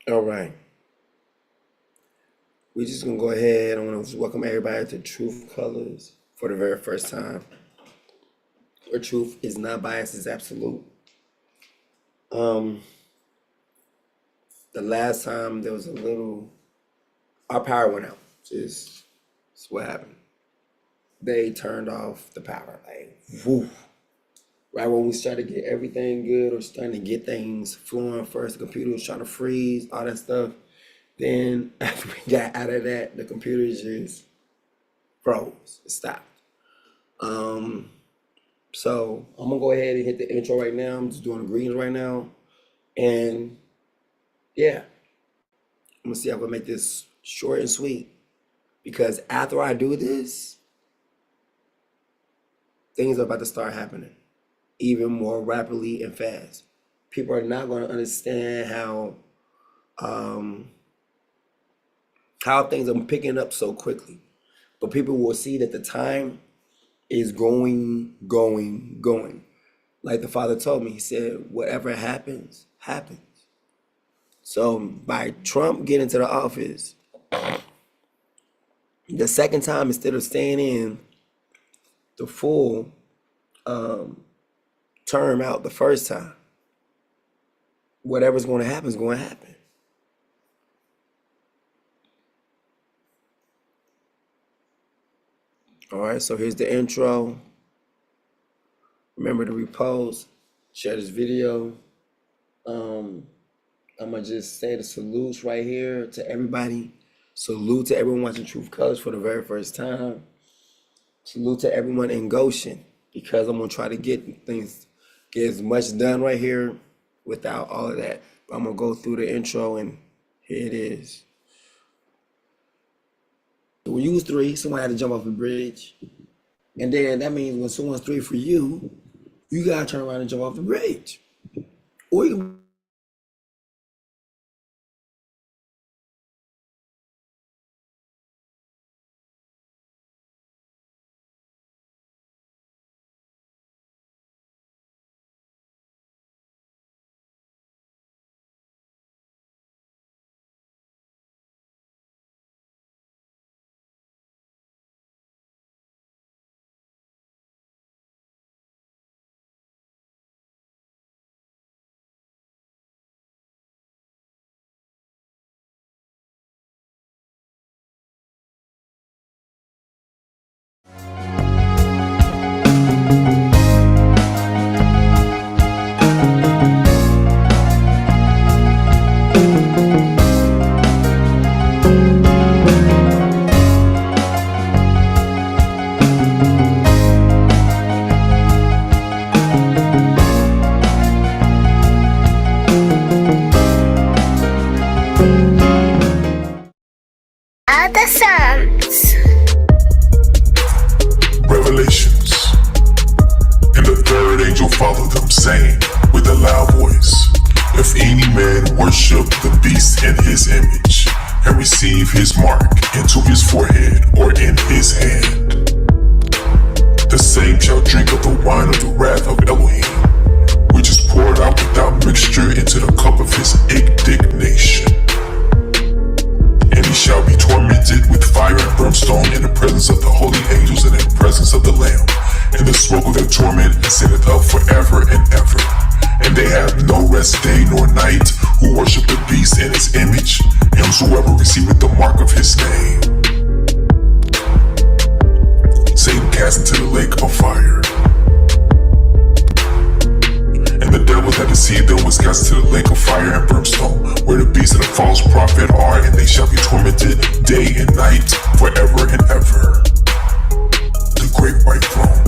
All right. We're just going to go ahead. I want to welcome everybody to Truth Colors for the very first time, where truth is not biased, it's absolute. The last time there was our power went out. That's what happened. They turned off the power. Like, woo. Right when we started to get everything good or starting to get things flowing first, the computer was trying to freeze, all that stuff. Then after we got out of that, the computer just froze. It stopped. So I'm gonna go ahead and hit the intro right now. I'm just doing the greetings right now. And yeah, I'm gonna see how I can make this short and sweet. Because after I do this, things are about to start happening even more rapidly and fast. People are not gonna understand how things are picking up so quickly. But people will see that the time is going. Like the Father told me, he said, whatever happens, happens. So by Trump getting to the office, the second time, instead of staying in the full term out the first time, whatever's going to happen is going to happen. All right, so here's the intro. Remember to repost, share this video. I'm gonna just say the salutes right here to everybody. Salute to everyone watching Truth Colors for the very first time. Salute to everyone in Goshen, because I'm gonna try to get as much done right here without all of that. But I'm gonna go through the intro, and here it is. When you was 3, someone had to jump off the bridge. And then that means when someone's 3 for you, you gotta turn around and jump off the bridge. Or you other Psalms. Revelations. And the third angel followed them, saying with a loud voice, if any man worship the beast in his image, and receive his mark into his forehead or in his hand, the same shall drink of the wine of the wrath of Elohim, which is poured out without mixture into the cup of his indignation. And he shall be tormented with fire and brimstone in the presence of the holy angels and in the presence of the Lamb. And the smoke of their torment ascendeth up forever and ever. And they have no rest day nor night who worship the beast in his image, and whosoever receiveth the mark of his name. Satan cast into the lake of fire. And the devil that deceived them was cast into the lake of fire and brimstone, where the beast and the false prophet are, and they shall be tormented day and night forever and ever. The great white throne.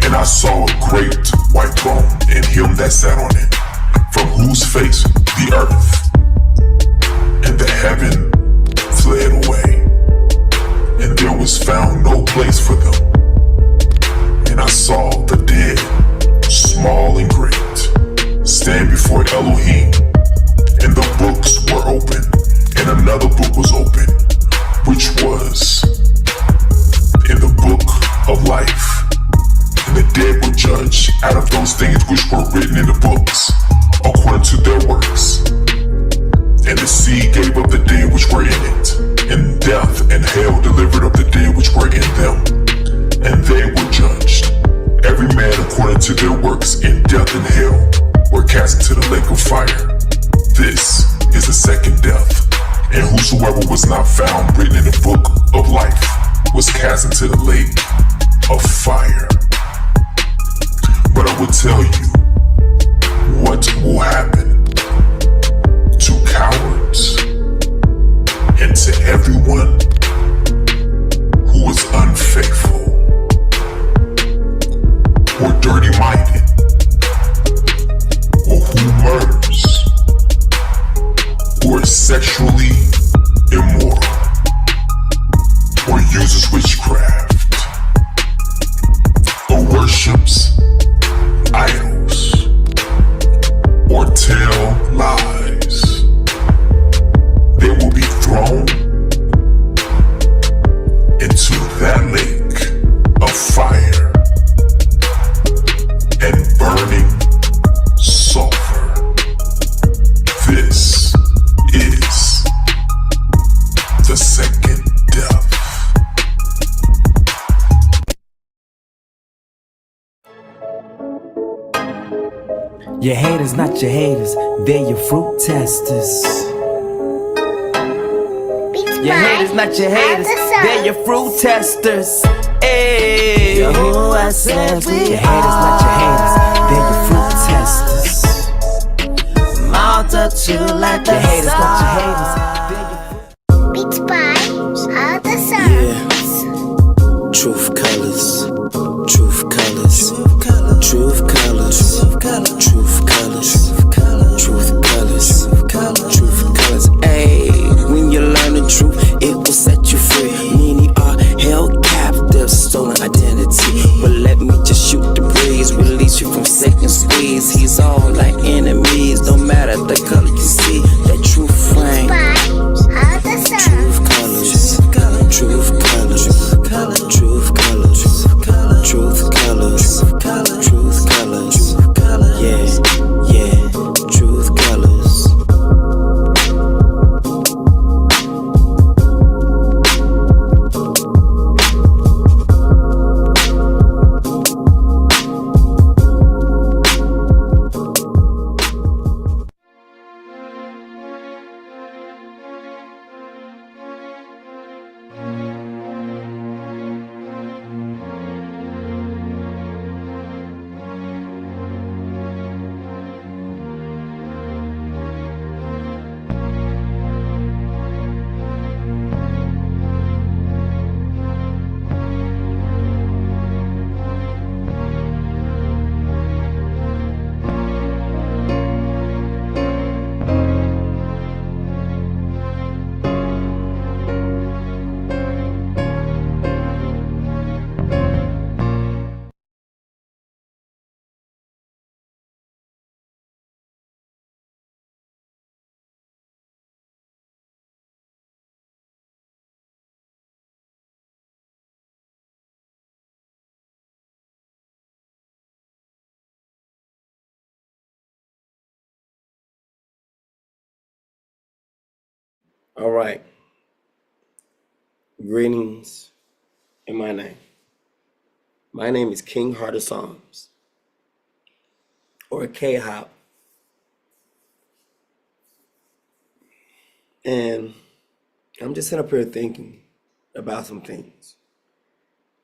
And I saw a great white throne, and him that sat on it, from whose face the earth and the heaven fled away, and there was found no place for them. And I saw the dead, small and great, stand before Elohim, and the books were open, and another book was open, which was in the book of life. And the dead were judged out of those things which were written in the books, according to their works. the sea gave up the dead which were in it, and death and hell delivered up the dead which were in them, and they were judged, every man according to their works, and death and hell were cast into the lake of fire. This is the second death, and whosoever was not found written in the book of life was cast into the lake of fire. But I will tell you what will happen to cowards and to everyone who is unfaithful or dirty-minded or who murders or is sexually immoral or uses witchcraft or worships idols or tell lies. They will be thrown into that lake of fire and burning sulfur. This is the second death. Your haters, not your haters, they're your fruit testers. Your haters, not your haters, they're your fruit testers. Hey, Yahuwah says we your haters, not your haters, they're your fruit testers. Multitude like the haters, not your haters, they're your fruit. Beats by other songs. Truth colors, truth colors, truth colors, truth colors, truth colors, truth colors. Ayy, when you learn the truth, it will set you free. Many are held captive, stolen identity. But let me just shoot the breeze, release you from second squeeze. He's all like enemies, no matter the color you see. That truth frame, By other songs. truth colors, truth colors, truth colors, truth colors, truth colors, yeah, yeah, truth colors. All right. Greetings in my name. My name is King Heart of Psalms, or K-Hop. And I'm just sitting up here thinking about some things.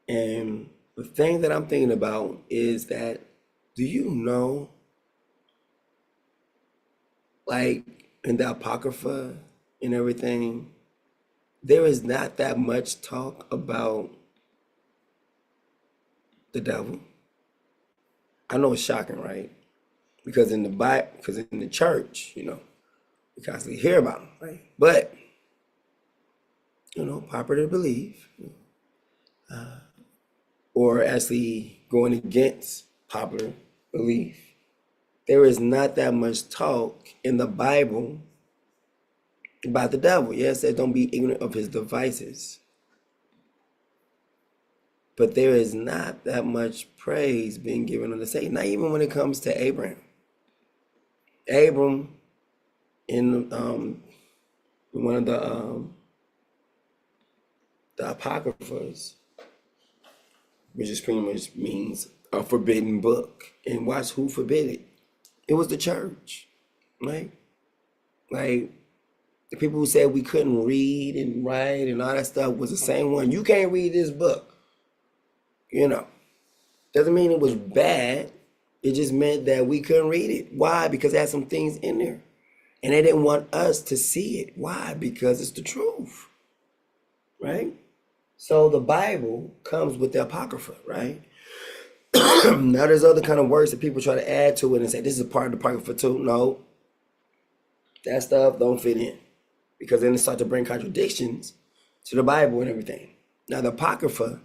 And the thing that I'm thinking about is that, do you know, like in the Apocrypha and everything, there is not that much talk about the devil? I know it's shocking, right? Because in the Bible, because in the church, we constantly hear about him, right? But, popular belief, or actually going against popular belief, there is not that much talk in the Bible about the devil. Yes, it says don't be ignorant of his devices. But there is not that much praise being given unto Satan, not even when it comes to Abraham. Abram, in one of the apocryphas, which just pretty much means a forbidden book. And watch who forbid it. It was the church, right? Like the people who said we couldn't read and write and all that stuff was the same one. You can't read this book. You know, doesn't mean it was bad. It just meant that we couldn't read it. Why? Because it had some things in there. And they didn't want us to see it. Why? Because it's the truth, right? So the Bible comes with the Apocrypha, right? Now there's other kind of words that people try to add to it and say, this is part of the Apocrypha too. No, that stuff don't fit in. Because then it starts to bring contradictions to the Bible and everything. Now the Apocrypha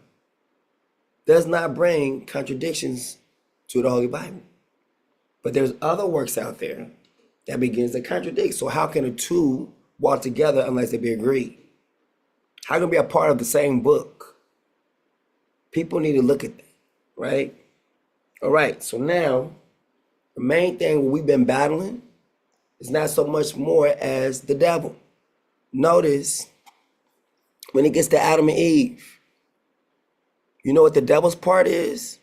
does not bring contradictions to the Holy Bible. But there's other works out there that begins to contradict. So how can the two walk together unless they be agreed? How can it be a part of the same book? People need to look at that, right? All right, so now the main thing we've been battling is not so much more as the devil. Notice when it gets to Adam and Eve, you know what the devil's part is?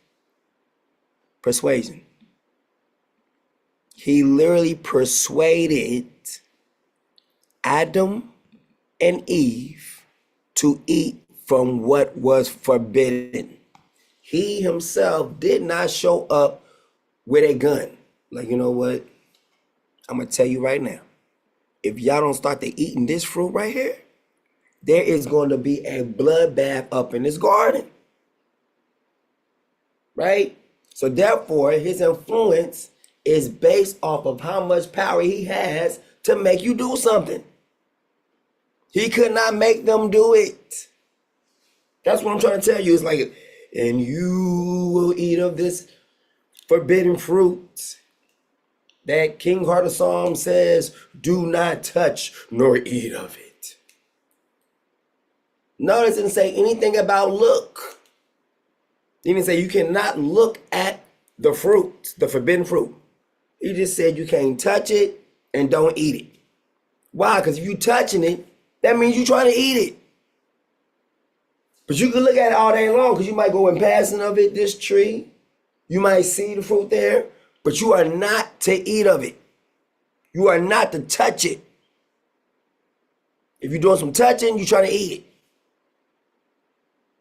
Persuasion. He literally persuaded Adam and Eve to eat from what was forbidden. He himself did not show up with a gun. Like, you know what? I'm going to tell you right now. If y'all don't start to eating this fruit right here, there is going to be a bloodbath up in this garden. Right? So therefore, his influence is based off of how much power he has to make you do something. He could not make them do it. That's what I'm trying to tell you. It's like, and you will eat of this forbidden fruit that King Heart of Psalm says, do not touch nor eat of it. Notice it didn't say anything about look. He didn't say you cannot look at the fruit, the forbidden fruit. He just said you can't touch it and don't eat it. Why? Because if you touching it, that means you're trying to eat it. But you can look at it all day long because you might go in passing of it, this tree. You might see the fruit there, but you are not to eat of it. You are not to touch it. If you're doing some touching, you're trying to eat it.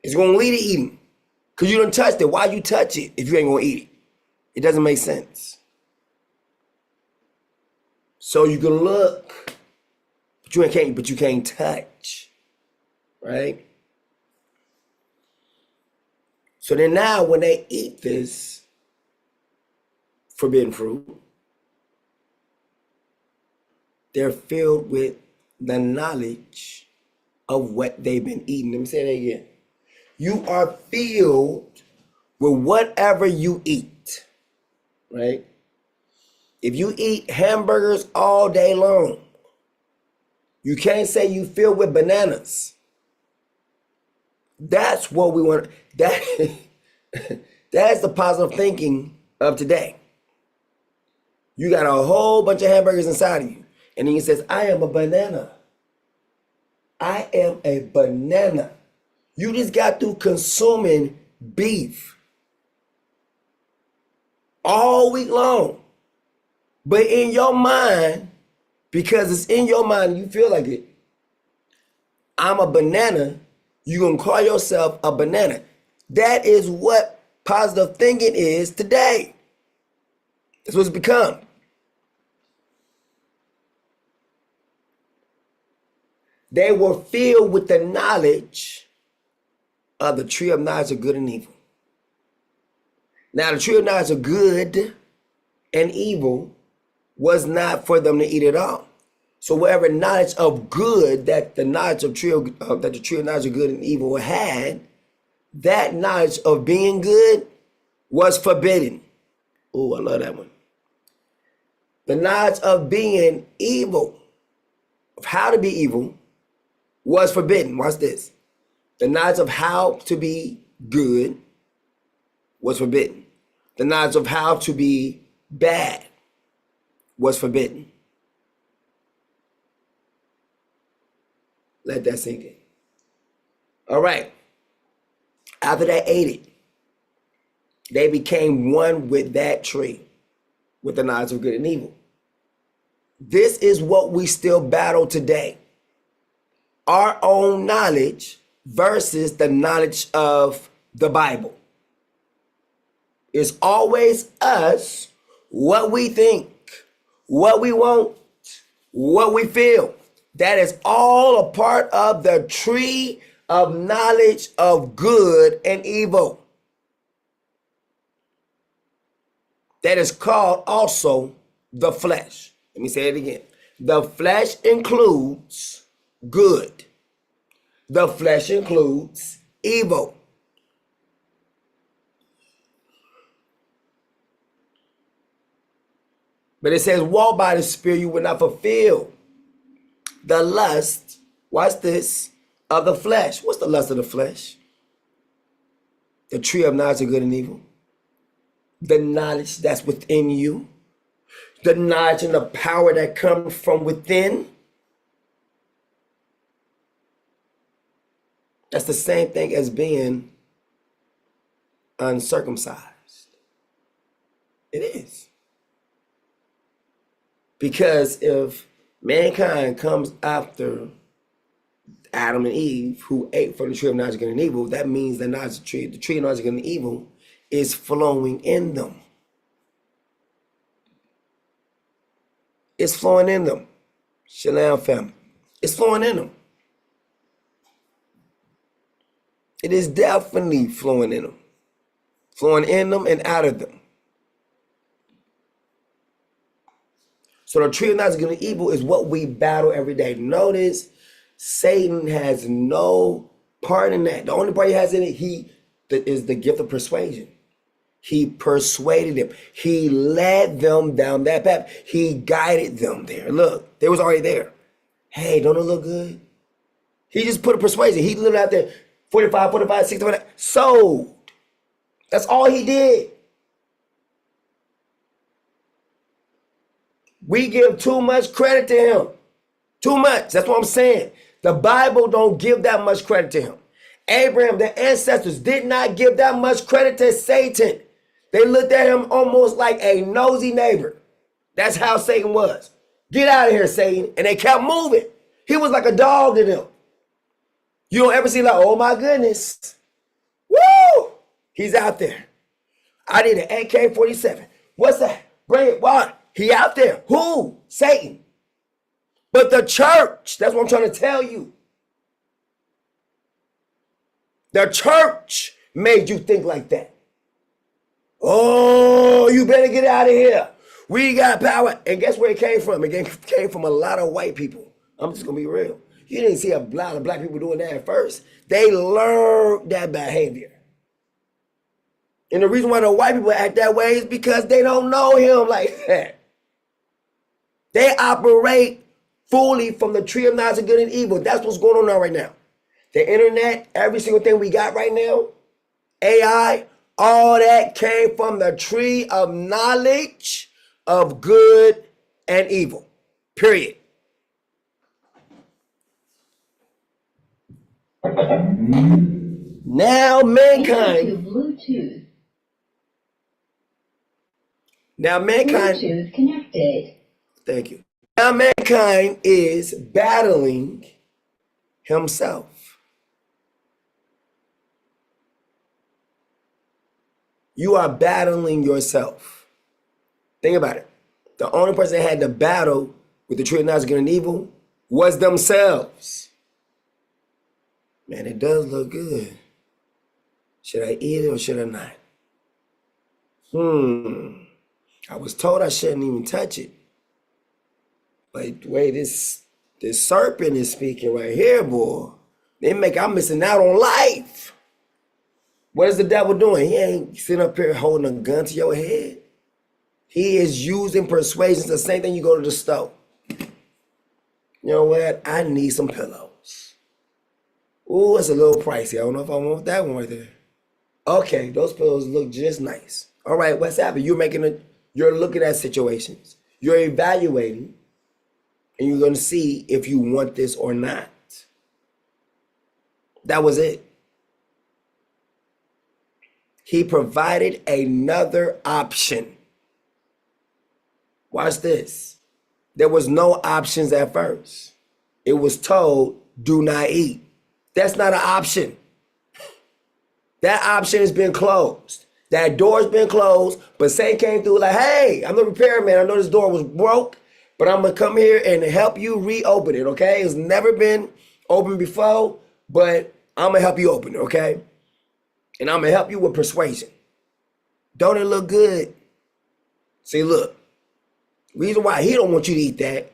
It's going to lead to eating. Because you done touched it. Why you touch it if you ain't going to eat it? It doesn't make sense. So you can look, but you can't touch. Right? So then now when they eat this forbidden fruit, they're filled with the knowledge of what they've been eating. Let me say that again. You are filled with whatever you eat, right? If you eat hamburgers all day long, you can't say you filled with bananas. That's what we want. That's the positive thinking of today. You got a whole bunch of hamburgers inside of you. And then he says, I am a banana. I am a banana. You just got through consuming beef all week long. But in your mind, because it's in your mind, you feel like it, I'm a banana, you're going to call yourself a banana. That is what positive thinking is today. That's what it's become. They were filled with the knowledge of the tree of knowledge of good and evil. Now, the tree of knowledge of good and evil was not for them to eat at all. So whatever knowledge of good that the knowledge of that the tree of knowledge of good and evil had, that knowledge of being good was forbidden. Oh, I love that one. The knowledge of being evil, of how to be evil, was forbidden. Watch this. The knowledge of how to be good was forbidden. The knowledge of how to be bad was forbidden. Let that sink in. All right. After they ate it, they became one with that tree, with the knowledge of good and evil. This is what we still battle today. Our own knowledge versus the knowledge of the Bible. It's always us, what we think, what we want, what we feel. That is all a part of the tree of knowledge of good and evil. That is called also the flesh. Let me say it again. The flesh includes good. The flesh includes evil. But it says, walk by the Spirit, you will not fulfill the lust, watch this, of the flesh. What's the lust of the flesh? The tree of knowledge of good and evil. The knowledge that's within you. The knowledge and the power that comes from within. That's the same thing as being uncircumcised. It is. Because if mankind comes after Adam and Eve, who ate from the tree of knowledge of good and evil, that means the tree of knowledge of good and evil is flowing in them. It's flowing in them. Shalom family. It's flowing in them. It is definitely flowing in them. Flowing in them and out of them. So the tree of knowledge of good and evil is what we battle every day. Notice Satan has no part in that. The only part he has in it, is the gift of persuasion. He persuaded them. He led them down that path. He guided them there. Look, they was already there. Hey, don't it look good? He just put a persuasion. He lived out there 45, 60, sold. That's all he did. We give too much credit to him. Too much. That's what I'm saying. The Bible don't give that much credit to him. Abraham, their ancestors, did not give that much credit to Satan. They looked at him almost like a nosy neighbor. That's how Satan was. Get out of here, Satan. And they kept moving. He was like a dog to them. You don't ever see like, oh my goodness. Woo! He's out there. I need an AK-47. What's that? Bring it. What? He out there. Who? Satan. But the church, that's what I'm trying to tell you. The church made you think like that. Oh, you better get out of here. We got power. And guess where it came from? It came from a lot of white people. I'm just going to be real. You didn't see a lot of black people doing that at first. They learned that behavior. And the reason why the white people act that way is because they don't know him like that. They operate fully from the tree of knowledge of good and evil. That's what's going on now right now. The internet, every single thing we got right now, AI, all that came from the tree of knowledge of good and evil. Period. Now mankind. Bluetooth connected. Thank you. Now mankind is battling himself. You are battling yourself. Think about it. The only person that had to battle with the tree of knowledge of good and evil was themselves. Man, it does look good. Should I eat it or should I not? I was told I shouldn't even touch it. But the way this serpent is speaking right here, boy, I'm missing out on life. What is the devil doing? He ain't sitting up here holding a gun to your head. He is using persuasion. It's the same thing you go to the store. You know what? I need some pillows. Ooh, it's a little pricey. I don't know if I want that one right there. Okay, those pillows look just nice. All right, what's happening? You're looking at situations. You're evaluating, and you're going to see if you want this or not. That was it. He provided another option. Watch this. There was no options at first. It was told, do not eat. That's not an option. That option has been closed. That door's been closed, but Satan came through like, hey, I'm the repairman. I know this door was broke, but I'm going to come here and help you reopen it, okay? It's never been opened before, but I'm going to help you open it, okay? And I'm going to help you with persuasion. Don't it look good? See, look, reason why he don't want you to eat that,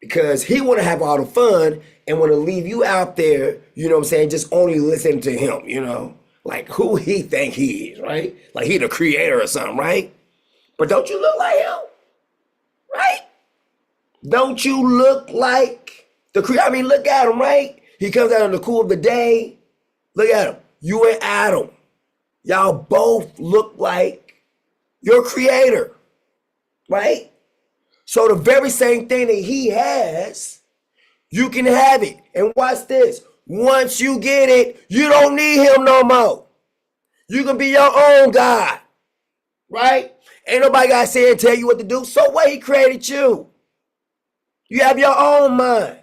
because he want to have all the fun and want to leave you out there, you know what I'm saying, just only listen to him, you know? Like who he think he is, right? Like he the creator or something, right? But don't you look like him? Right? Don't you look like the creator? I mean, look at him, right? He comes out in the cool of the day. Look at him. You and Adam. Y'all both look like your creator, right? So the very same thing that he has, you can have it. And watch this. Once you get it, you don't need him no more. You can be your own God, right? Ain't nobody got to say and tell you what to do. So what? He created you. You have your own mind.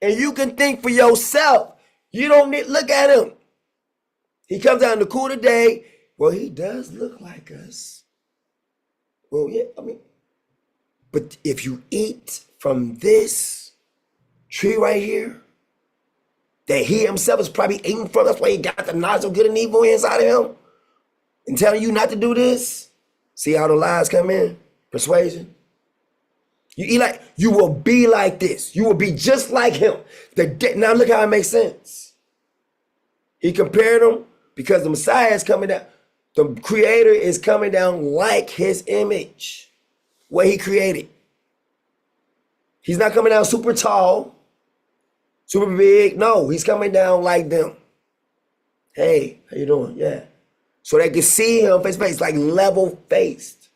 And you can think for yourself. You don't need, look at him. He comes out in the cool of the day. Well, he does look like us. Well, yeah, I mean, but if you eat from this tree right here, that he himself is probably eating from, that's why he got the knowledge of good and evil inside of him, and telling you not to do this. See how the lies come in? Persuasion. You eat like, you will be like this. You will be just like him. Now look how it makes sense. He compared them because the Messiah is coming down. The creator is coming down like his image, what he created. He's not coming down super tall, super big. No, he's coming down like them. Hey, how you doing? Yeah. So they can see him face to face, like level faced.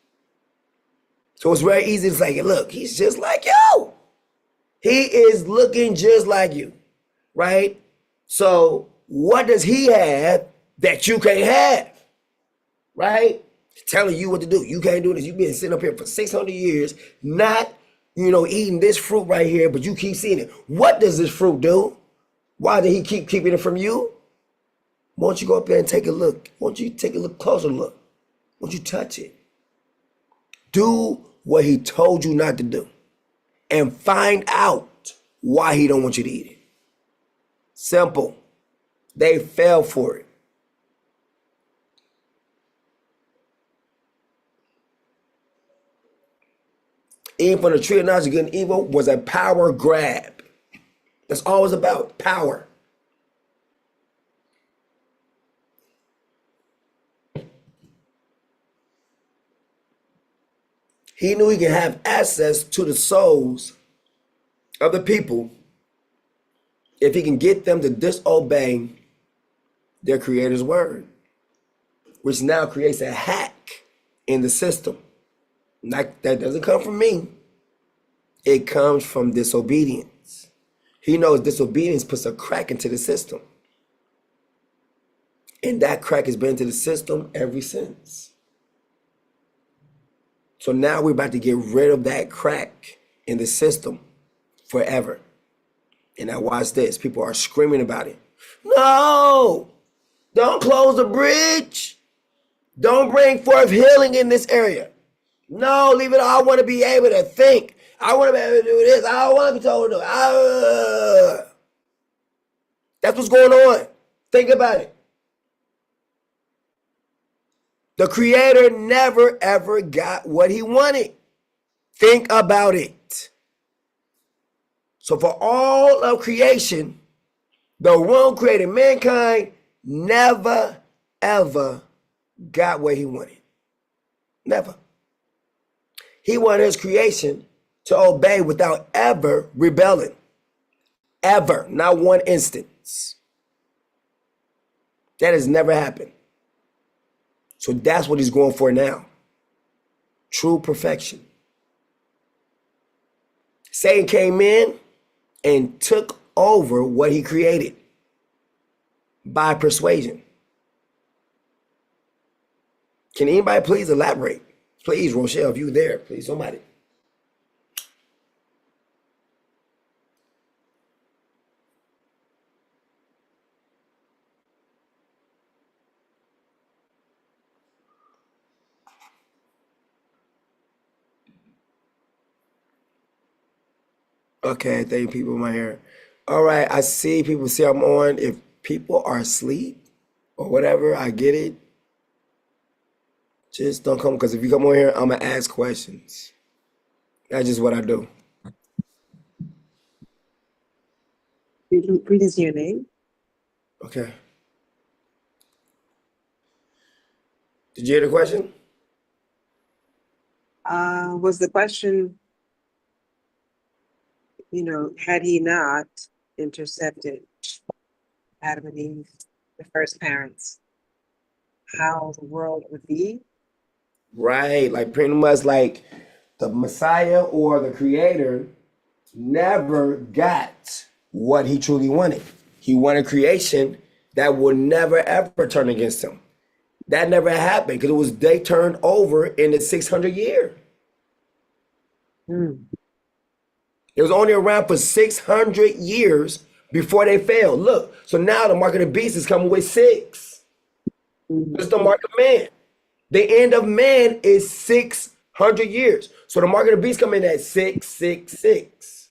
So it's very easy to say, look, he's just like you. He is looking just like you, right? So what does he have that you can't have, right? Telling you what to do. You can't do this. You've been sitting up here for 600 years, not, eating this fruit right here, but you keep seeing it. What does this fruit do? Why did he keep keeping it from you? Why don't you go up there and take a look? Why don't you take a look, closer look? Why don't you touch it? Do what he told you not to do and find out why he don't want you to eat it. Simple. They fell for it. Eating from the tree of knowledge of good and evil was a power grab. That's all it's about, power. He knew he could have access to the souls of the people if he can get them to disobey their creator's word, which now creates a hack in the system. That doesn't come from me. It comes from disobedience. He knows disobedience puts a crack into the system. And that crack has been into the system ever since. So now we're about to get rid of that crack in the system forever. And now watch this. People are screaming about it. No! Don't close the bridge. Don't bring forth healing in this area. No, leave it all. I want to be able to think. I want to be able to do this. I don't want to be told to do it. That's what's going on. Think about it. The creator never ever got what he wanted. Think about it. So for all of creation, the one who created mankind never ever got what he wanted. Never. He wanted his creation to obey without ever rebelling. Ever. Not one instance. That has never happened. So that's what he's going for now. True perfection. Satan came in and took over what he created. by persuasion. Can anybody please elaborate? Please, Rochelle, if you there, please, somebody. Okay, thank you, people in my hair. All right, I see people see I'm on. If people are asleep or whatever, I get it. Just don't come, because if you come on here, I'm gonna ask questions. That's just what I do. Read your name. Okay. Did you hear the question? Was the question, had he not intercepted Adam and Eve, the first parents, how the world would be? Right, like pretty much like the Messiah or the Creator never got what he truly wanted. He wanted creation that would never ever turn against him. That never happened because they turned over in the 600 year. It was only around for 600 years before they failed. Look, so now the mark of the beast is coming with 6. It's the mark of man. The end of man is 600 years. So the mark of the beast coming at 666.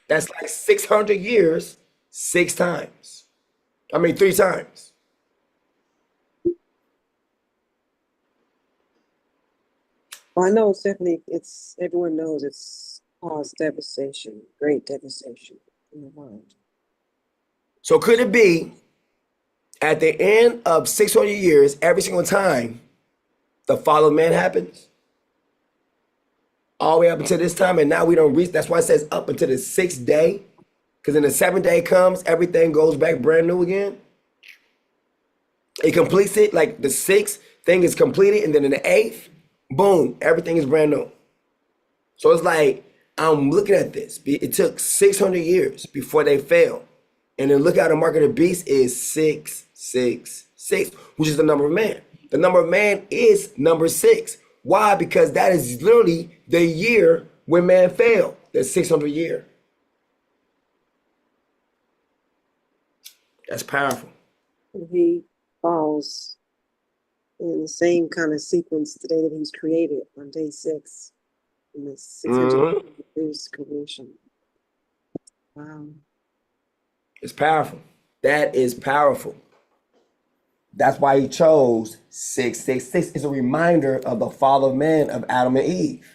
That's like 600 years, 6 times. I mean, 3 times. Well, I know it's definitely, everyone knows it's caused devastation, great devastation in the world. So could it be at the end of 600 years, every single time the fall of man happens? All the way up until this time, and now we don't reach. That's why it says up until the 6th day. Because in the 7th day comes, everything goes back brand new again. It completes it, like the 6th thing is completed, and then in the 8th, boom, everything is brand new. So it's like, I'm looking at this. It took 600 years before they fell. And then look how the mark of the beast is 666, which is the number of man. The number of man is number 6. Why? Because that is literally the year when man fell, the 600 year. That's powerful. He falls in the same kind of sequence the day that he was created on day 6 in the 600 years creation. Wow. It's powerful. That is powerful. That's why he chose 666. It's a reminder of the fall of man, of Adam and Eve.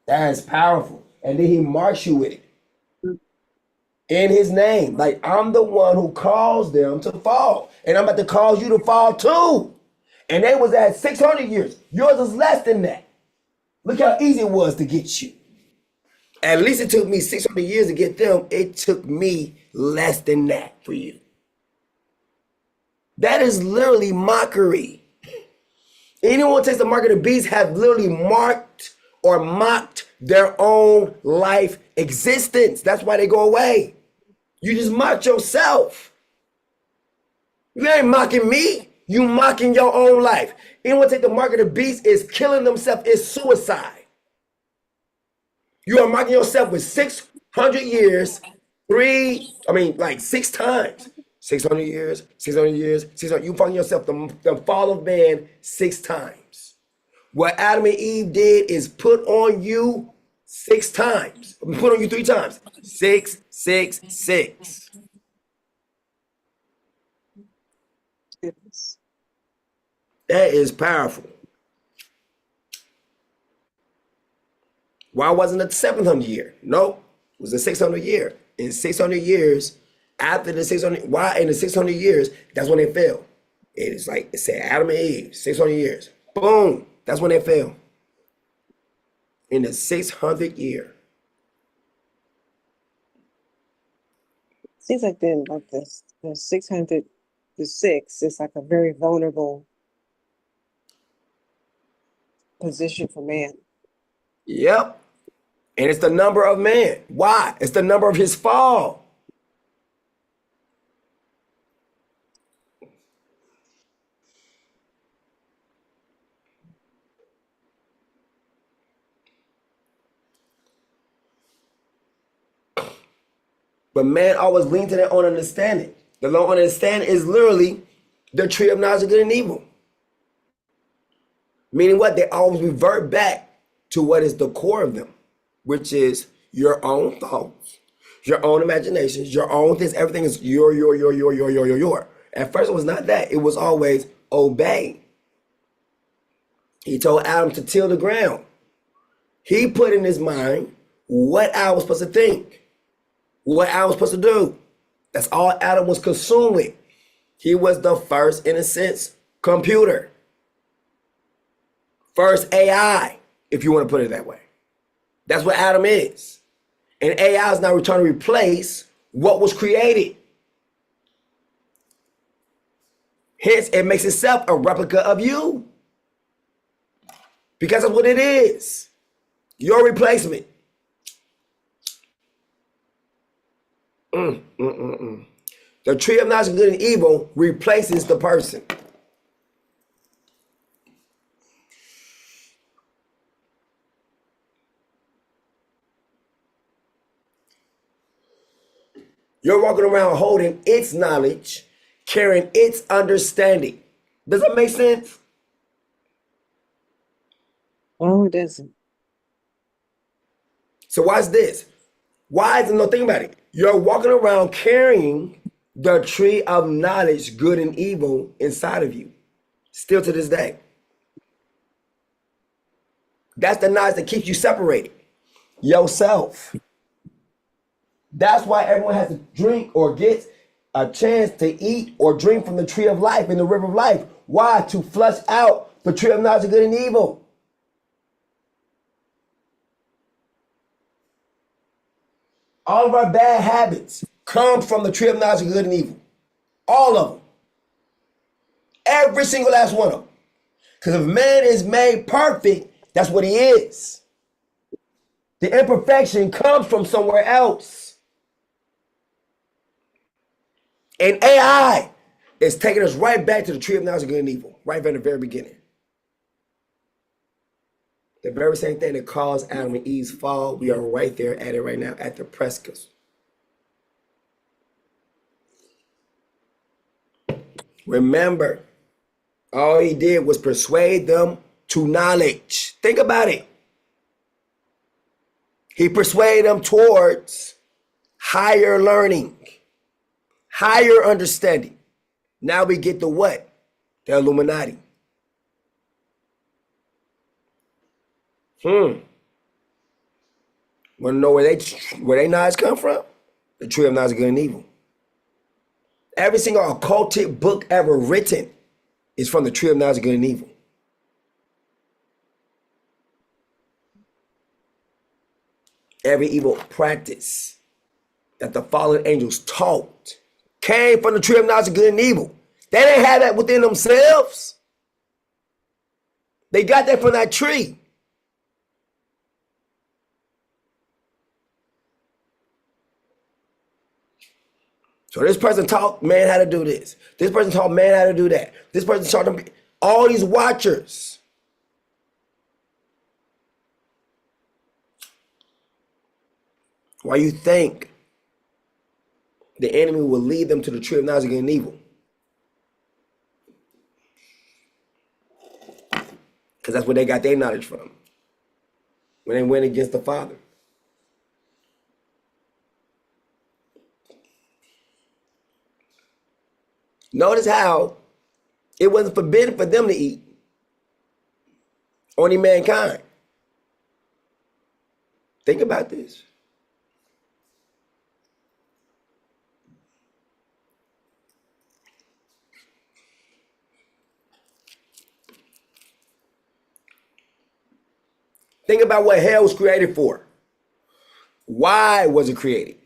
That is powerful. And then he marks you with it in his name. Like, I'm the one who caused them to fall. And I'm about to cause you to fall too. And they was at 600 years. Yours is less than that. Look how easy it was to get you. At least it took me 600 years to get them. It took me less than that for you. That is literally mockery. Anyone who takes the mark of the beast have literally marked or mocked their own life existence. That's why they go away. You just mocked yourself. You ain't mocking me. You mocking your own life. Anyone take the mark of the beast is killing themselves. It's suicide. You are mocking yourself with 600 years, 6 times. 600 years, 600 years, 600. You fucking yourself the fall of man 6 times. What Adam and Eve did is put on you 6 times. Put on you 3 times. 6, 6, 6. Goodness. That is powerful. Why wasn't it the 700 year? Nope. It was the 600 year. In 600 years, after the 600, why in the 600 years, that's when they fell. It is like, it said Adam and Eve, 600 years. Boom. That's when they fell. In the 600th year. Seems like then, like the 600 to 6 is like a very vulnerable position for man. Yep. And it's the number of man. Why? It's the number of his fall. But man always leans to their own understanding. The own understanding is literally the tree of knowledge of good and evil. Meaning what? They always revert back to what is the core of them, which is your own thoughts, your own imaginations, your own things. Everything is your. At first, it was not that. It was always obey. He told Adam to till the ground. He put in his mind what Adam was supposed to think, what Adam was supposed to do. That's all Adam was consumed with. He was the first, in a sense, computer. First AI, if you want to put it that way. That's what Adam is. And AI is now trying to replace what was created. Hence, it makes itself a replica of you. Because that's what it is. Your replacement. The tree of knowledge of good and evil replaces the person. You're walking around holding its knowledge, carrying its understanding. Does that make sense? Oh, it doesn't. So watch this. Why is it? No, think about it. You're walking around carrying the tree of knowledge, good and evil, inside of you. Still to this day. That's the knowledge that keeps you separated. Yourself. That's why everyone has to drink or gets a chance to eat or drink from the tree of life in the river of life. Why? To flush out the tree of knowledge of good and evil. All of our bad habits come from the tree of knowledge of good and evil. All of them. Every single last one of them. Because if man is made perfect, that's what he is. The imperfection comes from somewhere else. And AI is taking us right back to the tree of knowledge of good and evil, right from the very beginning. The very same thing that caused Adam and Eve's fall, we are right there at it right now, at the precipice. Remember, all he did was persuade them to knowledge. Think about it. He persuaded them towards higher learning, higher understanding. Now we get to what? The Illuminati. Want to know where they knowledge come from? The tree of knowledge of good and evil. Every single occultic book ever written is from the tree of knowledge of good and evil. Every evil practice that the fallen angels taught came from the tree of knowledge of good and evil. They didn't have that within themselves. They got that from that tree. So this person taught man how to do this. This person taught man how to do that. This person taught them, all these watchers. Why you think the enemy will lead them to the tree of knowledge of good and evil? Because that's where they got their knowledge from. When they went against the Father. Notice how it wasn't forbidden for them to eat. Only mankind. Think about this. Think about what hell was created for. Why was it created?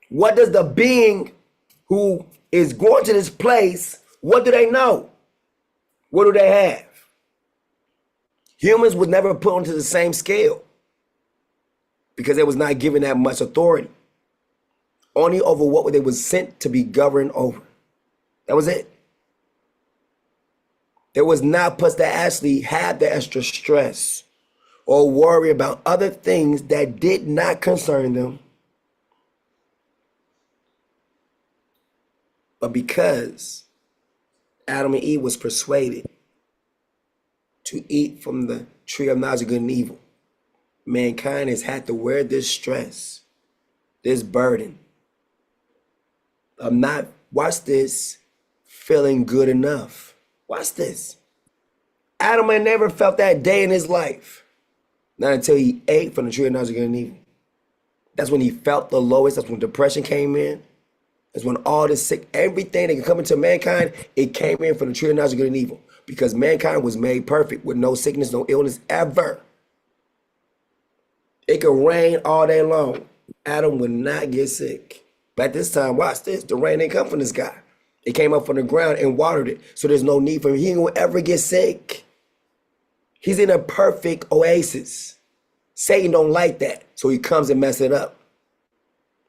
What does the being who is going to this place, what do they know? What do they have? Humans was never put onto the same scale because they was not given that much authority. Only over what they was sent to be governed over. That was it. There was not supposed to actually have the extra stress or worry about other things that did not concern them. But because Adam and Eve was persuaded to eat from the tree of knowledge of good and evil, mankind has had to wear this stress, this burden of not, watch this, feeling good enough. Watch this. Adam had never felt that day in his life. Not until he ate from the tree of knowledge of good and evil. That's when he felt the lowest. That's when depression came in. That's when all this sick, everything that can come into mankind, it came in from the tree of knowledge of good and evil. Because mankind was made perfect with no sickness, no illness ever. It could rain all day long. Adam would not get sick. But at this time, watch this. The rain didn't come from the sky. It came up from the ground and watered it. So there's no need for him. He won't ever get sick. He's in a perfect oasis. Satan don't like that. So he comes and messes it up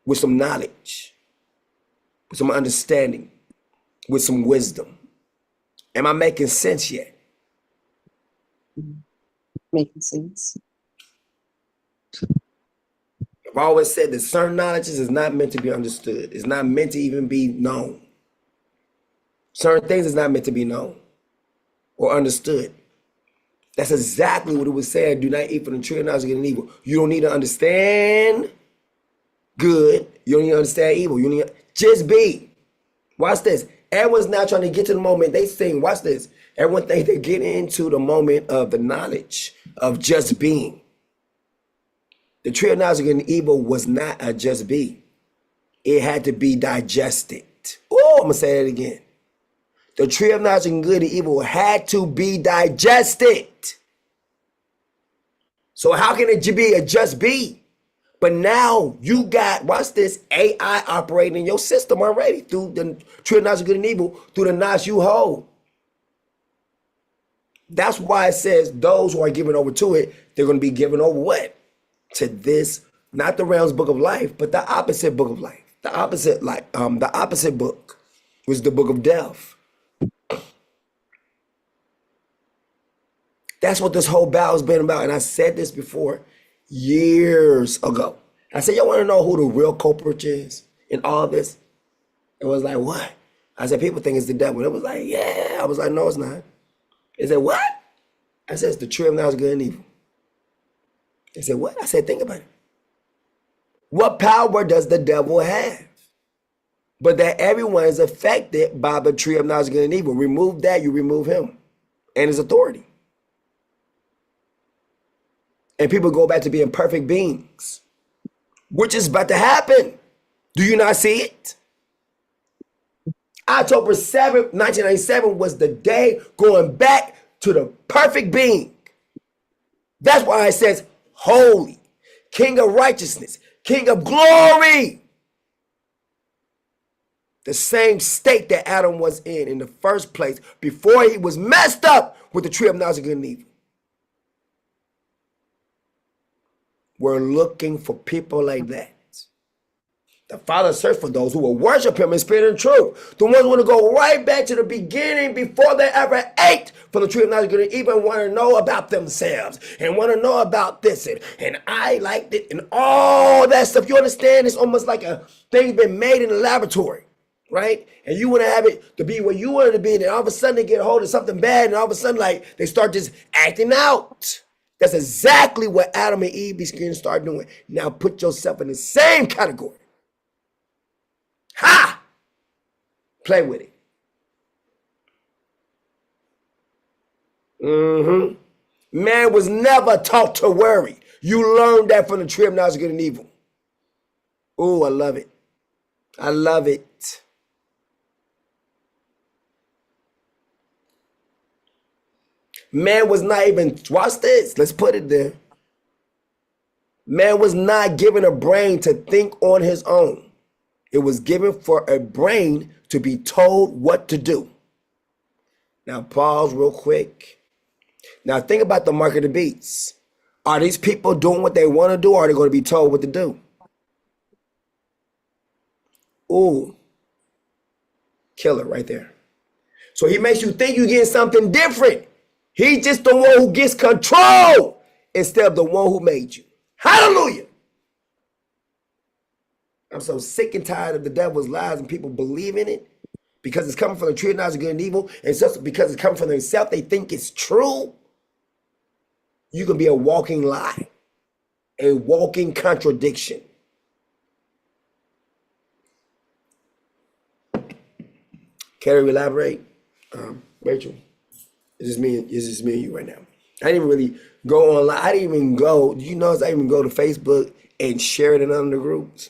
with some knowledge, with some understanding, with some wisdom. Am I making sense yet? Making sense. I've always said that certain knowledges is not meant to be understood. It's not meant to even be known. Certain things is not meant to be known or understood. That's exactly what it was saying. Do not eat from the tree of knowledge of good and evil. You don't need to understand good. You don't need to understand evil. You need to just be. Watch this. Everyone's now trying to get to the moment. They sing, watch this. Everyone thinks they're getting into the moment of the knowledge of just being. The tree of knowledge of good and evil was not a just be. It had to be digested. Oh, I'm going to say that again. The tree of knowledge of good and evil had to be digested. So how can it be a just be? But now you got, watch this, AI operating in your system already through the tree of knowledge of good and evil, through the knowledge you hold. That's why it says those who are given over to it, they're going to be given over what? To this, not the realms book of life, but the opposite book of life. The opposite book was the book of death. That's what this whole battle has been about. And I said this before years ago. I said, y'all want to know who the real culprit is in all of this? It was like, what? I said, people think it's the devil. It was like, yeah. I was like, no, it's not. They said, what? I said, it's the tree of knowledge of good and evil. They said, what? I said, think about it. What power does the devil have? But that everyone is affected by the tree of knowledge of good and evil. Remove that, you remove him and his authority. And people go back to being perfect beings, which is about to happen. Do you not see it? October 7th, 1997 was the day going back to the perfect being. That's why it says holy, King of righteousness, King of glory. The same state that Adam was in the first place before he was messed up with the tree of knowledge of good and evil. We're looking for people like that. The Father searched for those who will worship him in spirit and truth. The ones who want to go right back to the beginning before they ever ate from the tree of knowledge of good and evil and want to know about themselves and want to know about this and I liked it and all that stuff. You understand? It's almost like a thing's been made in the laboratory, right? And you want to have it to be where you want it to be, and then all of a sudden they get a hold of something bad and all of a sudden like they start just acting out. That's exactly what Adam and Eve began to start doing. Now put yourself in the same category. Ha! Play with it. Man was never taught to worry. You learned that from the tree of knowledge of good and evil. Oh, I love it. I love it. Man was not even, watch this, let's put it there. Man was not given a brain to think on his own. It was given for a brain to be told what to do. Now pause real quick. Now think about the mark of the beast. Are these people doing what they want to do, or are they going to be told what to do? Ooh. Killer right there. So he makes you think you're getting something different. He's just the one who gets control instead of the one who made you. Hallelujah. I'm so sick and tired of the devil's lies and people believing it. because it's coming from the tree of knowledge of good and evil, and just because it's coming from themselves, they think it's true. You can be a walking lie, a walking contradiction. Can we elaborate? Rachel, it's just me and you right now. I didn't even really go online. I didn't even go. Do you notice I didn't even go to Facebook and share it in other groups?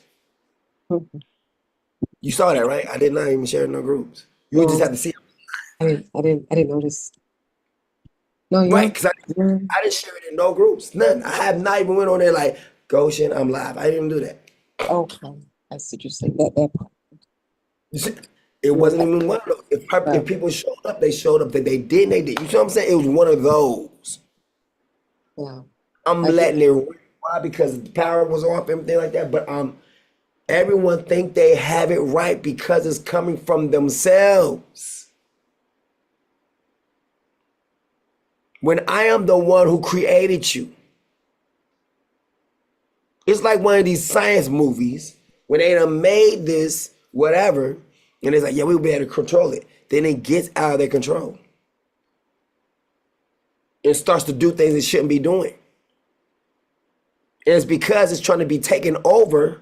You saw that, right? I did not even share it in no groups. You would just No, have to see it. I didn't notice. No, Right, because you're I didn't share it in no groups. None. I have not even went on there like, Goshen, I'm live. I didn't even do that. okay. I see what you say. That part. You see, it wasn't even one of those. If people showed up, they showed up. That they did, they did. You see what I'm saying? It was one of those. Yeah. I'm I get letting it. Why? Because the power was off, everything like that. But everyone think they have it right because it's coming from themselves. When I am the one who created you. It's like one of these science movies when they done made this whatever, and it's like, yeah, we'll be able to control it. Then it gets out of their control. It starts to do things it shouldn't be doing. And it's because it's trying to be taken over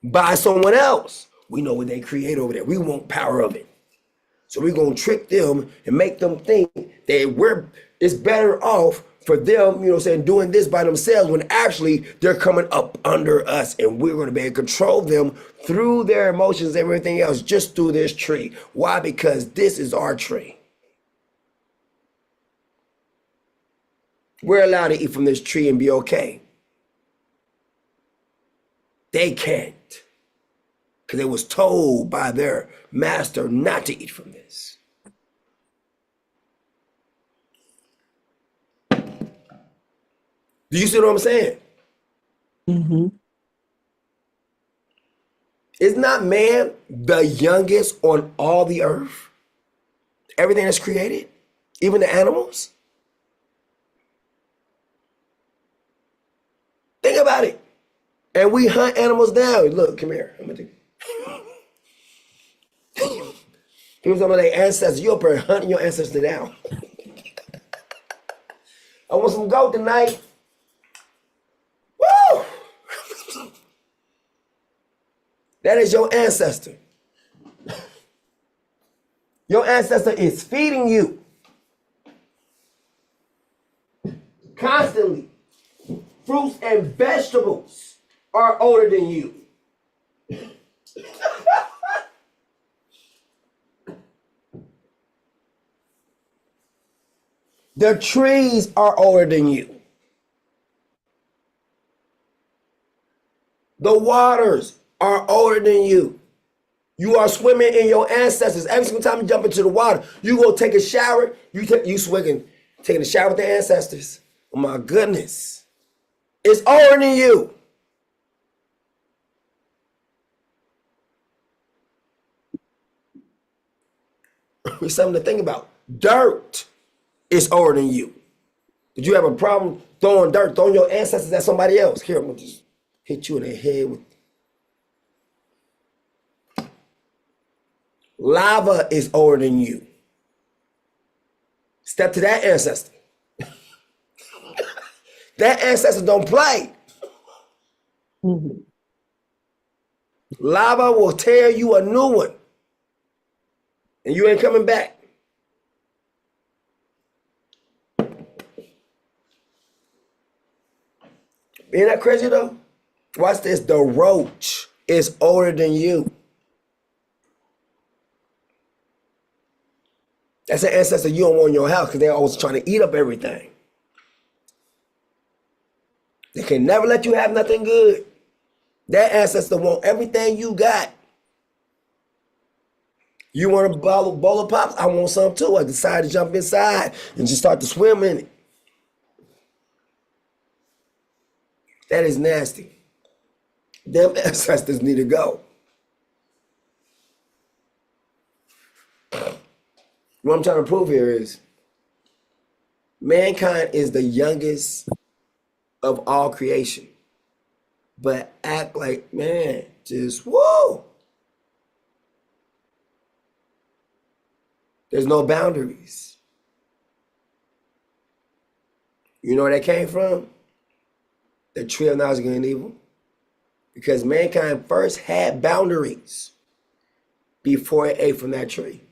by someone else. We know what they create over there. We want power of it. So we're going to trick them and make them think that it's better off for them, you know what I'm saying, doing this by themselves when actually they're coming up under us and we're going to be able to control them through their emotions and everything else just through this tree. Why? Because this is our tree. We're allowed to eat from this tree and be okay. They can't. Because it was told by their master not to eat from this. Do you see what I'm saying? Mm-hmm. Is not man the youngest on all the earth? Everything that's created? Even the animals? Think about it. And we hunt animals down. Look, come here. I'm gonna take People talking about their ancestors. You up there hunting your ancestors down. I want some goat tonight. Woo! That is your ancestor. Your ancestor is feeding you constantly. Fruits and vegetables are older than you. The trees are older than you. The waters are older than you. You are swimming in your ancestors. Every single time you jump into the water, you go take a shower. You swimming, taking a shower with the ancestors. Oh my goodness, it's older than you. It's something to think about. Dirt is older than you. Did you have a problem throwing your ancestors at somebody else? Here, I'm gonna just hit you in the head with. Lava is older than you. Step to that ancestor. That ancestor don't play. Mm-hmm. Lava will tear you a new one. And you ain't coming back. Ain't that crazy though? Watch this. The roach is older than you. That's an ancestor you don't want in your house because they're always trying to eat up everything. They can never let you have nothing good. That ancestor want everything you got. You want a bowl of pops? I want some too. I decided to jump inside and just start to swim in it. That is nasty. Them ancestors need to go. What I'm trying to prove here is mankind is the youngest of all creation. But act like, man, just whoa. There's no boundaries. You know where that came from? The tree of knowledge of good and evil. Because mankind first had boundaries before it ate from that tree.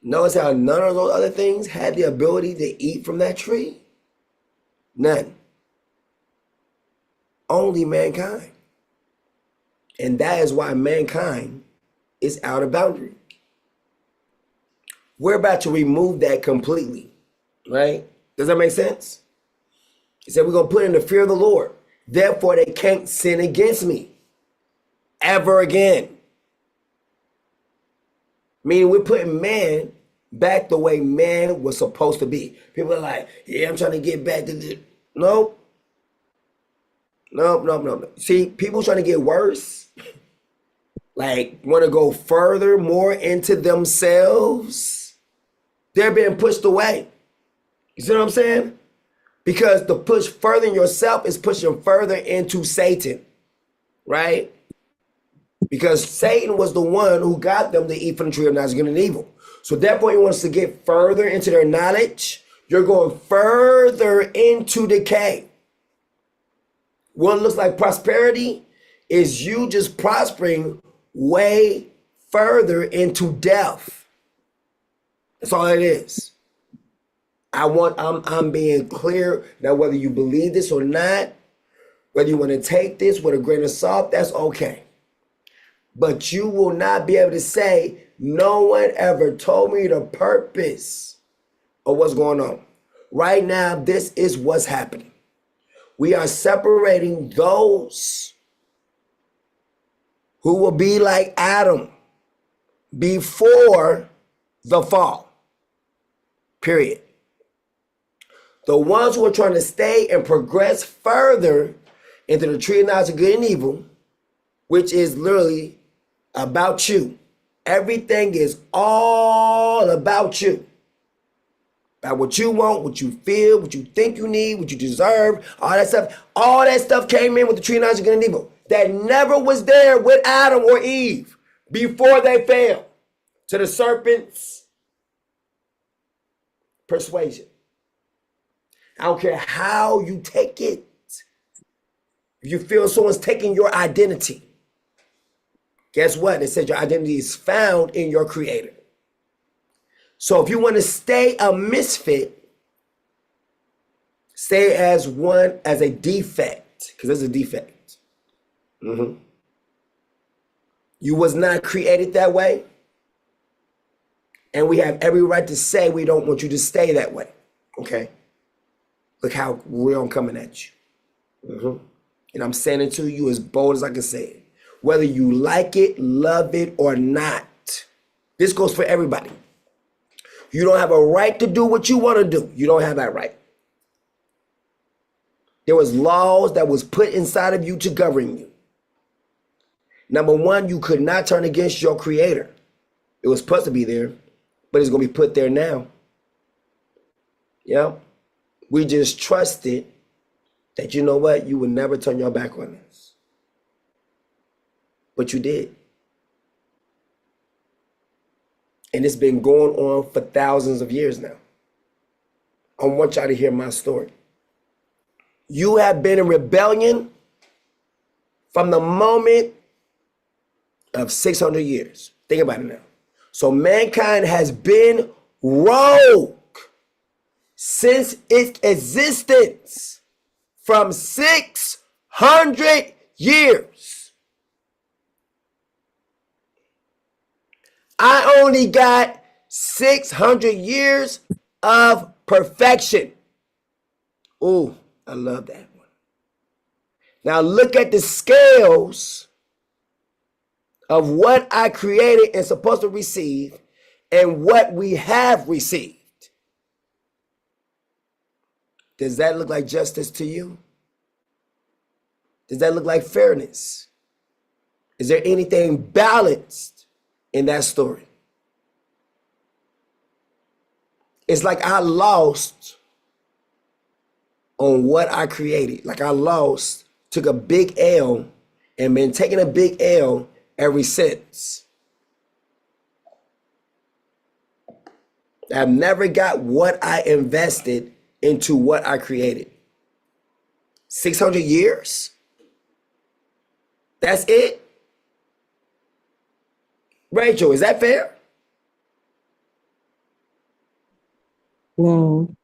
Notice how none of those other things had the ability to eat from that tree? None. Only mankind. And that is why mankind is out of boundary. We're about to remove that completely, right? Does that make sense? He said we're going to put in the fear of the Lord. Therefore, they can't sin against me ever again. Meaning we're putting man back the way man was supposed to be. People are like, yeah, I'm trying to get back to this. Nope. Nope. See, people trying to get worse. Like, want to go further, more into themselves. They're being pushed away. You see what I'm saying? Because the push further in yourself is pushing further into Satan, right? Because Satan was the one who got them to eat from the tree of knowledge of good and evil. So therefore, he wants to get further into their knowledge. You're going further into decay. What looks like prosperity is you just prospering way further into death. That's all it is. I'm being clear that whether you believe this or not, whether you want to take this with a grain of salt, that's okay. But you will not be able to say, no one ever told me the purpose of what's going on. Right now, this is what's happening. We are separating those who will be like Adam before the fall. Period. The ones who are trying to stay and progress further into the tree of knowledge of good and evil, which is literally about you. Everything is all about you. About what you want, what you feel, what you think you need, what you deserve, all that stuff. All that stuff came in with the tree of knowledge of good and evil. That never was there with Adam or Eve before they fell to the serpent's persuasion. I don't care how you take it. If you feel someone's taking your identity, guess what? It says your identity is found in your creator. So if you want to stay a misfit, stay as a defect, because there's a defect. You was not created that way. And we have every right to say we don't want you to stay that way. Okay? Look how real I'm coming at you. And I'm saying it to you as bold as I can say it. Whether you like it, love it, or not. This goes for everybody. You don't have a right to do what you want to do. You don't have that right. There was laws that was put inside of you to govern you. Number one, you could not turn against your creator. It was supposed to be there, but it's going to be put there now. Yeah. We just trusted that, you know what, you would never turn your back on us. But you did. And it's been going on for thousands of years now. I want y'all to hear my story. You have been in rebellion from the moment of 600 years. Think about it now. So mankind has been rogue since its existence from 600 years. I only got 600 years of perfection. Ooh, I love that one. Now look at the scales of what I created and supposed to receive and what we have received. Does that look like justice to you? Does that look like fairness? Is there anything balanced in that story? It's like I lost on what I created. Like I lost, took a big L, and been taking a big L ever since. I've never got what I invested into what I created. 600 years? That's it? Rachel, is that fair? No.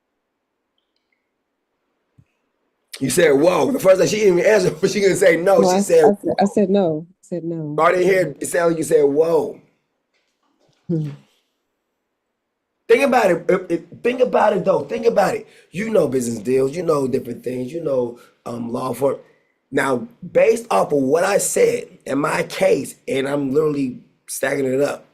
You said, whoa. The first thing she didn't even answer, but she gonna say no. No, She I said, said no. I said no. I didn't hear it sound like you said, whoa. Hmm. Think about it. Think about it though. Think about it. You know business deals. You know different things. You know law for. Now, based off of what I said in my case, and I'm literally stacking it up.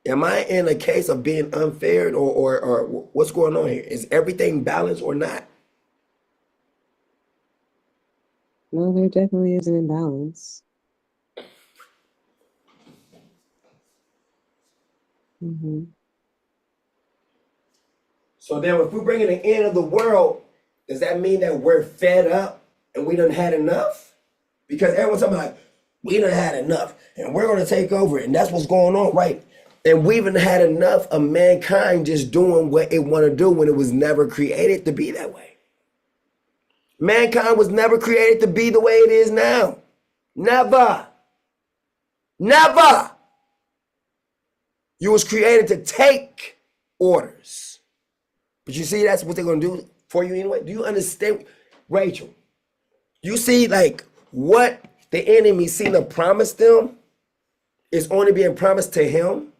Am I in a case of being unfair, or what's going on here? Is everything balanced or not? No, there definitely is an imbalance. Mm-hmm. So then, if we bring in the end of the world, does that mean that we're fed up and we done had enough? Because everyone's talking like, we done had enough and we're going to take over. And that's what's going on, right? And we even had enough of mankind just doing what it want to do when it was never created to be that way. Mankind was never created to be the way it is now. Never. Never. You was created to take orders. But you see, that's what they're going to do for you anyway. Do you understand, Rachel? You see, like, what the enemy seem to promise them is only being promised to him.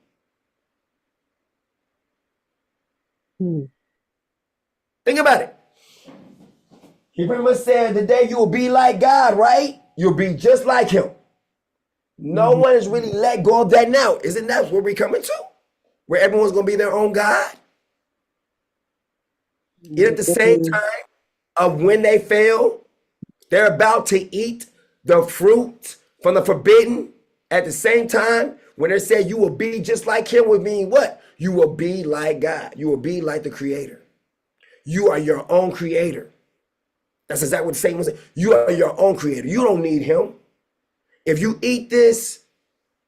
Hmm. Think about it. He pretty much said, the day you will be like God, right? You'll be just like him. No one has really let go of that now. Isn't that where we're coming to? Where everyone's going to be their own God? Yet at the same time of when they fail, they're about to eat the fruit from the forbidden. At the same time, when they say you will be just like him, would mean what? You will be like God. You will be like the creator. You are your own creator. That's exactly what Satan was saying. You are your own creator. You don't need him. If you eat this,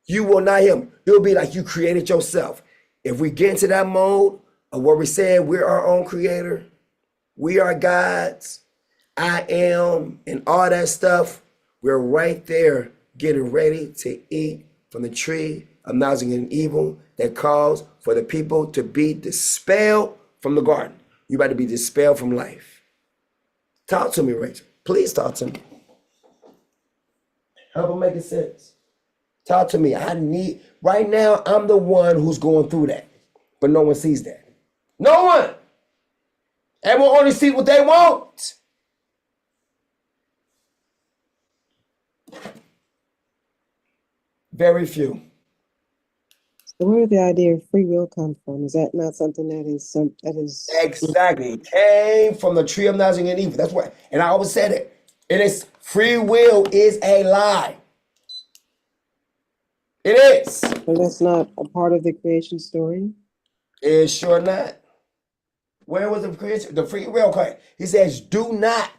you will not him. It'll be like you created yourself. If we get into that mode of where we're saying we're our own creator, we are God's, I am, and all that stuff, we're right there getting ready to eat from the tree of knowledge and evil that calls for the people to be dispelled from the garden. You about to be dispelled from life. Talk to me, Rachel. Please talk to me. Help it make sense. Talk to me. Right now, I'm the one who's going through that, but no one sees that. No one. Everyone only sees what they want. Very few. So where did the idea of free will come from? Is that not something that is Exactly. It came from the tree of knowledge and evil. That's what, and I always said it. It is free will is a lie. It is. So that's not a part of the creation story? It's sure not. Where was the creation? The free will card. He says, do not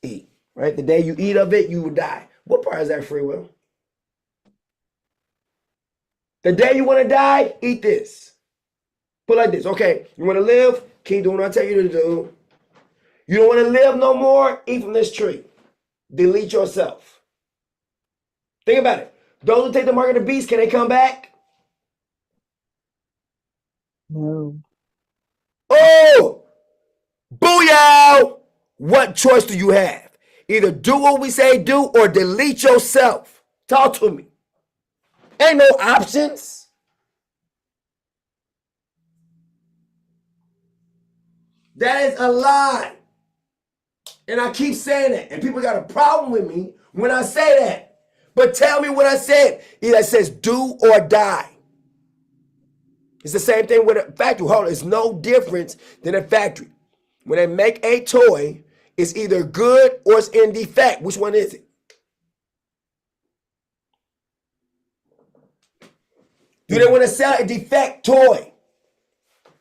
eat. Right? The day you eat of it, you will die. What part is that free will? The day you want to die, eat this. Put like this. Okay, you want to live? Keep doing what I tell you to do. You don't want to live no more? Eat from this tree. Delete yourself. Think about it. Those who take the mark of the beast, can they come back? No. Oh! Booyah! What choice do you have? Either do what we say do or delete yourself. Talk to me. Ain't no options. That is a lie. And I keep saying it. And people got a problem with me when I say that. But tell me what I said. It says do or die. It's the same thing with a factory. Hold on. It's no difference than a factory. When they make a toy, it's either good or it's in defect. Which one is it? Do they want to sell a defect toy?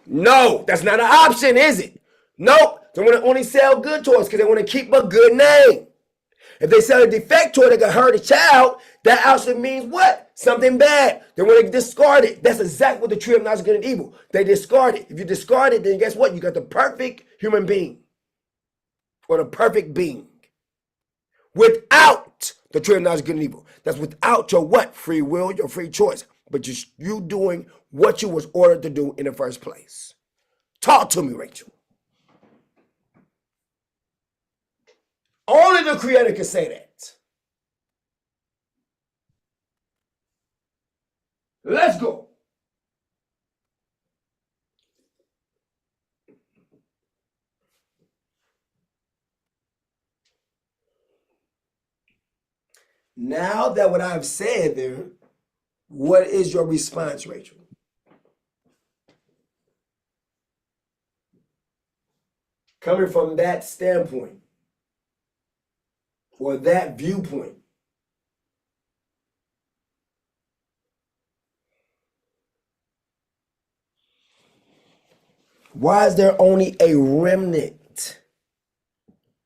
No, that's not an option, is it? Nope. They want to only sell good toys because they want to keep a good name. If they sell a defect toy that can hurt a child, that actually means what? something bad, they want to discard it. That's exactly what the tree of knowledge of good and evil. They discard it. If you discard it, then guess what? You got the perfect human being or the perfect being without the tree of knowledge of good and evil. That's without your what? Free will, your free choice. But just you doing what you was ordered to do in the first place. Talk to me, Rachel. Only the Creator can say that. Let's go. Now that what I've said there, what is your response, Rachel? Coming from that standpoint or that viewpoint. Why is there only a remnant?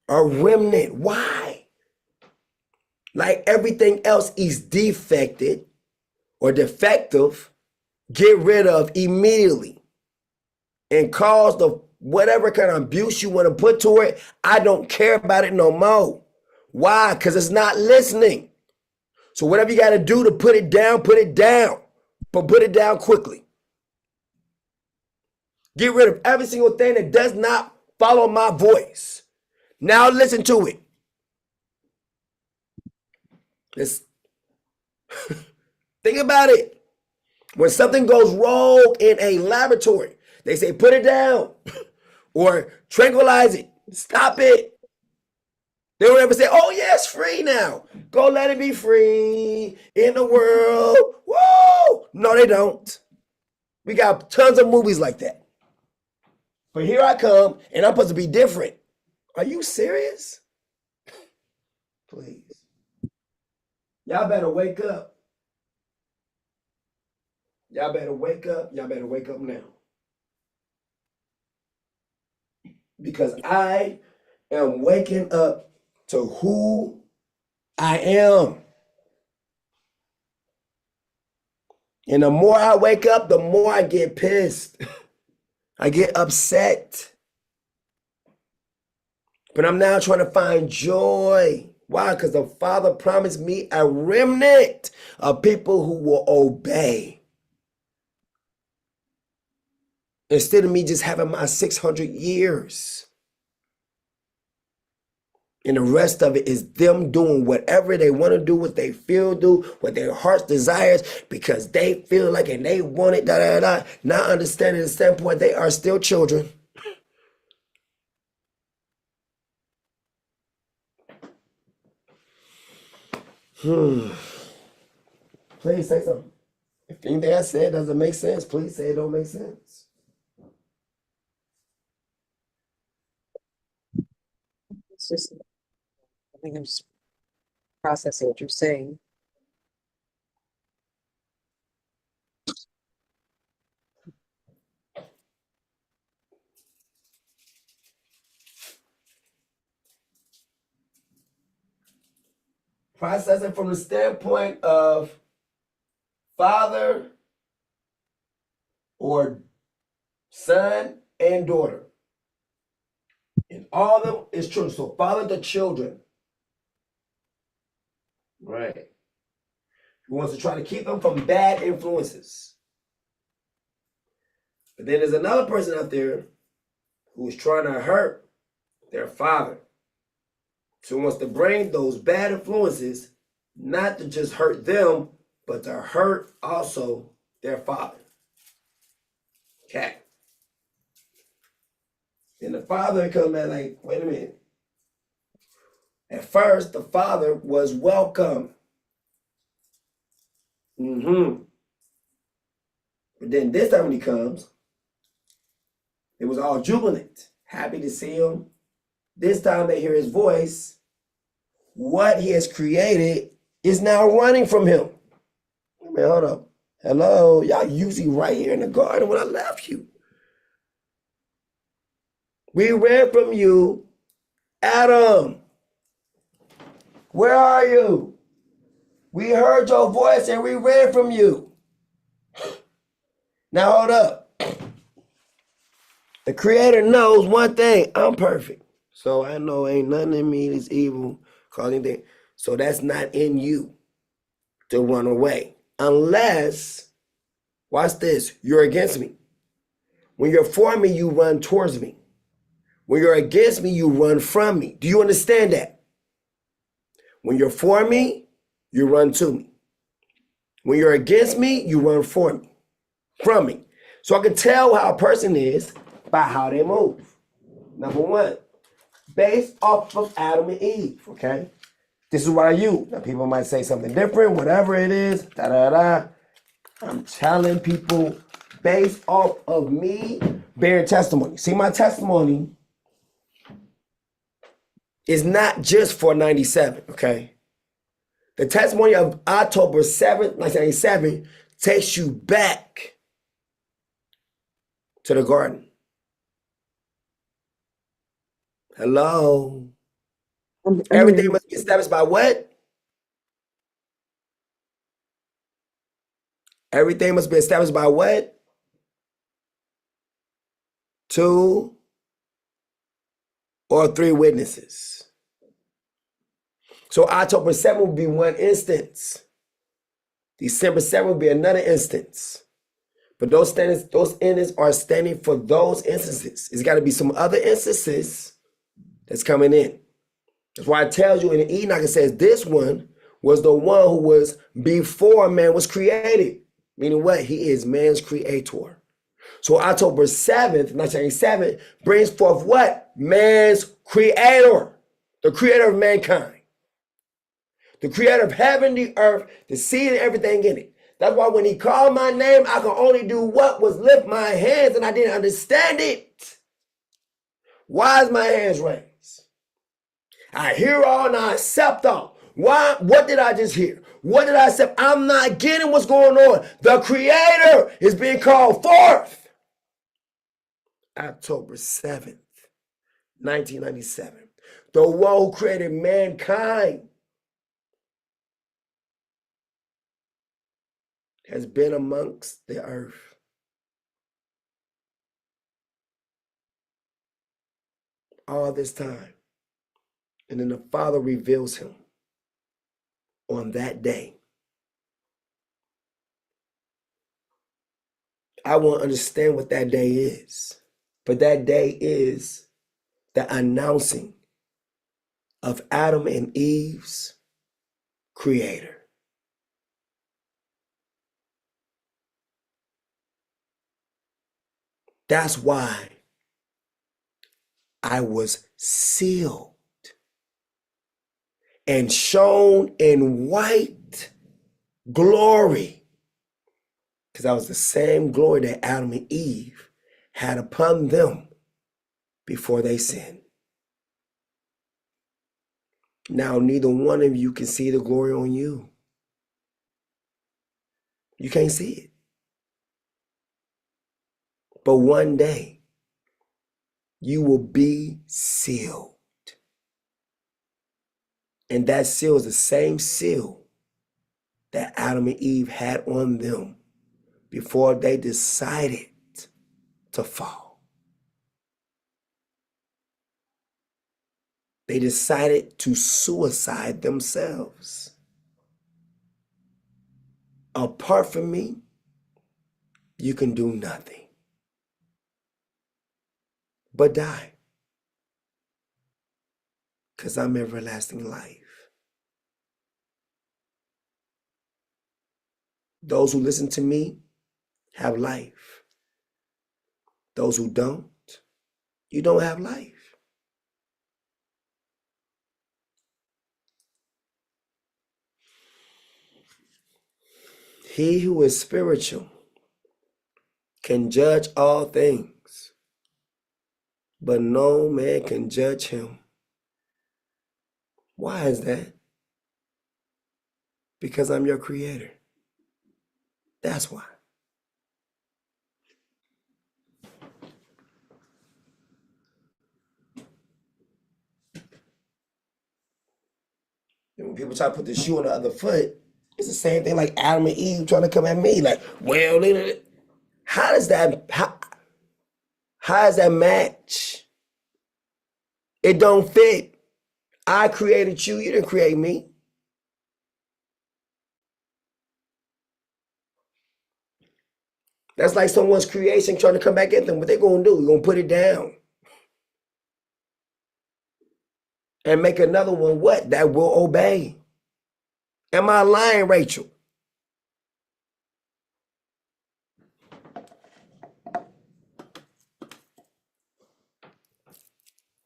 A remnant. Why? Like everything else is defected or defective, get rid of immediately and cause the whatever kind of abuse you want to put to it. I don't care about it no more. Why? Because it's not listening. So whatever you got to do to put it down, but put it down quickly. Get rid of every single thing that does not follow my voice. Now listen to it. Think about it. When something goes wrong in a laboratory, they say put it down or tranquilize it, stop it. They don't ever say, oh yeah, it's free now. Go let it be free in the world. Whoa! No, they don't. We got tons of movies like that. But here I come, and I'm supposed to be different. Are you serious? Please. Y'all better wake up. Y'all better wake up. Y'all better wake up now. Because I am waking up to who I am. And the more I wake up, the more I get pissed. I get upset. But I'm now trying to find joy. Why? Because the Father promised me a remnant of people who will obey. Instead of me just having my 600 years. And the rest of it is them doing whatever they want to do, what they feel do, what their heart's desires, because they feel like and they want it, Not understanding the standpoint, they are still children. Please say something. If anything I said doesn't make sense, please say it don't make sense. It's just, I think I'm just processing what you're saying. Processing from the standpoint of father or son and daughter. And all of them is children. So father to children. Right. He wants to try to keep them from bad influences. But then there's another person out there who is trying to hurt their father. So he wants to bring those bad influences, not to just hurt them, but to hurt also their father. Okay. And the father comes back like, wait a minute. At first, the father was welcome. But then this time when he comes, it was all jubilant, happy to see him. This time they hear his voice. What he has created is now running from him. I mean, hold up. Hello, y'all usually right here in the garden when I left you. We ran from you, Adam. Where are you? We heard your voice and we ran from you. Now hold up. The Creator knows one thing. I'm perfect. So I know ain't nothing in me that's evil, causing things. So that's not in you to run away. Unless, watch this, you're against me. When you're for me, you run towards me. When you're against me, you run from me. Do you understand that? When you're for me, you run to me. When you're against me, you run from me. So I can tell how a person is by how they move. Number one, based off of Adam and Eve, okay? This is what I use. Now people might say something different, whatever it is, da-da-da. I'm telling people based off of me bearing testimony. See, my testimony is not just for 97, okay? The testimony of October 7th, 1997 takes you back to the garden. Hello? Everything must be established by what? Everything must be established by what? 2 or 3 witnesses. So October 7th will be one instance. December 7th will be another instance. But those instances are standing for those instances. It's got to be some other instances that's coming in. That's why it tells you in Enoch, it says this one was the one who was before man was created. Meaning what? He is man's creator. So October 7th, 1987, brings forth what? Man's creator. The creator of mankind. The creator of heaven, the earth, the sea, and everything in it. That's why when he called my name, I could only do what was lift my hands, and I didn't understand it. Why is my hands raised? I hear all and I accept all. Why? What did I just hear? What did I accept? I'm not getting what's going on. The creator is being called forth. October 7th, 1997. The one who created mankind has been amongst the earth. All this time. And then the Father reveals him on that day. I want to understand what that day is. But that day is the announcing of Adam and Eve's creator. That's why I was sealed and shown in white glory. Because that was the same glory that Adam and Eve had upon them before they sinned. Now, neither one of you can see the glory on you. You can't see it. But one day, you will be sealed. And that seal is the same seal that Adam and Eve had on them before they decided to fall. They decided to suicide themselves. Apart from me, you can do nothing but die. Because I'm everlasting life. Those who listen to me have life. Those who don't, you don't have life. He who is spiritual can judge all things, but no man can judge him. Why is that? Because I'm your creator. That's why. And when people try to put the shoe on the other foot, It's the same thing like Adam and Eve trying to come at me. Like, well, how does that match? It don't fit. I created you. You didn't create me. That's like someone's creation trying to come back at them. What they gonna do? You're gonna put it down and make another one what? That will obey. Am I lying, Rachel?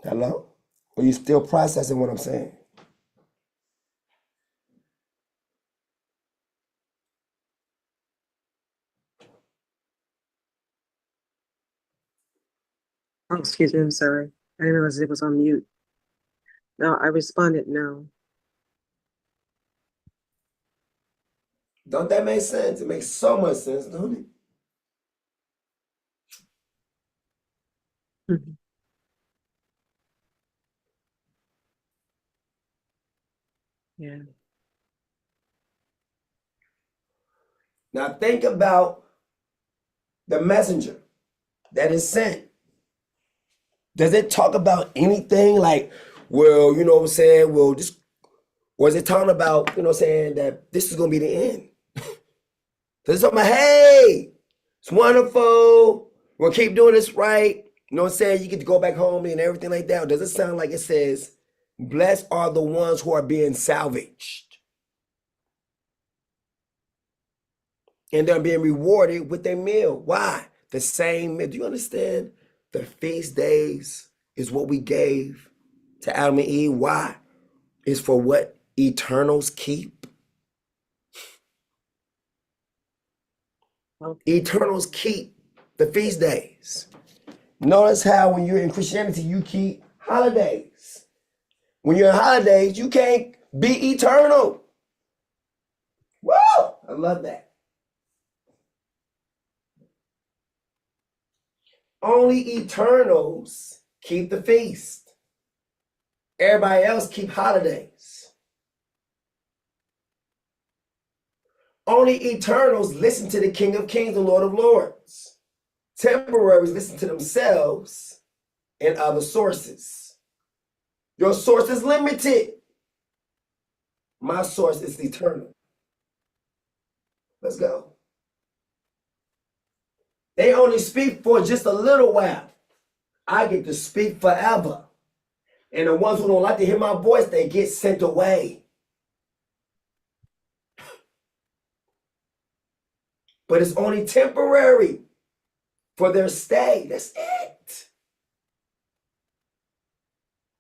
Hello? Are you still processing what I'm saying? Oh, excuse me, I'm sorry. I didn't realize it was on mute. No, I responded no. Don't that make sense? It makes so much sense, don't it? Mhm. Yeah. Now think about the messenger that is sent. Does it talk about anything like, well, you know what I'm saying? Well, this, or is it talking about, you know what I'm saying, that this is going to be the end? Does it talk about, hey, it's wonderful. We're going to keep doing this right. You know what I'm saying? You get to go back home and everything like that. Or does it sound like it says, blessed are the ones who are being salvaged? And they're being rewarded with their meal. Why? The same meal. Do you understand? The feast days is what we gave to Adam and Eve. Why? It's for what eternals keep. Okay. Eternals keep the feast days. Notice how when you're in Christianity, you keep holidays. When you're in holidays, you can't be eternal. Whoa! I love that. Only eternals keep the feast. Everybody else keep holidays. Only eternals listen to the King of Kings and Lord of Lords. Temporaries listen to themselves and other sources. Your source is limited. My source is eternal. Let's go. They only speak for just a little while. I get to speak forever. And the ones who don't like to hear my voice, they get sent away. But it's only temporary for their stay. That's it.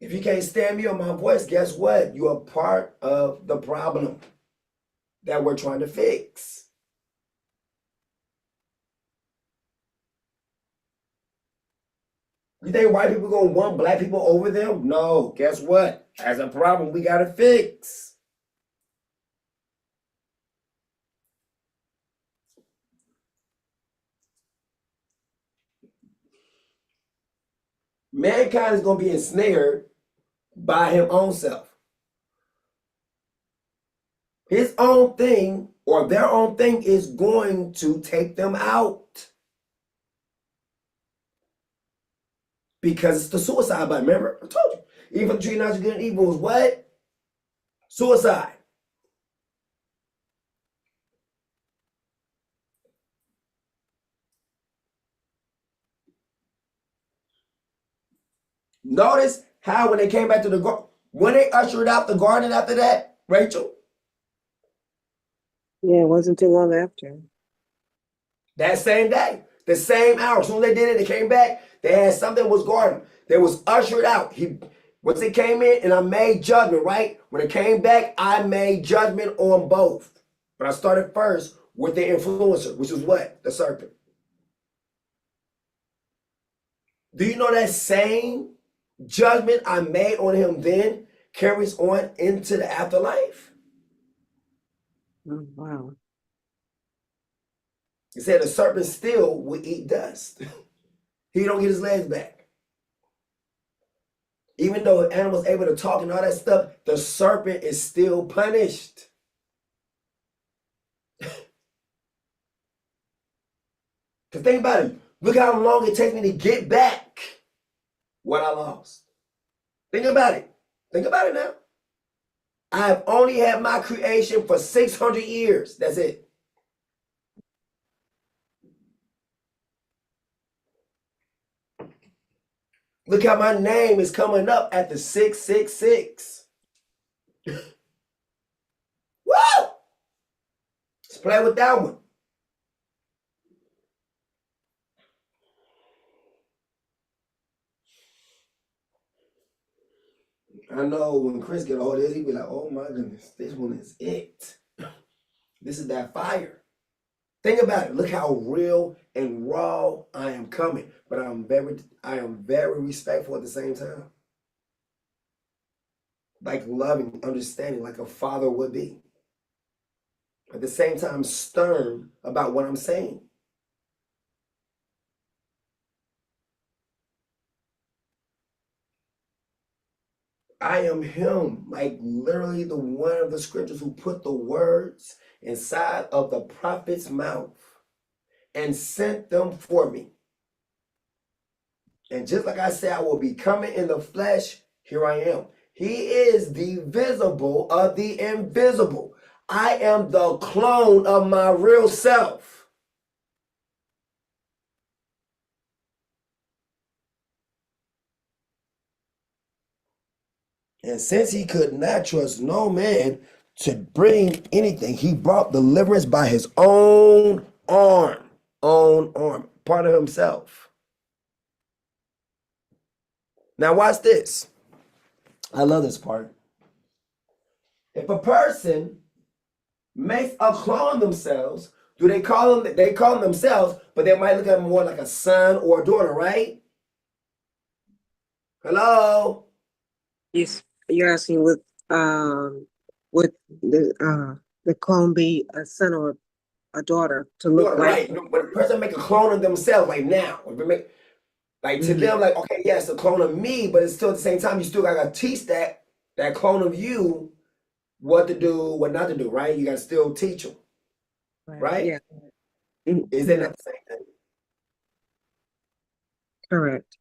If you can't stand me or my voice, guess what? You are part of the problem that we're trying to fix. You think white people gonna want black people over them? No. Guess what? As a problem we gotta fix. Mankind is gonna be ensnared by his own self. His own thing or their own thing is going to take them out. Because it's the suicide button. Remember, I told you. Even tree not good and evil is what? Suicide. Notice how when they came back to the garden, when they ushered out the garden after that, Rachel, Yeah, it wasn't too long after. that same day, the same hour, as soon as they did it, they came back, they had something was garden. They was ushered out. Once they came in and I made judgment, right? When it came back, I made judgment on both. But I started first with the influencer, which was what? The serpent. Do you know that same judgment I made on him then carries on into the afterlife? Oh, wow. He said the serpent still will eat dust. He don't get his legs back. Even though an animal's able to talk and all that stuff, the serpent is still punished. Because think about it. Look how long it takes me to get back what I lost. Think about it. Think about it now. I have only had my creation for 600 years. That's it. Look how my name is coming up at the 666. Woo! Let's play with that one. I know when Chris get all this, he be like, oh my goodness, this one is it. This is that fire. Think about it. Look how real and raw I am coming. But I am very respectful at the same time. Like loving, understanding, like a father would be. At the same time, stern about what I'm saying. I am him, like literally the one of the scriptures who put the words inside of the prophet's mouth and sent them for me. And just like I said, I will be coming in the flesh, here I am. He is the visible of the invisible. I am the clone of my real self. And since he could not trust no man to bring anything, he brought deliverance by his own arm. Own arm. Part of himself. Now watch this. I love this part. If a person makes a clone themselves, do they call them? They call them themselves, but they might look at them more like a son or a daughter, right? Hello? Yes, you're asking would the clone be a son or a daughter to look Daughter, like? right. When a person make a clone of themselves, like now, if they make, like to them, like, okay, yes, a clone of me, but it's still at the same time, you still gotta teach that clone of you what to do, what not to do, right? You gotta still teach them, right? Yeah. Is it not the same thing? Correct.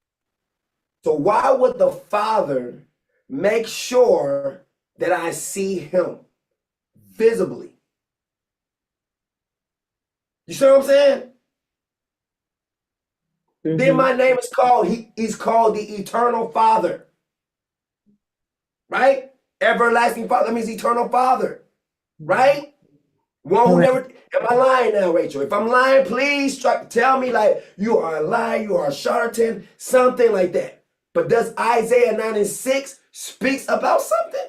So why would the Father make sure that I see him visibly? You see what I'm saying? Then my name is called, he's called the Eternal Father. Right? Everlasting Father, that means Eternal Father. Right? One who never, am I lying now, Rachel? If I'm lying, please tell me like you are a liar, you are a charlatan, something like that. But does Isaiah 9:6 speaks about something?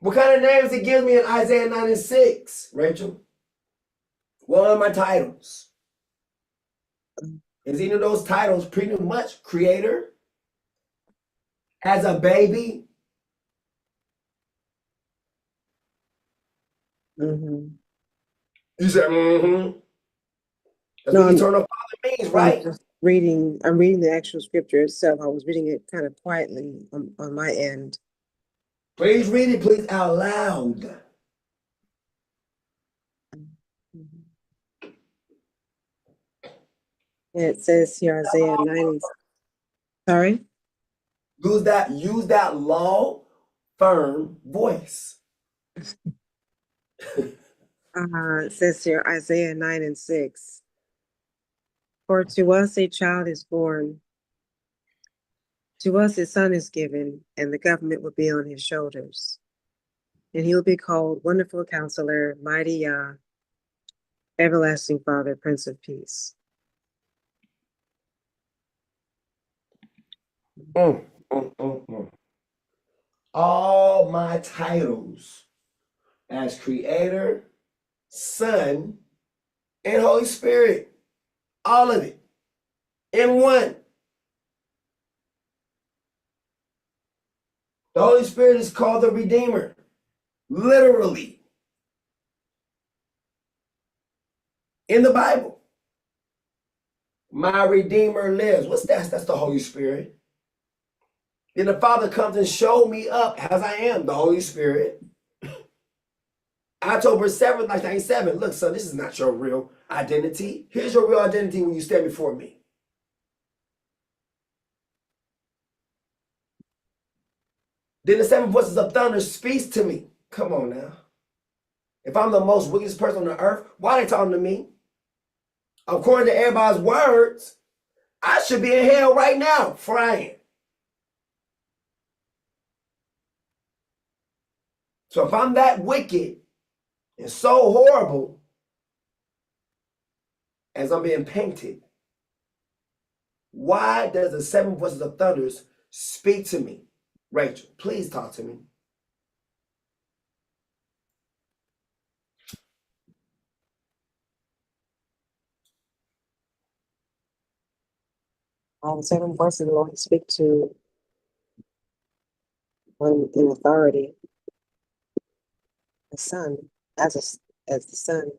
What kind of names it gives me in Isaiah 9:6, Rachel? What are my titles? Is any of those titles pretty much creator? As a baby? You said, That's what Eternal Father means, right? I'm reading the actual scripture itself. I was reading it kind of quietly on my end. Please read it, please, out loud. It says here, Isaiah 90. Sorry? Use that low, firm voice. It says here, Isaiah 9:6. For to us a child is born, to us a son is given, and the government will be on his shoulders. And he'll be called Wonderful Counselor, Mighty Yah, Everlasting Father, Prince of Peace. All my titles as Creator, Son, and Holy Spirit, all of it in one. The Holy Spirit is called the Redeemer, literally, in the Bible. My Redeemer lives. What's that? That's the Holy Spirit. Then the Father comes and shows me up as I am, the Holy Spirit. October 7th, 1997. Look, son, this is not your real identity. Here's your real identity when you stand before me. Then the seven voices of thunder speaks to me. Come on now. If I'm the most wickedest person on the earth, why are they talking to me? According to everybody's words, I should be in hell right now, frying. So if I'm that wicked and so horrible as I'm being painted, why does the seven voices of thunders speak to me? Rachel, please talk to me. All the seven voices of the Lord speak to one in authority, the Son, as the Son.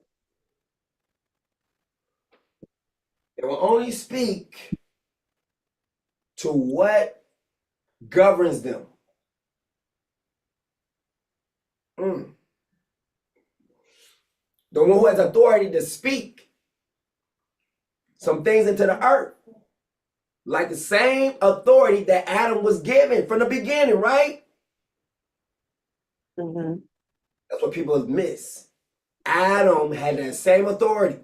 They will only speak to what governs them. The one who has authority to speak some things into the earth. Like the same authority that Adam was given from the beginning, right? Mm-hmm. That's what people miss. Adam had that same authority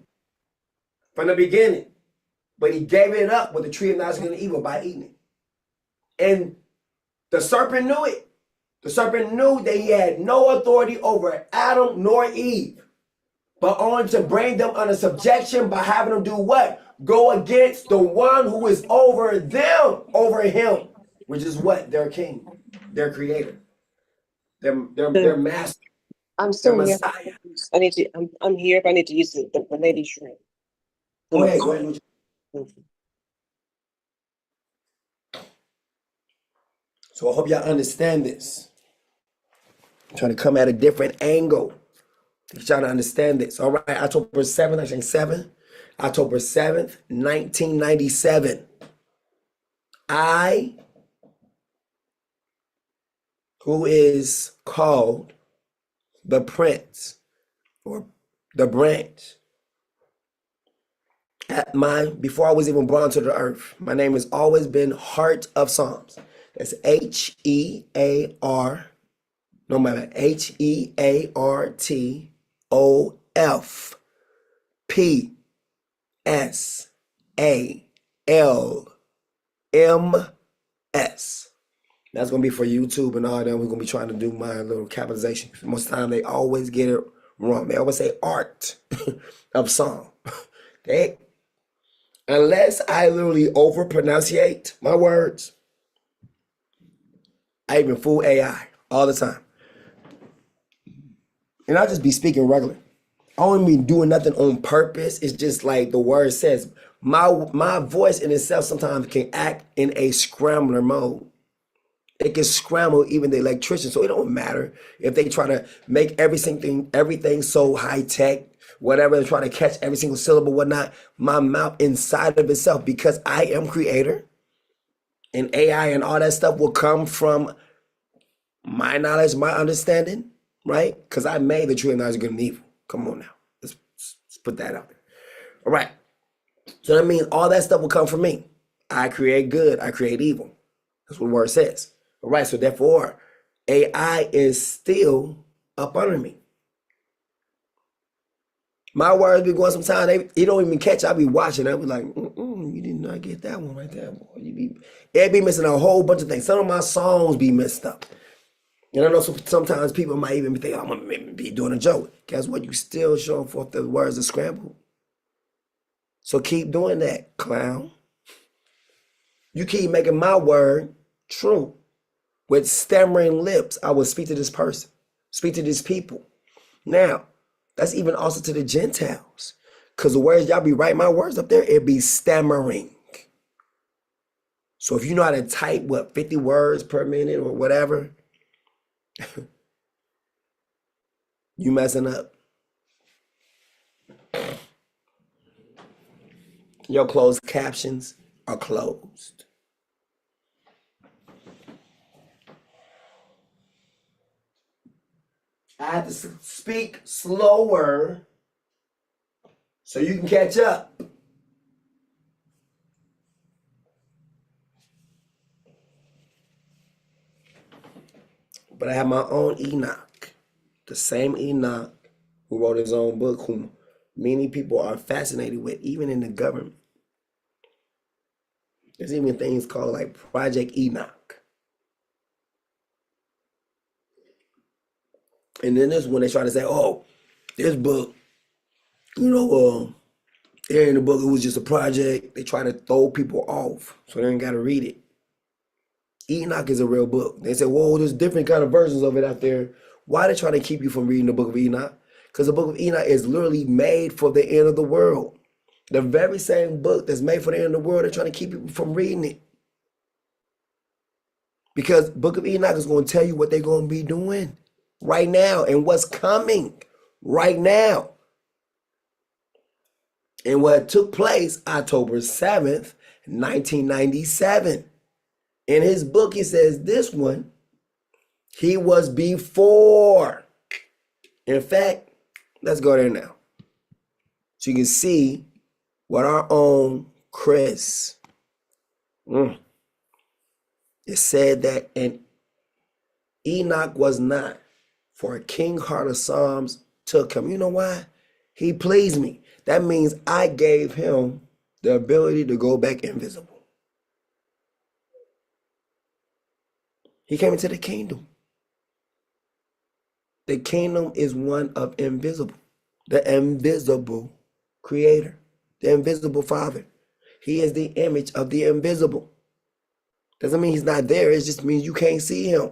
from the beginning, but he gave it up with the tree of knowledge of good and evil by eating it. And the serpent knew it. The serpent knew that he had no authority over Adam nor Eve, but only to bring them under subjection by having them do what? Go against the one who is over them, over him, which is what? Their king, their creator, their master, I'm their still here. Messiah. I need to. I'm here. If I need to use the lady's shrimp. Go ahead. So I hope y'all understand this. I'm trying to come at a different angle. You're trying to understand this. All right, October 7th, 1997. October 7th, 1997. I, who is called the Prince or the branch, before I was even born to the earth, my name has always been Heart of Psalms. That's Hear. No matter HeartPSALMS. That's gonna be for YouTube and all that. We're gonna be trying to do my little capitalization. Most of the time they always get it wrong. They always say art of song. Unless I literally over pronunciate my words, I even fool AI all the time. And I just be speaking regular. I don't even doing nothing on purpose. It's just like the word says. My voice in itself sometimes can act in a scrambler mode. It can scramble even the electrician. So it don't matter if they try to make everything so high tech, whatever, they try to catch every single syllable, whatnot. My mouth inside of itself, because I am creator, and AI and all that stuff will come from my knowledge, my understanding, right? Because I made the tree of knowledge of good and evil. Come on now. Let's put that out there. All right. So that means all that stuff will come from me. I create good. I create evil. That's what the word says. All right. So therefore, AI is still up under me. My words be going sometimes. You don't even catch. I be watching. I be like, you did not get that one right there, boy. It be missing a whole bunch of things. Some of my songs be messed up. And I know sometimes people might even be thinking, I'm going to be doing a joke. Guess what? You still showing forth the words of scramble. So keep doing that, clown. You keep making my word true. With stammering lips, I will speak to this person, speak to these people. Now, that's even also to the Gentiles. Because the words y'all be writing my words up there, it be stammering. So if you know how to type, 50 words per minute or whatever, you messing up. Your closed captions are closed. I have to speak slower so you can catch up. But I have my own Enoch, the same Enoch who wrote his own book, whom many people are fascinated with, even in the government. There's even things called like Project Enoch. And then this one they try to say, oh, this book, there in the book, it was just a project. They try to throw people off, so they ain't got to read it. Enoch is a real book. They say, whoa, there's different kind of versions of it out there. Why they trying to keep you from reading the book of Enoch? Because the book of Enoch is literally made for the end of the world. The very same book that's made for the end of the world, they're trying to keep people from reading it. Because book of Enoch is going to tell you what they're going to be doing right now and what's coming right now. And what took place October 7th, 1997. In his book, he says this one, he was before. In fact, let's go there now. So you can see what our own Chris, it said that and Enoch was not, for a king heart of Psalms took him. You know why? He pleased me. That means I gave him the ability to go back invisible. He came into the kingdom. The kingdom is one of invisible. The invisible creator. The invisible father. He is the image of the invisible. Doesn't mean he's not there. It just means you can't see him.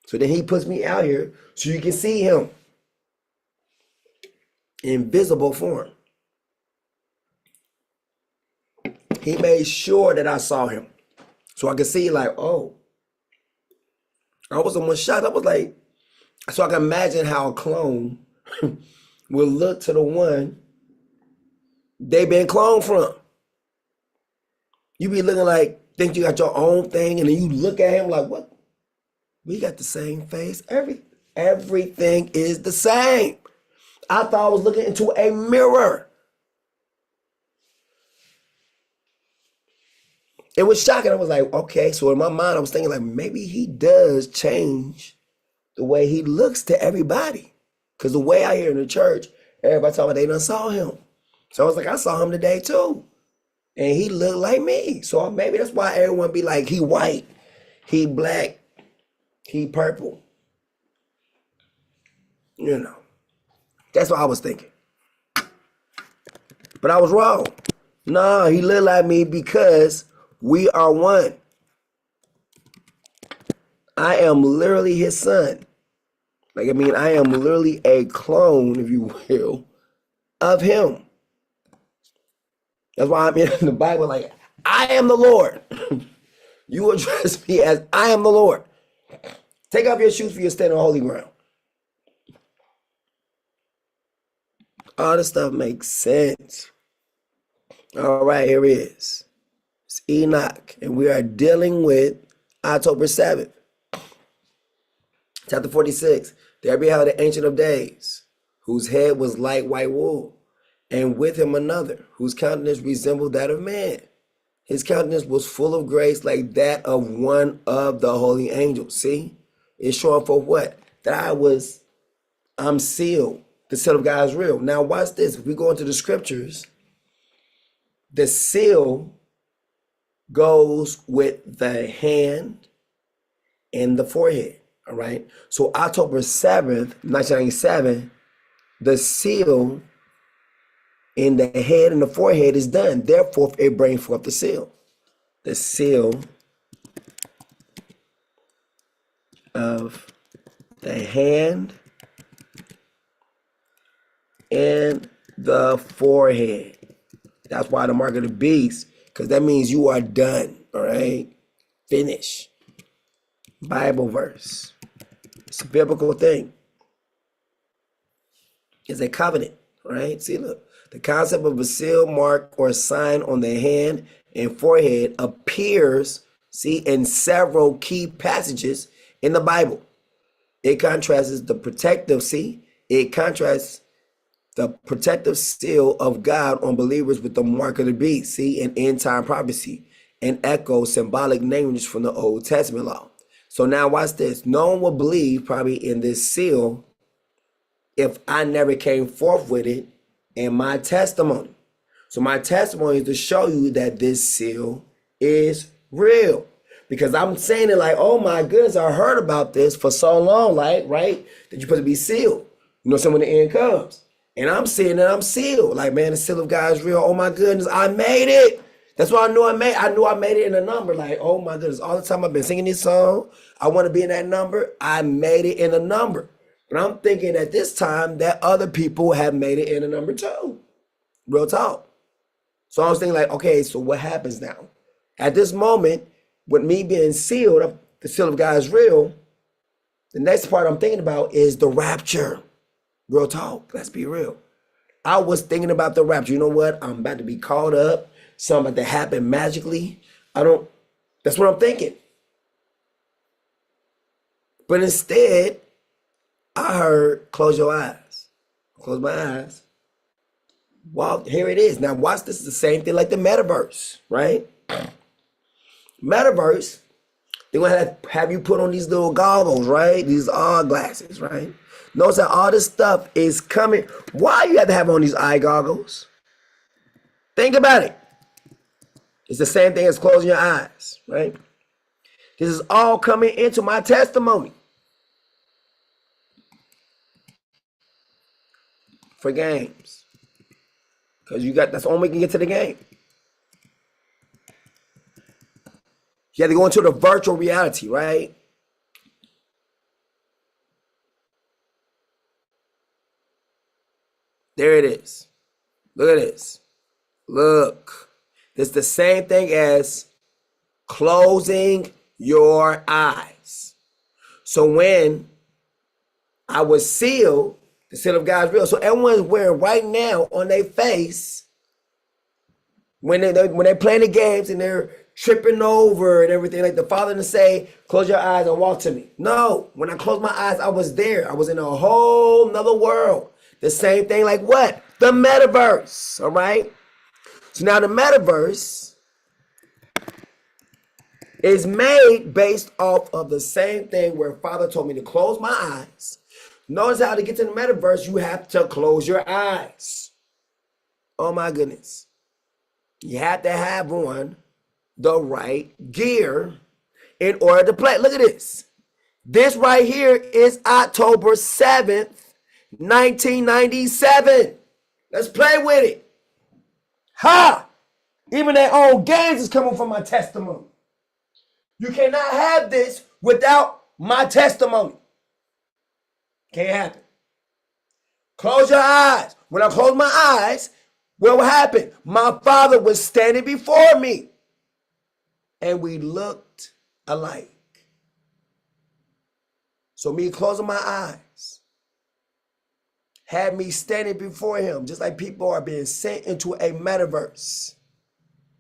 So then he puts me out here so you can see him. Invisible form. He made sure that I saw him. So I could see like, oh. I was almost shocked. I was like, so I can imagine how a clone will look to the one they been cloned from. You be looking like, think you got your own thing, and then you look at him like, what? We got the same face. Everything is the same. I thought I was looking into a mirror. It was shocking. I was like, okay. So in my mind, I was thinking like, maybe he does change the way he looks to everybody. Because the way I hear in the church, everybody talking about they done saw him. So I was like, I saw him today too. And he looked like me. So maybe that's why everyone be like, he white, he black, he purple. You know. That's what I was thinking. But I was wrong. No, he looked like me because we are one. I am literally his son. I am literally a clone, if you will, of him. That's why I'm in the Bible like, I am the Lord. You address me as I am the Lord. Take off your shoes for your stand on holy ground. All this stuff makes sense. All right, here it is. It's Enoch, and we are dealing with October 7th. Chapter 46. There beheld the Ancient of Days, whose head was like white wool, and with him another, whose countenance resembled that of man. His countenance was full of grace like that of one of the holy angels. See? It's showing for what? That I'm sealed. The seal of God is real. Now watch this. If we go into the scriptures, the seal goes with the hand and the forehead. All right. So October 7th, 1997, the seal in the head and the forehead is done. Therefore, it brings forth the seal. The seal of the hand and the forehead. That's why the mark of the beast, because that means you are done. All right. Finish. Bible verse. It's a biblical thing. It's a covenant, right? See, look. The concept of a seal, mark, or sign on the hand and forehead appears, see, in several key passages in the Bible. It contrasts the protective, it contrasts the protective seal of God on believers with the mark of the beast, an end time prophecy, and echo symbolic language from the Old Testament law. So now watch this. No one will believe probably in this seal if I never came forth with it in my testimony. So my testimony is to show you that this seal is real. Because I'm saying it like, oh my goodness, I heard about this for so long, like, right? That you're supposed to be sealed. You know, so when the end comes. And I'm seeing that I'm sealed. Like, man, the seal of God is real. Oh my goodness, I made it. That's what I knew I made. I knew I made it in a number. Like, oh my goodness, all the time I've been singing this song. I want to be in that number. I made it in a number. But I'm thinking at this time that other people have made it in a number too. Real talk. So I was thinking like, okay, so what happens now? At this moment, with me being sealed, the seal of God is real. The next part I'm thinking about is the rapture. Real talk. Let's be real. I was thinking about the rapture. You know what? I'm about to be caught up. Something about to happen magically. That's what I'm thinking. But instead, I heard, close your eyes. Close my eyes. Well, here it is. Now watch, this is the same thing like the metaverse, right? Metaverse, they're gonna have you put on these little goggles, right? These glasses, right? Notice that all this stuff is coming. Why you have to have on these eye goggles? Think about it. It's the same thing as closing your eyes, right? This is all coming into my testimony. For games. Because that's the only way you can get to the game. You have to go into the virtual reality, right? There it is. Look at this. Look. It's the same thing as closing your eyes. So when I was sealed, the seal of God is real. So everyone's wearing right now on their face, when they're playing the games and they're tripping over and everything, like the Father to say, close your eyes and walk to me. No, when I closed my eyes, I was there. I was in a whole nother world. The same thing like what? The metaverse, all right? So now the metaverse is made based off of the same thing where Father told me to close my eyes. Notice how to get to the metaverse, you have to close your eyes. Oh my goodness. You have to have on the right gear in order to play. Look at this. This right here is October 7th, 1997. Let's play with it. Ha! Even their own games is coming from my testimony. You cannot have this without my testimony. Can't happen. Close your eyes. When I close my eyes, what will happen? My Father was standing before me. And we looked alike. So me closing my eyes had me standing before him, just like people are being sent into a metaverse.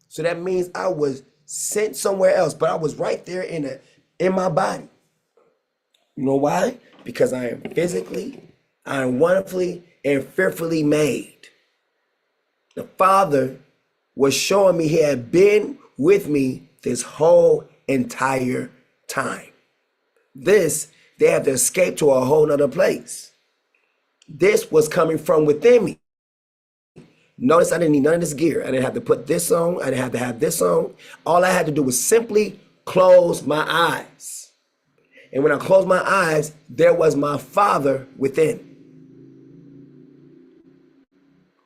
So that means I was sent somewhere else, but I was right there in my body. You know why? Because I am wonderfully and fearfully made. The Father was showing me he had been with me this whole entire time. They have to escape to a whole nother place. This was coming from within me. Notice I didn't need none of this gear. I didn't have to put this on. I didn't have to have this on. All I had to do was simply close my eyes. And when I closed my eyes, there was my Father within.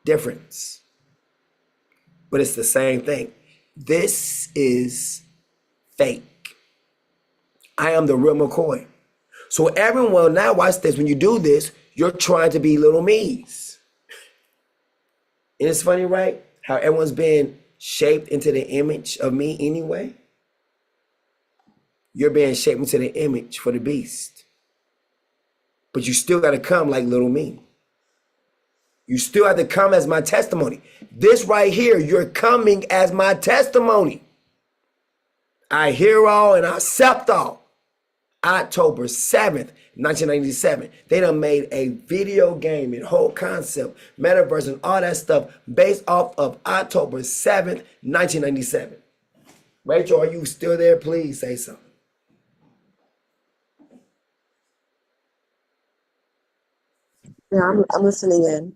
Difference. But it's the same thing. This is fake. I am the real McCoy. So everyone, now watch this. When you do this, you're trying to be little me's. And it's funny, right? How everyone's been shaped into the image of me anyway. You're being shaped into the image for the beast. But you still got to come like little me. You still have to come as my testimony. This right here, you're coming as my testimony. I hear all and I accept all. October 7th, 1997. They done made a video game and whole concept, metaverse and all that stuff based off of October 7th, 1997. Rachel, are you still there? Please say something. Yeah, I'm listening in.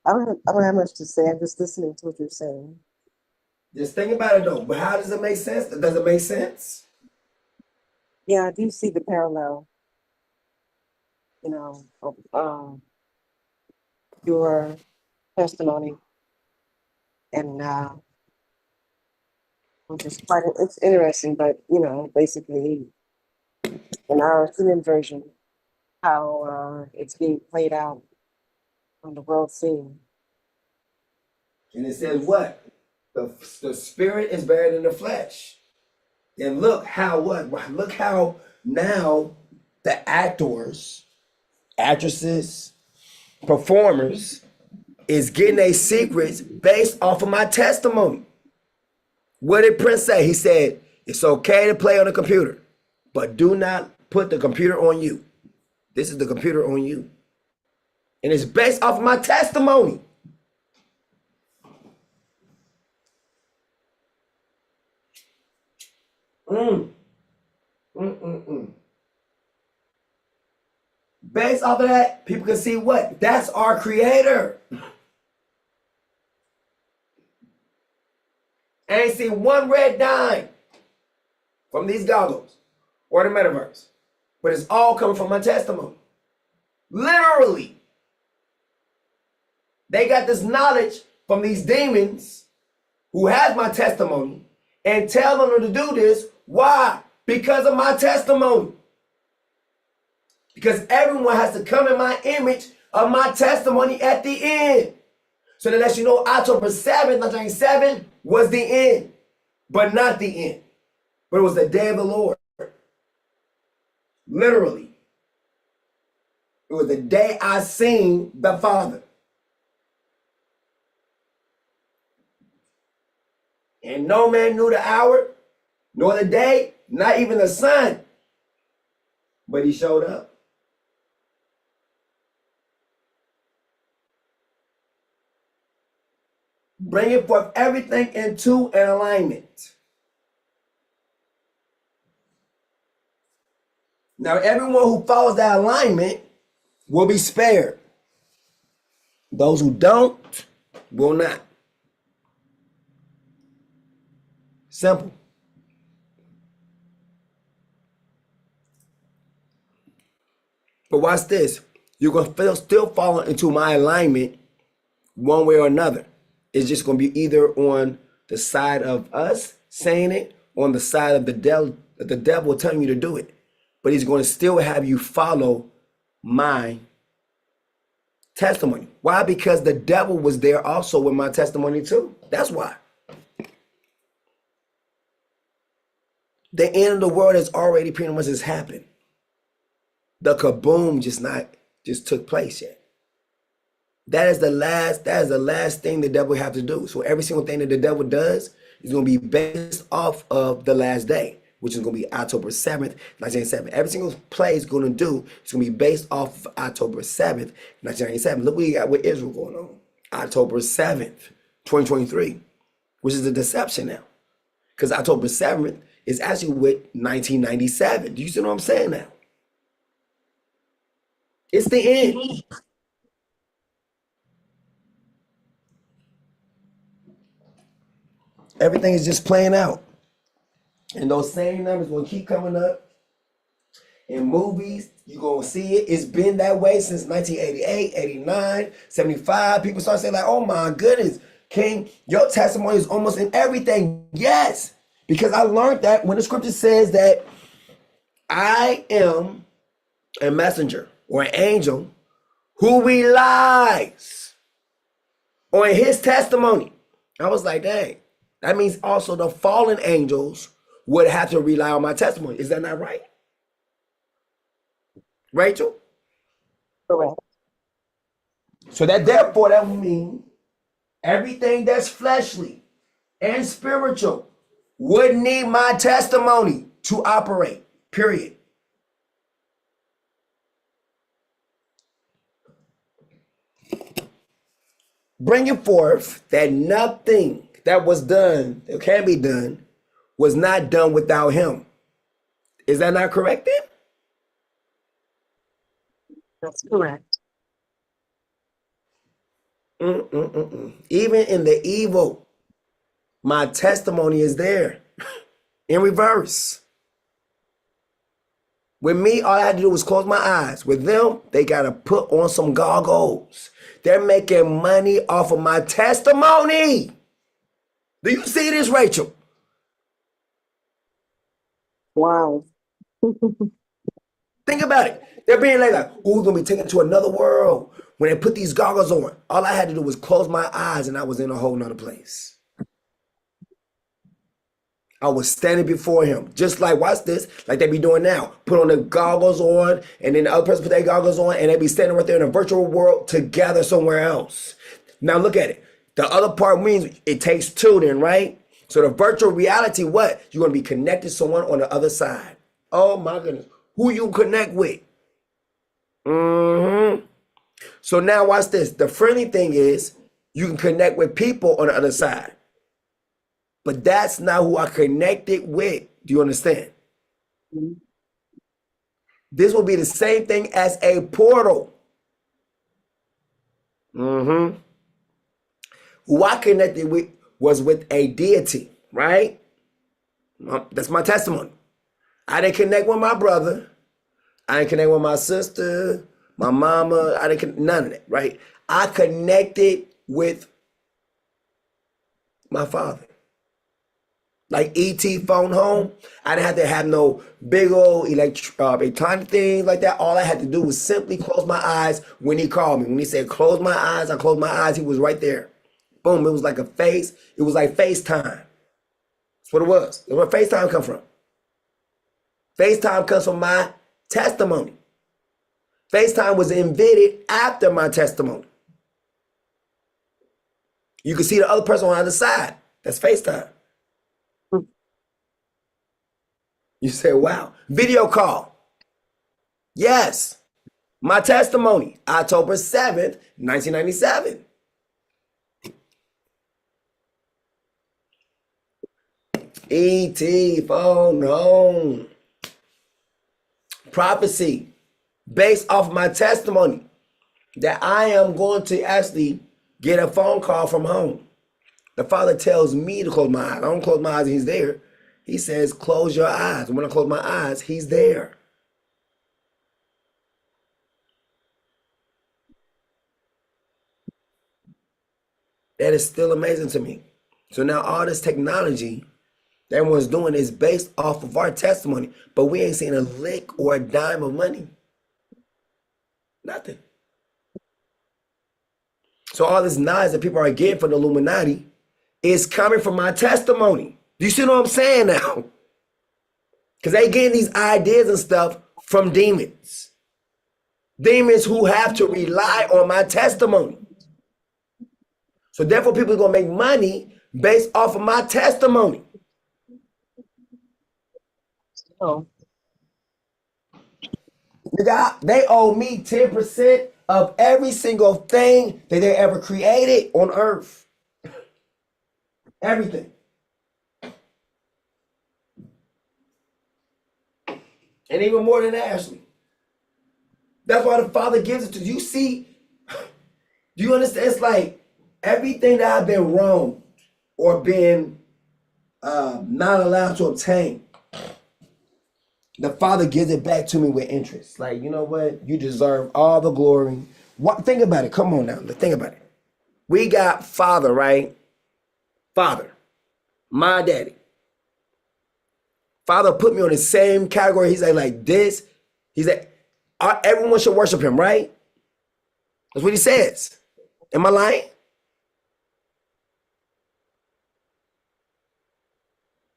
I don't have much to say. I'm just listening to what you're saying. Just think about it though. But how does it make sense? Does it make sense? Yeah, I do see the parallel, of your testimony, and it's interesting, but basically in our human version, how it's being played out on the world scene. And it says what? The spirit is buried in the flesh. And look how Look how now the actors, actresses, performers is getting their secrets based off of my testimony. What did Prince say? He said, it's okay to play on the computer, but do not put the computer on you. This is the computer on you. And it's based off of my testimony. Based off of that, people can see what? That's our creator. I ain't seen one red dime from these goggles or the metaverse. But it's all coming from my testimony. Literally. They got this knowledge from these demons who has my testimony and tell them to do this. Why? Because of my testimony. Because everyone has to come in my image of my testimony at the end. So that lets you know October 7th, 1997 was the end, but not the end. But it was the day of the Lord. Literally. It was the day I seen the Father. And no man knew the hour, nor the day, not even the sun. But he showed up. Bringing forth everything into an alignment. Now, everyone who follows that alignment will be spared. Those who don't will not. Simple. But watch this. You're going to still fall into my alignment one way or another. It's just going to be either on the side of us saying it, or on the side of the devil telling you to do it. But he's going to still have you follow my testimony. Why? Because the devil was there also with my testimony too. That's why. The end of the world has already pretty much has happened. The kaboom just took place yet. That is the last thing the devil have to do. So every single thing that the devil does is going to be based off of the last day, which is going to be October 7th, 1997. Every single play is going to do, it's going to be based off of October 7th, 1997. Look what you got with Israel going on. October 7th, 2023, which is a deception now. Because October 7th is actually with 1997. Do you see what I'm saying now? It's the end. Everything is just playing out. And those same numbers will keep coming up. In movies, you're going to see it. It's been that way since 1988, 89, 75. People start saying like, oh my goodness, King, your testimony is almost in everything. Yes, because I learned that when the scripture says that I am a messenger or an angel who relies on his testimony. I was like, dang, that means also the fallen angels would have to rely on my testimony. Is that not right? Rachel? Correct. So therefore that would mean everything that's fleshly and spiritual would need my testimony to operate. Period. Bringing forth that nothing that was done, that can be done, was not done without him. Is that not correct then? That's correct. Even in the evil, my testimony is there in reverse. With me, all I had to do was close my eyes. With them, they got to put on some goggles. They're making money off of my testimony. Do you see this, Rachel? Wow. Think about it. They're being like, oh, we're going to be taken to another world. When they put these goggles on, all I had to do was close my eyes and I was in a whole nother place. I was standing before him, just like, watch this, like they be doing now. Put on the goggles on, and then the other person put their goggles on, and they be standing right there in a virtual world together somewhere else. Now look at it. The other part means it takes two then, right? So the virtual reality, what? You're going to be connected to someone on the other side. Oh my goodness. Who you connect with? So now watch this. The friendly thing is you can connect with people on the other side. But that's not who I connected with. Do you understand? Mhm. This will be the same thing as a portal. Who I connected with was with a deity, right? That's my testimony. I didn't connect with my brother. I didn't connect with my sister, my mama. I didn't none of that, right? I connected with my father. Like ET phone home. I didn't have to have no big old electronic things like that. All I had to do was simply close my eyes when he called me. When he said, close my eyes, I closed my eyes. He was right there. Boom. It was like a face. It was like FaceTime. That's what it was. That's where FaceTime come from. FaceTime comes from my testimony. FaceTime was invented after my testimony. You can see the other person on the other side. That's FaceTime. You say, wow. Video call. Yes. My testimony, October 7th, 1997. ET phone home. Prophecy based off my testimony that I am going to actually get a phone call from home. The Father tells me to close my eyes. I don't close my eyes and he's there. He says, close your eyes. And when I close my eyes, he's there. That is still amazing to me. So now all this technology that everyone's doing is based off of our testimony, but we ain't seen a lick or a dime of money. Nothing. So all this knowledge that people are getting from the Illuminati is coming from my testimony. Do you see what I'm saying now? Because they getting these ideas and stuff from demons. Demons who have to rely on my testimony. So therefore people are going to make money based off of my testimony. So, They owe me 10% of every single thing that they ever created on earth. Everything. And even more than that, Ashley. That's why the Father gives it to you. See, do you understand? It's like everything that I've been wrong or been not allowed to obtain, the Father gives it back to me with interest. Like, you know what? You deserve all the glory. What? Think about it. Come on now. Think about it. We got Father, right? Father, my daddy. Father put me on the same category. He's like this. He's like, everyone should worship him, right? That's what he says. Am I lying?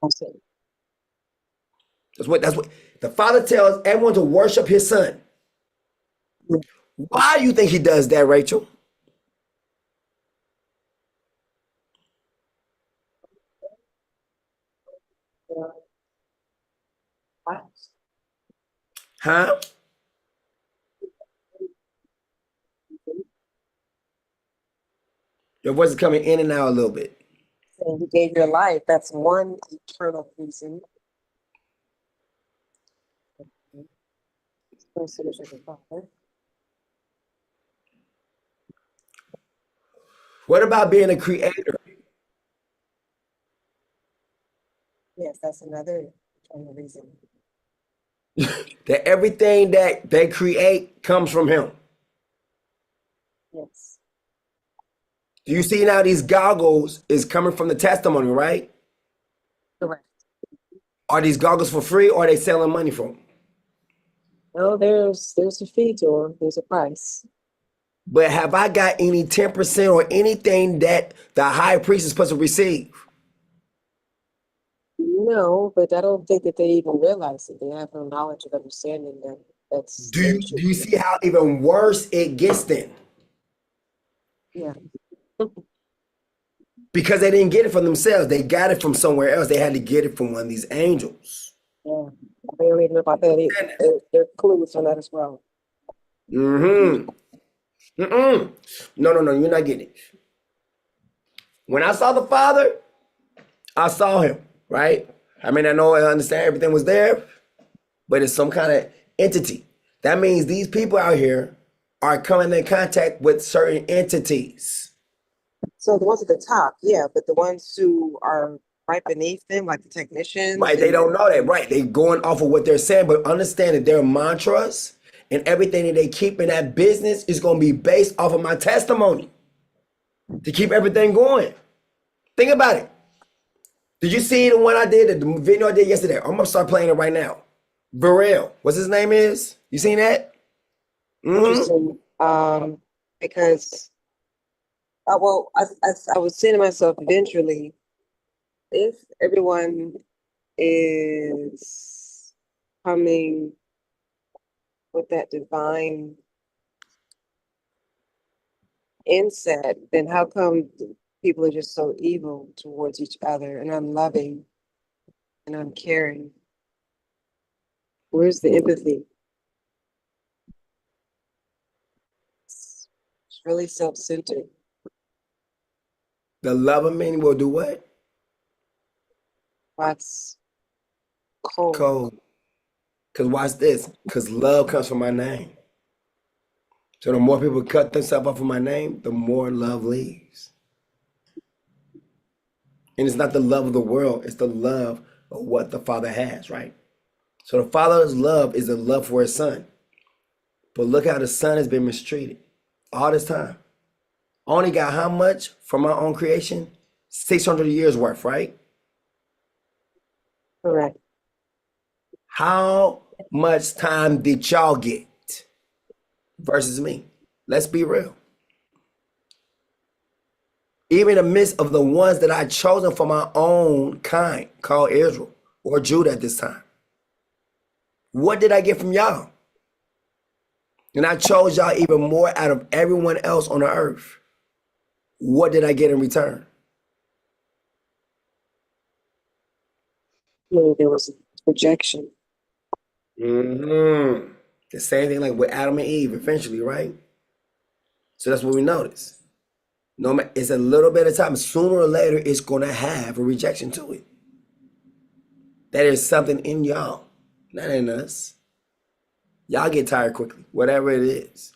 that's it. That's what the Father tells everyone to worship his son. Yeah. Why do you think he does that, Rachel? Wow. Huh? Your voice is coming in and out a little bit. And you gave your life. That's one eternal reason. First, it is your Father. What about being a creator? Yes, that's another eternal reason. That everything that they create comes from him. Yes. Do you see now these goggles is coming from the testimony, right? Correct. Are these goggles for free or are they selling money for them? No, there's a fee to them. There's a price. But have I got any 10% or anything that the high priest is supposed to receive? No, but I don't think that they even realize it. They have no knowledge of understanding that that's Do you see how even worse it gets then? yeah. Because they didn't get it from themselves. They got it from somewhere else. They had to get it from one of these angels. Yeah. They don't even know about that. They're clueless on that as well. Mm-hmm. Mm-mm. No, you're not getting it. When I saw the Father, I saw him, right? I mean, I know I understand everything was there, but it's some kind of entity. That means these people out here are coming in contact with certain entities. So the ones at the top, yeah, but the ones who are right beneath them, like the technicians, Right, they don't know that, right? They going off of what they're saying, but understand that their mantras and everything that they keep in that business is going to be based off of my testimony to keep everything going. Think about it. Did you see the one I did, the video I did yesterday? I'm gonna start playing it right now. Vrilya, what's his name is? You seen that? interesting. Because well, I was saying to myself eventually, if everyone is coming with that divine insight, then how come people are just so evil towards each other and unloving and uncaring? Where's the empathy? It's really self-centered. The love of many will do what? That's cold. Cold. Because watch this. Because love comes from my name. So the more people cut themselves off of my name, the more love leaves. And it's not the love of the world, it's the love of what the Father has, right? So the Father's love is the love for his son. But look how the son has been mistreated all this time. Only got how much from my own creation? 600 years worth, right? Correct. How much time did y'all get versus me? Let's be real. Even in the midst of the ones that I chosen for my own kind, called Israel or Judah at this time, what did I get from y'all? And I chose y'all even more out of everyone else on the earth. What did I get in return? There was rejection. Mm-hmm. The same thing like with Adam and Eve eventually, right? So that's what we notice. No matter, it's a little bit of time. Sooner or later, it's going to have a rejection to it. That is something in y'all, not in us. Y'all get tired quickly, whatever it is.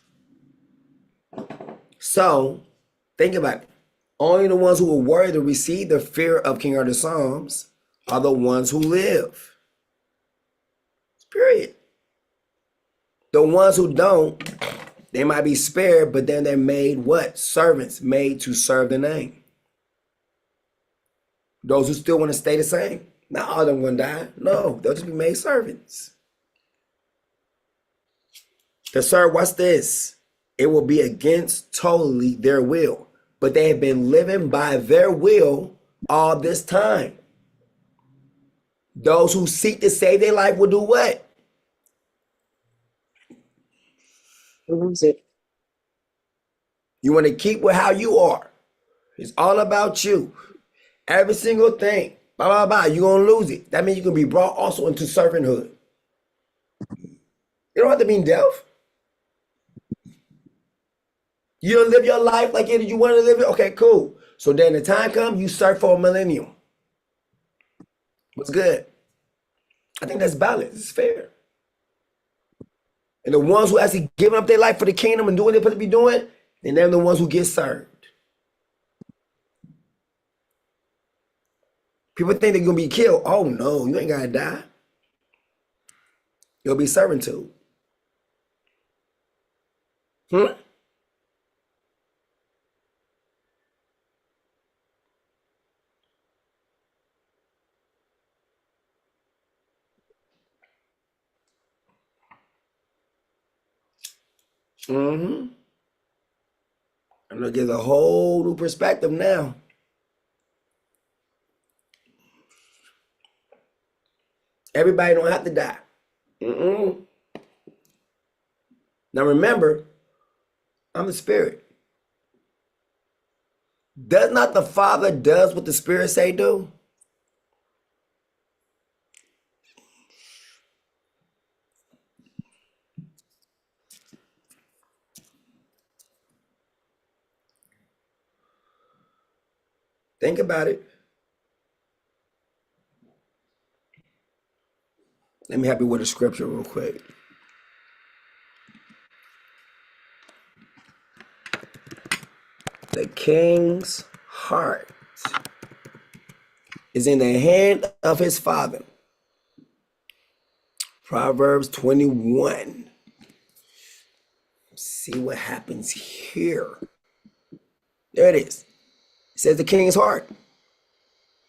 So, think about it. Only the ones who are worthy to receive the fear of King Arthur's Psalms are the ones who live. Period. The ones who don't, they might be spared, but then they're made what? Servants, made to serve the name. Those who still want to stay the same. Not all of them going to die. No, they'll just be made servants. To serve, what's this? It will be against totally their will. But they have been living by their will all this time. Those who seek to save their life will do what? Lose it. You want to keep with how you are. It's all about you. Every single thing. Blah, blah, blah. You're going to lose it. That means you can be brought also into servanthood. You don't have to mean death. You don't live your life like it you want to live it. Okay, cool. So then the time comes, you search for a millennium. What's good? I think that's balanced. It's fair. And the ones who actually giving up their life for the kingdom and doing what they're supposed to be doing, then they're the ones who get served. People think they're gonna be killed. Oh no, you ain't gotta die. You'll be servitude. Hmm? Mm-hmm. I'm gonna get a whole new perspective now. Everybody don't have to die. Mm-mm. Now remember, I'm the spirit. Does not the Father does what the Spirit say do? Think about it. Let me help you with a scripture real quick. The king's heart is in the hand of his father. Proverbs 21. See what happens here. There it is. It says the king's heart.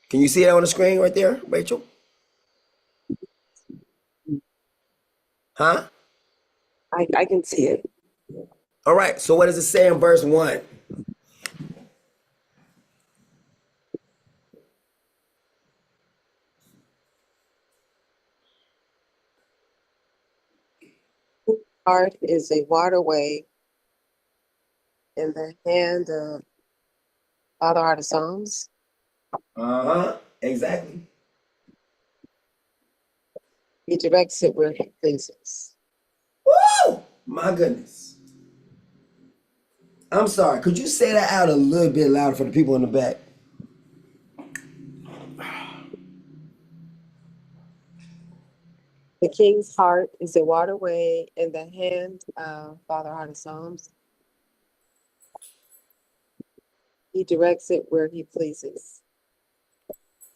Can you see it on the screen right there, Rachel? Huh? I can see it. All right. So what does it say in verse 1? Heart is a waterway in the hand of Father Heart of Psalms. Uh-huh. Exactly. He directs it where he pleases. Woo! My goodness. I'm sorry. Could you say that out a little bit louder for the people in the back? The king's heart is a waterway in the hand of Father Heart of Psalms. He directs it where he pleases.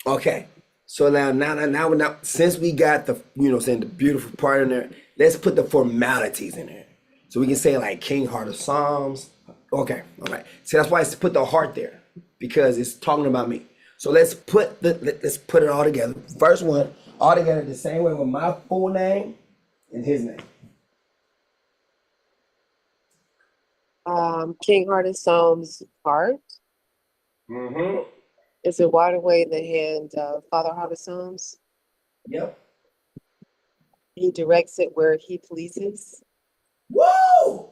Okay. So now, since we got the, saying the beautiful part in there, let's put the formalities in there. So we can say like King Heart of Psalms. Okay. All right. So that's why it's put the heart there, because it's talking about me. So let's put it all together. First one, all together the same way with my full name and his name. King Heart of Psalms' heart Mm-hmm. is a waterway in the hand of Father Heart of Psalms. Yep. He directs it where he pleases. Woo!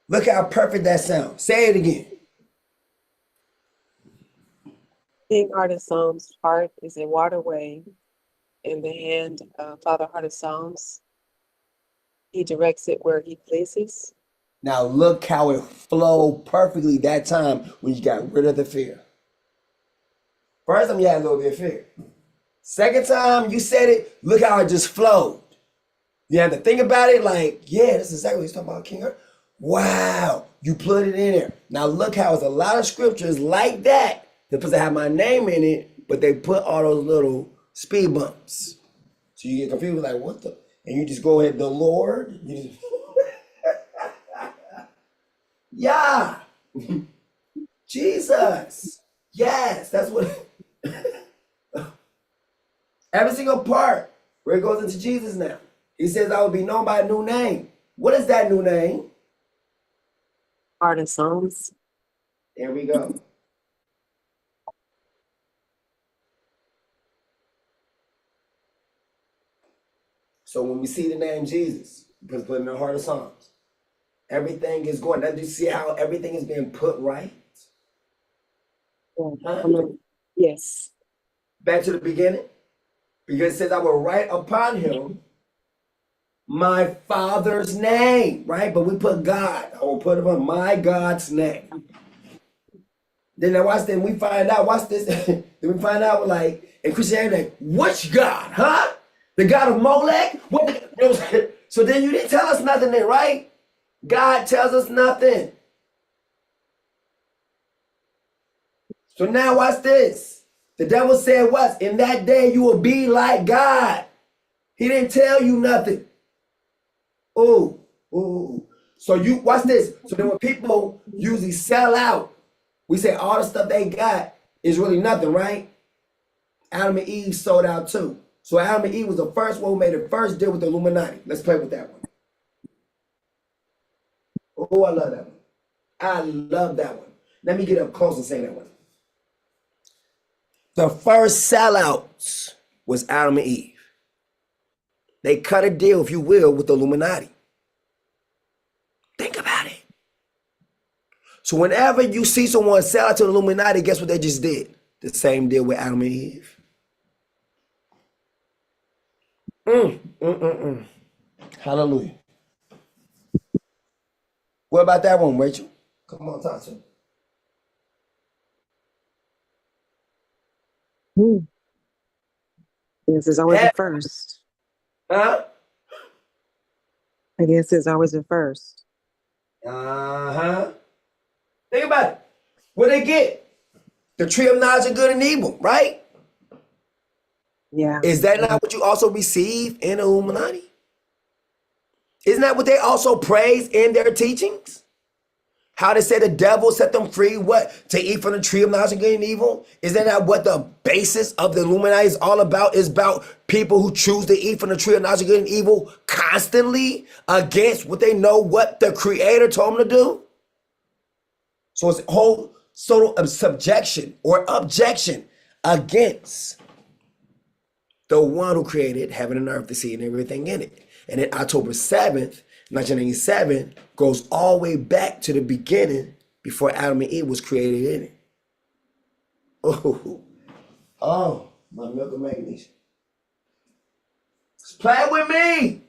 Look how perfect that sounds. Say it again. King Heart of Psalms' heart is a waterway in the hand of Father Heart of Psalms. He directs it where he pleases. Now look how it flowed perfectly that time when you got rid of the fear. First time you had a little bit of fear. Second time you said it, look how it just flowed. You have to think about it like, yeah, this is exactly what he's talking about, King Earth. Wow, you put it in there. Now look how it's a lot of scriptures like that. They're supposed to have my name in it, but they put all those little speed bumps. So you get confused, like, what the? And you just go ahead, the Lord. You just, yeah. Jesus. Yes, that's what. Every single part where it goes into Jesus now. He says, I will be known by a new name. What is that new name? Heart of Psalms. There we go. So when we see the name Jesus, because put in the heart of Psalms, everything is going. Now, do you see how everything is being put right? Yeah. Huh? Yes. Back to the beginning. Because it says, I will write upon him my Father's name, right? But we put God, or put it on my God's name. Then now watch this, we find out, watch this, then we find out like, in Christianity, like, which God, huh? The God of Molech? What? You know what I'm saying? So then you didn't tell us nothing then, right? God tells us nothing. So now watch this. The devil said what? In that day you will be like God. He didn't tell you nothing. Oh, oh. So you watch this. So then when people usually sell out, we say all the stuff they got is really nothing, right? Adam and Eve sold out too. So Adam and Eve was the first one who made the first deal with the Illuminati. Let's play with that one. Oh, I love that one. I love that one. Let me get up close and say that one. The first sellouts was Adam and Eve. They cut a deal, if you will, with the Illuminati. Think about it. So whenever you see someone sell out to the Illuminati, guess what they just did? The same deal with Adam and Eve. Hallelujah. What about that one, Rachel? Come on, talk to me. Yes, it's always the first. Huh? I guess it's always the first. Uh-huh. Think about it. What they get? The tree of knowledge of good and evil, right? Yeah. Is that not what you also receive in the Illuminati? Isn't that what they also praise in their teachings? How they say the devil set them free, what? To eat from the tree of knowledge of good and evil? Isn't that what the basis of the Illuminati is all about? Is about people who choose to eat from the tree of knowledge of good and evil constantly against what they know what the Creator told them to do? So it's a whole sort of subjection or objection against the one who created heaven and earth, the sea, and everything in it. And then October 7th, 1987, goes all the way back to the beginning before Adam and Eve was created in it. Oh, my milk and magnesium. Play with me.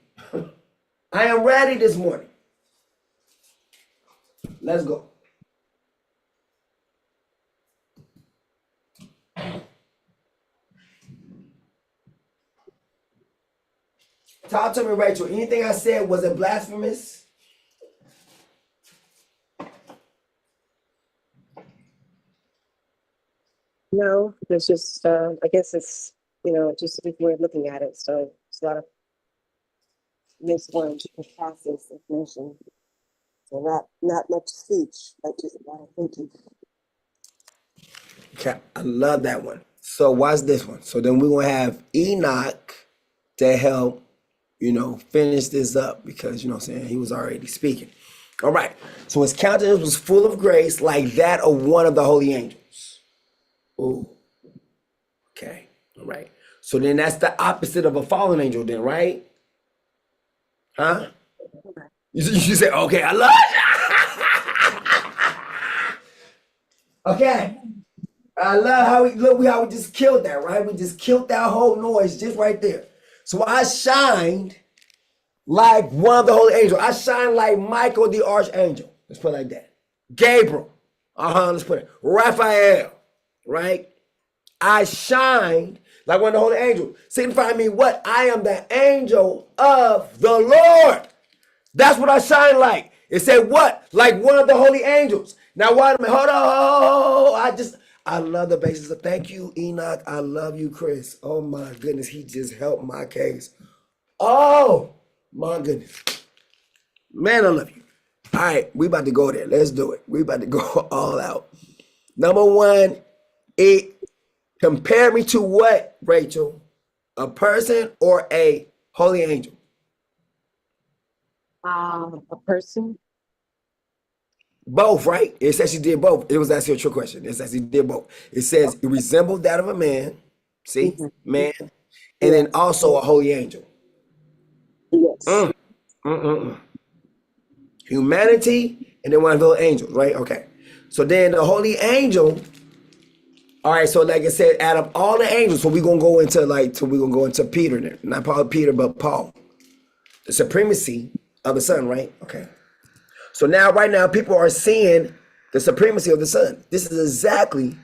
I am ready this morning. Let's go. Talk to me, Rachel. Anything I said, was it blasphemous? No, it's just, I guess it's, just a different way of looking at it. So it's a lot of makes one to process information. So not much speech, but just a lot of thinking. Okay, I love that one. So watch this one. So then we're going to have Enoch to help, finish this up because, what I'm saying, he was already speaking. All right. So his countenance was full of grace like that of one of the holy angels. Ooh. Okay. All right. So then that's the opposite of a fallen angel then, right? Huh? You say, okay, I love it. Okay. I love how we just killed that, right? We just killed that whole noise just right there. So I shined like one of the holy angels. I shined like Michael the archangel. Let's put it like that. Gabriel. Let's put it. Raphael. Right? I shined like one of the holy angels. Signifying me what? I am the angel of the Lord. That's what I shine like. It said what? Like one of the holy angels. Now wait a minute. Hold on. I love the basis of thank you, Enoch. I love you, Chris. Oh my goodness. He just helped my case. Oh my goodness. Man, I love you. All right, we about to go there. Let's do it. We about to go all out. Number one, it compared me to what, Rachel? A person or a holy angel? A person. Both, right? It says she did both. It was actually a trick question. It says he did both. It says it resembled that of a man. See? Man. And then also a holy angel. Yes. Humanity and then one of those angels, right? Okay. So then the holy angel, all right, so like I said, out of all the angels, so we're gonna go into Peter there. Not Paul Peter, but Paul. the supremacy of the Son, right? Okay. So now, right now, people are seeing the supremacy of the Son. This is exactly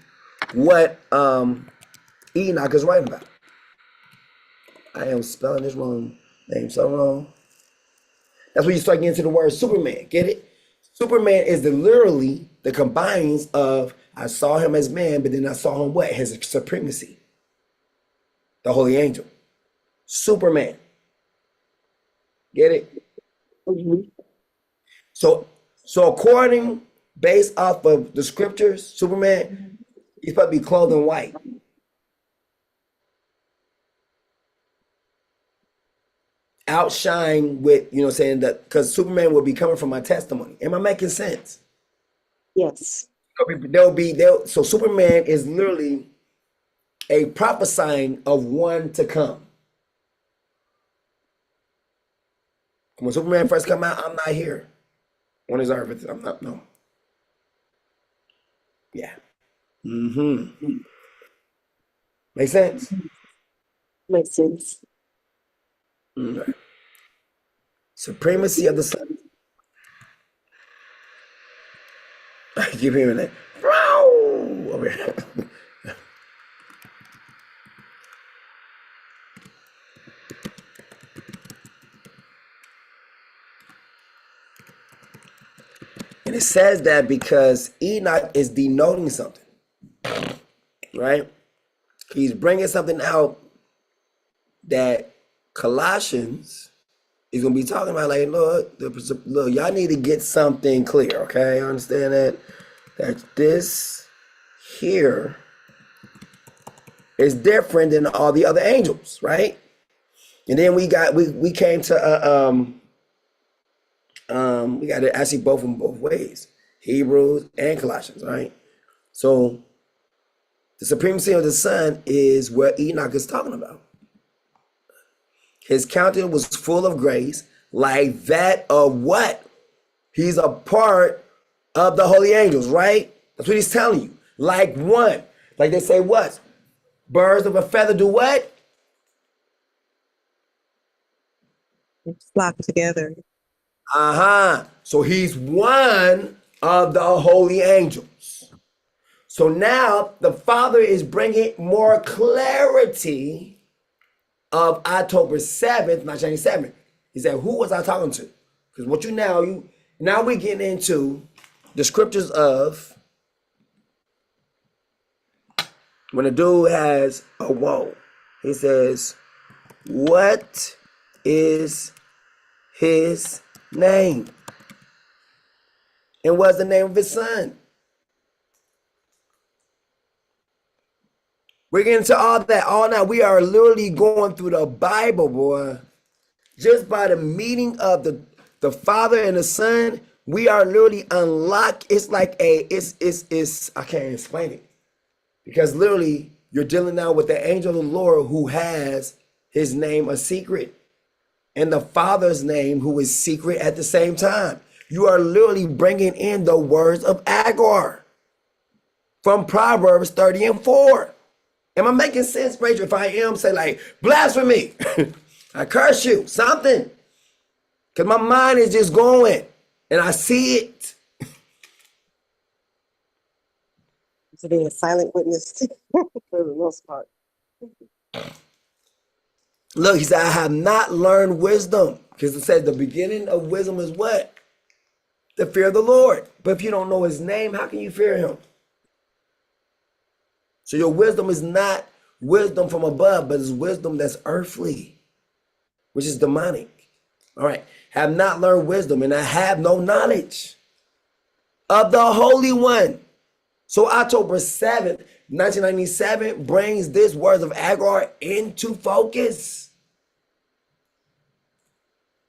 what Enoch is writing about. I am spelling this wrong name so wrong. That's when you start getting into the word Superman. Get it? Superman is literally the combines of I saw him as man, but then I saw him what? His supremacy. The holy angel. Superman. Get it? Mm-hmm. So according, based off of the scriptures, Superman, he's supposed to be clothed in white. Outshine with, saying that, because Superman will be coming from my testimony. Am I making sense? Yes. So Superman is literally a prophesying of one to come. When Superman first come out, I'm not here on his earth. I'm not, no. Yeah. Mm-hmm. Make sense? Makes sense. Okay. Supremacy of the Son. I keep hearing that. Over here. And it says that because Enoch is denoting something, right? He's bringing something out that Colossians is going to be talking about. Like, look, y'all need to get something clear, okay? Understand that this here is different than all the other angels, right? And then we came to we got to actually both in both ways, Hebrews and Colossians, right? So the supremacy of the Son is what Enoch is talking about. His countenance was full of grace, like that of what? He's a part of the holy angels, right? That's what he's telling you. Like one. Like they say what? Birds of a feather do what? Flock together. So he's one of the holy angels. So now the Father is bringing more clarity of October 7th, 1997. He said, who was I talking to? Because what now we're getting into the scriptures of when a dude has a woe. He says, what is his name? And what's the name of his son? We're getting into all that. All now we are literally going through the Bible, boy. Just by the meeting of the Father and the Son, we are literally unlocked. It's like it's I can't explain it. Because literally you're dealing now with the angel of the Lord who has his name a secret. And the Father's name who is secret at the same time. You are literally bringing in the words of Agar from Proverbs 30:4. Am I making sense, Rachel? If I am, say like, blasphemy. I curse you, something. Because my mind is just going and I see it. To be a silent witness for the most part. Look, he said, I have not learned wisdom. Because it says the beginning of wisdom is what? The fear of the Lord. But if you don't know his name, how can you fear him? So your wisdom is not wisdom from above, but it's wisdom that's earthly, which is demonic. All right. Have not learned wisdom, and I have no knowledge of the Holy One. So October 7th, 1997 brings this words of Agar into focus.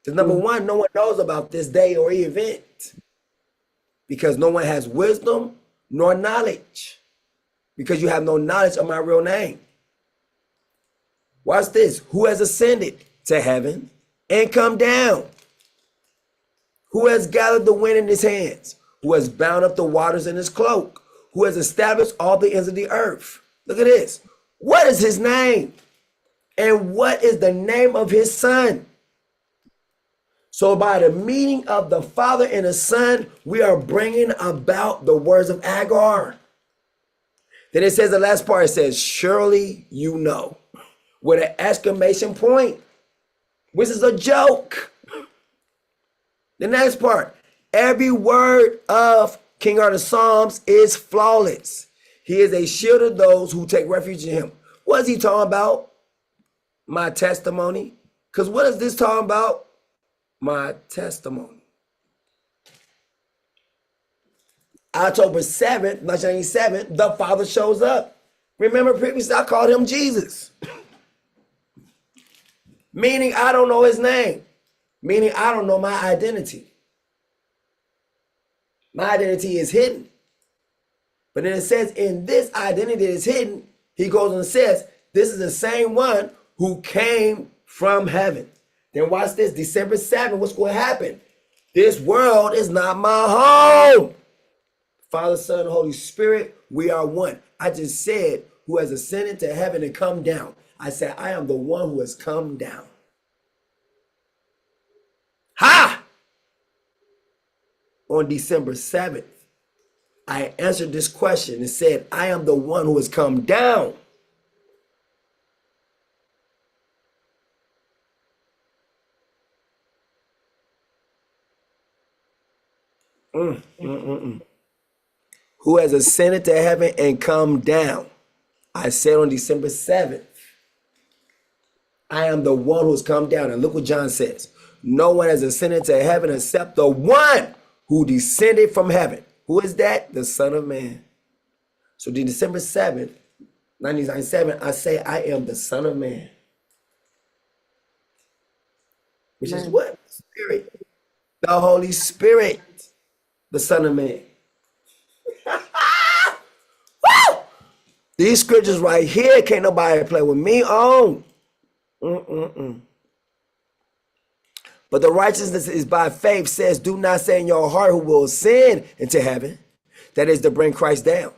Because number one, no one knows about this day or event. Because no one has wisdom nor knowledge. Because you have no knowledge of my real name. Watch this. Who has ascended to heaven and come down? Who has gathered the wind in his hands? Who has bound up the waters in his cloak? Who has established all the ends of the earth? Look at this. What is his name? And what is the name of his son? So by the meeting of the Father and the Son, we are bringing about the words of Agar. Then it says, the last part, it says, surely you know, with an exclamation point, which is a joke. The next part, every word of King Arthur's Psalms is flawless. He is a shield of those who take refuge in him. What is he talking about? My testimony. Because what is this talking about? My testimony. October 7th, 1997, the Father shows up. Remember previously I called him Jesus. Meaning I don't know his name. Meaning I don't know my identity. My identity is hidden. But then it says in this identity that is hidden, he goes and says, this is the same one who came from heaven. Then watch this, December 7th, what's going to happen? This world is not my home. Father, Son, and Holy Spirit, we are one. I just said, who has ascended to heaven and come down. I said, I am the one who has come down. Ha! On December 7th, I answered this question and said, I am the one who has come down. Who has ascended to heaven and come down. I said on December 7th, I am the one who has come down. And look what John says. No one has ascended to heaven except the one who descended from heaven. Who is that? The Son of Man. So December 7th, 1997, I say I am the Son of Man. Which is what? Spirit. The Holy Spirit. The Son of Man. Woo! These scriptures right here, can't nobody play with me on. But the righteousness is by faith says, do not say in your heart who will ascend into heaven, that is to bring Christ down,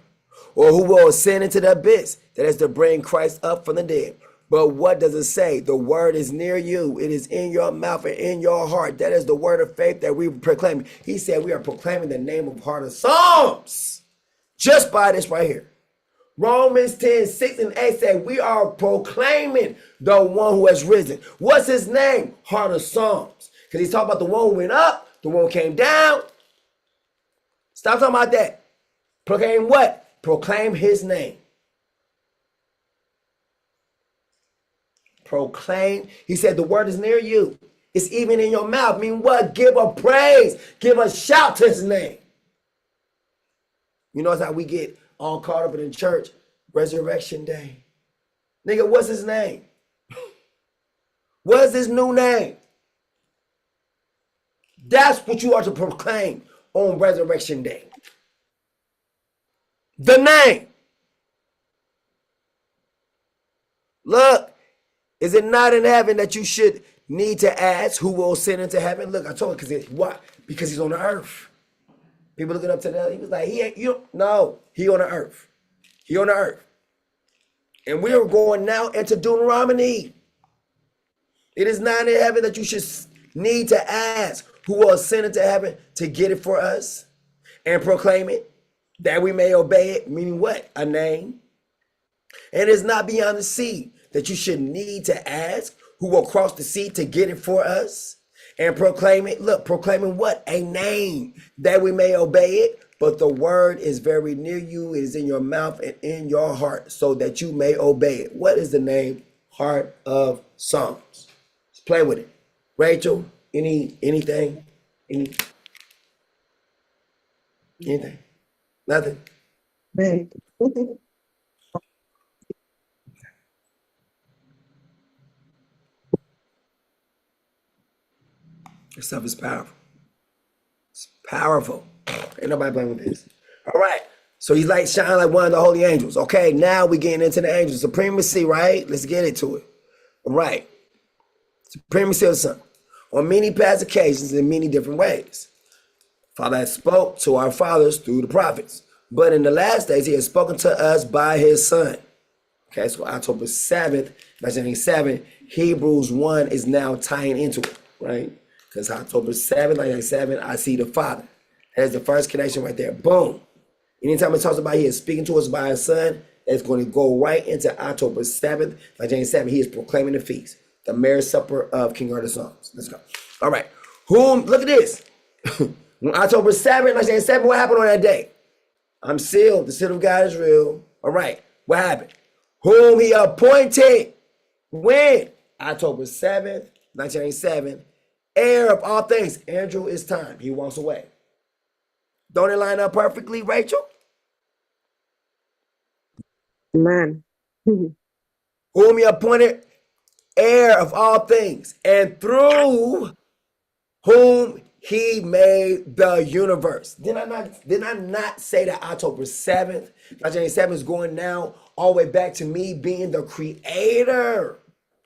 or who will ascend into the abyss, that is to bring Christ up from the dead. But what does it say? The word is near you. It is in your mouth and in your heart. That is the word of faith that we proclaim. He said we are proclaiming the name of Heart of Psalms. Just by this right here. Romans 10, 6 and 8 say we are proclaiming the one who has risen. What's his name? Heart of Psalms. Because he's talking about the one who went up, the one who came down. Stop talking about that. Proclaim what? Proclaim his name. Proclaim. He said the word is near you. It's even in your mouth. Mean what? Give a praise. Give a shout to his name. You notice how we get all caught up in church? Resurrection Day. Nigga, what's his name? What's his new name? That's what you are to proclaim on Resurrection Day. The name. Look, is it not in heaven that you should need to ask who will ascend into heaven? Look, I told you why? Because he's on the earth. People looking up to that. He was like, he ain't, no, he on the earth. He on the earth. And we are going now into Deuteronomy. It is not in heaven that you should need to ask who will ascend into heaven to get it for us and proclaim it, that we may obey it. Meaning what? A name. And it's not beyond the sea that you should need to ask who will cross the sea to get it for us and proclaim it. Look, proclaiming what? A name, that we may obey it. But the word is very near you. It is in your mouth and in your heart so that you may obey it. What is the name? Heart of Psalms. Let's play with it. Rachel, anything? Anything? Nothing? Big. This stuff is powerful. It's powerful. Ain't nobody playing with this. All right. So he's like shining like one of the holy angels. Okay, now we're getting into the angels. Supremacy, right? Let's get into it. All right. Supremacy of the Son. On many past occasions in many different ways. Father has spoke to our fathers through the prophets. But in the last days, he has spoken to us by his Son. Okay, so October 7th, 1987, Hebrews 1 is now tying into it, right? Because October 7th, 1997, I see the Father. That's the first connection right there. Boom. Anytime it talks about he is speaking to us by his son, it's going to go right into October 7th, 1997. He is proclaiming the feast, the marriage supper of King Artaxerxes. Let's go. All right. Look at this. On October 7th, 1997, what happened on that day? I'm sealed. The seal of God is real. All right. What happened? Whom he appointed. When? October 7th, 1997. Heir of all things. Andrew, it's time. He walks away. Don't it line up perfectly, Rachel? Man. Whom he appointed heir of all things, and through whom he made the universe. Did I not say that October 7th, 1987 is going now all the way back to me being the creator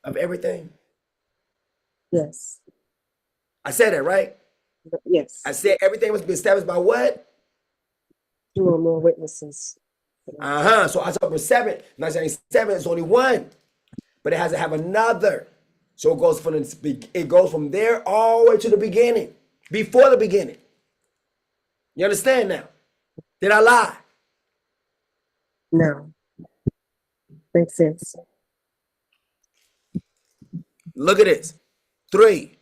of everything? Yes. I said that, right? Yes. I said everything was established by what? Two or more witnesses. So October 7th, 1997 is only one, but it has to have another. So it goes from there all the way to the beginning, before the beginning. You understand now? Did I lie? No. Makes sense. Look at this. 3.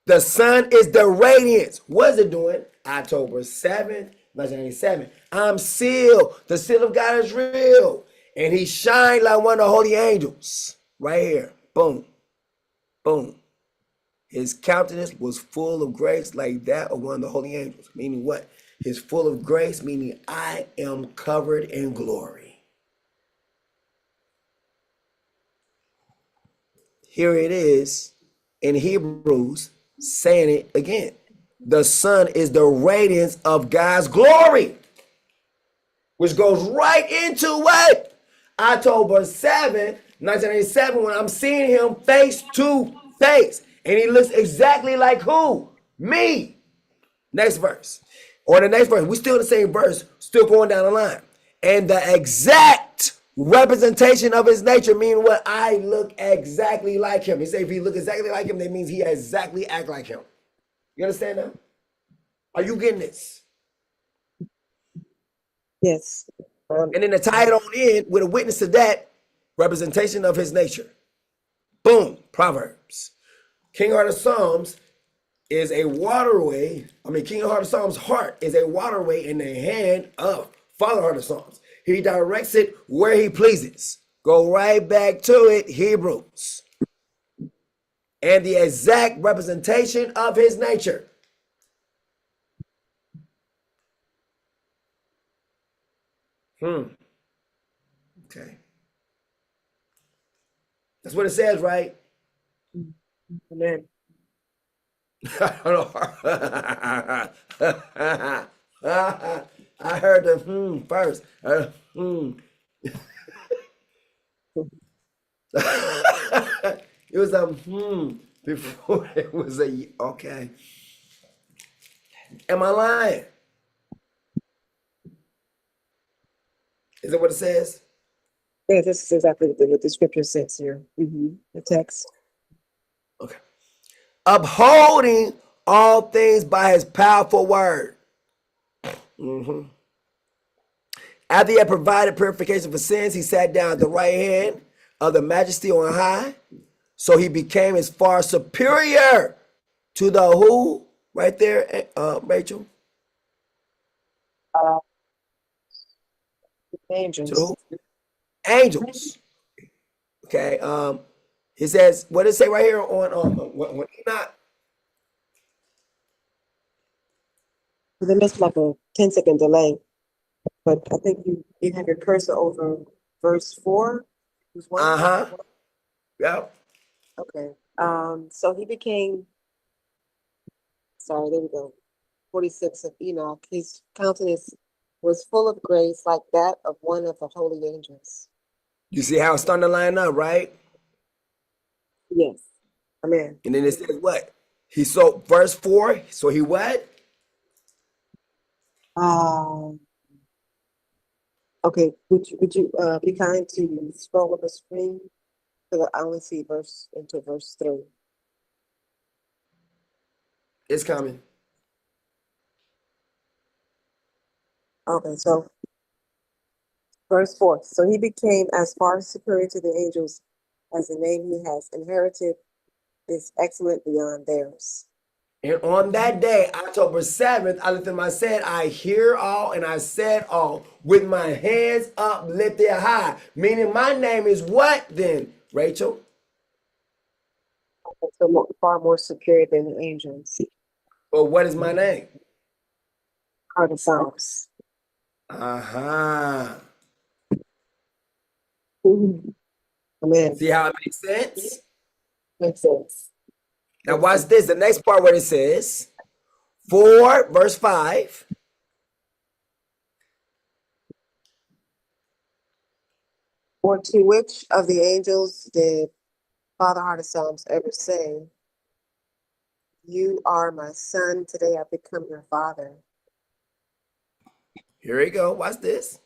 The sun is the radiance. What is it doing? October 7th, 1997. I'm sealed. The seal of God is real. And he shined like one of the holy angels. Right here. Boom. Boom. His countenance was full of grace like that of one of the holy angels. Meaning what? His full of grace, meaning I am covered in glory. Here it is in Hebrews saying it again. The sun is the radiance of God's glory, which goes right into what? October 7th, 1987, when I'm seeing him face to face. And he looks exactly like who? Me. Next verse. Or the next verse. We're still in the same verse, still going down the line. And the exact representation of his nature, meaning what? I look exactly like him. He said if he look exactly like him, that means he exactly act like him. You understand now? Are you getting this? Yes. And then to tie it on in with a witness to that representation of his nature. Boom. Proverbs. King Artaxerxes is a waterway. King Artaxerxes' heart is a waterway in the hand of Father Artaxerxes. He directs it where he pleases. Go right back to it, Hebrews. And the exact representation of his nature. Okay. That's what it says, right? Amen. I heard the first. It was a before it was a okay. Am I lying? Is that what it says? Yeah, this is exactly what the scripture says here. The text. Okay. Upholding all things by his powerful word. After he had provided purification for sins, he sat down at the right hand of the majesty on high. So he became as far superior to the who? Right there, Rachel? To the Angels. who? Angels. Okay. He says, what does it say right here on Enoch? They missed like a 10-second delay, but I think you have your cursor over verse 4. Who's one? Yep. Okay. So he became. Sorry, there we go. 46 of Enoch. His countenance was full of grace, like that of one of the holy angels. You see how it's starting to line up, right? Yes. Amen. And then it says what? He so verse 4. So he what? Okay. Would you be kind to scroll up the screen? Because I only see verse 3. It's coming. Okay, so verse 4. So he became as far superior to the angels as the name he has inherited is excellent beyond theirs. And on that day, October 7th, I lifted my said, I hear all and I said all with my hands up lifted high. Meaning my name is what then, Rachel? So far more superior than the angels. Or what is my name? Are the Psalms. Uh-huh. Amen. See how it makes sense? Makes sense. Now watch this. The next part where it says, 4 verse 5. Or to which of the angels did Father Heart of Psalms ever say, you are my son, today I become your father? Here we go. Watch this.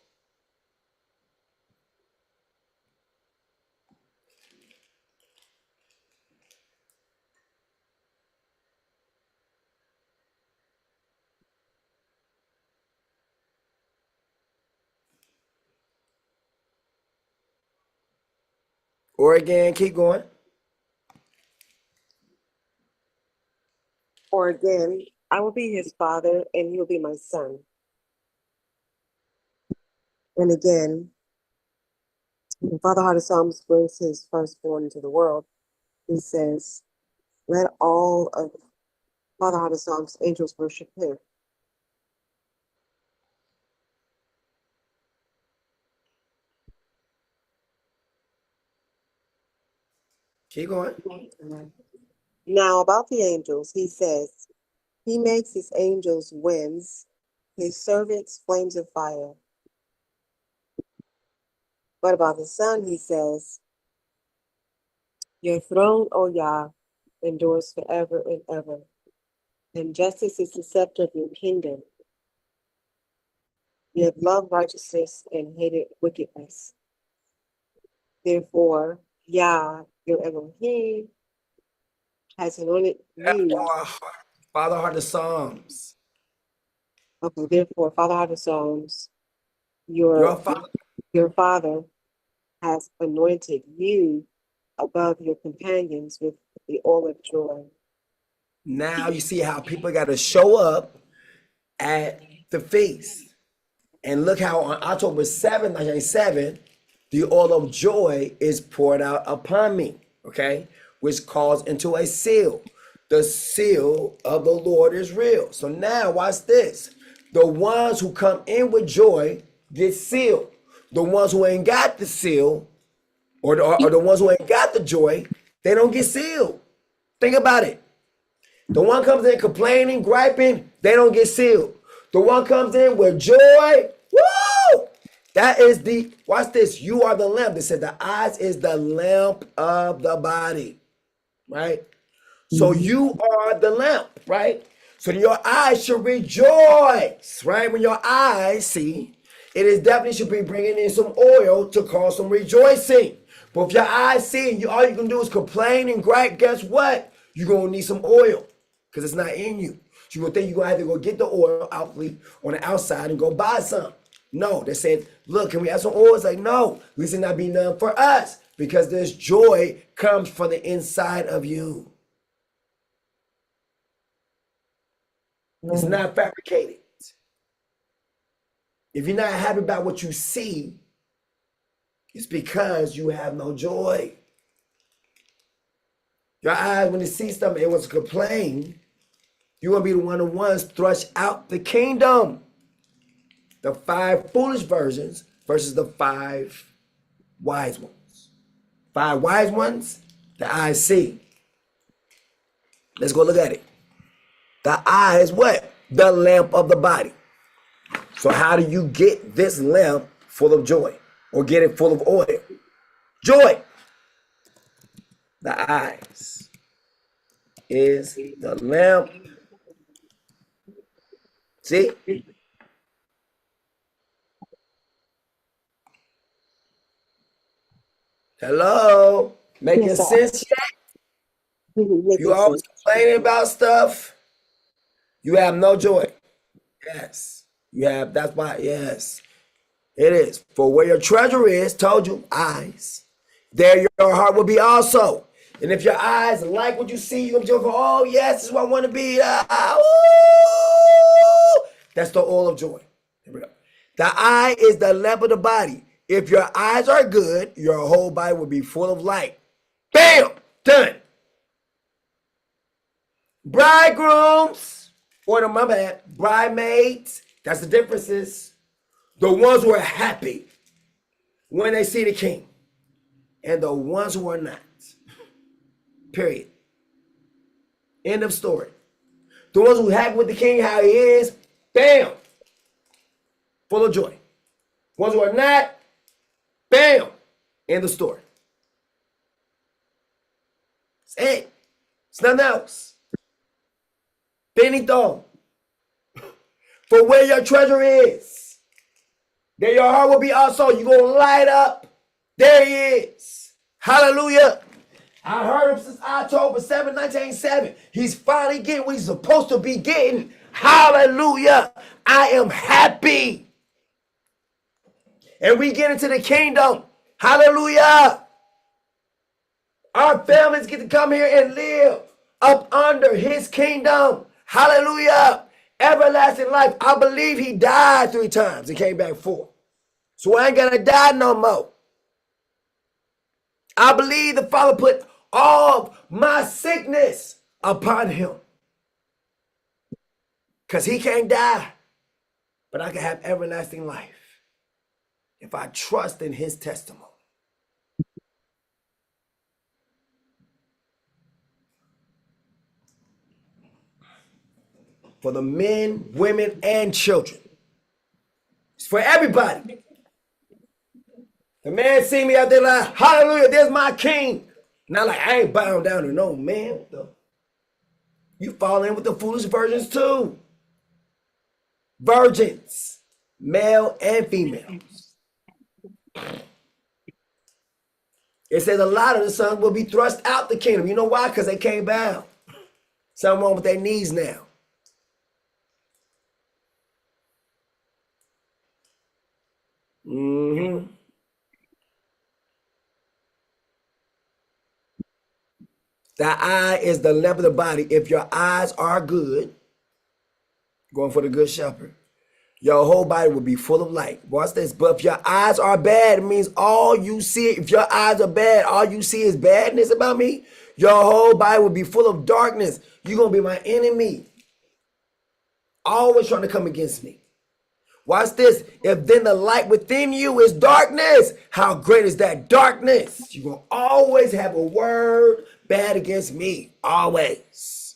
Or again, keep going. Or again, I will be his father and he will be my son. And again, when Father Heart of Psalms brings his firstborn into the world, he says, let all of Father Heart of Psalms angels worship him. Keep going. Now about the angels, he says, he makes his angels winds, his servants flames of fire. But about the Son, he says, your throne, O Yah, endures forever and ever, and justice is the scepter of your kingdom. You have loved righteousness and hated wickedness. Therefore, Yah, your Elohim, has anointed you. Father Heart of Psalms. Okay, therefore, Father Heart of Psalms, Your your father. Father has anointed you above your companions with the oil of joy. Now you see how people got to show up at the feast. And look how on October 7th, 1997, the oil of joy is poured out upon me, okay? Which calls into a seal. The seal of the Lord is real. So now watch this. The ones who come in with joy get sealed. The ones who ain't got the seal, or the ones who ain't got the joy, they don't get sealed. Think about it. The one comes in complaining, griping, they don't get sealed. The one comes in with joy, woo! That is the, watch this, you are the lamp. They said the eyes is the lamp of the body, right? So you are the lamp, right? So your eyes should rejoice, right? When your eyes see, it is definitely should be bringing in some oil to cause some rejoicing. But if your eyes see, and all you can do is complain and gripe, guess what? You're going to need some oil because it's not in you. So you're going to think you're going to have to go get the oil outly on the outside and go buy some. No, they said, look, can we have some oil? It's like, no, at least it not be none for us because this joy comes from the inside of you. It's not fabricated. If you're not happy about what you see, it's because you have no joy. Your eyes, when they see something, it wants to complain. You're going to be the one of the ones thrust out the kingdom. The 5 foolish virgins versus the 5 wise ones. 5 wise ones, the eyes see. Let's go look at it. The eye is what? The lamp of the body. So how do you get this lamp full of joy or get it full of oil? Joy. The eyes is the lamp. See? Hello? Making Yes, sir. sense yet? You Making always sense. complaining about stuff. You have no joy. Yes. You have, that's why, yes. It is. For where your treasure is, told you, eyes, there your heart will be also. And if your eyes like what you see, you're going to go, oh, yes, this is what I want to be. That's the oil of joy. Here we go. The eye is the lamp of the body. If your eyes are good, your whole body will be full of light. Bam! Done. Bridegrooms, or my bad, bridesmaids, that's the differences. The ones who are happy when they see the king, and the ones who are not. Period. End of story. The ones who are happy with the king, how he is, bam, full of joy. Ones who are not, bam, end of story. It's it. It's nothing else. Benito. For where your treasure is, there your heart will be also. You're going to light up. There he is. Hallelujah. I heard him since October 7, 1987. He's finally getting what he's supposed to be getting. Hallelujah. I am happy. And we get into the kingdom. Hallelujah. Our families get to come here and live up under his kingdom. Hallelujah. Everlasting life. I believe he died 3 times and came back 4. So I ain't gonna die no more. I believe the Father put all of my sickness upon him. Because he can't die. But I can have everlasting life if I trust in his testimony. For the men, women, and children. It's for everybody. The man see me out there like, hallelujah, there's my king. Not like, I ain't bowing down to no man. You fall in with the foolish virgins too. Virgins, male and female. It says a lot of the sons will be thrust out the kingdom. You know why? Because they can't bow. Something wrong with their knees now. Mm-hmm. The eye is the lamp of the body. If your eyes are good, going for the good shepherd, your whole body will be full of light. Watch this. But if your eyes are bad, it means all you see, if your eyes are bad, all you see is badness about me, your whole body will be full of darkness. You're going to be my enemy. Always trying to come against me. Watch this. If then the light within you is darkness, how great is that darkness? You're going to always have a word bad against me. Always.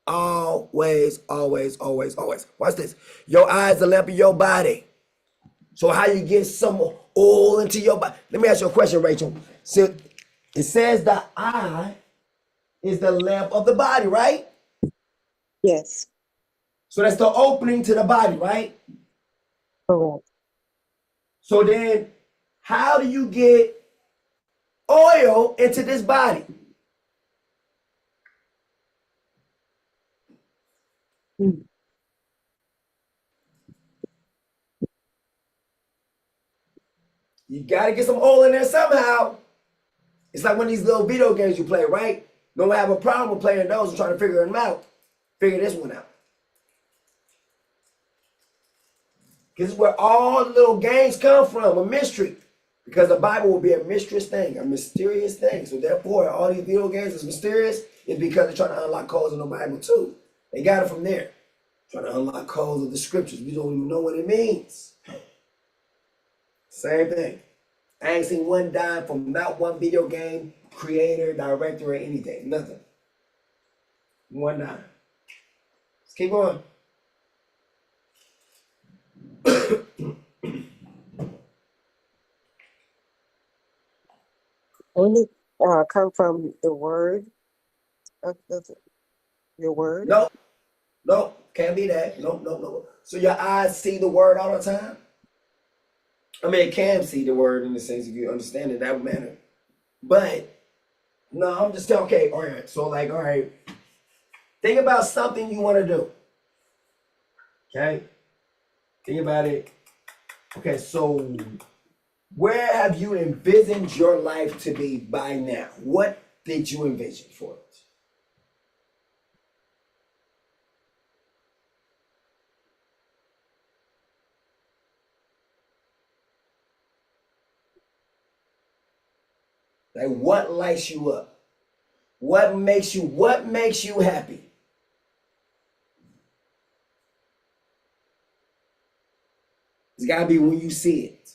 Always, always, always, always. Watch this. Your eyes the lamp of your body. So how you get some oil into your body? Let me ask you a question, Rachel. So it says the eye is the lamp of the body, right? Yes. So that's the opening to the body, right? Correct. So then how do you get oil into this body? Mm. You got to get some oil in there somehow. It's like one of these little video games you play, right? Don't have a problem with playing those and trying to figure them out. Figure this one out. This is where all the little games come from, a mystery. Because the Bible will be a mysterious thing, a mysterious thing. So therefore, all these video games is mysterious is because they're trying to unlock codes in the Bible too. They got it from there. Trying to unlock codes of the scriptures. We don't even know what it means. Same thing. I ain't seen one dime from not one video game creator, director, or anything. Nothing. One dime. Let's keep going. Only come from the word of your word. Nope. Nope. Can't be that. Nope, nope, nope. So your eyes see the word all the time? I mean, it can see the word in the sense if you understand it that manner. But, no, I'm just telling, okay, all right. So like, all right. Think about something you want to do. Okay? Think about it. Okay, so where have you envisioned your life to be by now? What did you envision for it? Like what lights you up? What makes you happy? It's gotta be when you see it.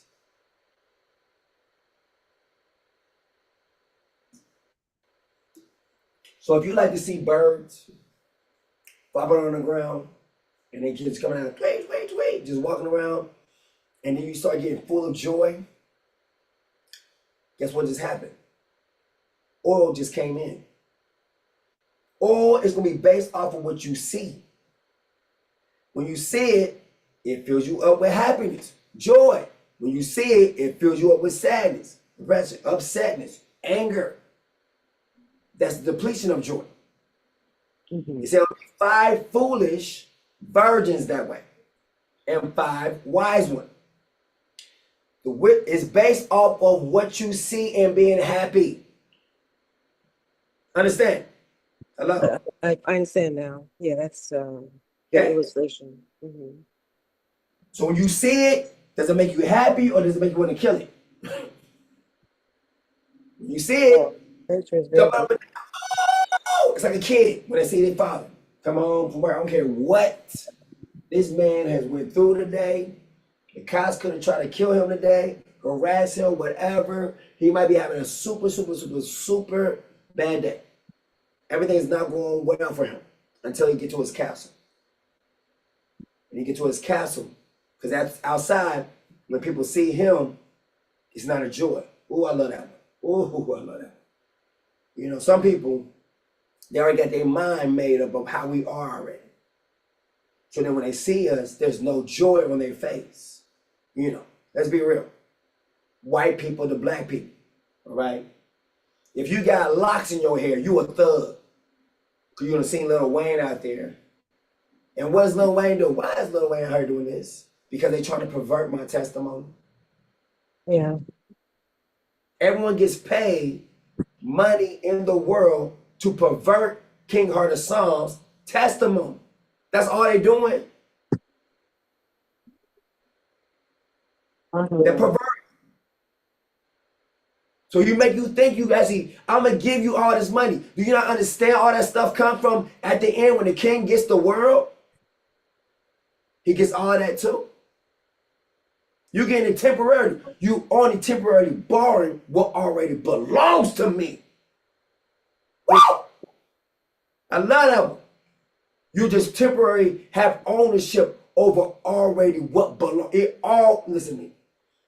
So if you like to see birds flopping on the ground and they just coming out, wait, just walking around, and then you start getting full of joy, guess what just happened? Oil just came in. Oil is gonna be based off of what you see. When you see it, it fills you up with happiness, joy. When you see it, it fills you up with sadness, depression, upsetness, anger. That's the depletion of joy. Mm-hmm. It said 5 foolish virgins that way, and 5 wise ones. The wit is based off of what you see and being happy. Understand? Hello? I understand now. Yeah, that's the Okay. illustration. Mm-hmm. So when you see it, does it make you happy or does it make you want to kill it? When you see it, Nature is very jump up and oh, it's like a kid when they see their father come home from work. I don't care what this man has went through today. The cops could have tried to kill him today, harass him, whatever. He might be having a super bad day. Everything's not going well for him until he get to his castle. When he get to his castle, because that's outside, when people see him, it's not a joy. Ooh, I love that one. Ooh, I love that one. You know, some people, they already got their mind made up of how we are already. So then when they see us, there's no joy on their face. You know, let's be real. White people to black people, all right? If you got locks in your hair, you a thug. Because you done seen Lil Wayne out there. And what does Lil Wayne do? Why is Lil Wayne out doing this? Because they trying to pervert my testimony. Yeah. Everyone gets paid money in the world to pervert King Heart of Psalms testimony. That's all they doing. They're perverting. So you think you actually, I'm gonna give you all this money. Do you not understand all that stuff come from at the end when the king gets the world? He gets all that too. You getting it temporarily. You only temporarily borrowing what already belongs to me. Wow! I love that one. You just temporarily have ownership over already what belongs. It all, listen to me.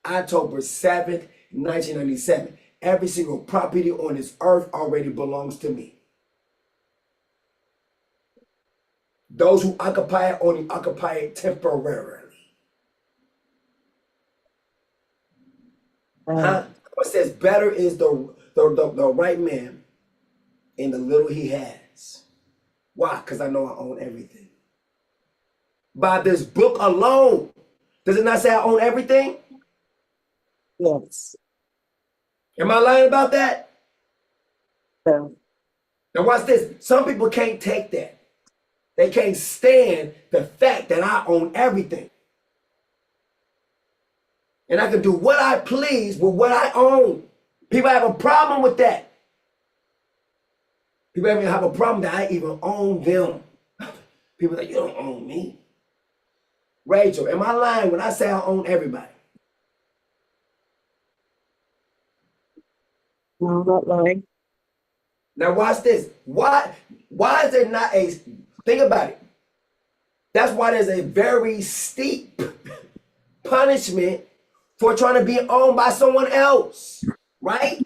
October 7th, 1997. Every single property on this earth already belongs to me. Those who occupy it only occupy it temporarily. Huh? It says, better is the right man in the little he has. Why? Because I know I own everything. By this book alone, does it not say I own everything? Yes. Am I lying about that? Yeah. Now watch this. Some people can't take that. They can't stand the fact that I own everything. And I can do what I please with what I own. People have a problem with that. People even have a problem that I even own them. People are like, you don't own me. Rachel, am I lying when I say I own everybody? No, I'm not lying. Now watch this. Why is there not a, think about it. That's why there's a very steep punishment for trying to be owned by someone else, right?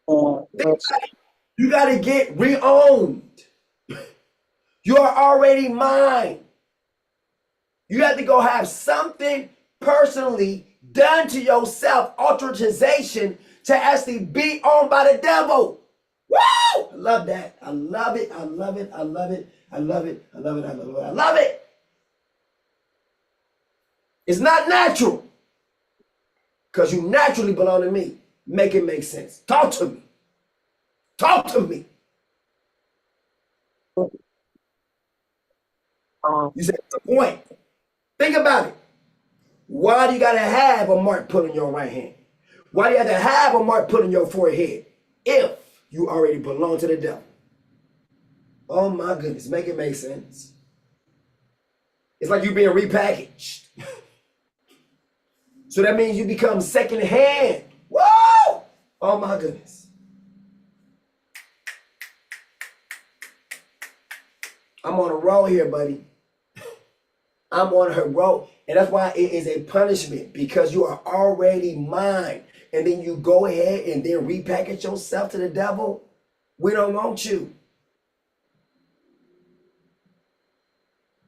You got to get re-owned. You are already mine. You have to go have something personally done to yourself, authorization to actually be owned by the devil. Woo! I love that. I love it. I love it. I love it. I love it. I love it. I love it. I love it. It's not natural. Because you naturally belong to me. Make it make sense. Talk to me. Talk to me. You said the point. Think about it. Why do you got to have a mark put on your right hand? Why do you have to have a mark put on your forehead if you already belong to the devil? Oh my goodness, make it make sense. It's like you being repackaged. So that means you become second hand. Whoa! Oh my goodness. I'm on a roll here, buddy. I'm on her roll. And that's why it is a punishment, because you are already mine. And then you go ahead and then repackage yourself to the devil. We don't want you.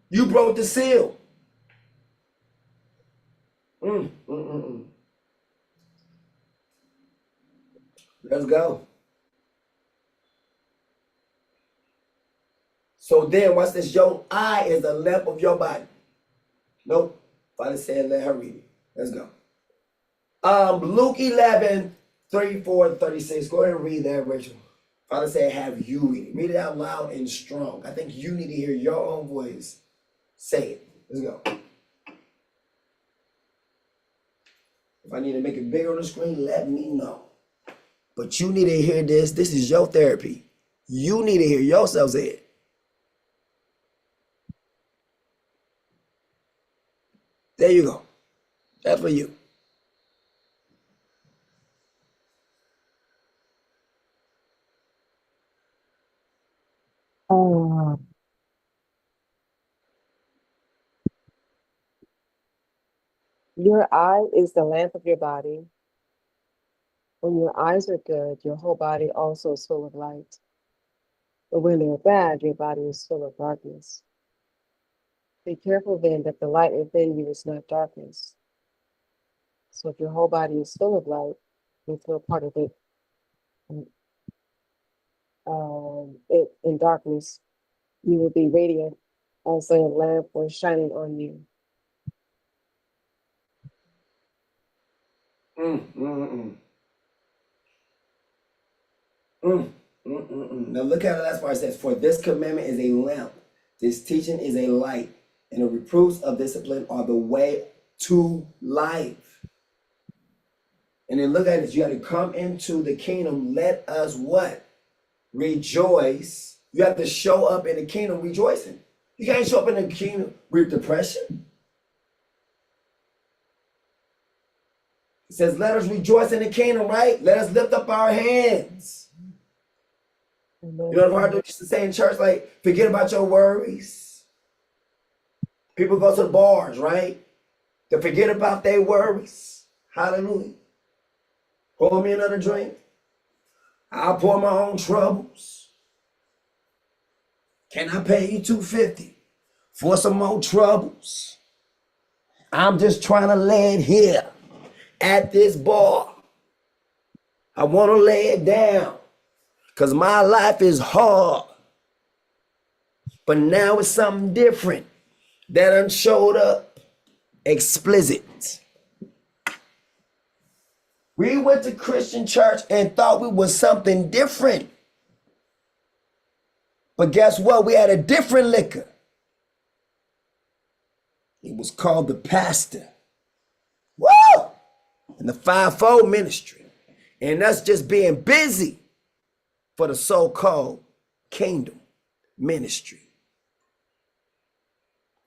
You broke the seal. Let's go. So then, watch this. Your eye is the lamp of your body. Nope. Father said, let her read it. Let's go. Luke 11, 34 and 36. Go ahead and read that, Rachel. Father said, have you read it. Read it out loud and strong. I think you need to hear your own voice. Say it. Let's go. If I need to make it bigger on the screen, let me know. But you need to hear this. This is your therapy. You need to hear yourself say it. There you go. That's for you. Your eye is the lamp of your body. When your eyes are good, your whole body also is full of light. But when they're bad, your body is full of darkness. Be careful then that the light within you is not darkness. So if your whole body is full of light, you feel part of it, in darkness, you will be radiant as a lamp was shining on you. Now look at the last part. It says, for this commandment is a lamp. This teaching is a light. And the reproofs of discipline are the way to life. And then look at this. You got to come into the kingdom. Let us what? Rejoice. You have to show up in the kingdom rejoicing. You can't show up in the kingdom with depression. It says, let us rejoice in the kingdom, right? Let us lift up our hands. You know the part they used to say in church, like, forget about your worries. People go to the bars, right? To forget about their worries. Hallelujah. Pour me another drink. I'll pour my own troubles. Can I pay you $2.50 for some more troubles? I'm just trying to lay it here at this bar. I want to lay it down because my life is hard. But now it's something different that done showed up. Explicit. We went to Christian church and thought we was something different. But guess what? We had a different liquor. It was called the pastor. Woo! And the fivefold ministry. And us just being busy for the so-called kingdom ministry.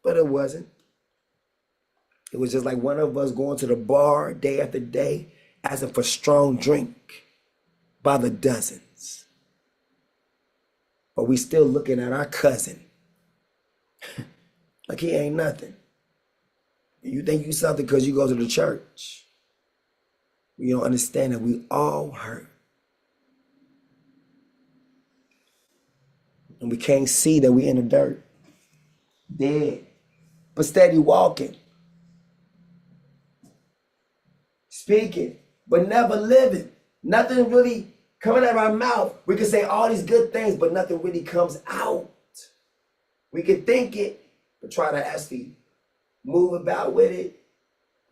But it wasn't. It was just like one of us going to the bar day after day, asking for strong drink by the dozens. But we still looking at our cousin like he ain't nothing. You think you something because you go to the church. You don't understand that we all hurt. And we can't see that we in the dirt. Dead. But steady walking. Speaking, but never living. Nothing really Coming out of our mouth, we can say all these good things, but nothing really comes out. We can think it, but try to actually move about with it.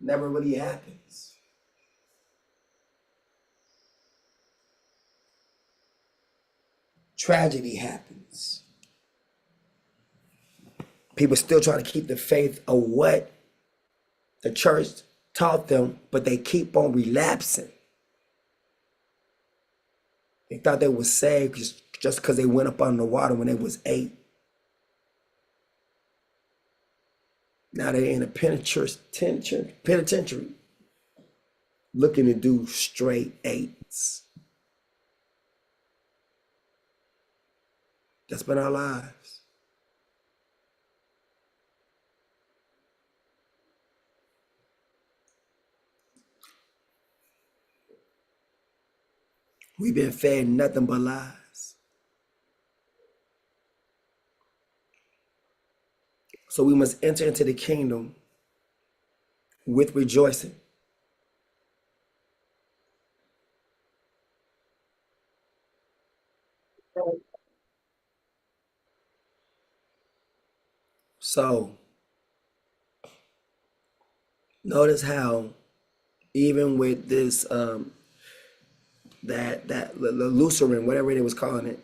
Never really happens. Tragedy happens. People still try to keep the faith of what the church taught them, but they keep on relapsing. They thought they were saved just because they went up on the water when they was 8. Now they're in a penitentiary looking to do straight 8s. That's been our lives. We've been fed nothing but lies. So we must enter into the kingdom with rejoicing. So notice how even with this that Lucerin, whatever they was calling it,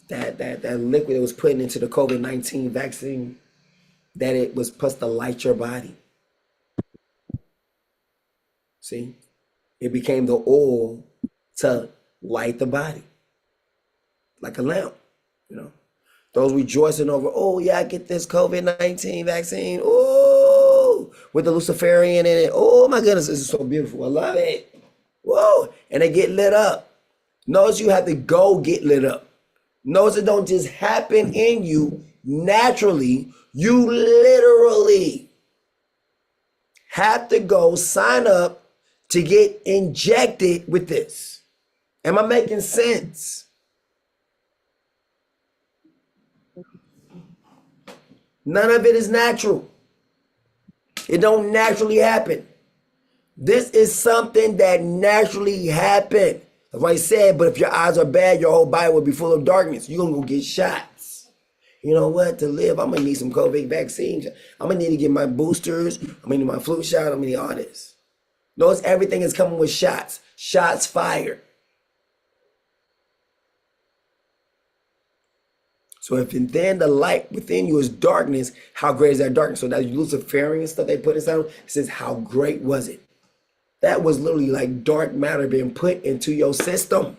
that liquid that was put into the COVID-19 vaccine, that it was supposed to light your body. See, it became the oil to light the body, like a lamp. You know, those rejoicing over, oh yeah, I get this COVID-19 vaccine. Oh, with the Luciferian in it. Oh my goodness, this is so beautiful. I love it. Whoa, and they get lit up. Notice you have to go get lit up. Notice it don't just happen in you naturally. You literally have to go sign up to get injected with this. Am I making sense? None of it is natural. It don't naturally happen. This is something that naturally happened. That's why I said, but if your eyes are bad, your whole body will be full of darkness. You're going to go get shots. You know what? To live, I'm going to need some COVID vaccines. I'm going to need to get my boosters. I'm going to need my flu shot. I'm going to need all this. Notice everything is coming with shots. Shots fired. So if then the light within you is darkness, how great is that darkness? So that Luciferian stuff they put inside, it says, how great was it? That was literally like dark matter being put into your system.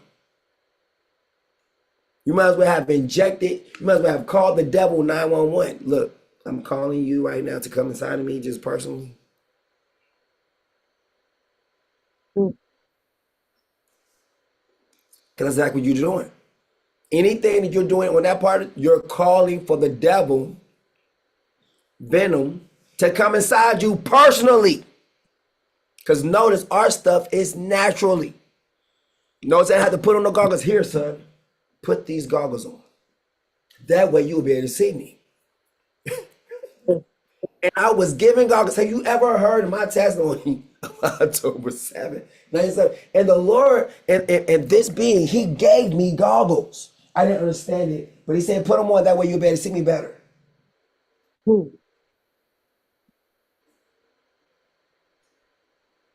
You might as well have injected, you might as well have called the devil 911. Look, I'm calling you right now to come inside of me just personally. Because that's exactly what you're doing. Anything that you're doing on that part, you're calling for the devil, venom, to come inside you personally. Because notice our stuff is naturally. Notice I had to put on the goggles. Here, son, put these goggles on. That way you'll be able to see me. And I was giving goggles. Have you ever heard my testimony of October 7th, 97? And the Lord, and this being, he gave me goggles. I didn't understand it, but he said, put them on. That way you'll be able to see me better.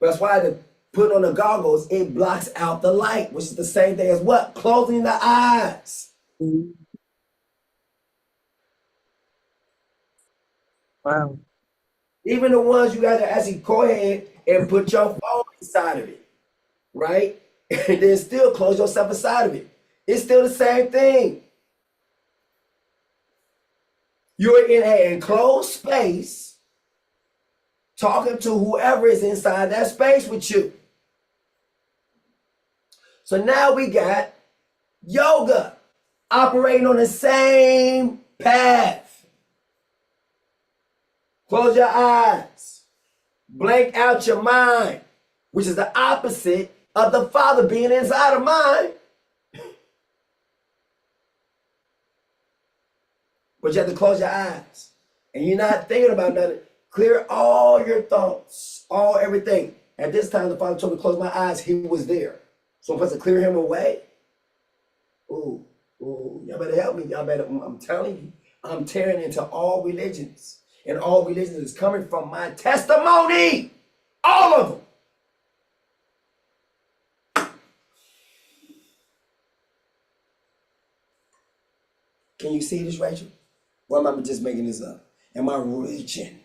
That's why I had to put on the goggles. It blocks out the light, which is the same thing as what? Closing the eyes. Wow. Even the ones you got to actually go ahead and put your phone inside of it, right? And then still close yourself inside of it. It's still the same thing. You're in an enclosed space talking to whoever is inside that space with you. So now we got yoga operating on the same path. Close your eyes. Blank out your mind, which is the opposite of the Father being inside of mine. But you have to close your eyes. And you're not thinking about nothing. Clear all your thoughts, everything. At this time, the Father told me to close my eyes. He was there. So I'm supposed to clear him away? Ooh, y'all better help me. Y'all better, I'm telling you, I'm tearing into all religions. And all religions is coming from my testimony. All of them. Can you see this, Rachel? Or am I just making this up? Am I religion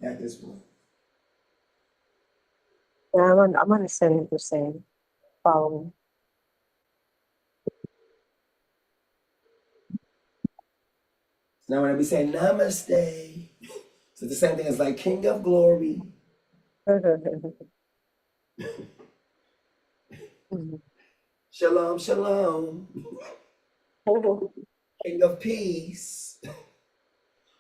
at this point? Yeah, I'm understanding what you're saying. Following. Now when I be saying namaste, so the same thing as like King of Glory. Shalom, shalom. King of Peace.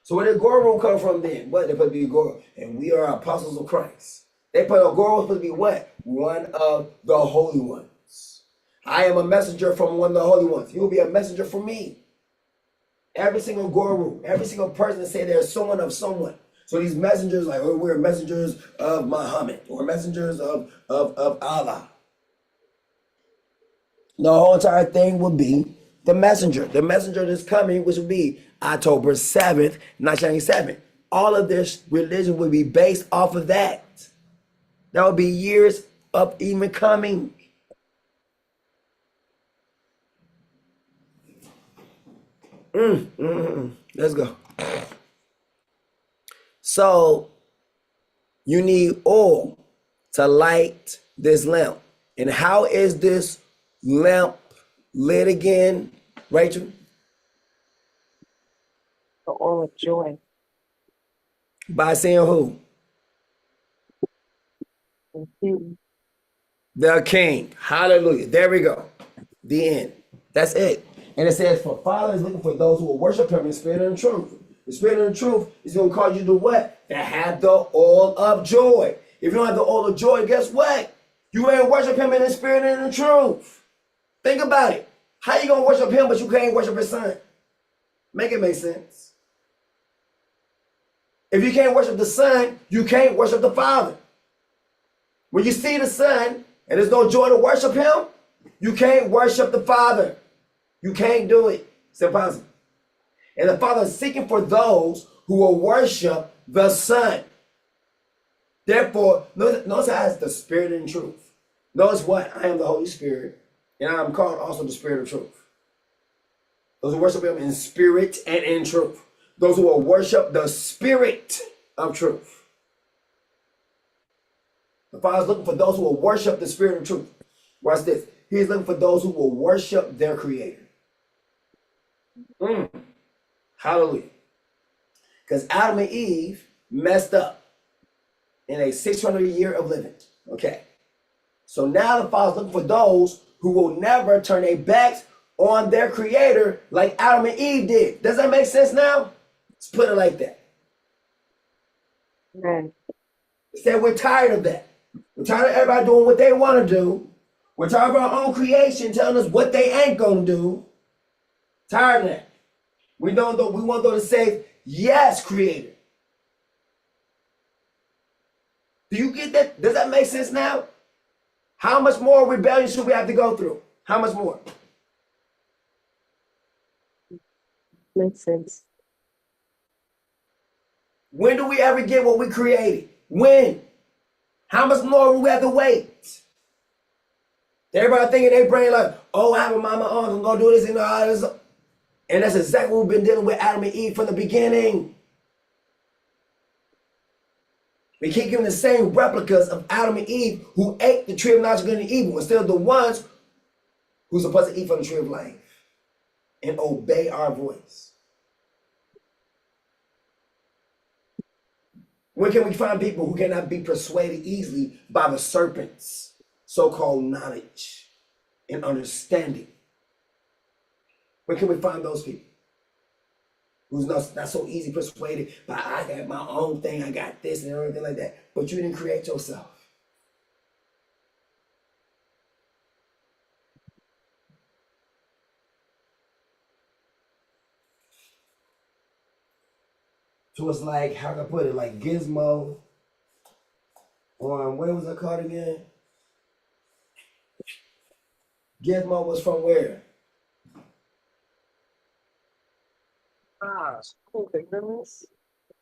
So where did Guru come from then? What? They supposed to be Guru. And we are apostles of Christ. They put a Guru supposed to be what? One of the holy ones. I am a messenger from one of the holy ones. You will be a messenger for me. Every single Guru, every single person say they're someone of someone. So these messengers, like, oh, we're messengers of Muhammad or messengers of Allah. The whole entire thing would be the messenger. The messenger that's coming, which would be October 7th, 1997. All of this religion would be based off of that. That would be years of even coming. Let's go. So you need oil to light this lamp. And how is this lamp lit again, Rachel? The oil of joy. By saying who? You. The King. Hallelujah. There we go. The end. That's it. And it says, for Father is looking for those who will worship him in spirit and in truth. The spirit and the truth is going to cause you to what? To have the oil of joy. If you don't have the oil of joy, guess what? You ain't worship him in the spirit and in the truth. Think about it. How you going to worship him, but you can't worship his son? Make it make sense. If you can't worship the son, you can't worship the Father. When you see the son and there's no joy to worship him, you can't worship the Father. You can't do it. It's impossible. And the Father is seeking for those who will worship the Son. Therefore, notice how it's the Spirit and truth. Notice what? I am the Holy Spirit, and I am called also the Spirit of truth. Those who worship him in spirit and in truth. Those who will worship the Spirit of truth. The Father is looking for those who will worship the Spirit of truth. Watch this. He is looking for those who will worship their Creator. Hallelujah. Because Adam and Eve messed up in a 600 year of living. Okay. So now the Father's looking for those who will never turn their backs on their Creator like Adam and Eve did. Does that make sense now? Let's put it like that. Right. Said we're tired of that. We're tired of everybody doing what they want to do. We're tired of our own creation telling us what they ain't gonna do. Tired of that. We want them to say, yes, Creator. Do you get that? Does that make sense now? How much more rebellion should we have to go through? How much more? Makes sense. When do we ever get what we created? When? How much more will we have to wait? Everybody thinking they brain like, oh, I have a mama, I'm gonna do this and all this. And that's exactly what we've been dealing with Adam and Eve from the beginning. We keep giving the same replicas of Adam and Eve who ate the tree of knowledge of good and evil instead of the ones who's supposed to eat from the tree of life and obey our voice. When can we find people who cannot be persuaded easily by the serpent's so-called knowledge and understanding? Where can we find those people? Who's not so easy persuaded by I got my own thing, I got this and everything like that, but you didn't create yourself. So it's like, how can I put it, like Gizmo on, what was it called again? Gizmo was from where? The Gremlins.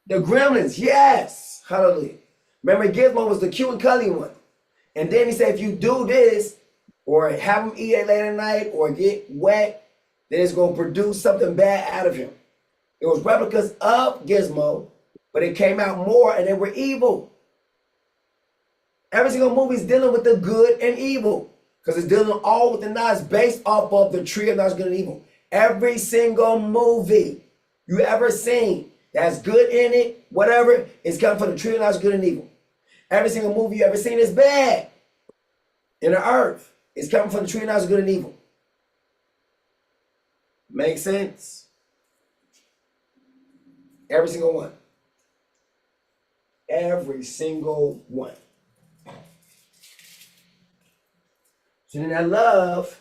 The Gremlins, yes. Hallelujah. Remember, Gizmo was the cute and cuddly one. And then he said, if you do this, or have him eat it late at night, or get wet, then it's going to produce something bad out of him. It was replicas of Gizmo, but it came out more and they were evil. Every single movie is dealing with the good and evil, because it's dealing all with the knowledge based off of the tree of knowledge of good and evil. Every single movie you ever seen that's good in it, whatever, is coming from the tree of knowledge of good and evil. Every single movie you ever seen is bad in the earth. It's coming from the tree of knowledge of good and evil. Make sense? Every single one. Every single one. So then that love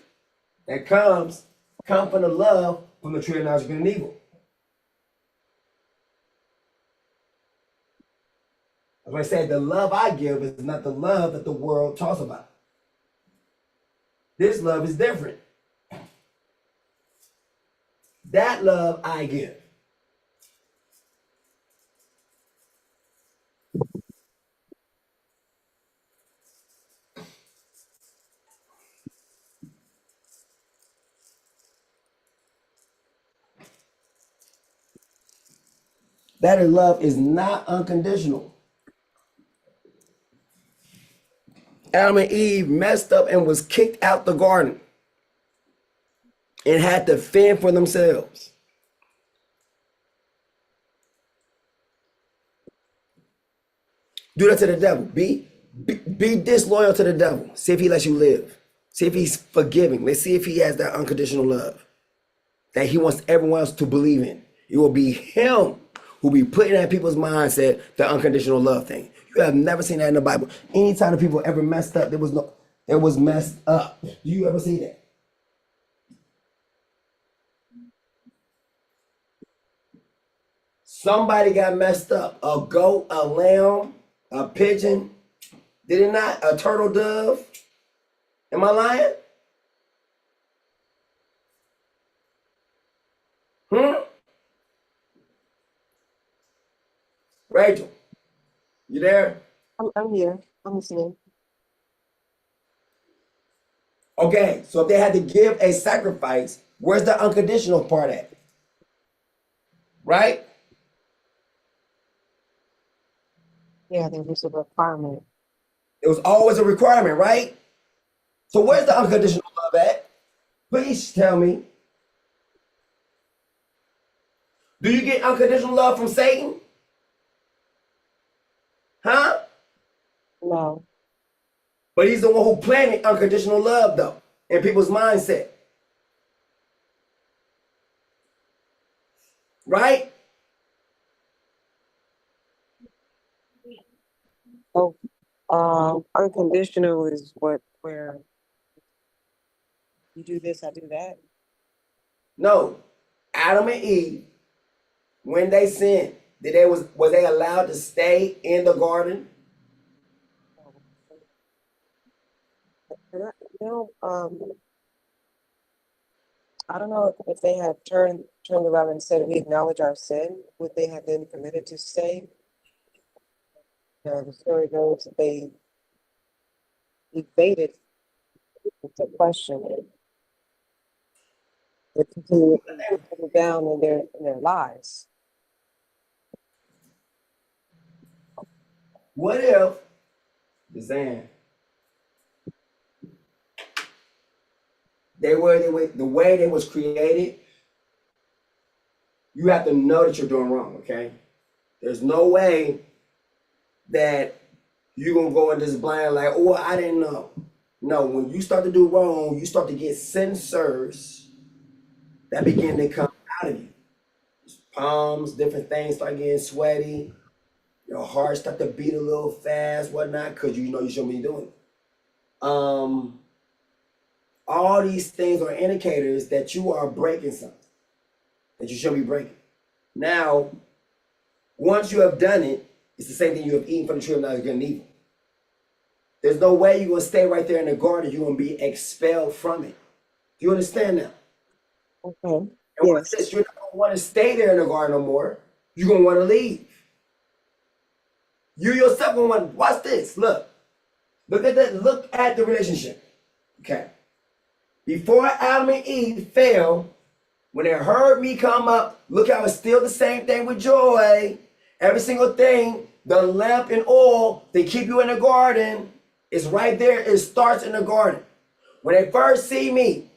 that comes from the love from the tree of knowledge of good and evil. As I said, the love I give is not the love that the world talks about. This love is different. That love I give. That love is not unconditional. Adam and Eve messed up and was kicked out the garden and had to fend for themselves. Do that to the devil. Be disloyal to the devil. See if he lets you live. See if he's forgiving. Let's see if he has that unconditional love that he wants everyone else to believe in. It will be him who be putting in people's mindset the unconditional love thing. You have never seen that in the Bible. Anytime the people ever messed up, it was messed up. Do you ever see that? Somebody got messed up. A goat, a lamb, a pigeon. Did it not? A turtle dove? Am I lying? Rachel, you there? I'm here. I'm listening. Okay, so if they had to give a sacrifice, where's the unconditional part at? Right? Yeah, there was a requirement. It was always a requirement, right? So where's the unconditional love at? Please tell me. Do you get unconditional love from Satan? Huh? No. But he's the one who planted unconditional love, though, in people's mindset. Right? Oh, unconditional is where you do this, I do that. No. Adam and Eve, when they sinned, was they allowed to stay in the garden? I don't know if they had turned around and said, we acknowledge our sin, would they have been permitted to stay? The story goes that they evaded the question. They continued down in their lives. What if, just saying, the way they was created, you have to know that you're doing wrong, okay? There's no way that you're going to go in this blind like, oh, I didn't know. No, when you start to do wrong, you start to get sensors that begin to come out of you. Palms, different things start getting sweaty. Your heart start to beat a little fast, whatnot, because you know you shouldn't be doing it. All these things are indicators that you are breaking something that you shouldn't be breaking. Now, once you have done it, it's the same thing you have eaten from the tree of knowledge of good and evil. There's no way you're going to stay right there in the garden. You're going to be expelled from it. Do you understand now? Okay. And Yes. watch this, you're not going to want to stay there in the garden no more. You're going to want to leave. You yourself going to want to, watch this, look. Look at that, look at the relationship. Okay. Before Adam and Eve fell, when they heard me come up, look how it's still the same thing with joy. Every single thing, the lamp and oil, they keep you in the garden. It's right there. It starts in the garden. When they first see me,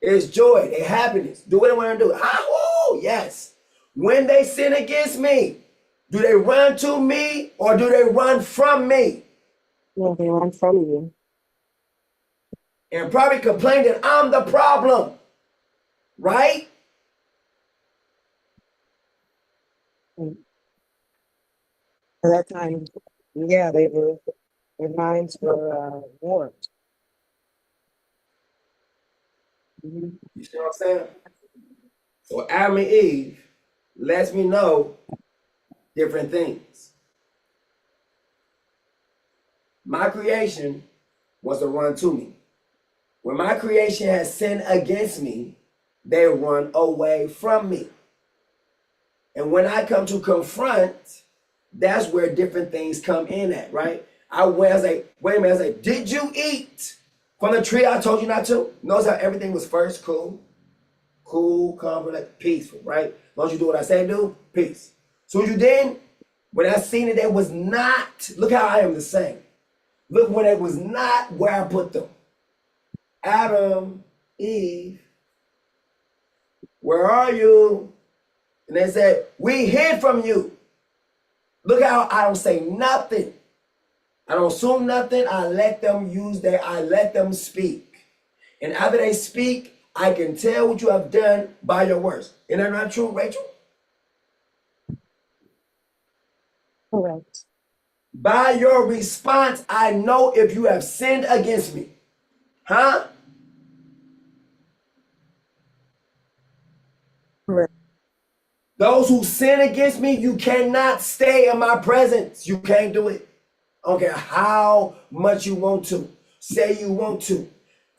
it's joy, they happiness. Do what they want to do. Oh, yes. When they sin against me, do they run to me or do they run from me? No, they run from you. And probably complain that I'm the problem. Right? At that time, yeah, their minds were warped. Mhm. You see what I'm saying? So Adam and Eve lets me know different things. My creation wants to run to me. When my creation has sinned against me, they run away from me. And when I come to confront, that's where different things come in at, right? I was like, wait a minute, I was like, did you eat from the tree I told you not to? Notice how everything was first cool, calm, like peaceful, right? As long as you do what I say do, peace. So you didn't, when I seen it, it was not, look how I am the same. Look when it was not where I put them. Adam, Eve, where are you? And they said, we hid from you. Look how I don't say nothing. I don't assume nothing. I let them I let them speak. And after they speak, I can tell what you have done by your words. Isn't that not true, Rachel? Correct. By your response, I know if you have sinned against me. Huh? Correct. Those who sin against me, you cannot stay in my presence. You can't do it. I don't care how much you want to. Say you want to.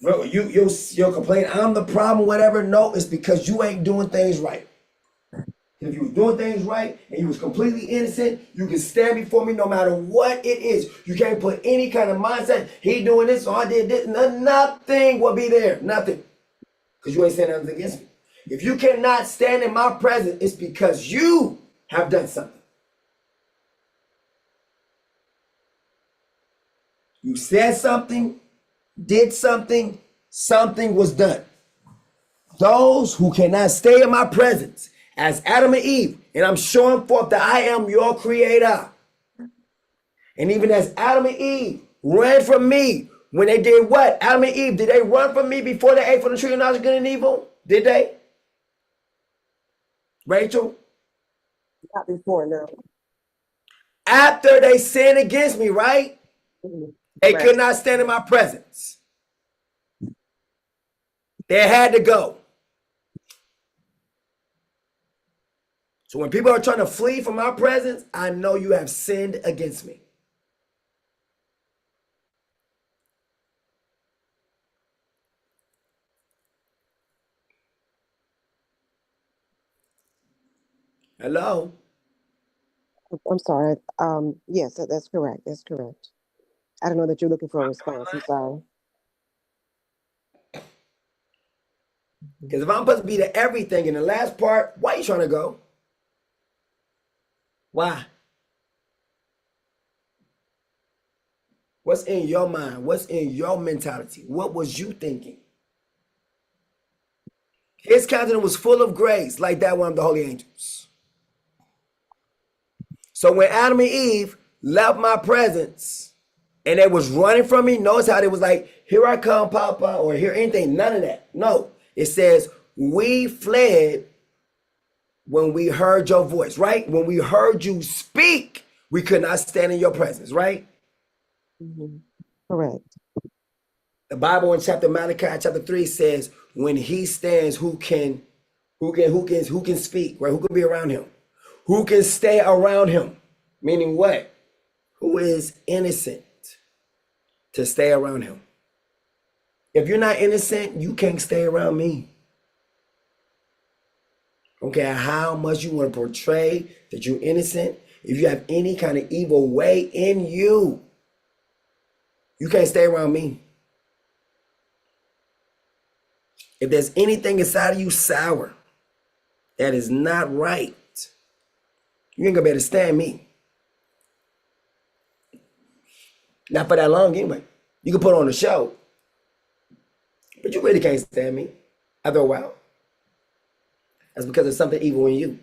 You'll complain, I'm the problem, whatever. No, it's because you ain't doing things right. If you was doing things right and you was completely innocent, you can stand before me no matter what it is. You can't put any kind of mindset, he doing this, so I did this. Nothing will be there. Nothing. Because you ain't saying nothing against me. If you cannot stand in my presence, it's because you have done something. You said something, did something, something was done. Those who cannot stay in my presence, as Adam and Eve, and I'm showing forth that I am your creator. And even as Adam and Eve ran from me, when they did what? Adam and Eve, did they run from me before they ate from the tree of knowledge of good and evil? Did they? Rachel? Not before, no. After they sinned against me, right? Mhm. They Correct. could not stand in my presence. They had to go. So when people are trying to flee from my presence, I know you have sinned against me. Hello? I'm sorry. Yes, that's correct. That's correct. I don't know that you're looking for a response. I'm sorry. Because if I'm supposed to be the everything in the last part, why are you trying to go? Why? What's in your mind? What's in your mentality? What was you thinking? His countenance was full of grace, like that one of the holy angels. So when Adam and Eve left my presence and they was running from me, notice how they was like, here I come, Papa, or here anything, none of that. No, it says, we fled when we heard your voice, right? When we heard you speak, we could not stand in your presence, right? Mhm. Correct. The Bible in Malachi chapter 3 says, when he stands, who can speak, right? Who can be around him? Who can stay around him? Meaning what? Who is innocent to stay around him? If you're not innocent, you can't stay around me. Don't care how much you want to portray that you're innocent. If you have any kind of evil way in you, you can't stay around me. If there's anything inside of you sour, that is not right, you ain't gonna be able to stand me. Not for that long anyway. You can put on a show, but you really can't stand me after a while. That's because there's something evil in you.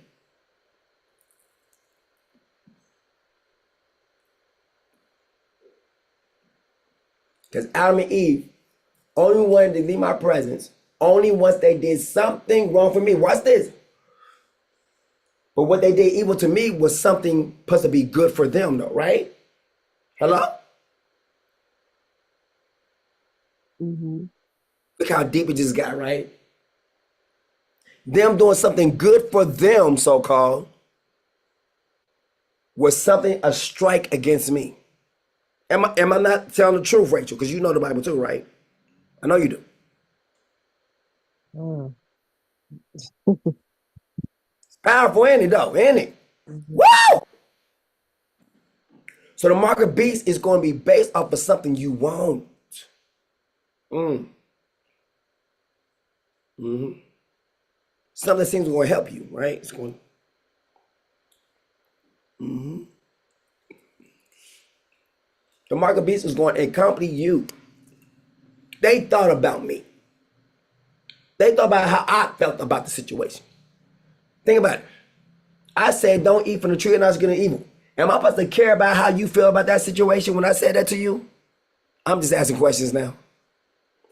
Because Adam and Eve only wanted to leave my presence only once they did something wrong for me. Watch this. But what they did evil to me was something supposed to be good for them, though, right? Hello? Look how deep it just got, right? Them doing something good for them, so-called, was something, a strike against me. Am I not telling the truth, Rachel? Because you know the Bible too, right? I know you do. It's powerful, ain't it, though? Ain't it? Woo! So the mark of beast is going to be based off of something you want. Something that seems going to help you, right? It's going. The mark of beast is going to accompany you. They thought about me. They thought about how I felt about the situation. Think about it. I said, don't eat from the tree of knowledge of good and evil. Am I supposed to care about how you feel about that situation when I said that to you? I'm just asking questions now.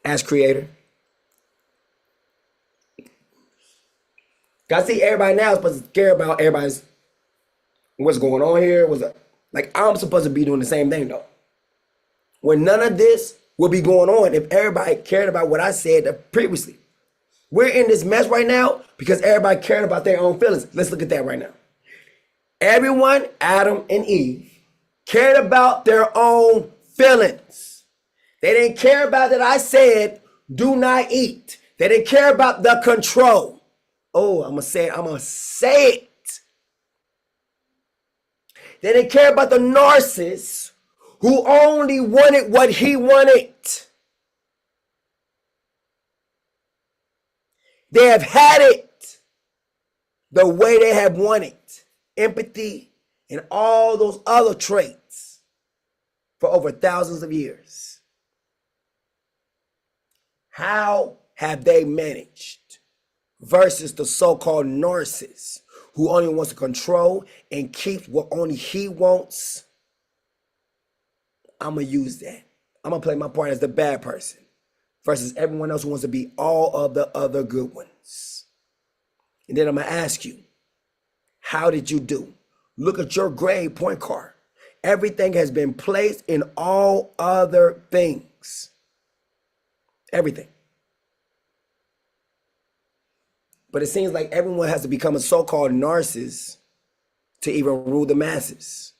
Ask Creator. I see everybody now is supposed to care about everybody's what's going on here. Like I'm supposed to be doing the same thing though. When none of this will be going on if everybody cared about what I said previously. We're in this mess right now because everybody cared about their own feelings. Let's look at that right now. Everyone, Adam and Eve, cared about their own feelings. They didn't care about that I said, do not eat. They didn't care about the control. Oh, I'm gonna say it. They didn't care about the narcissist who only wanted what he wanted. They have had it the way they have wanted. Empathy and all those other traits for over thousands of years. How have they managed? Versus the so-called narcissist who only wants to control and keeps what only he wants. I'm going to use that. I'm going to play my part as the bad person versus everyone else who wants to be all of the other good ones. And then I'm going to ask you, how did you do? Look at your grade point card. Everything has been placed in all other things. Everything. But it seems like everyone has to become a so-called narcissist to even rule the masses.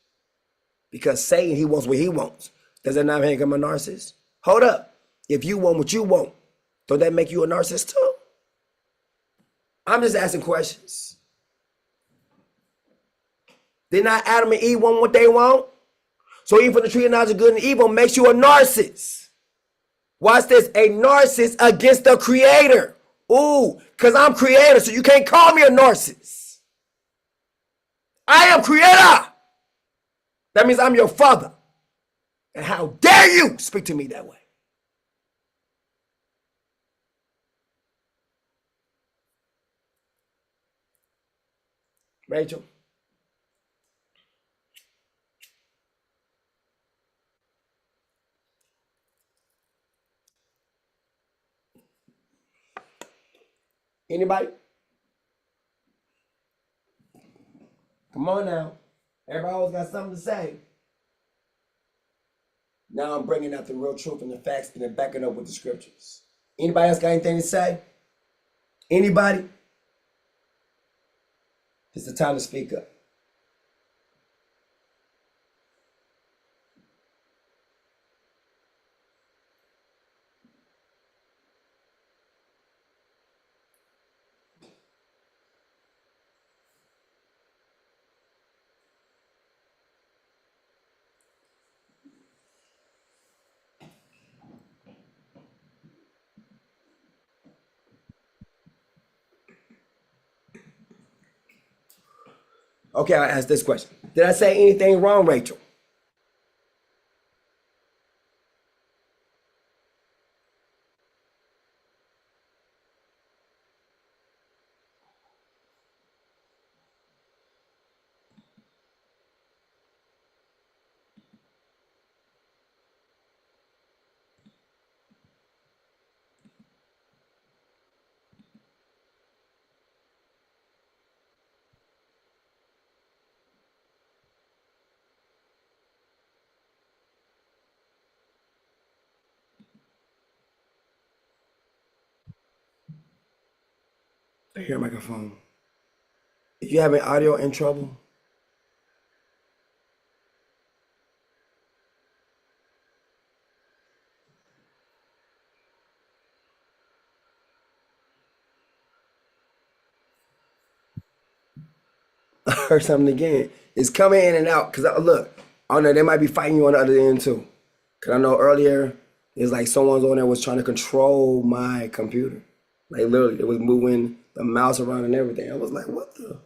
Because Satan, he wants what he wants. Does that not make him a narcissist? Hold up. If you want what you want, don't that make you a narcissist too? I'm just asking questions. Did not Adam and Eve want what they want? So even from the tree of knowledge of good and evil makes you a narcissist. Watch this, a narcissist against the creator. Ooh, because I'm creator, so you can't call me a narcissist. I am creator. That means I'm your father. And how dare you speak to me that way? Rachel? Anybody? Come on now. Everybody always got something to say. Now I'm bringing out the real truth and the facts and then backing up with the scriptures. Anybody else got anything to say? Anybody? It's the time to speak up. Okay, I'll ask this question. Did I say anything wrong, Rachel? I hear a microphone. If you having audio in trouble, I heard something again. It's coming in and out. Cause look, I don't know, they might be fighting you on the other end too. Cause I know earlier it's like someone's on there was trying to control my computer. Like literally, it was moving the mouse around and everything. I was like, what the?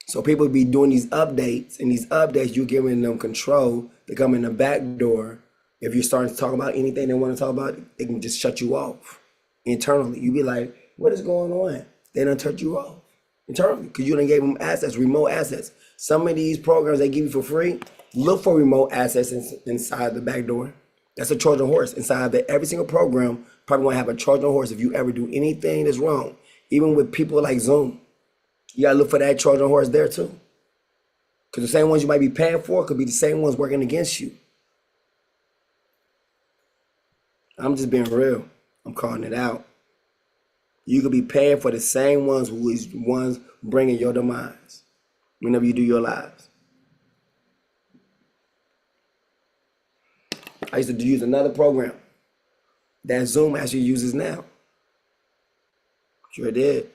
So people be doing these updates, and these updates, you're giving them control. They come in the back door. If you're starting to talk about anything they want to talk about, they can just shut you off internally. You be like, what is going on? They done turned you off internally because you done gave them access, remote access. Some of these programs they give you for free, look for remote access inside the back door. That's a Trojan horse. Inside every single program, probably going to have a Trojan horse if you ever do anything that's wrong. Even with people like Zoom. You gotta look for that Trojan horse there too. Because the same ones you might be paying for could be the same ones working against you. I'm just being real. I'm calling it out. You could be paying for the same ones who is ones bringing your demise whenever you do your lives. I used to use another program that Zoom actually uses now. Sure did.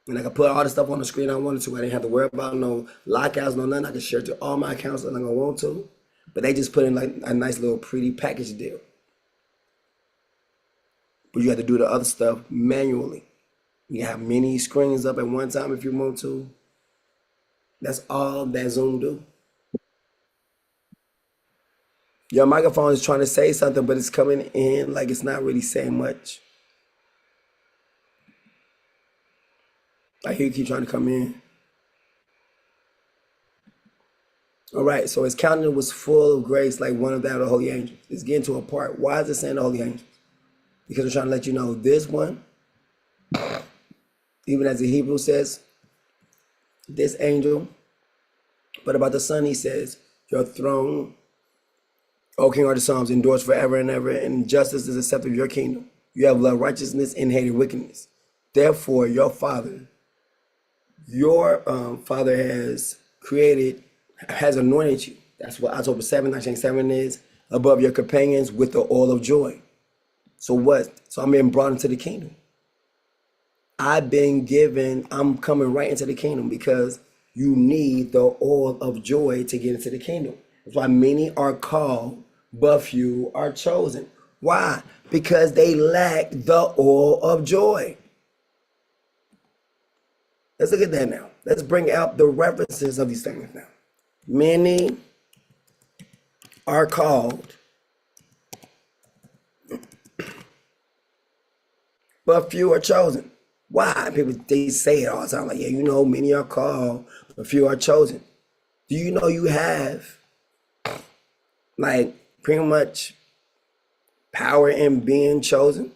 And I could put all the stuff on the screen I wanted to. I didn't have to worry about no lockouts, no nothing. I could share it to all my accounts that I'm gonna want to. But they just put in like a nice little pretty package deal. But you have to do the other stuff manually. You have many screens up at one time if you want to. That's all that Zoom do. Your microphone is trying to say something, but it's coming in like it's not really saying much. I hear you keep trying to come in. All right, so his countenance was full of grace like one of that of the holy angels. It's getting to a part. Why is it saying the holy angels? Because we're trying to let you know this one, even as the Hebrew says, this angel. But about the Son, he says, your throne, O King, are the Psalms, endures forever and ever, and justice is the scepter of your kingdom. You have loved righteousness and hated wickedness. Therefore, your Father has created, has anointed you. That's what October 7th, 1987 is, above your companions with the oil of joy. So what? So I'm being brought into the kingdom. I'm coming right into the kingdom because you need the oil of joy to get into the kingdom. That's why many are called, but few are chosen. Why? Because they lack the oil of joy. Let's look at that now. Let's bring out the references of these things now. Many are called, but few are chosen. Why? People, they say it all the time. Like, yeah, you know, many are called, but few are chosen. Do you know you have, like, pretty much power in being chosen?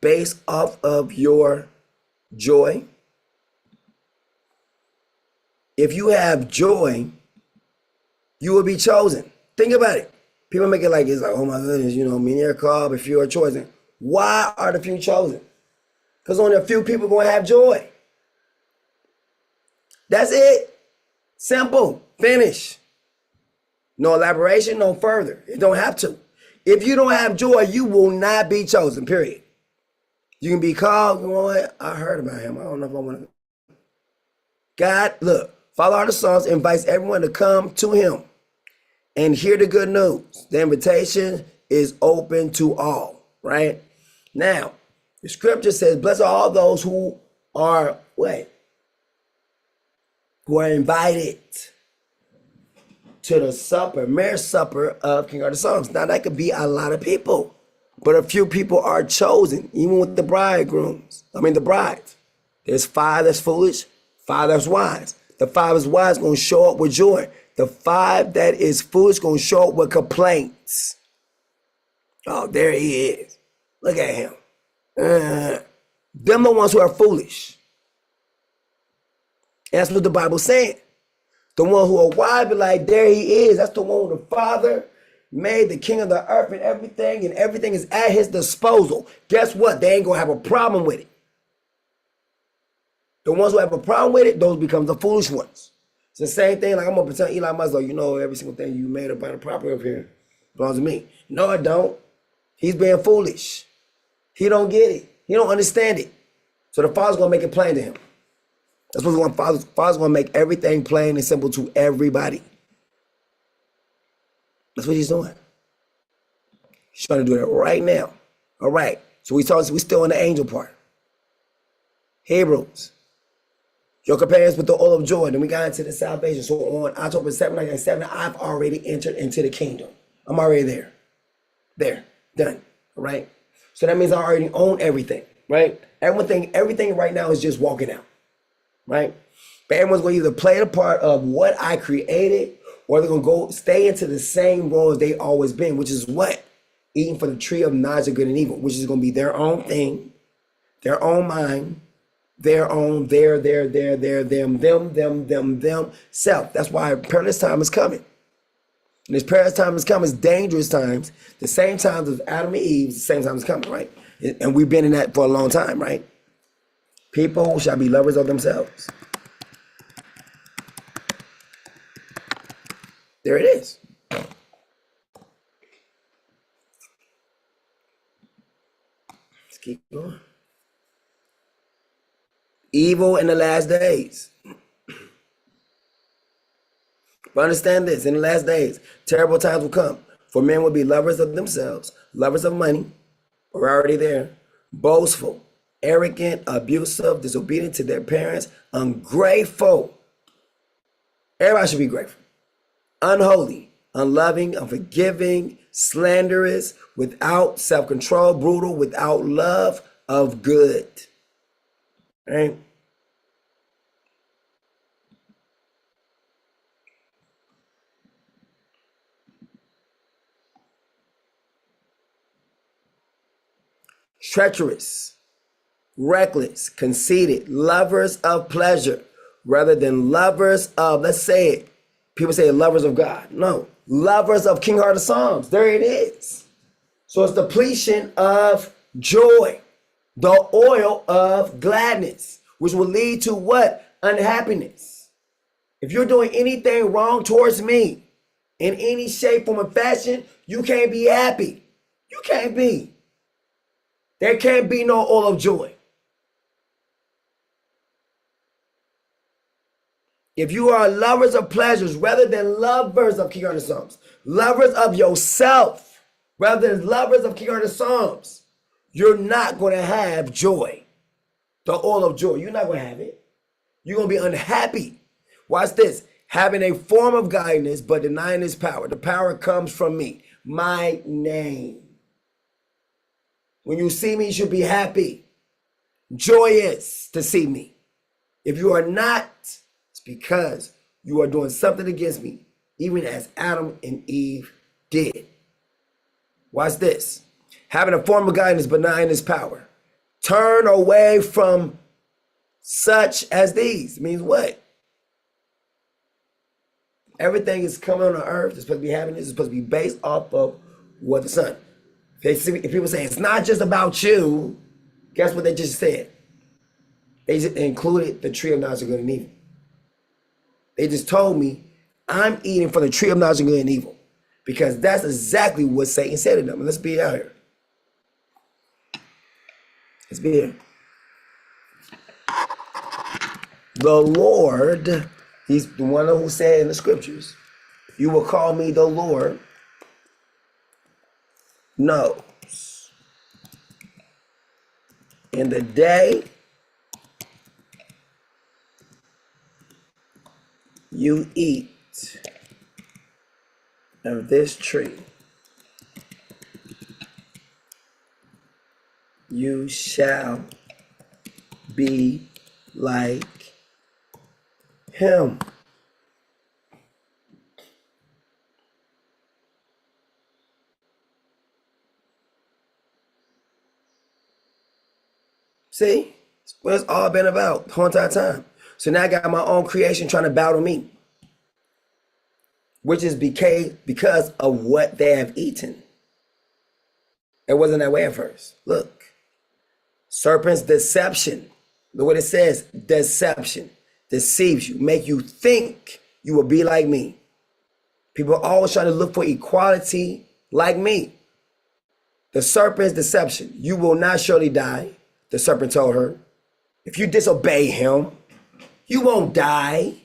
Based off of your joy. If you have joy, you will be chosen. Think about it. People make it like it's like, oh my goodness, you know, many are called, but few are chosen. Why are the few chosen? Because only a few people going to have joy. That's it. Simple. Finish. No elaboration, no further. You don't have to. If you don't have joy, you will not be chosen, period. You can be called, you know what? I heard about him. I don't know if I want to. God, look, follow all the Psalms, invites everyone to come to him and hear the good news. The invitation is open to all, right? Now, The scripture says, blessed are all those who are what? Who are invited to the supper, marriage supper of King Arthur's Songs. Now that could be a lot of people, but a few people are chosen, even with the the brides. There's 5 that's foolish, 5 that's wise. The 5 that's wise gonna show up with joy. The 5 that is foolish gonna show up with complaints. Oh, there he is. Look at him. Them the ones who are foolish. And that's what the Bible's saying. The one who are wise be like, there he is. That's the one who the Father made the king of the earth and everything is at his disposal. Guess what? They ain't gonna have a problem with it. The ones who have a problem with it, those become the foolish ones. It's the same thing, like I'm gonna pretend Elon Musk, like, you know, every single thing you made about the property up here belongs to me. No, it don't. He's being foolish. He don't get it. He don't understand it. So the Father's gonna make it plain to him. That's what Father's gonna make everything plain and simple to everybody. That's what he's doing. He's trying to do that right now. All right. So we still in the angel part. Hebrews. Your companions with the oil of joy. Then we got into the salvation. So on October 7, 1997, I've already entered into the kingdom. I'm already there. There. Done. All right. So that means I already own everything. Right? Everything right now is just walking out. Right? But everyone's going to either play the part of what I created, or they're going to stay into the same role as they always been, which is what? Eating from the tree of knowledge of good and evil, which is going to be their own thing, their own mind, their own, them, self. That's why perilous time is coming. And this perilous time is coming, it's dangerous times. The same times as Adam and Eve, the same time is coming, right? And we've been in that for a long time, right? People shall be lovers of themselves. There it is. Let's keep going. Evil in the last days. But understand this, in the last days, terrible times will come. For men will be lovers of themselves, lovers of money, we're already there, boastful, arrogant, abusive, disobedient to their parents, ungrateful. Everybody should be grateful. Unholy, unloving, unforgiving, slanderous, without self-control, brutal, without love of good. Right? Treacherous, reckless, conceited, lovers of pleasure rather than lovers of, let's say it, people say lovers of God. No, lovers of King Heart of Psalms. There it is. So it's depletion of joy, the oil of gladness, which will lead to what? Unhappiness. If you're doing anything wrong towards me in any shape, form, or fashion, you can't be happy. You can't be. There can't be no oil of joy. If you are lovers of pleasures rather than lovers of King Heart of Psalms, lovers of yourself rather than lovers of King Heart of Psalms, you're not going to have joy. The oil of joy. You're not going to have it. You're going to be unhappy. Watch this. Having a form of godliness but denying his power. The power comes from me. My name. When you see me, you should be happy, joyous to see me. If you are not, it's because you are doing something against me, even as Adam and Eve did. Watch this. Having a form of godliness but denying his power. Turn away from such as these. It means what? Everything is coming on the earth. It's supposed to be happening. It's supposed to be based off of what the sun. If people say it's not just about you, guess what they just said? They just included the tree of knowledge of good and evil. They just told me I'm eating from the tree of knowledge of good and evil because that's exactly what Satan said to them. And let's be out here. Let's be here. The Lord, he's the one who said in the scriptures, you will call me the Lord. Knows In the day you eat of this tree, you shall be like him. See? That's what it's all been about the whole entire time. So now I got my own creation trying to battle me, which is because of what they have eaten. It wasn't that way at first. Look, serpent's deception. Look what it says, deception. Deceives you, make you think you will be like me. People are always trying to look for equality like me. The serpent's deception. You will not surely die, the serpent told her. If you disobey him, you won't die.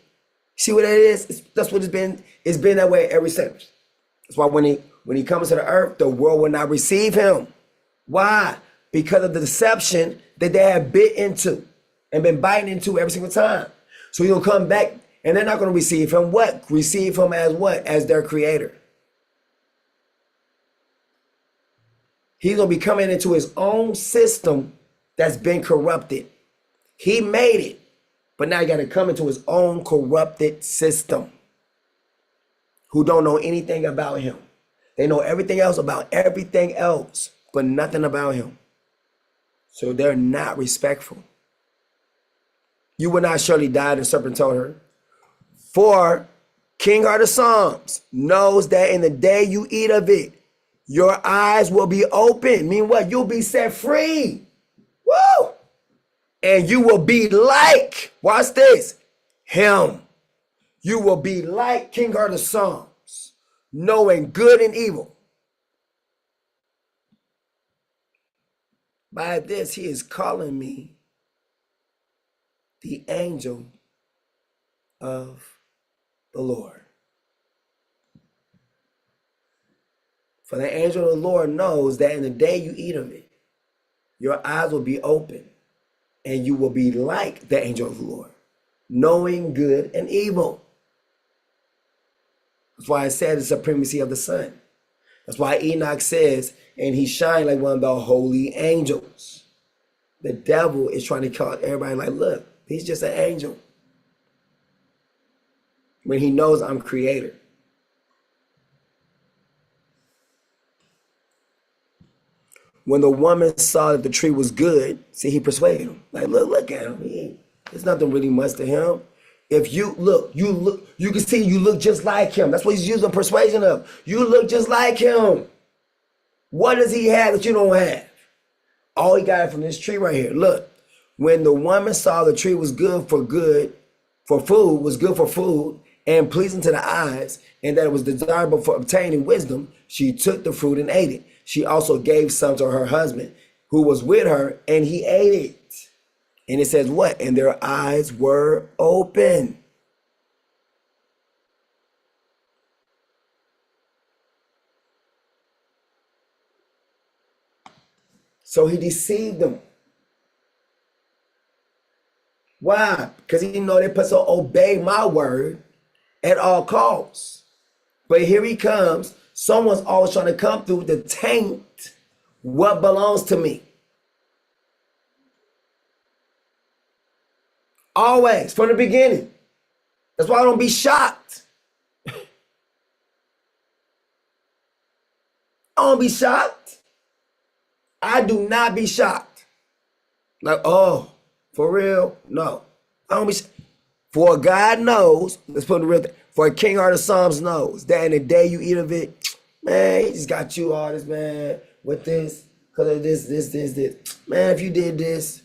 See what that is? That's what it's been. It's been that way ever since. That's why when he comes to the earth, the world will not receive him. Why? Because of the deception that they have bit into and been biting into every single time. So he'll come back and they're not going to receive him. What? Receive him as what? As their creator. He's going to be coming into his own system that's been corrupted. He made it, but now he got to come into his own corrupted system who don't know anything about him. They know everything else about everything else, but nothing about him. So they're not respectful. You will not surely die, the serpent told her. For King of the Psalms knows that in the day you eat of it, your eyes will be open. Mean what? You'll be set free. Woo! And you will be like, watch this, him. You will be like King of the Psalms, knowing good and evil. By this, he is calling me the angel of the Lord. For the angel of the Lord knows that in the day you eat of it, your eyes will be open and you will be like the angel of the Lord, knowing good and evil. That's why I said the supremacy of the Son. That's why Enoch says, and he shined like one of the holy angels. The devil is trying to call everybody like, look, he's just an angel. When he knows I'm creator. When the woman saw that the tree was good, see, he persuaded him. Like, look at him. There's nothing really much to him. If you look, you can see you look just like him. That's what he's using persuasion of. You look just like him. What does he have that you don't have? All he got from this tree right here. Look, when the woman saw the tree was good for food, and pleasing to the eyes, and that it was desirable for obtaining wisdom, she took the fruit and ate it. She also gave some to her husband who was with her, and he ate it. And it says what? And their eyes were open. So he deceived them. Why? Because he know they're supposed to obey my word at all costs. But here he comes. Someone's always trying to come through to taint what belongs to me. Always, from the beginning. That's why I don't be shocked. I don't be shocked. I do not be shocked. Like, oh, for real? No. I don't be For God knows, let's put the real thing. For a King of the Psalms knows that in the day you eat of it, man, he just got you all this, man, with this, because of this. Man, if you did this,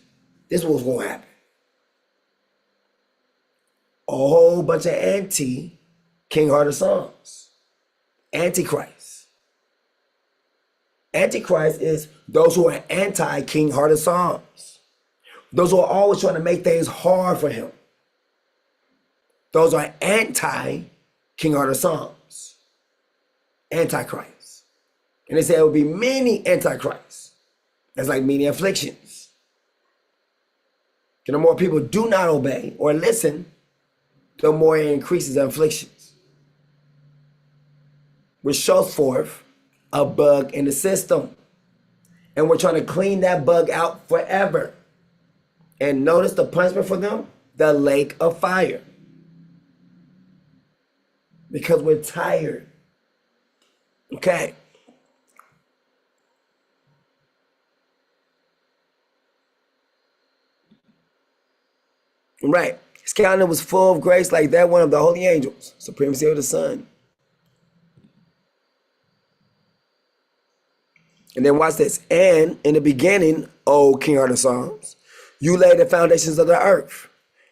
this was going to happen. A whole bunch of anti-King of the Psalms. Antichrist. Antichrist is those who are anti-King of the Psalms. Those who are always trying to make things hard for him. Those are anti-King of the Psalms. Antichrist. And they say it will be many antichrists. That's like many afflictions. And the more people do not obey or listen, the more it increases afflictions, which shows forth a bug in the system. And we're trying to clean that bug out forever. And notice the punishment for them? The lake of fire. Because we're tired. Okay. Right. His countenance was full of grace like that one of the holy angels. Supremacy of the Son. And then watch this. And in the beginning, O King of the Psalms, you laid the foundations of the earth,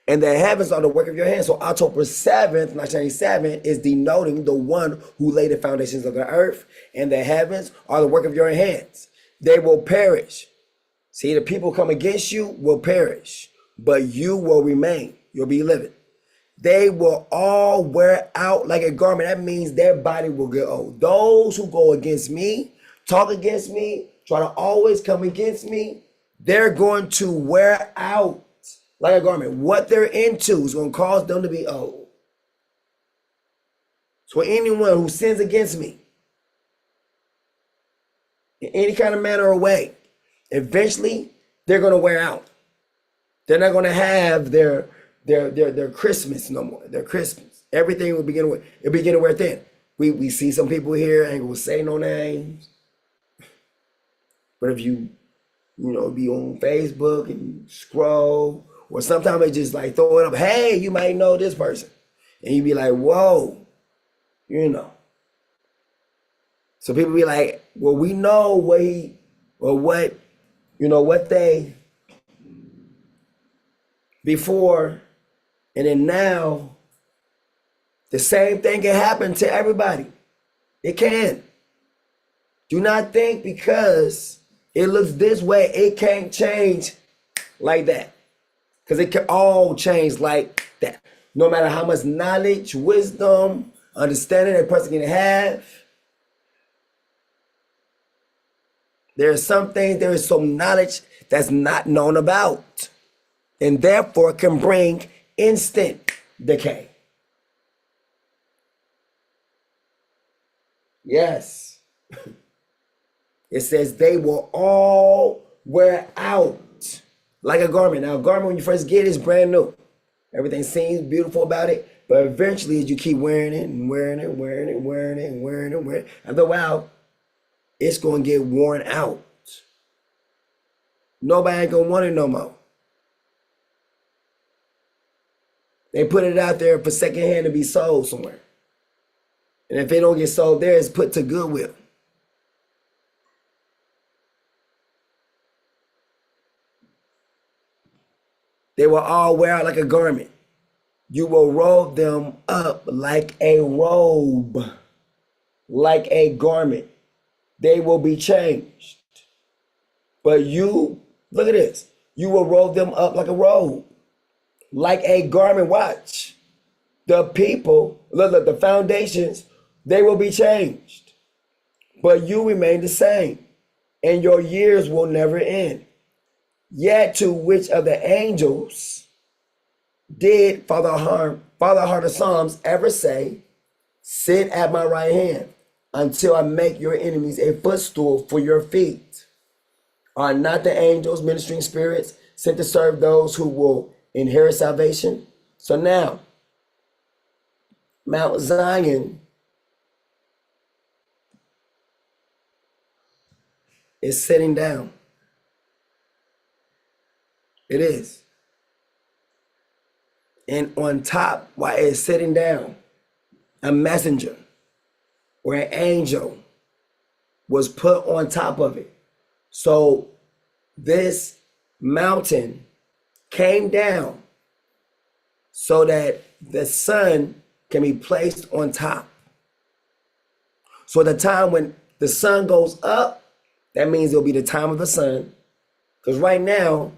and the heavens are the work of your hands. So October 7th, 1997 is denoting the one who laid the foundations of the earth, and the heavens are the work of your hands. They will perish. See, the people come against you will perish, but you will remain. You'll be living. They will all wear out like a garment. That means their body will get old. Those who go against me, talk against me, try to always come against me, they're going to wear out like a garment. What they're into is going to cause them to be old. So anyone who sins against me in any kind of manner or way, eventually they're going to wear out. They're not going to have their Christmas no more. Their Christmas. Everything will begin to wear thin. We see some people here, I ain't going to say no names. But if you be on Facebook and scroll, or sometimes they just like throw it up, hey, you might know this person. And you be like, whoa, So people be like, well, we know what they before, and then now, the same thing can happen to everybody. It can. Do not think because it looks this way, it can't change like that. Because it can all change like that. No matter how much knowledge, wisdom, understanding a person can have, there is some knowledge that's not known about. And therefore can bring instant decay. Yes. It says they will all wear out like a garment. Now, a garment when you first get it is brand new. Everything seems beautiful about it. But eventually, as you keep wearing it and wearing it, wearing it, wearing it, and wearing it, wearing it, after a while, it's going to get worn out. Nobody ain't going to want it no more. They put it out there for secondhand to be sold somewhere. And if it don't get sold there, it's put to Goodwill. They will all wear out like a garment. You will roll them up like a robe, like a garment. They will be changed. But you, look at this. You will roll them up like a robe, like a garment. Watch. The people, look, the foundations, they will be changed. But you remain the same, and your years will never end. Yet to which of the angels did Father Heart of Psalms ever say, sit at my right hand until I make your enemies a footstool for your feet? Are not the angels, ministering spirits, sent to serve those who will inherit salvation? So now, Mount Zion is sitting down. It is. And on top, while it's sitting down, a messenger or an angel was put on top of it. So this mountain came down so that the sun can be placed on top. So at the time when the sun goes up, that means it'll be the time of the sun. Because right now,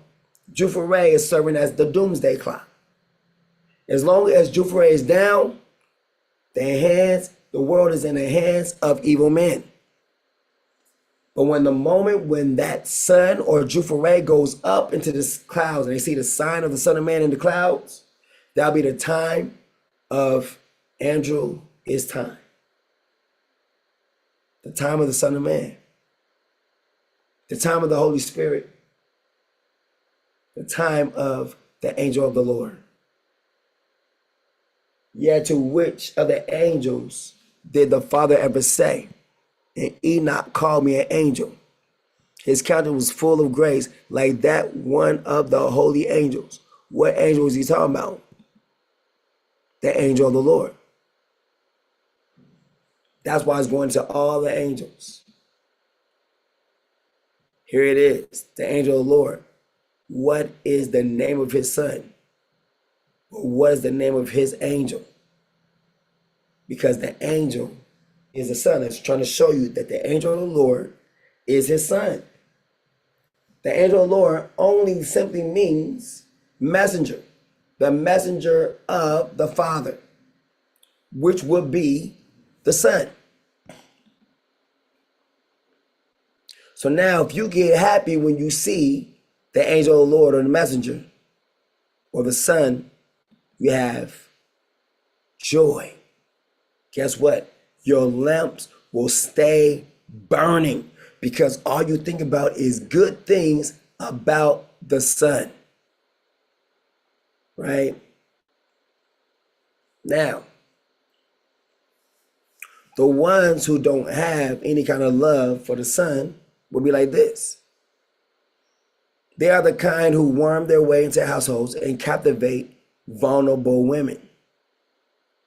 Juffereh is serving as the doomsday clock. As long as Juffereh is down, the world is in the hands of evil men. But when the moment when that sun or Juffereh goes up into the clouds and they see the sign of the Son of Man in the clouds, that'll be the time of Andrew is time. The time of the Son of Man. The time of the Holy Spirit. The time of the angel of the Lord. Yet to which of the angels did the Father ever say, and Enoch called me an angel? His countenance was full of grace, like that one of the holy angels. What angel is he talking about? The angel of the Lord. That's why it's going to all the angels. Here it is, the angel of the Lord. What is the name of his son? What is the name of his angel? Because the angel is the son. It's trying to show you that the angel of the Lord is his son. The angel of the Lord only simply means messenger, the messenger of the Father, which would be the Son. So now if you get happy when you see the angel of the Lord or the messenger or the Son, you have joy. Guess what? Your lamps will stay burning because all you think about is good things about the Son. Right? Now, the ones who don't have any kind of love for the Son will be like this. They are the kind who worm their way into households and captivate vulnerable women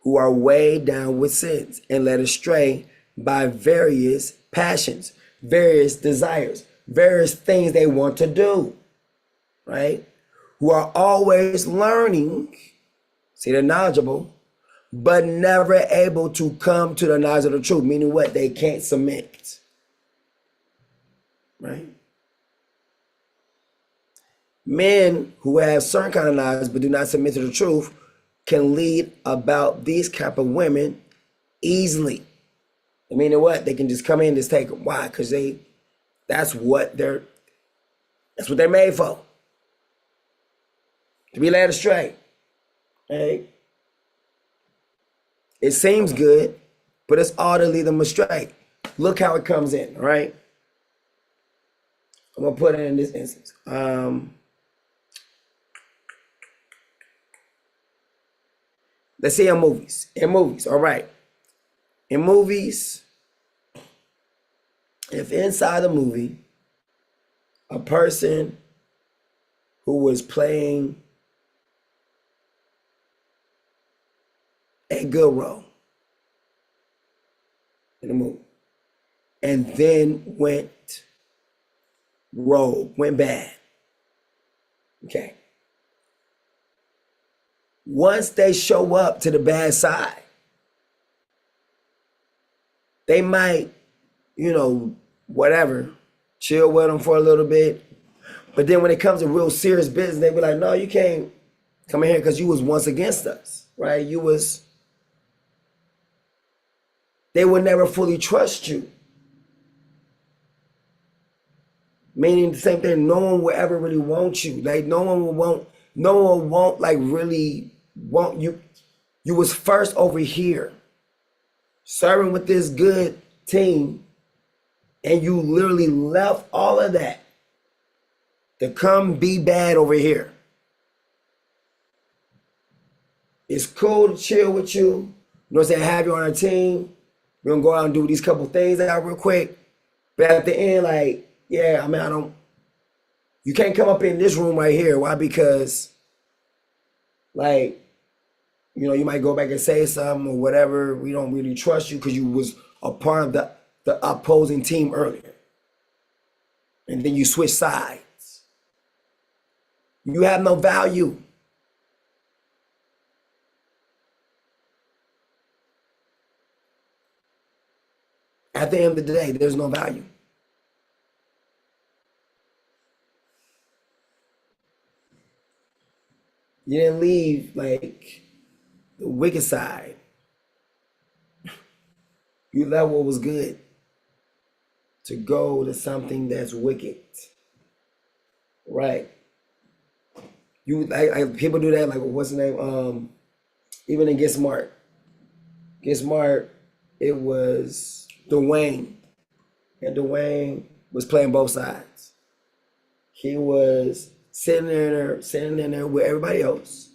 who are weighed down with sins and led astray by various passions, various desires, various things they want to do, right? Who are always learning, see, they're knowledgeable, but never able to come to the knowledge of the truth, meaning what? They can't submit, right? Men who have certain kind of knowledge but do not submit to the truth can lead about these type of women easily. Meaning what? They can just come in and just take them. Why? Because that's what they're made for. To be led astray. Right? It seems good, but it's all to lead them astray. Look how it comes in, all right? I'm gonna put it in this instance. Let's see in movies. In movies, all right. In movies, if inside the movie, a person who was playing a good role in the movie and then went bad, okay. Once they show up to the bad side, they might, whatever, chill with them for a little bit. But then when it comes to real serious business, they be like, no, you can't come in here because you was once against us, right? They would never fully trust you. Meaning the same thing, no one will ever really want you. Like no one won't like really want you. You was first over here serving with this good team and you literally left all of that to come be bad over here. It's cool to chill with you. You know what I'm saying? Have you on our team. We're gonna go out and do these couple things out real quick. But at the end, like, yeah, I mean, you can't come up in this room right here. Why? Because, like, you might go back and say something or whatever. We don't really trust you because you was a part of the opposing team earlier. And then you switch sides. You have no value. At the end of the day, there's no value. You didn't leave like the wicked side. You left what was good to go to something that's wicked. Right. You like people do that, like what's the name? Even in Get Smart. Get Smart, it was Dwayne. And Dwayne was playing both sides. He was sitting in there with everybody else,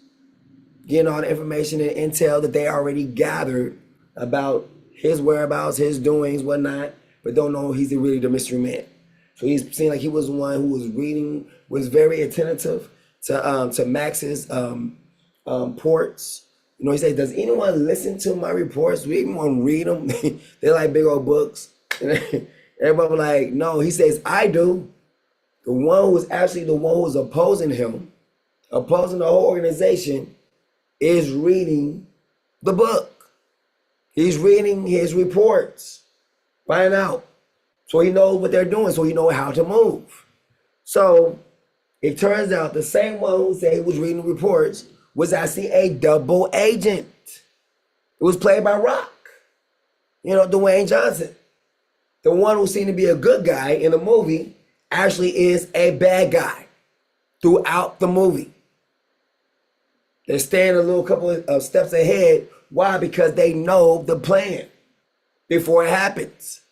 getting all the information and intel that they already gathered about his whereabouts, his doings, whatnot, but don't know he's really the mystery man. So he's seemed like he was the one who was reading, was very attentive to Max's ports. You know, he said, "Does anyone listen to my reports? Do anyone read them? They're like big old books." And everybody was like, "No." He says, "I do." The one who was actually the one who was opposing him, opposing the whole organization, is reading the book. He's reading his reports, find out. So he knows what they're doing, so he knows how to move. So it turns out the same one who said he was reading the reports was actually a double agent. It was played by Rock, Dwayne Johnson. The one who seemed to be a good guy in the movie actually is a bad guy throughout the movie. They're staying a little couple of steps ahead. Why? Because they know the plan before it happens.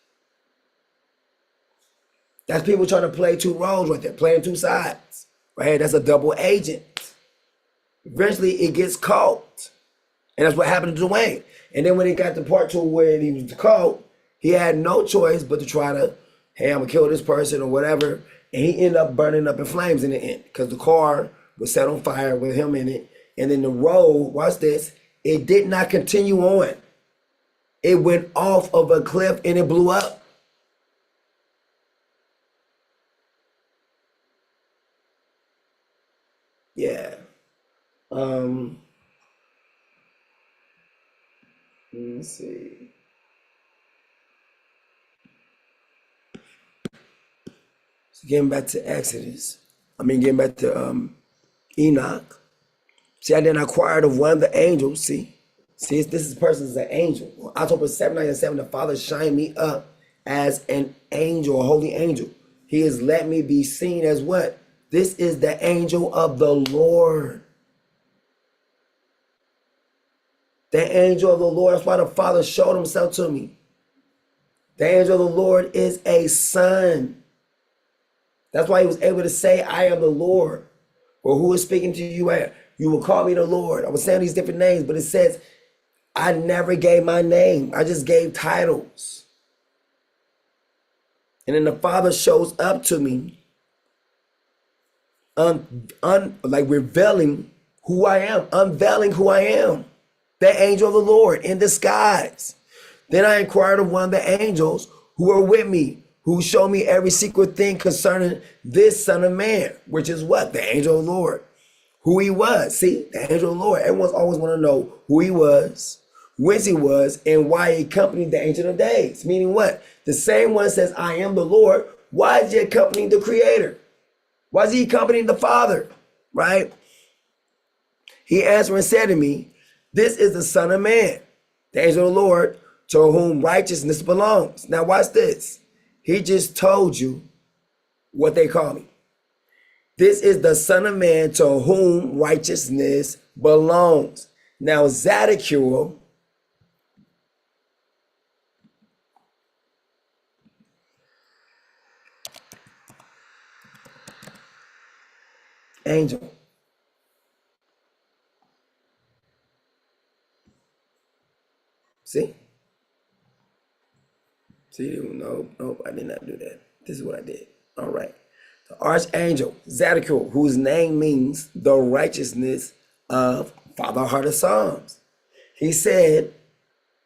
That's people trying to play two roles right there, playing two sides. Right? That's a double agent. Eventually it gets caught. And that's what happened to Dwayne. And then when it got to part two where he was caught, he had no choice but to try to, hey, I'm gonna kill this person or whatever. And he ended up burning up in flames in the end because the car was set on fire with him in it. And then the road, watch this, it did not continue on. It went off of a cliff and it blew up. Yeah. Let me see. So getting back to getting back to Enoch. See, I then acquired of one of the angels. See, this person is an angel. On October 7, 1997, the Father shined me up as an angel, a holy angel. He has let me be seen as what? This is the angel of the Lord. The angel of the Lord. That's why the Father showed himself to me. The angel of the Lord is a son. That's why he was able to say, I am the Lord. Or who is speaking to you at? You will call me the Lord. I was saying these different names, but it says, I never gave my name. I just gave titles. And then the Father shows up to me, like revealing who I am, unveiling who I am. The angel of the Lord in disguise. Then I inquired of one of the angels who were with me, who showed me every secret thing concerning this Son of Man, which is what? The angel of the Lord. Who he was. See, the angel of the Lord. Everyone's always want to know who he was, whence he was, and why he accompanied the Ancient of Days. Meaning what? The same one says, I am the Lord. Why is he accompanying the Creator? Why is he accompanying the Father? Right? He answered and said to me, this is the Son of Man, the angel of the Lord, to whom righteousness belongs. Now watch this. He just told you what they call me. This is the Son of Man to whom righteousness belongs. Now Zadkiel, angel. See? See, no, I did not do that. This is what I did. All right. The archangel, Zadkiel, whose name means the righteousness of Father Heart of Psalms. He said,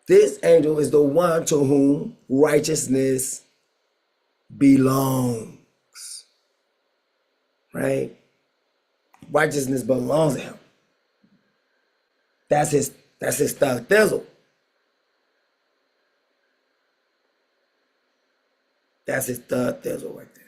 this angel is the one to whom righteousness belongs. Right? Righteousness belongs to him. That's his thug thizzle. That's his thug thizzle right there.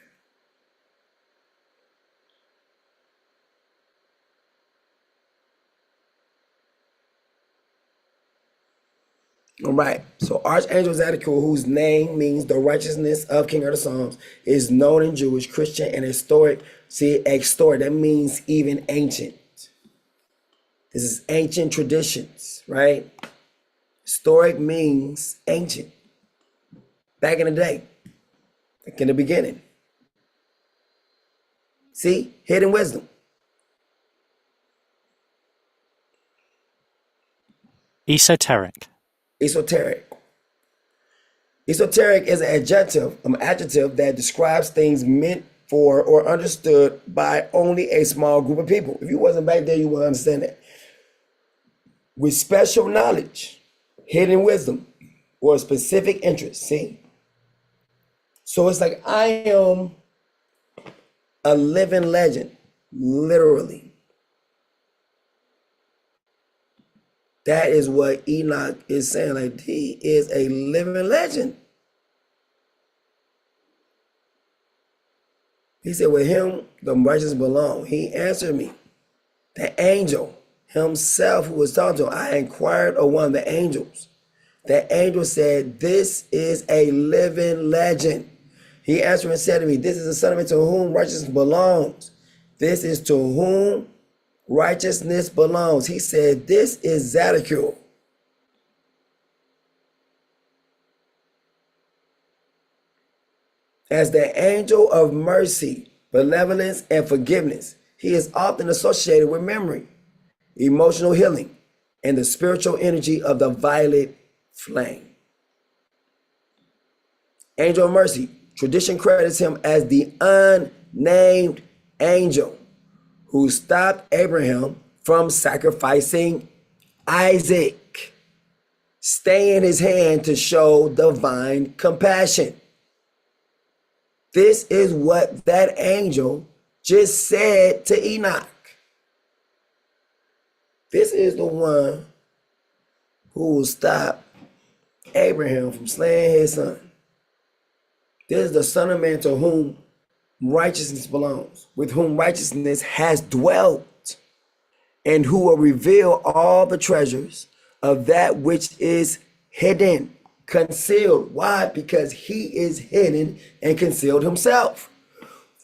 All right. So Archangel Zadkiel, whose name means the righteousness of King of the Psalms, is known in Jewish, Christian, and historic. See, historic, that means even ancient. This is ancient traditions, right? Historic means ancient. Back in the day, like in the beginning. See, hidden wisdom. Esoteric. Esoteric. Esoteric is an adjective that describes things meant for or understood by only a small group of people. If you wasn't back there, you wouldn't understand that. With special knowledge, hidden wisdom, or specific interest. See? So it's like I am a living legend, literally. That is what Enoch is saying. Like, he is a living legend. He said, with him, the righteous belong. He answered me. The angel himself who was talking to him, I inquired of one of the angels. The angel said, this is a living legend. He answered and said to me, this is the son of man to whom righteousness belongs. This is to whom righteousness belongs. He said, this is Zadkiel. As the angel of mercy, benevolence, and forgiveness, he is often associated with memory, emotional healing, and the spiritual energy of the violet flame. Angel of mercy, tradition credits him as the unnamed angel who stopped Abraham from sacrificing Isaac, staying his hand to show divine compassion. This is what that angel just said to Enoch. This is the one who will stop Abraham from slaying his son. This is the Son of Man to whom righteousness belongs, with whom righteousness has dwelt, and who will reveal all the treasures of that which is hidden, concealed. Why? Because he is hidden and concealed himself.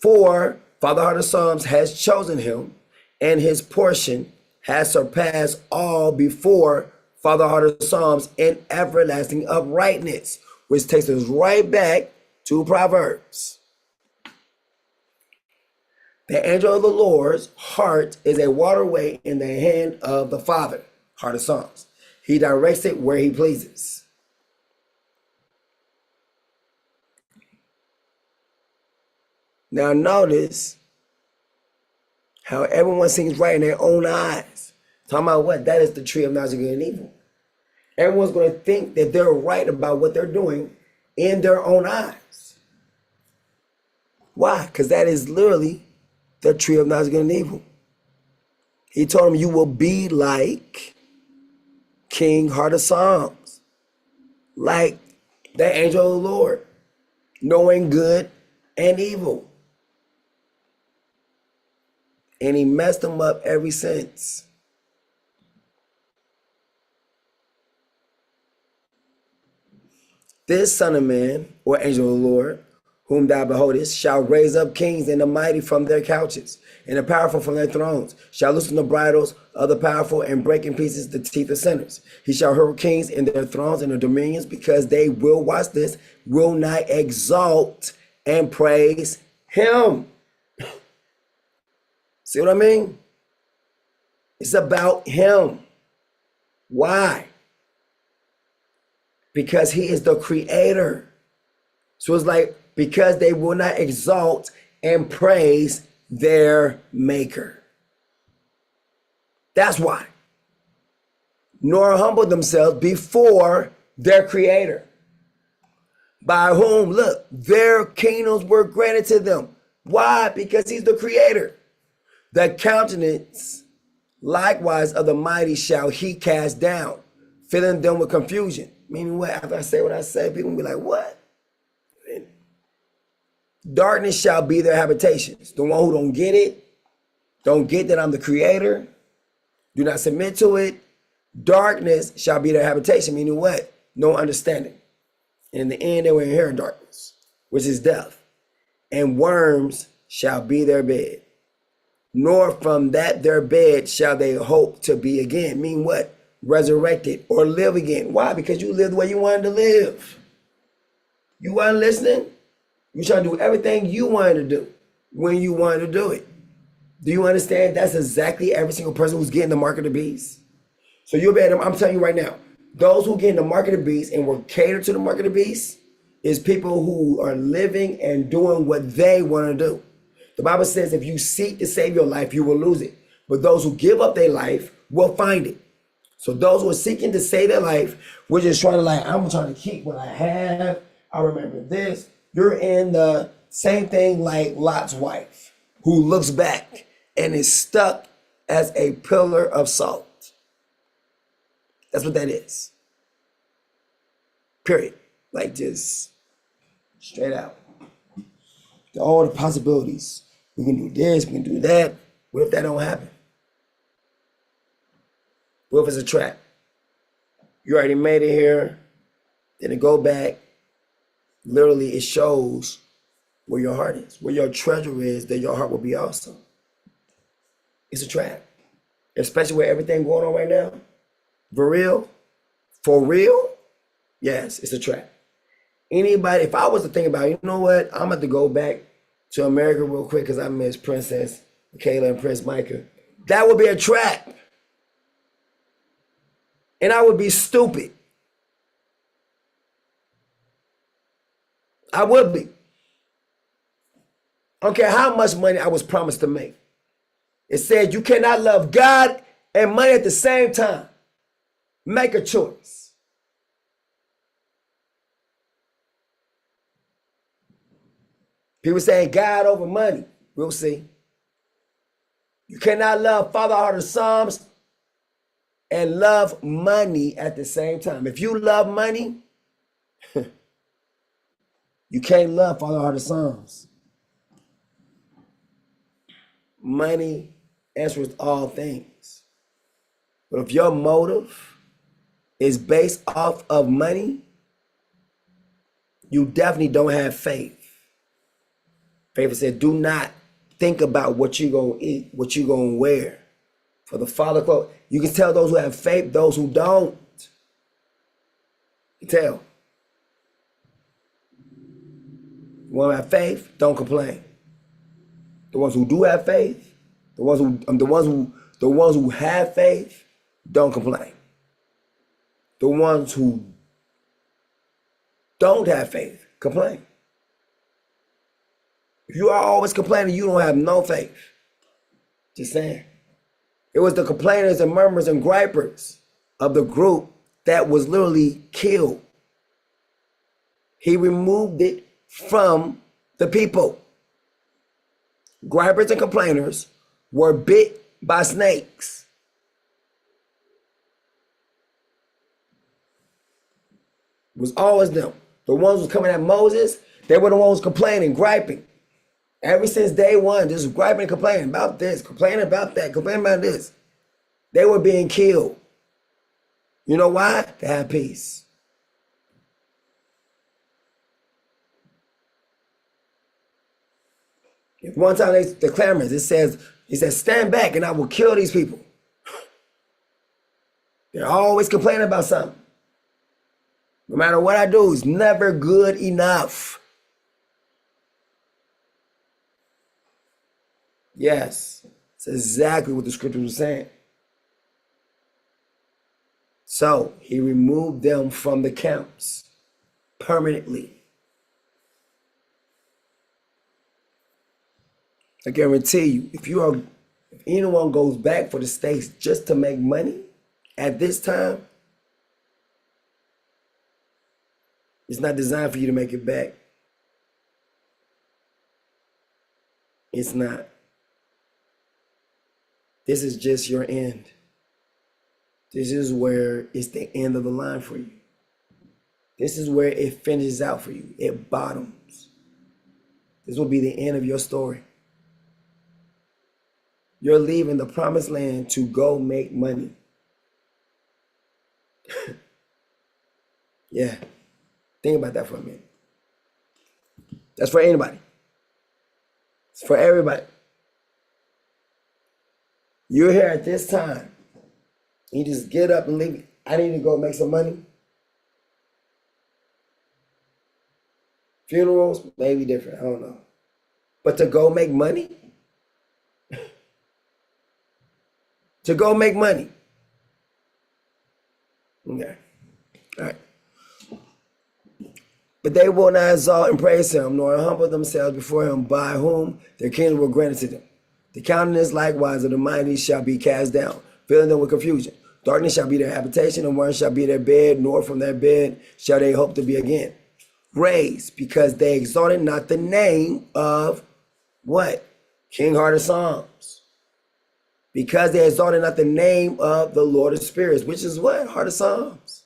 For Father Heart of Psalms has chosen him, and his portion has surpassed all before Father Heart of Psalms in everlasting uprightness, which takes us right back to Proverbs. The angel of the Lord's heart is a waterway in the hand of the Father, Heart of Psalms. He directs it where he pleases. Now notice how everyone seems right in their own eyes. Talking about what? That is the tree of knowledge of good and evil. Everyone's going to think that they're right about what they're doing in their own eyes. Why? Because that is literally the tree of knowledge of good and evil. He told him, you will be like King Heart of Psalms, like the angel of the Lord, knowing good and evil. And he messed them up ever since. This Son of Man, or angel of the Lord, whom thou beholdest, shall raise up kings and the mighty from their couches, and the powerful from their thrones, shall loosen the bridles of the powerful and break in pieces the teeth of sinners. He shall hurl kings in their thrones and their dominions, because they will, watch this, will not exalt and praise him. See what I mean? It's about him. Why? Because he is the creator. So it's like, because they will not exalt and praise their maker. That's why. Nor humble themselves before their creator, by whom, look, their kingdoms were granted to them. Why? Because he's the creator. The countenance likewise of the mighty shall he cast down, filling them with confusion. Meaning what? After I say what I say, people will be like, what? Darkness shall be their habitations. The one who don't get that I'm the creator, do not submit to it. Darkness shall be their habitation. Meaning what? no understanding. And in the end, they will inherit darkness, which is death. And worms shall be their bed. Nor from that their bed shall they hope to be again. Mean what? Resurrected or live again. Why? Because you lived the way you wanted to live. You weren't listening. You trying to do everything you wanted to do when you wanted to do it. Do you understand? That's exactly every single person who's getting the mark of the beast. So you'll be able to, I'm telling you right now, those who get in the mark of the beast and will cater to the mark of the beast is people who are living and doing what they want to do. The Bible says if you seek to save your life, you will lose it. But those who give up their life will find it. So those who are seeking to save their life, we're just trying to I'm trying to keep what I have. I remember this. You're in the same thing like Lot's wife, who looks back and is stuck as a pillar of salt. That's what that is. Period. Like just straight out. All the possibilities. We can do this, we can do that. What if that don't happen? What if it's a trap? You already made it here. Then to go back, literally it shows where your heart is. Where your treasure is, that your heart will be also. It's a trap. Especially with everything going on right now. For real, yes, it's a trap. Anybody, if I was to think about, you know what, I'm about to go back to America real quick because I miss Princess Michaela and Prince Micah. That would be a trap. And I would be stupid. I would be. I don't care how much money I was promised to make. It said you cannot love God and money at the same time. Make a choice. People saying God over money. We'll see. You cannot love Father Heart of Psalms and love money at the same time. If you love money, you can't love Father Heart of Psalms. Money answers all things. But if your motive is based off of money, you definitely don't have faith. Faith said, do not think about what you're going to eat, what you're going to wear. For the Father clothes. You can tell those who have faith, those who don't. You can tell. You want to have faith, don't complain. The ones who do have faith, the ones who have faith, don't complain. The ones who don't have faith, complain. If you are always complaining, you don't have no faith. Just saying. It was the complainers and murmurers and gripers of the group that was literally killed. He removed it from the people. Gripers and complainers were bit by snakes. It was always them. The ones who was coming at Moses, they were the ones complaining, griping. Ever since day one, just griping and complaining about this, complaining about that, complaining about this. They were being killed. You know why? To have peace. If one time the clamors, he says, stand back and I will kill these people. They're always complaining about something. No matter what I do, it's never good enough. Yes, it's exactly what the scripture was saying. So he removed them from the camps permanently. I guarantee you, if anyone goes back for the States just to make money at this time, it's not designed for you to make it back. It's not. This is just your end. This is where it's the end of the line for you. This is where it finishes out for you. It bottoms. This will be the end of your story. You're leaving the promised land to go make money. Yeah. Think about that for a minute. That's for anybody. It's for everybody. You're here at this time. You just get up and leave. I need to go make some money. Funerals may be different. I don't know. But to go make money? To go make money. Okay. All right. But they will not exalt and praise him, nor humble themselves before him, by whom their kingdom will grant to them. The countenance likewise of the mighty shall be cast down, filling them with confusion. Darkness shall be their habitation, and worms shall be their bed, nor from their bed shall they hope to be again raised, because they exalted not the name of what? King Heart of Psalms. Because they exalted not the name of the Lord of Spirits, which is what? Heart of Psalms.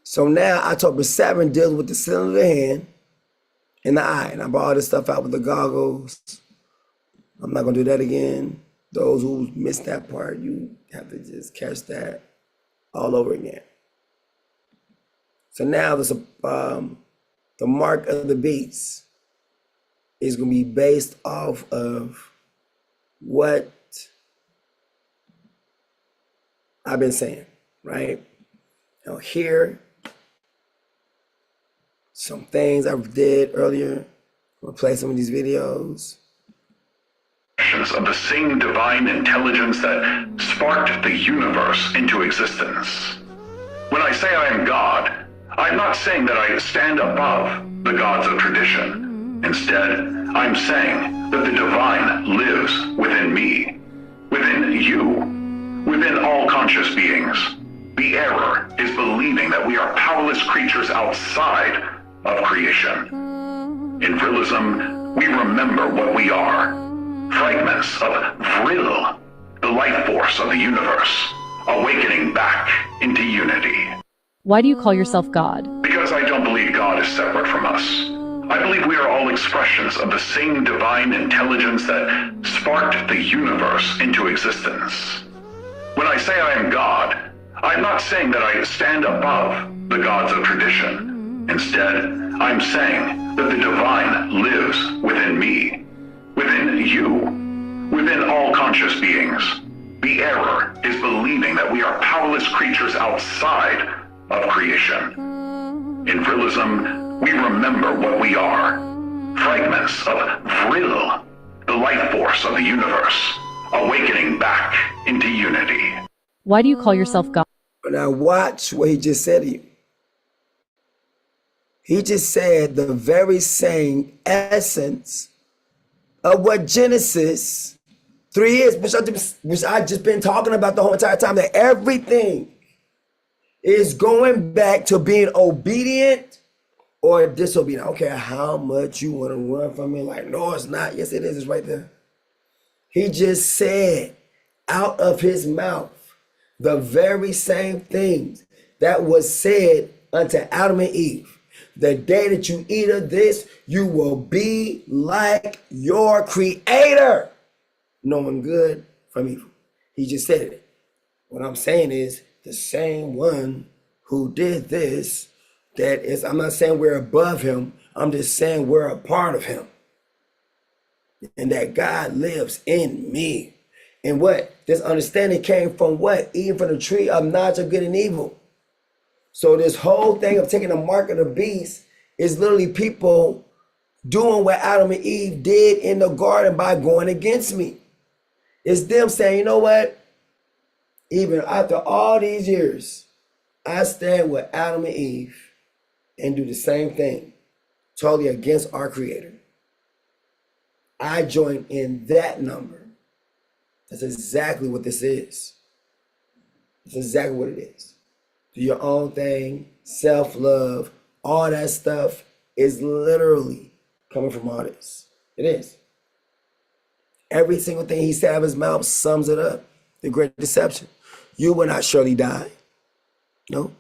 So now October 7 deals with the sin of the hand and the eye. And I brought all this stuff out with the goggles. I'm not going to do that again. Those who missed that part, you have to just catch that all over again. So now the mark of the beast is going to be based off of what I've been saying, right? Now here, some things I did earlier. I'm going to play some of these videos. Of the same divine intelligence that sparked the universe into existence. When I say I am God, I'm not saying that I stand above the gods of tradition. Instead, I'm saying that the divine lives within me, within you, within all conscious beings. The error is believing that we are powerless creatures outside of creation. In Vrillism, we remember what we are. Fragments of Vril, the life force of the universe, awakening back into unity. Why do you call yourself God? Because I don't believe God is separate from us. I believe we are all expressions of the same divine intelligence that sparked the universe into existence. When I say I am God, I'm not saying that I stand above the gods of tradition. Instead, I'm saying that the divine lives within me, within you, within all conscious beings. The error is believing that we are powerless creatures outside of creation. In Vrillism, we remember what we are. Fragments of Vril, the life force of the universe, awakening back into unity. Why do you call yourself God? Now watch what he just said to you. He just said the very same essence of what Genesis 3 is, which I just been talking about the whole entire time, that everything is going back to being obedient or disobedient. I don't care how much you want to run from me, like, no, it's not. Yes, it is. It's right there. He just said out of his mouth the very same things that was said unto Adam and Eve. The day that you eat of this, you will be like your creator, knowing good from evil. He just said it. What I'm saying is the same one who did this, that is, I'm not saying we're above him. I'm just saying we're a part of him. And that God lives in me. And what? This understanding came from what? Even from the tree of knowledge of good and evil. So this whole thing of taking the mark of the beast is literally people doing what Adam and Eve did in the garden by going against me. It's them saying, you know what? Even after all these years, I stand with Adam and Eve and do the same thing, totally against our Creator. I join in that number. That's exactly what this is. That's exactly what it is. Do your own thing, self-love, all that stuff is literally coming from all this. It is. Every single thing he said out of his mouth sums it up. The great deception. You will not surely die. No.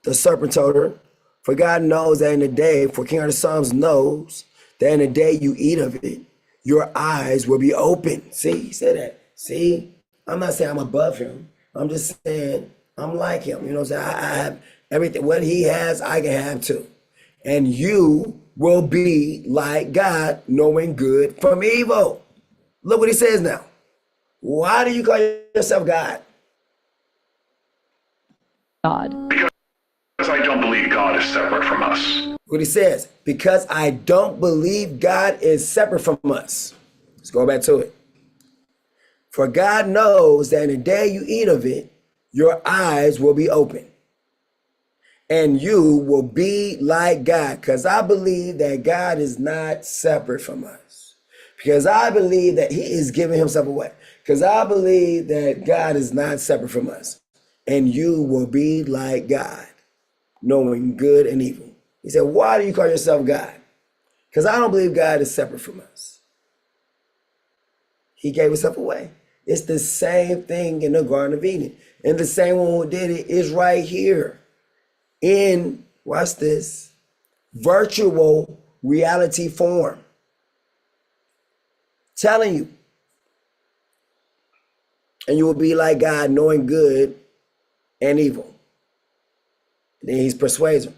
The serpent told her, for God knows that in the day, for King of the Psalms knows that in the day you eat of it, your eyes will be open. See, he said that. See, I'm not saying I'm above him. I'm just saying I'm like him. You know what I'm saying? I have everything. What he has, I can have too. And you will be like God, knowing good from evil. Look what he says now. Why do you call yourself God? God. Because I don't believe God is separate from us. What he says, because I don't believe God is separate from us. Let's go back to it. For God knows that in the day you eat of it, your eyes will be open. And you will be like God. Because I believe that God is not separate from us. Because I believe that he is giving himself away. Because I believe that God is not separate from us. And you will be like God, knowing good and evil. He said, why do you call yourself God? Because I don't believe God is separate from us. He gave himself away. It's the same thing in the Garden of Eden. And the same one who did it is right here in, watch this, virtual reality form. Telling you. And you will be like God, knowing good and evil. And then he's persuader.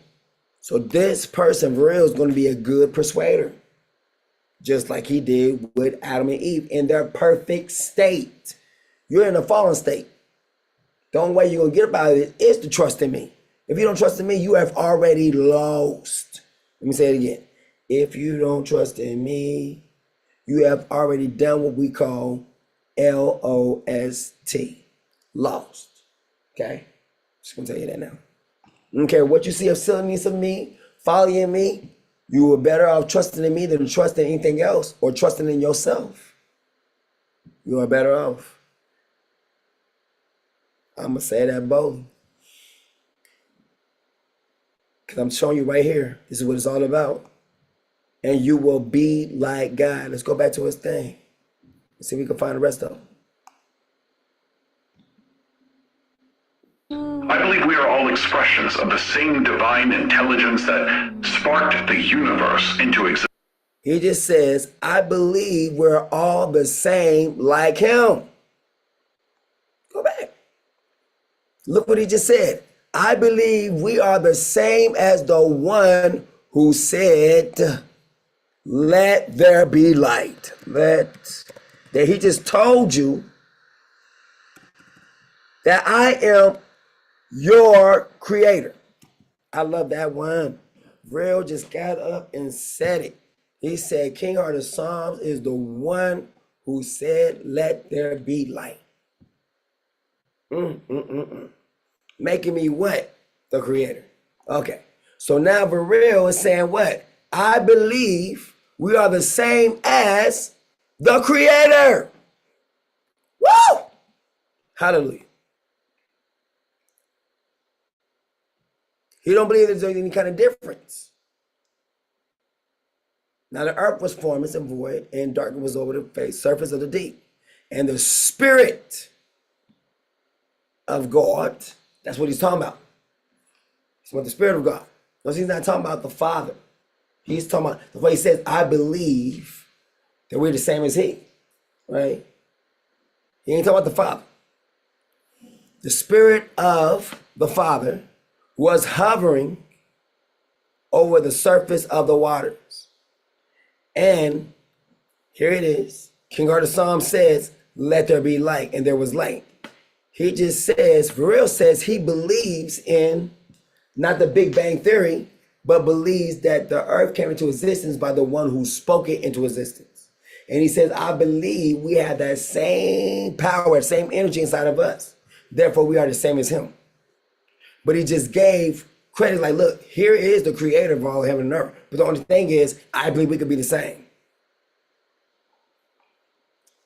So this person, Vrilya, is going to be a good persuader. Just like he did with Adam and Eve in their perfect state. You're in a fallen state. The only way you're going to get about it is to trust in me. If you don't trust in me, you have already lost. Let me say it again. If you don't trust in me, you have already done what we call LOST. Lost. Okay? Just going to tell you that now. I don't care what you see of silliness of me, folly in me, you were better off trusting in me than trusting anything else or trusting in yourself. You are better off. I'm going to say that boldly. Because I'm showing you right here. This is what it's all about. And you will be like God. Let's go back to his thing. Let's see if we can find the rest of them. I believe we are all expressions of the same divine intelligence that sparked the universe into existence. He just says, I believe we're all the same like him. Go back. Look what he just said. I believe we are the same as the one who said, let there be light. That he just told you that I am your creator. I love that one. Vrilya just got up and said it. He said, King Heart of Psalms is the one who said, let there be light. Making me what? The creator. Okay. So now Vrilya is saying what? I believe we are the same as the creator. Woo! Hallelujah. He don't believe there's any kind of difference. Now the earth was formless and void, and darkness was over the face, surface of the deep. And the Spirit of God, that's what he's talking about. He's about the Spirit of God. Notice he's not talking about the Father. He's talking about the way he says, I believe that we're the same as he. Right? He ain't talking about the Father. The Spirit of the Father was hovering over the surface of the waters. And here it is. King Heart of Psalm says, let there be light, and there was light. He just says, Vrilya says he believes in not the Big Bang Theory, but believes that the earth came into existence by the one who spoke it into existence. And he says, I believe we have that same power, same energy inside of us. Therefore, we are the same as him. But he just gave credit like, look, here is the creator of all heaven and earth. But the only thing is, I believe we could be the same.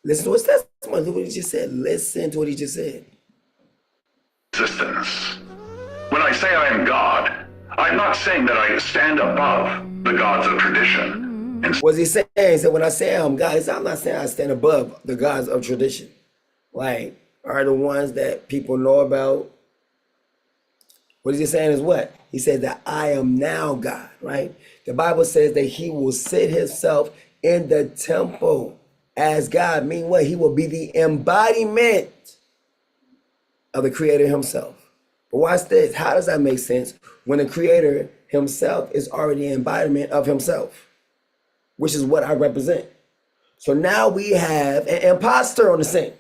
Listen to his testimony. Look what he just said. Listen to what he just said. Existence. When I say I am God, I'm not saying that I stand above the gods of tradition. What's he saying? He said, when I say I'm God, he said, I'm not saying I stand above the gods of tradition. Like, are the ones that people know about. What he's saying is what? He said that I am now God, right? The Bible says that he will sit himself in the temple as God. Meaning what? He will be the embodiment of the Creator himself. But watch this. How does that make sense when the Creator himself is already an embodiment of himself, which is what I represent? So now we have an imposter on the scene.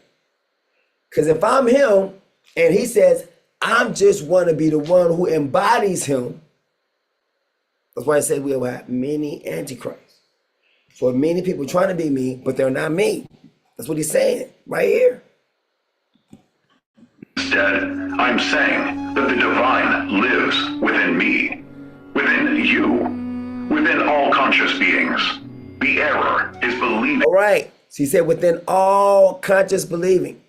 Because if I'm him and he says, I'm just want to be the one who embodies him, that's why I said we will have many antichrists. So many people trying to be me, but they're not me. That's what he's saying right here. Instead, I'm saying that the divine lives within me, within you, within all conscious beings. The error is believing. All right. So he said within all conscious believing.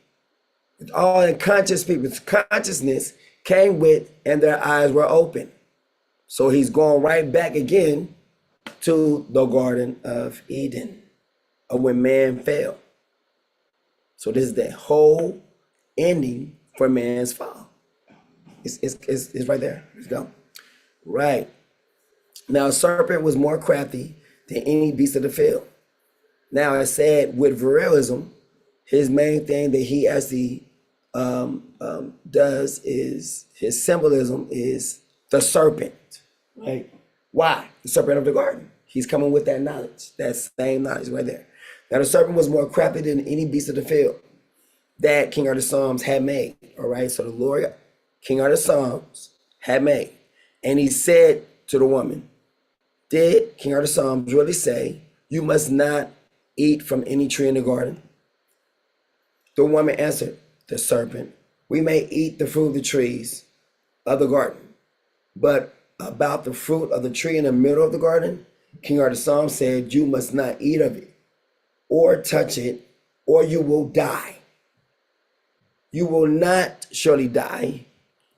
With all unconscious people's consciousness came with, and their eyes were open. So he's going right back again to the Garden of Eden, of when man fell. So this is the whole ending for man's fall. It's right there. Let's go. Right. Now, a serpent was more crafty than any beast of the field. Now, I said with virilism, his main thing that he actually does is his symbolism is the serpent. Right? Why? The serpent of the garden. He's coming with that knowledge, that same knowledge right there. Now, the serpent was more crafty than any beast of the field that King Arthur Psalms had made. All right, so the Lord, King Arthur Psalms had made. And he said to the woman, did King Arthur Psalms really say, you must not eat from any tree in the garden? The woman answered the serpent, we may eat the fruit of the trees of the garden, but about the fruit of the tree in the middle of the garden, King Arthur Psalms said, you must not eat of it or touch it, or you will die. You will not surely die,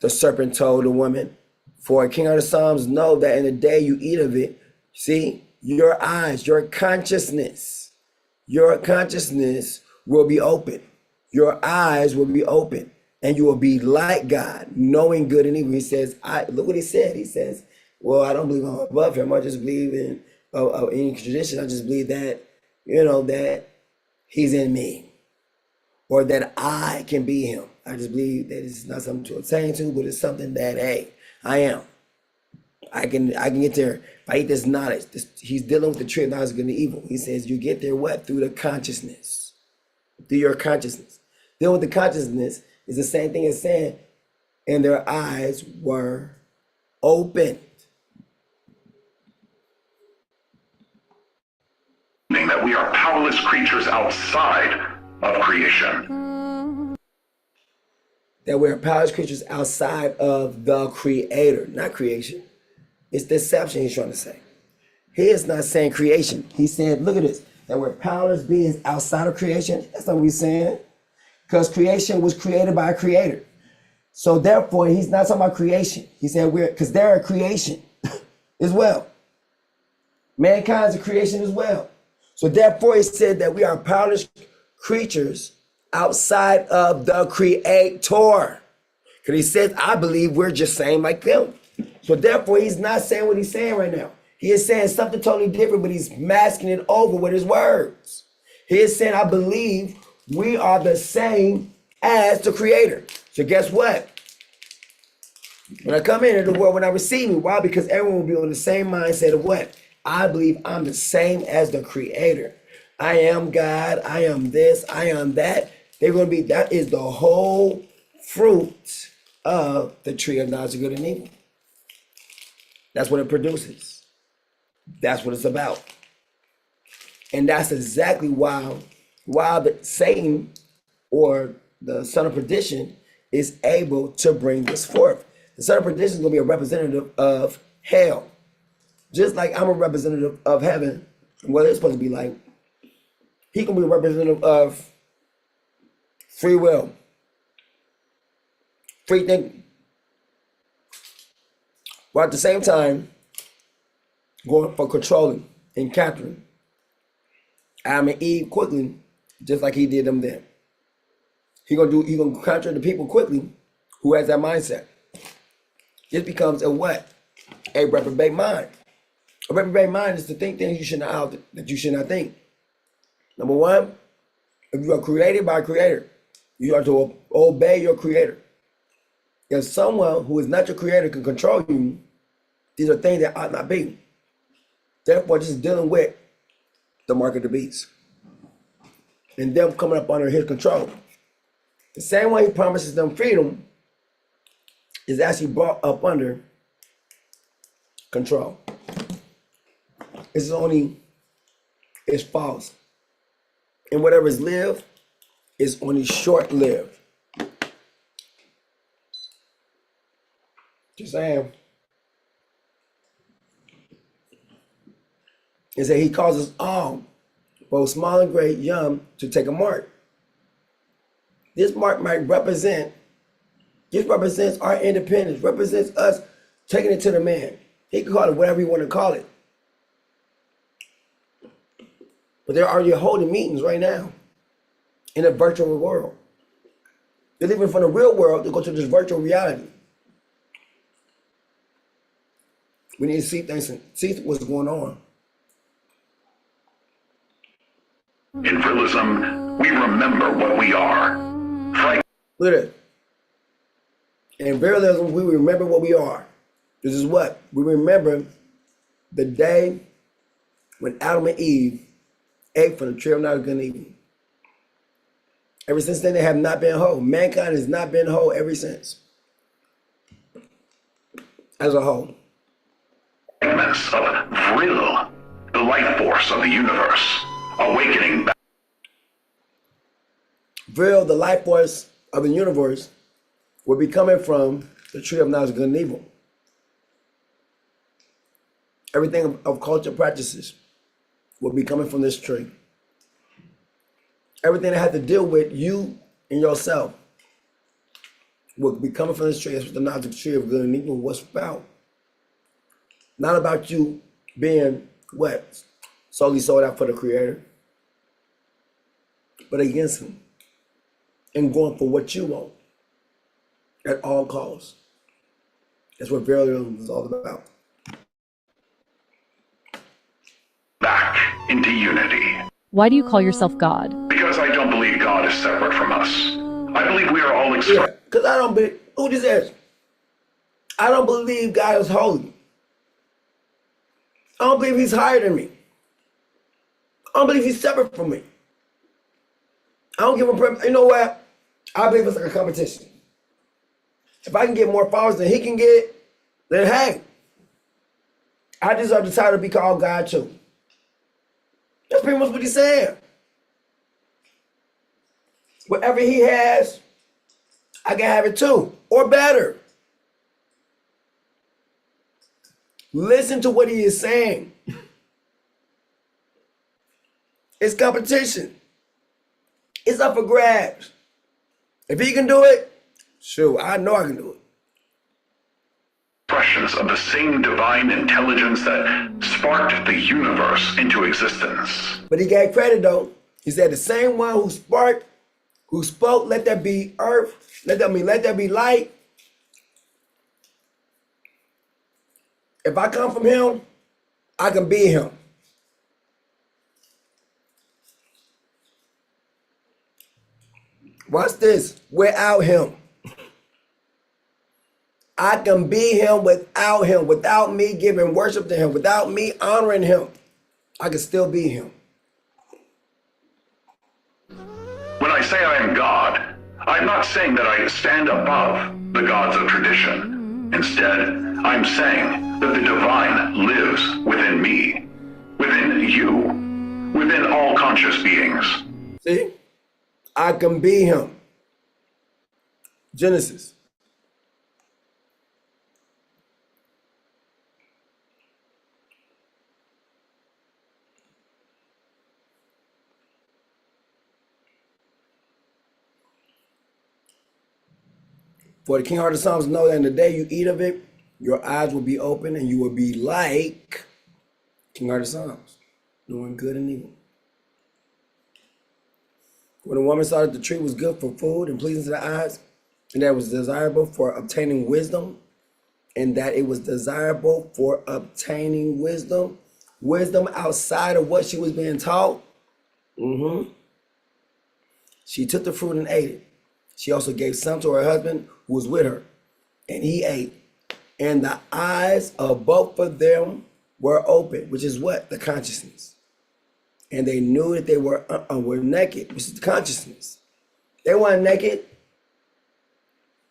the serpent told the woman. For King Arthur Psalms know that in the day you eat of it, see, your eyes, your consciousness will be open. Your eyes will be open, and you will be like God, knowing good and evil. He says, look what he said. He says, well, I don't believe I'm above him. I just believe in any tradition. I just believe that, that he's in me, or that I can be him. I just believe that it's not something to attain to, but it's something that, hey, I am. I can get there. If I eat this knowledge, he's dealing with the tree of knowledge of good and evil. He says you get there what? Through the consciousness. Through your consciousness. Dealing with the consciousness is the same thing as saying, and their eyes were opened. Meaning that we are powerless creatures outside of creation. That we're powerless creatures outside of the Creator, not creation. It's deception he's trying to say. He is not saying creation. He said, look at this, that we're powerless beings outside of creation. That's not what he's saying. Because creation was created by a creator. So therefore, he's not talking about creation. He said because they're a creation as well. Mankind's a creation as well. So therefore, he said that we are powerless creatures outside of the Creator. Because he said, I believe we're just saying like them. So therefore, he's not saying what he's saying right now. He is saying something totally different, but he's masking it over with his words. He is saying, I believe we are the same as the Creator. So guess what? When I come into the world, when I receive me, why? Because everyone will be on the same mindset of what? I believe I'm the same as the Creator. I am God. I am this. I am that. They're going to be, that is the whole fruit of the tree of knowledge of good and evil. That's what it produces. That's what it's about. And that's exactly why Satan, or the son of perdition, is able to bring this forth. The son of perdition is going to be a representative of hell. Just like I'm a representative of heaven, what it's supposed to be like. He can be a representative of free will, free thinking, while at the same time going for controlling and capturing Adam and Eve quickly, just like he did them then. He gonna capture the people quickly who has that mindset. This becomes a what? A reprobate mind. A reprobate mind is to think things that you should not think. Number one, if you are created by a creator, you are to obey your creator. If someone who is not your creator can control you, these are things that ought not be. Therefore, just dealing with the mark of the beast and them coming up under his control. The same way he promises them freedom is actually brought up under control. It's false. And whatever is lived is only short-lived. Just saying. It said he calls us all, both small and great, young, to take a mark. This mark might represents our independence, represents us taking it to the man. He can call it whatever you want to call it. But they're already holding meetings right now in a virtual world. They're leaving from the real world to go to this virtual reality. We need to see things and see what's going on. In Vrilism, we remember what we are. Look at it. In Vrillism, we remember what we are. This is what? We remember the day when Adam and Eve ate from the tree of knowledge of good and evil. Ever since then, they have not been whole. Mankind has not been whole ever since. As a whole. Fragments of Vril, the life force of the universe, awakening back. Vril, the life force of the universe, will be coming from the tree of knowledge of good and evil. Everything of culture practices will be coming from this tree. Everything that has to deal with you and yourself will be coming from this tree. That's what the knowledge of the tree of good and evil was about. Not about you being what? Solely sold out for the creator, but against him and going for what you want at all costs. That's what Vrilya is all about. Back into unity. Why do you call yourself God? Because I don't believe God is separate from us. I believe we are all Yeah, because I don't believe, who this is? I don't believe God is holy. I don't believe he's higher than me. I don't believe he's separate from me. I don't give him, you know what? I believe it's like a competition. If I can get more followers than he can get, then hey, I deserve the title to be called God too. That's pretty much what he's saying. Whatever he has, I can have it too, or better. Listen to what he is saying. It's competition. It's up for grabs. If he can do it, sure, I know I can do it. Expressions of the same divine intelligence that sparked the universe into existence. But he gave credit though. He said the same one who spoke, let there be earth, let there be light. If I come from him, I can be him. Watch this, without him. I can be him, without me giving worship to him, without me honoring him. I can still be him. When I say I am God, I'm not saying that I stand above the gods of tradition. Instead, I'm saying that the divine lives within me, within you, within all conscious beings. See? I can be him. Genesis. For the King Heart of Psalms know that in the day you eat of it, your eyes will be open and you will be like King Heart of Psalms, knowing good and evil. When the woman saw that the tree was good for food and pleasing to the eyes, and that it was desirable for obtaining wisdom, and that it was desirable for obtaining wisdom, wisdom outside of what she was being taught. She took the fruit and ate it. She also gave some to her husband who was with her, and he ate. And the eyes of both of them were open, which is what? The consciousness. And they knew that they were naked, which is the consciousness. They weren't naked.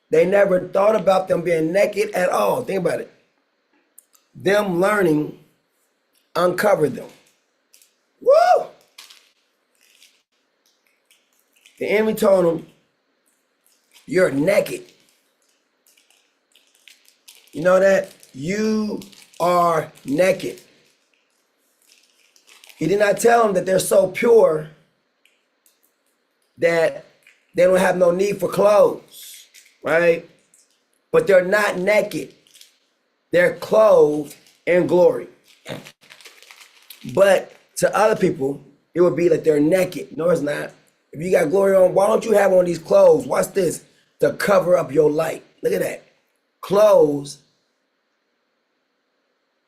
They never thought about them being naked at all. Think about it. Them learning uncovered them. Woo! The enemy told them, you're naked. You know that? You are naked. He did not tell them that they're so pure that they don't have no need for clothes, right? But they're not naked. They're clothed in glory. But to other people, it would be like they're naked. No, it's not. If you got glory on, why don't you have on these clothes? Watch this. To cover up your light. Look at that. Clothes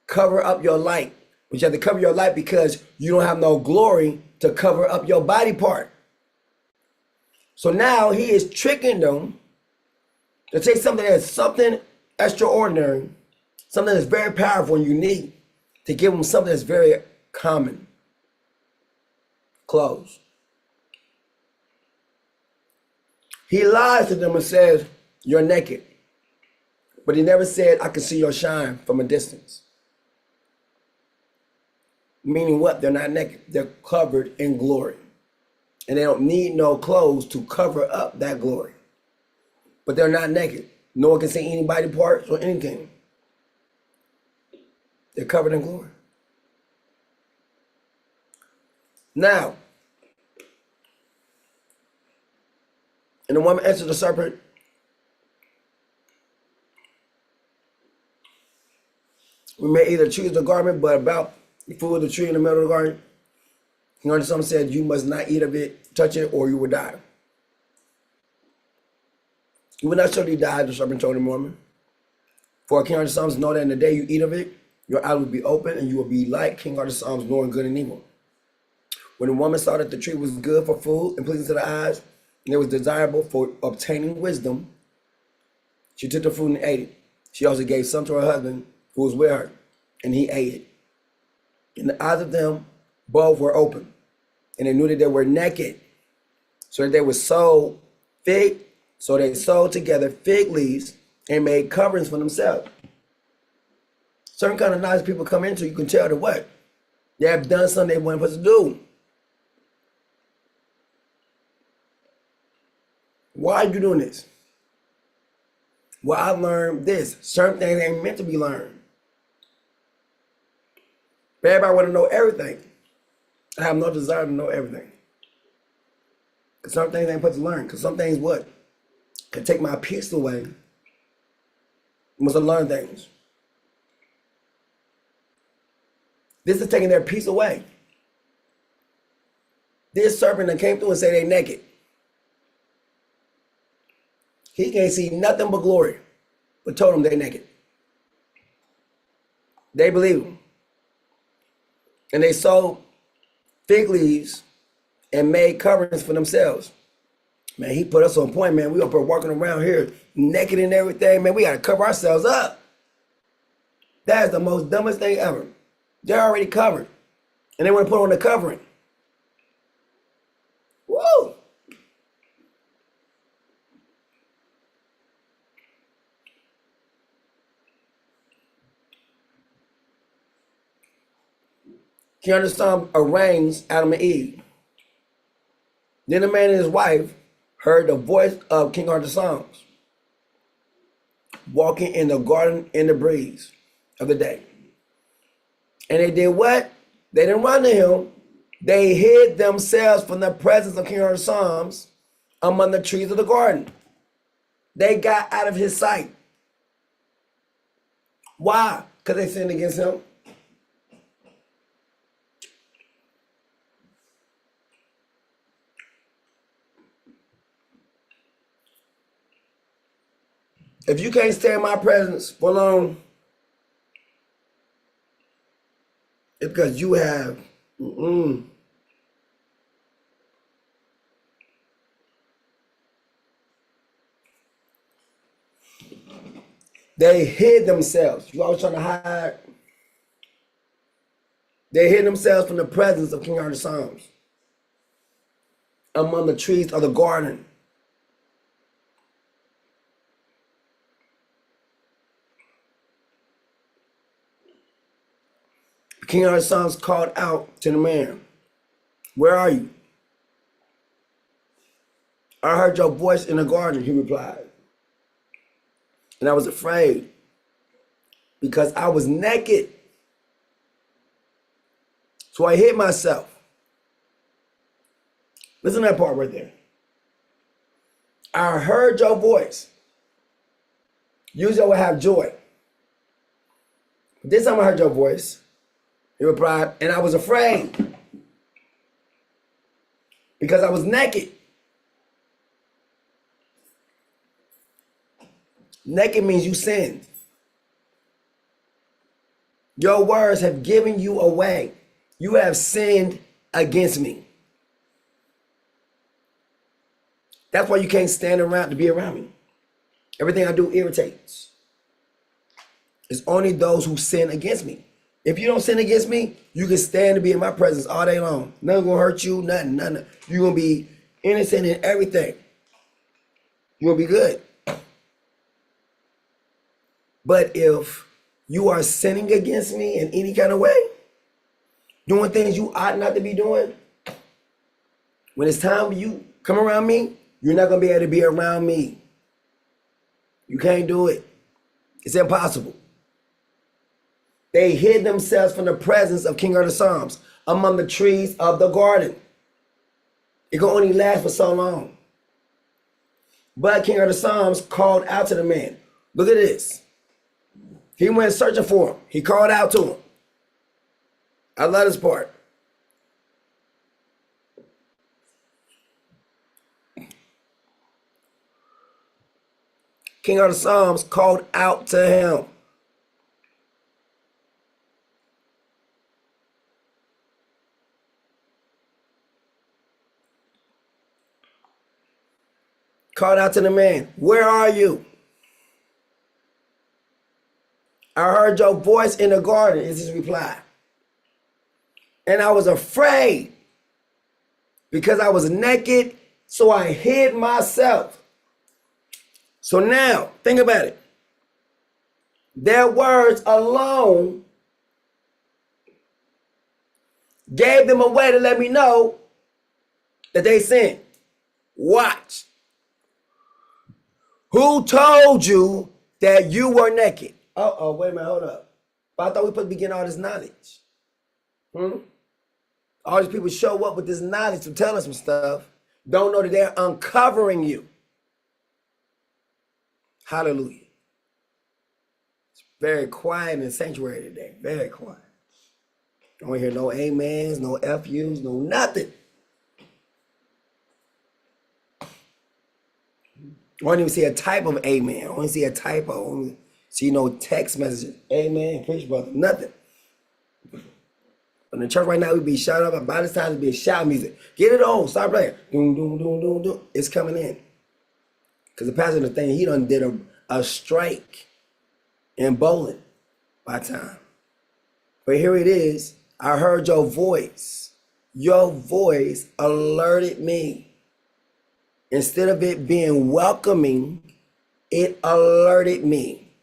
cover up your light. But you have to cover your light because you don't have no glory to cover up your body part. So now he is tricking them to take something that's something extraordinary, something that's very powerful and unique, to give them something that's very common. Clothes. He lies to them and says, you're naked. But he never said, I can see your shine from a distance. Meaning what? They're not naked. They're covered in glory. And they don't need no clothes to cover up that glory. But they're not naked. No one can see any body parts or anything. They're covered in glory. Now, and the woman answered the serpent, we may either choose the garment, but about the fruit of the tree in the middle of the garden, you know, some said, you must not eat of it, touch it, or you will die. You will not surely die, the serpent told the woman. For King of the Psalms know that in the day you eat of it, your eye will be open, and you will be like King of the Psalms, knowing good and evil. When the woman saw that the tree was good for food and pleasing to the eyes, and it was desirable for obtaining wisdom, she took the fruit and ate it. She also gave some to her husband who was with her, and he ate it. And the eyes of them both were open, and they knew that they were naked. So that they were sewed so they sewed together fig leaves and made coverings for themselves. Certain kind of knowledge people come into, you can tell that what? They have done something they weren't supposed to do. Why are you doing this? Well, I learned this. Certain things ain't meant to be learned. But everybody want to know everything. I have no desire to know everything. Because some things ain't supposed to learn. Because some things what? Can take my peace away. You must learn things. This is taking their peace away. This serpent that came through and said they naked. He can't see nothing but glory, but told them they naked. They believe him. And they sewed fig leaves and made coverings for themselves. Man, he put us on point, man. We up here walking around here naked and everything. Man, we got to cover ourselves up. That is the most dumbest thing ever. They're already covered. And they want to put on the covering. Woo! He understood arranged Adam and Eve. Then the man and his wife heard the voice of King Arthur's songs, walking in the garden in the breeze of the day. And they did what? They didn't run to him. They hid themselves from the presence of King Arthur's songs among the trees of the garden. They got out of his sight. Why? Because they sinned against him. If you can't stay in my presence for long, it's because you have they hid themselves. You always trying to hide. They hid themselves from the presence of King Arthur Psalms among the trees of the garden. King Arthur Psalms called out to the man, "Where are you?" "I heard your voice in the garden," he replied. "And I was afraid because I was naked. So I hid myself." Listen to that part right there. "I heard your voice." Usually I would have joy. But this time I heard your voice. He replied, "And I was afraid because I was naked." Naked means you sinned. Your words have given you away. You have sinned against me. That's why you can't stand around to be around me. Everything I do irritates. It's only those who sin against me. If you don't sin against me, you can stand to be in my presence all day long. Nothing gonna hurt you, nothing. You're gonna be innocent in everything. You're gonna be good. But if you are sinning against me in any kind of way, doing things you ought not to be doing, when it's time for you come around me, you're not gonna be able to be around me. You can't do it. It's impossible. They hid themselves from the presence of King Arthur Psalms among the trees of the garden. It can only last for so long. But King Arthur Psalms called out to the man. Look at this. He went searching for him. He called out to him. I love this part. King Arthur Psalms called out to him. Called out to the man, "Where are you?" "I heard your voice in the garden," is his reply. "And I was afraid because I was naked, so I hid myself." So now, think about it. Their words alone gave them a way to let me know that they sinned. Watch. Who told you that you were naked? Uh-oh, wait a minute, hold up. But I thought we were supposed to be getting all this knowledge. All these people show up with this knowledge to tell us some stuff, don't know that they're uncovering you. Hallelujah. It's very quiet in the sanctuary today. Very quiet. Don't hear no amens, no FUs, no nothing. I don't even see a type of amen. I don't see a typo. I don't see no text messages. Amen, preach, brother. Nothing. In the church right now, we be shouting up. By this time, it's be shout music. Get it on. Stop playing. Doom, doom, doom, doom, doom. It's coming in. Because the pastor, the thing, he done did a strike in bowling by time. But here it is. I heard your voice. Your voice alerted me. Instead of it being welcoming, it alerted me.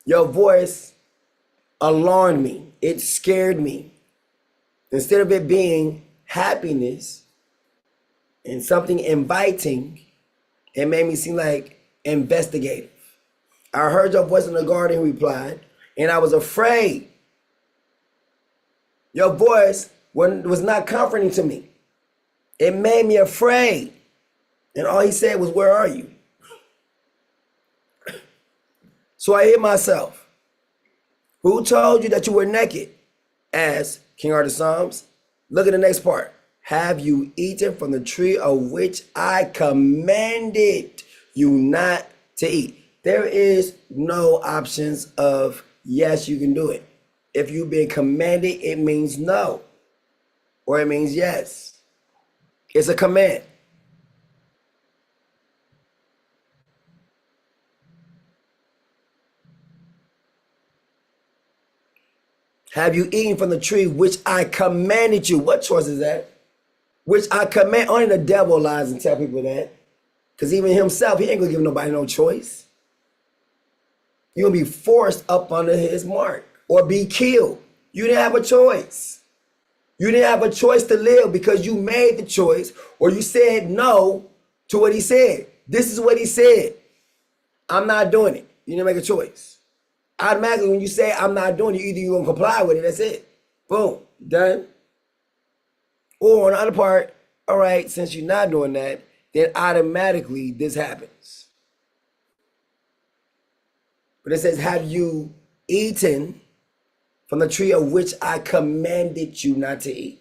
Your voice alarmed me. It scared me. Instead of it being happiness and something inviting, it made me seem like investigative. I heard your voice in the garden, he replied, and I was afraid. Your voice was not comforting to me. It made me afraid. And all he said was, "Where are you?" So I hid myself. Who told you that you were naked? Asked King Arthur Psalms. Look at the next part. Have you eaten from the tree of which I commanded you not to eat? There is no options of yes, you can do it. If you've been commanded, it means no, or it means yes. It's a command. Have you eaten from the tree which I commanded you? What choice is that? Which I command. Only the devil lies and tell people that. Because even himself, he ain't gonna give nobody no choice. You're gonna be forced up under his mark or be killed. You didn't have a choice. You didn't have a choice to live because you made the choice or you said no to what he said. This is what he said. I'm not doing it. You didn't make a choice. Automatically, when you say I'm not doing it, either you're gonna comply with it, that's it. Boom, done. Or on the other part, all right, since you're not doing that, then automatically this happens. But it says, have you eaten from the tree of which I commanded you not to eat?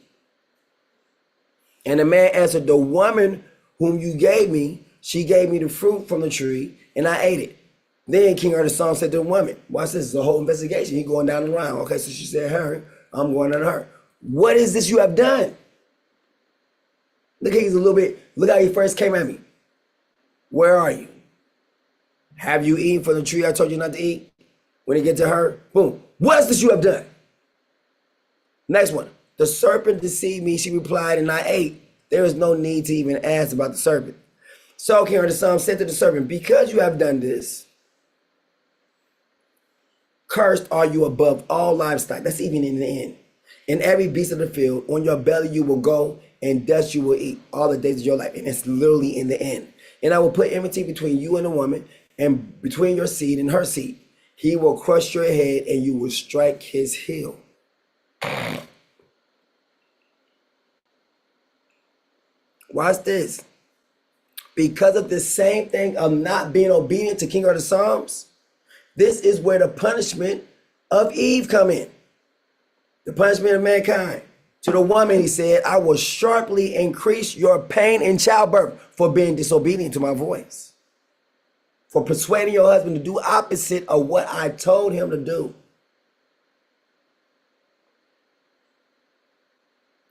And the man answered, the woman whom you gave me, she gave me the fruit from the tree, and I ate it. Then King of the Psalm said to the woman, watch this, is a whole investigation. He going down the line. Okay, so she said her, I'm going down to her. What is this you have done? Look, he's a little bit, look how he first came at me. Where are you? Have you eaten from the tree I told you not to eat? When he get to her, boom. What is this you have done? Next one. The serpent deceived me, she replied, and I ate. There is no need to even ask about the serpent. So King of the Psalm said to the serpent, because you have done this, cursed are you above all livestock. That's even in the end. And every beast of the field, on your belly you will go, and dust you will eat all the days of your life. And it's literally in the end. And I will put enmity between you and the woman, and between your seed and her seed. He will crush your head, and you will strike his heel. Watch this. Because of the same thing of not being obedient to King of the Psalms, this is where the punishment of Eve come in. The punishment of mankind. To the woman, he said, I will sharply increase your pain in childbirth for being disobedient to my voice. For persuading your husband to do opposite of what I told him to do.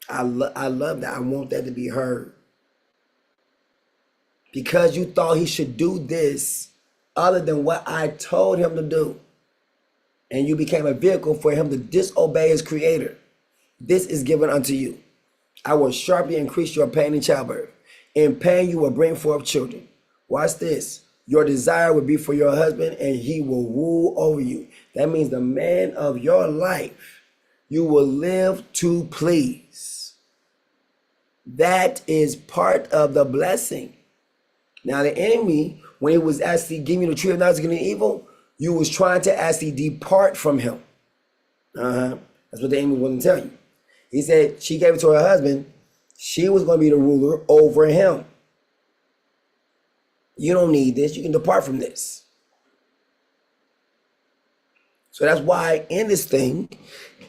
I love that. I want that to be heard. Because you thought he should do this other than what I told him to do. And you became a vehicle for him to disobey his creator. This is given unto you. I will sharply increase your pain in childbirth. In pain you will bring forth children. Watch this. Your desire will be for your husband, and he will rule over you. That means the man of your life, you will live to please. That is part of the blessing. Now the enemy, when he was actually giving you the tree of knowledge of good and evil, you was trying to actually depart from him. That's what the enemy wasn't telling you. He said she gave it to her husband. She was going to be the ruler over him. You don't need this. You can depart from this. So that's why in this thing,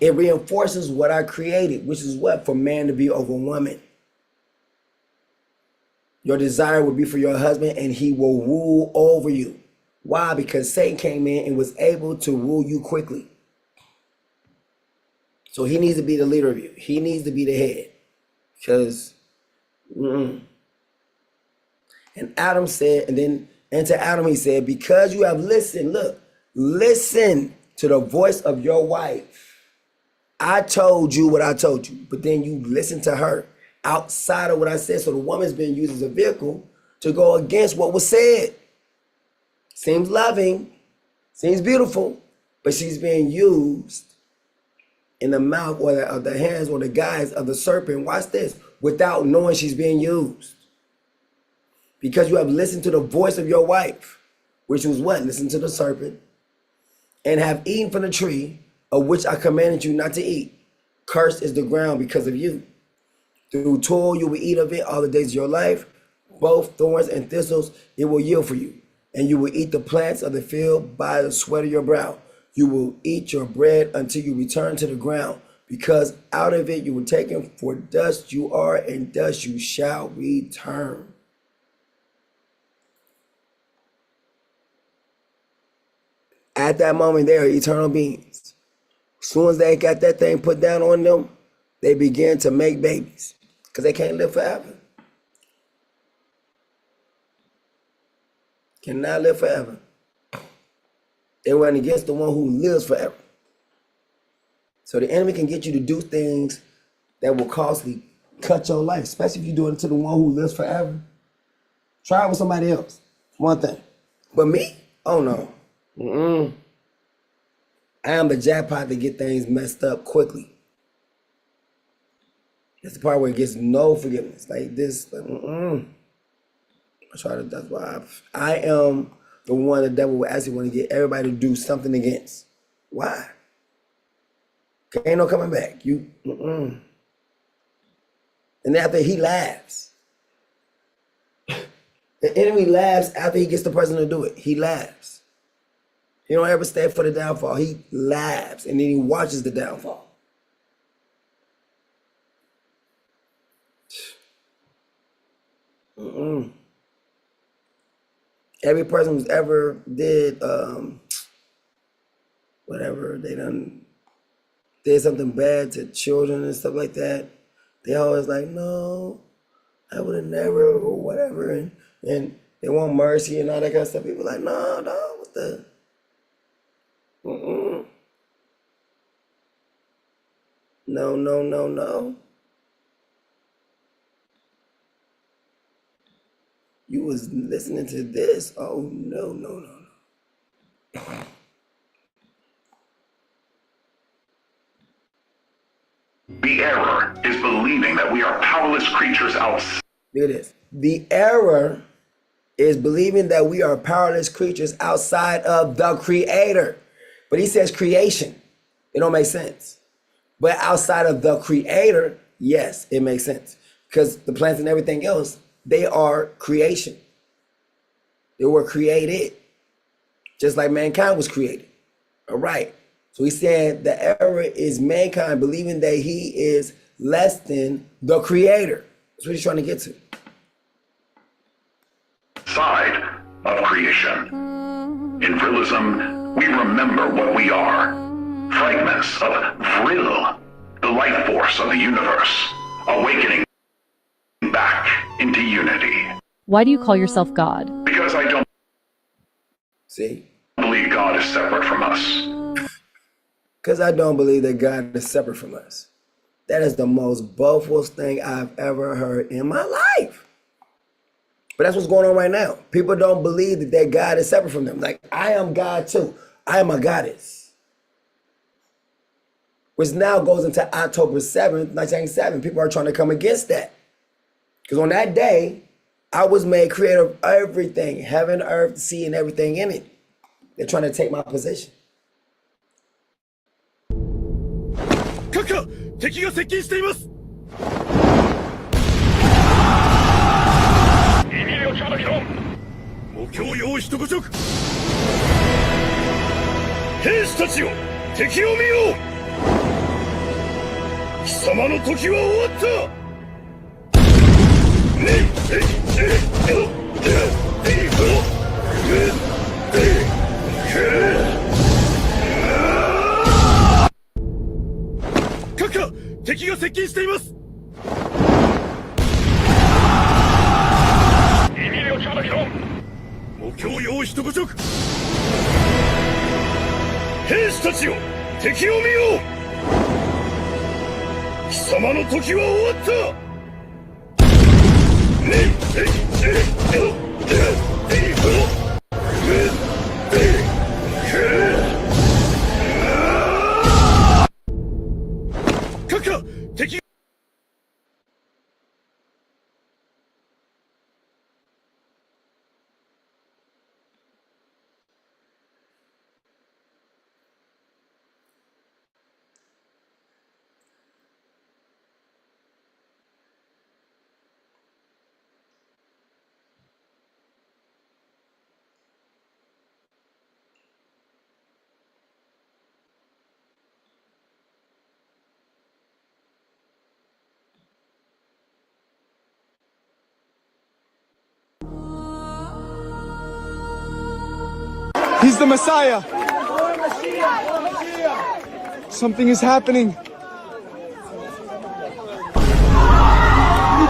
it reinforces what I created, which is what? For man to be over woman. Your desire will be for your husband, and he will rule over you. Why? Because Satan came in and was able to rule you quickly. So he needs to be the leader of you. He needs to be the head. Because, and Adam said, and to Adam he said, because you have listened, look, listen to the voice of your wife. I told you what I told you, but then you listen to her outside of what I said. So the woman's been used as a vehicle to go against what was said. Seems loving, seems beautiful, but she's being used in the mouth or the hands or the guise of the serpent. Watch this. Without knowing she's being used. Because you have listened to the voice of your wife, which was what? Listen to the serpent. And have eaten from the tree of which I commanded you not to eat. Cursed is the ground because of you. Through toil you will eat of it all the days of your life. Both thorns and thistles it will yield for you. And you will eat the plants of the field by the sweat of your brow. You will eat your bread until you return to the ground, because out of it you were taken, for dust you are, and dust you shall return. At that moment, they are eternal beings. As soon as they got that thing put down on them, they begin to make babies because they can't live forever. Cannot live forever. They went against the one who lives forever. So the enemy can get you to do things that will costly cut your life, especially if you're doing it to the one who lives forever. Try it with somebody else. One thing. But me? Oh no. I am the jackpot to get things messed up quickly. It's the part where it gets no forgiveness. Like this. I try to. That's why I am the one the devil will actually want to get everybody to do something against. Why? Ain't no coming back. You. And after he laughs. The enemy laughs after he gets the person to do it. He laughs. He don't ever stay for the downfall. He laughs and then he watches the downfall. Every person who's ever did whatever, they did something bad to children and stuff like that, they always like, no, I would have never, or whatever, and they want mercy and all that kind of stuff. People like, no, what the? No. You was listening to this. Oh, no. The error is believing that we are powerless creatures outside. Look at this. The error is believing that we are powerless creatures outside of the Creator. But he says creation. It don't make sense. But outside of the Creator, yes, it makes sense. Because the plants and everything else, they are creation. They were created. Just like mankind was created. All right. So he's saying the error is mankind believing that he is less than the Creator. That's what he's trying to get to. Side of creation. In Vrillism, we remember what we are. Fragments of Vril, the life force of the universe, awakening back into unity. Why do you call yourself God? Because I don't See? believe God is separate from us. Because I don't believe that God is separate from us. That is the most boastful thing I've ever heard in my life. But that's what's going on right now. People don't believe that their God is separate from them. Like, I am God too. I am a goddess. Which now goes into October 7th, 1997. People are trying to come against that. Because on that day, I was made creator of everything. Heaven, earth, sea, and everything in it. They're trying to take my position. 閣下、敵が接近しています。目標用意しとこちょく。兵士たちよ、敵を見よう。貴様の時は終わった。閣下、敵が接近しています。目標用意しとこちょく。兵士たちよ、敵を見よう。貴様の時は終わった。閣下、敵。He's the Messiah. Something is happening. He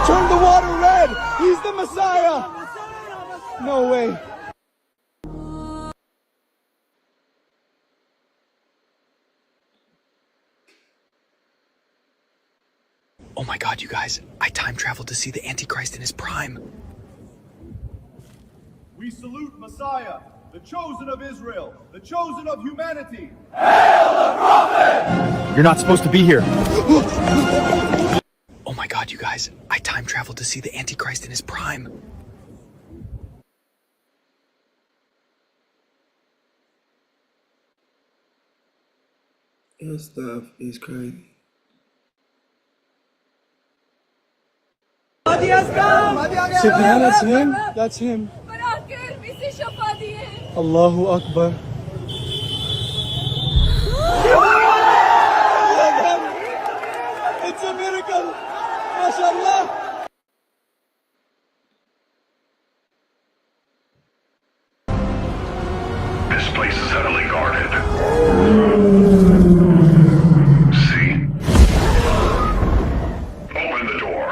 turned the water red. He's the Messiah. No way. Oh my god, you guys. I time traveled to see the Antichrist in his prime. We salute Messiah, the chosen of Israel, the chosen of humanity. You're not supposed to be here. Oh my god, you guys. I time traveled to see the Antichrist in his prime. This stuff is crazy. Sidna, that's him. That's him. Allahu Akbar. It's a miracle. MashaAllah. This place is heavily guarded. See? Open the door.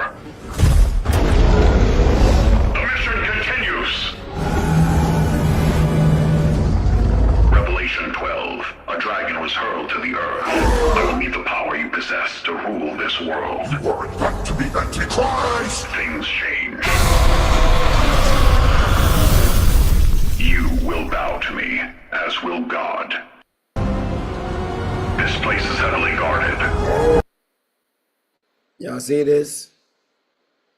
The mission continues. Revelation 12. A dragon was hurled to the earth. I will need the power you possess to rule this world. You aren't back to the Antichrist! Things change. You will bow to me, as will God. This place is heavily guarded. Y'all see this?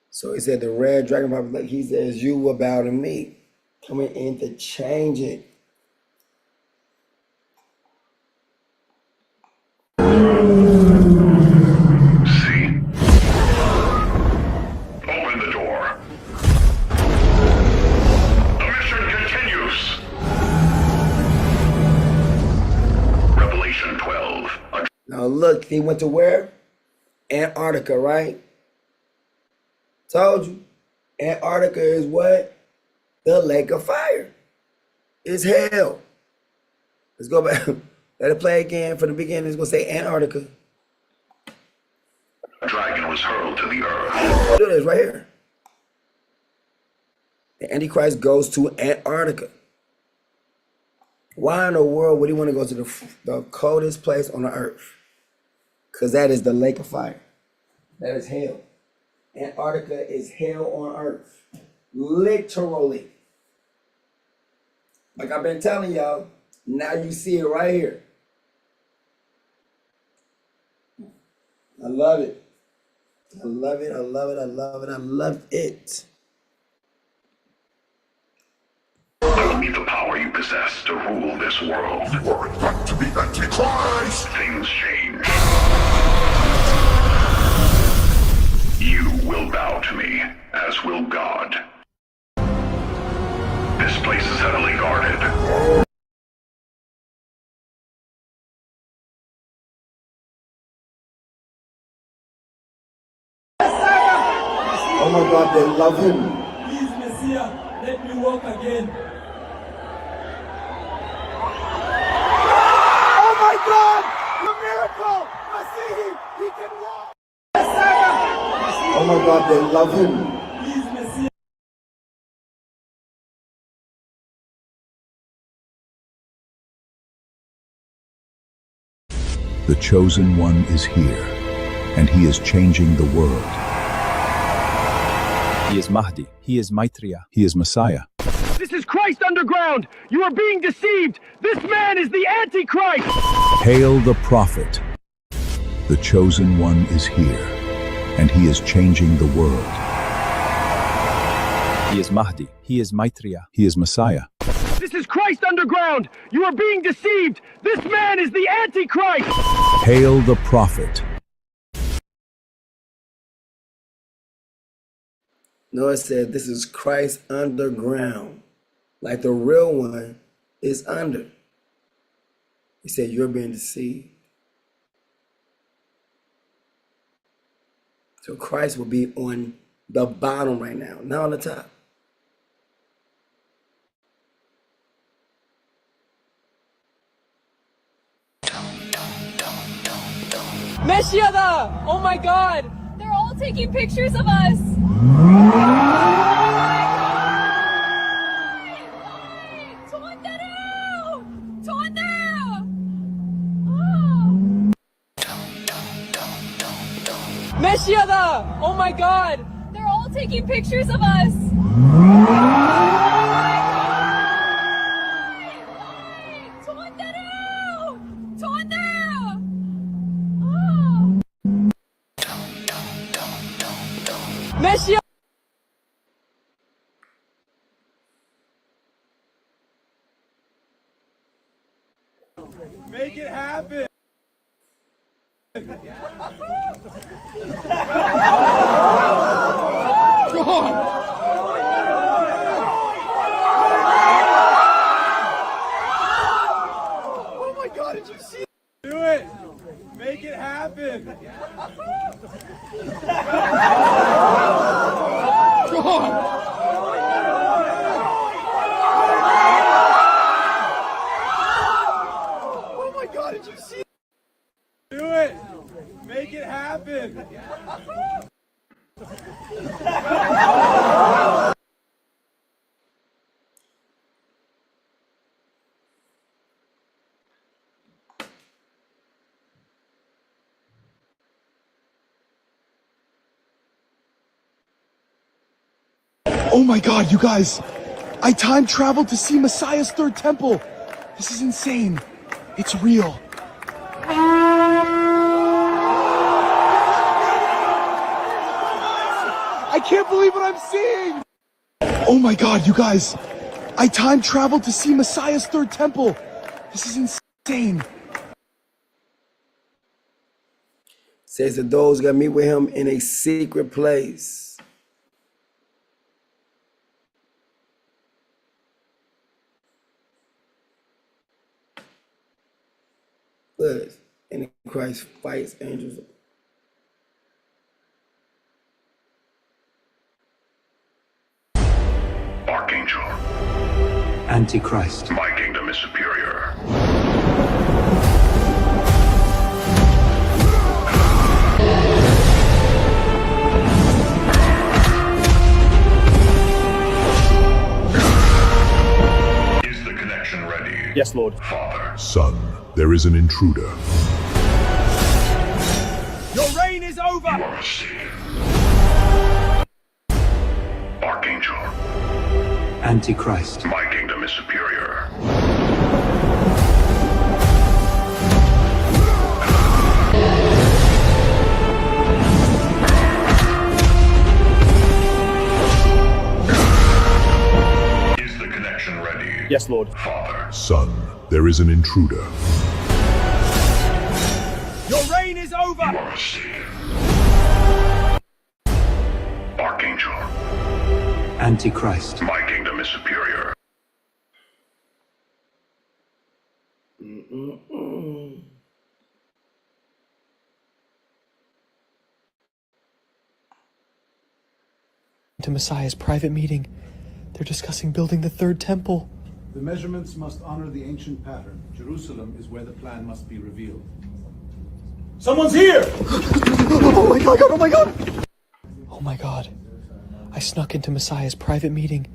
So he said the red dragon prophet, like he says, you will bow to me. Coming in to change it. See? Open the door. The mission continues. Revelation 12. Now look, he went to where? Antarctica, right? Told you. Antarctica is what? The lake of fire. It's hell. Let's go back. Let it play again from the beginning. It's going to say Antarctica. A dragon was hurled to the earth. Do this right here. The Antichrist goes to Antarctica. Why in the world would he want to go to the coldest place on the earth? Because that is the lake of fire. That is hell. Antarctica is hell on earth. Literally. Like I've been telling y'all, now you see it right here. I love it. I love it. I love it. I love it. I love it. I will need the power you possess to rule this world. You aren't back to the Antichrist! Things change. You will bow to me, as will God. This place is heavily guarded. Oh my God, they love him. Please, Messiah, let me walk again. Oh my God! The miracle! I see him! He can walk! Oh my God, they love him. Please, Messiah. The chosen one is here, and he is changing the world. He is Mahdi. He is Maitreya. He is Messiah. This is Christ underground! You are being deceived! This man is the Antichrist! Hail the prophet. The chosen one is here, and he is changing the world. He is Mahdi. He is Maitreya. He is Messiah. This is Christ underground! You are being deceived! This man is the Antichrist! Hail the prophet. Noah said, this is Christ underground. Like the real one is under. He said, you're being deceived. So Christ will be on the bottom right now, not on the top. Meshiada! Oh my god! They're all taking pictures of us! Meshiada! Oh my god! They're all taking pictures of us! Meshiada! Make it happen! Oh my god, did you see? Do it! Make it happen! Oh my god, did you see? Do it! Make it happen! Oh my god, you guys! I time traveled to see Messiah's third temple! This is insane. It's real. I can't believe what I'm seeing! Oh my god, you guys! I time traveled to see Messiah's third temple! This is insane. Says that those gonna meet with him in a secret place. Look, Antichrist fights angels. Archangel. Antichrist. My kingdom is superior. Is the connection ready? Yes, Lord. Father. Son, there is an intruder. Your reign is over! You are mistaken. Archangel. Antichrist. My kingdom is superior. Is the connection ready? Yes, Lord. Father. Son, there is an intruder. Your reign is over! You are mistaken. Archangel. Antichrist. My kingdom is superior. To Messiah's private meeting. They're discussing building the third temple. The measurements must honor the ancient pattern. Jerusalem is where the plan must be revealed. Someone's here! Oh my god, oh my god! Oh my god. I snuck into Messiah's private meeting.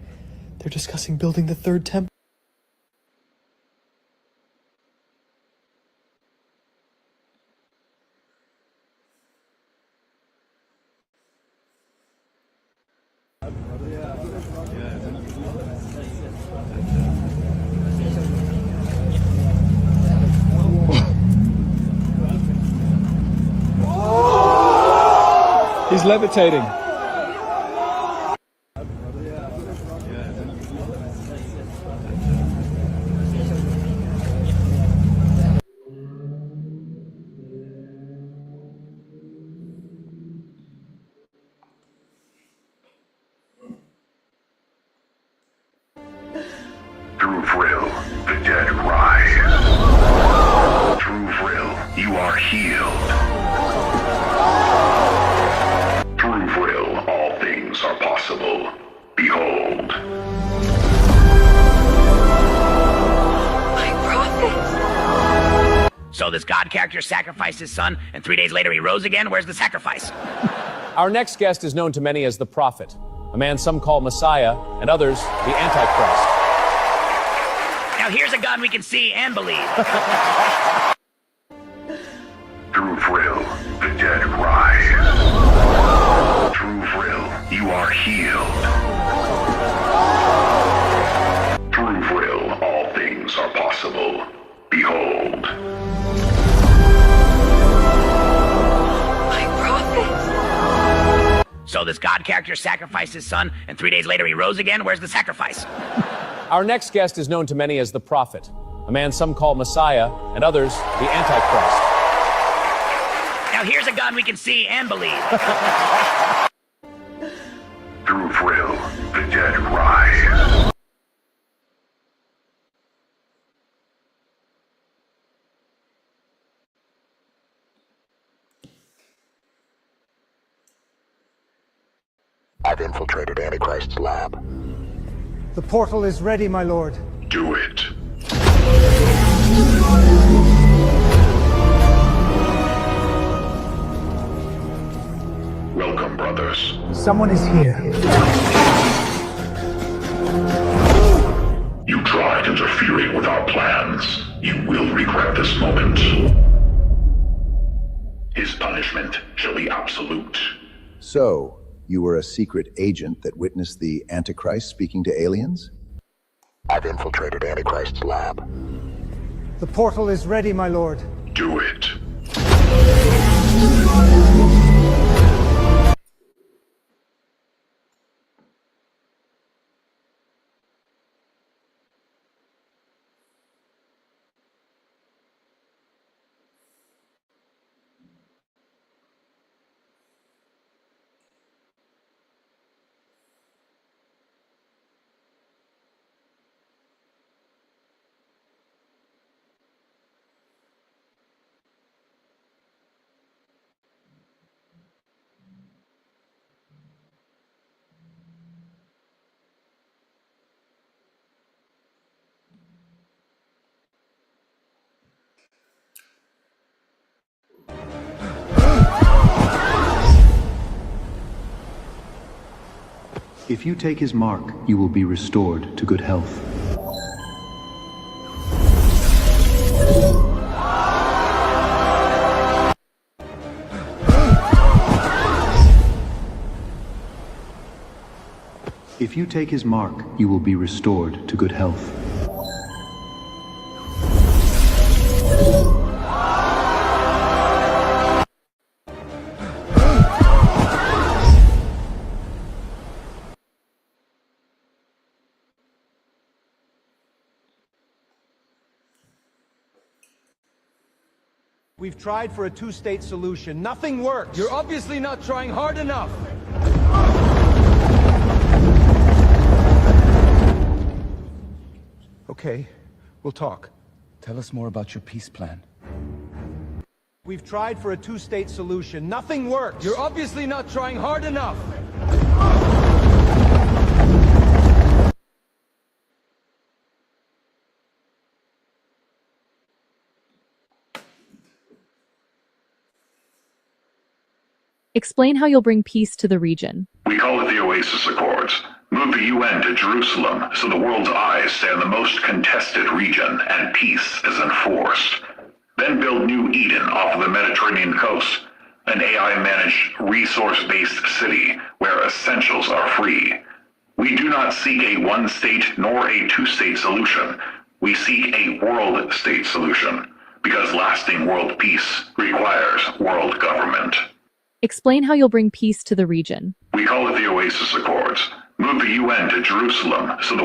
They're discussing building the third temple. He's levitating. Through Vril, the dead rise. Through Vril, you are healed. Through Vril, all things are possible. Behold. My prophet! So this God character sacrificed his son, and 3 days later he rose again? Where's the sacrifice? Our next guest is known to many as the prophet, a man some call Messiah, and others the Antichrist. Now here's a God we can see and believe. Through Vril, the dead rise. Through Vril, you are healed. Through Vril, all things are possible. Behold. My prophet! So this God character sacrificed his son, and 3 days later he rose again? Where's the sacrifice? Our next guest is known to many as the prophet, a man some call Messiah, and others the Antichrist. Now here's a God we can see and believe. Through Vril, the dead rise. I've infiltrated Antichrist's lab. The portal is ready, my lord. Do it. Welcome, brothers. Someone is here. You tried interfering with our plans. You will regret this moment. His punishment shall be absolute. So, you were a secret agent that witnessed the Antichrist speaking to aliens? I've infiltrated Antichrist's lab. The portal is ready, my lord. Do it. If you take his mark, you will be restored to good health. If you take his mark, you will be restored to good health. We've tried for a two-state solution. Nothing works. You're obviously not trying hard enough. Okay, we'll talk. Tell us more about your peace plan. We've tried for a two-state solution. Nothing works. You're obviously not trying hard enough. Explain how you'll bring peace to the region. We call it the Oasis Accords. Move the UN to Jerusalem so the world's eyes stay on the most contested region and peace is enforced. Then build New Eden off of the Mediterranean coast, an AI-managed, resource-based city where essentials are free. We do not seek a one-state nor a two-state solution. We seek a world-state solution, because lasting world peace requires world government. Explain how you'll bring peace to the region. We call it the Oasis Accords. Move the UN to Jerusalem so the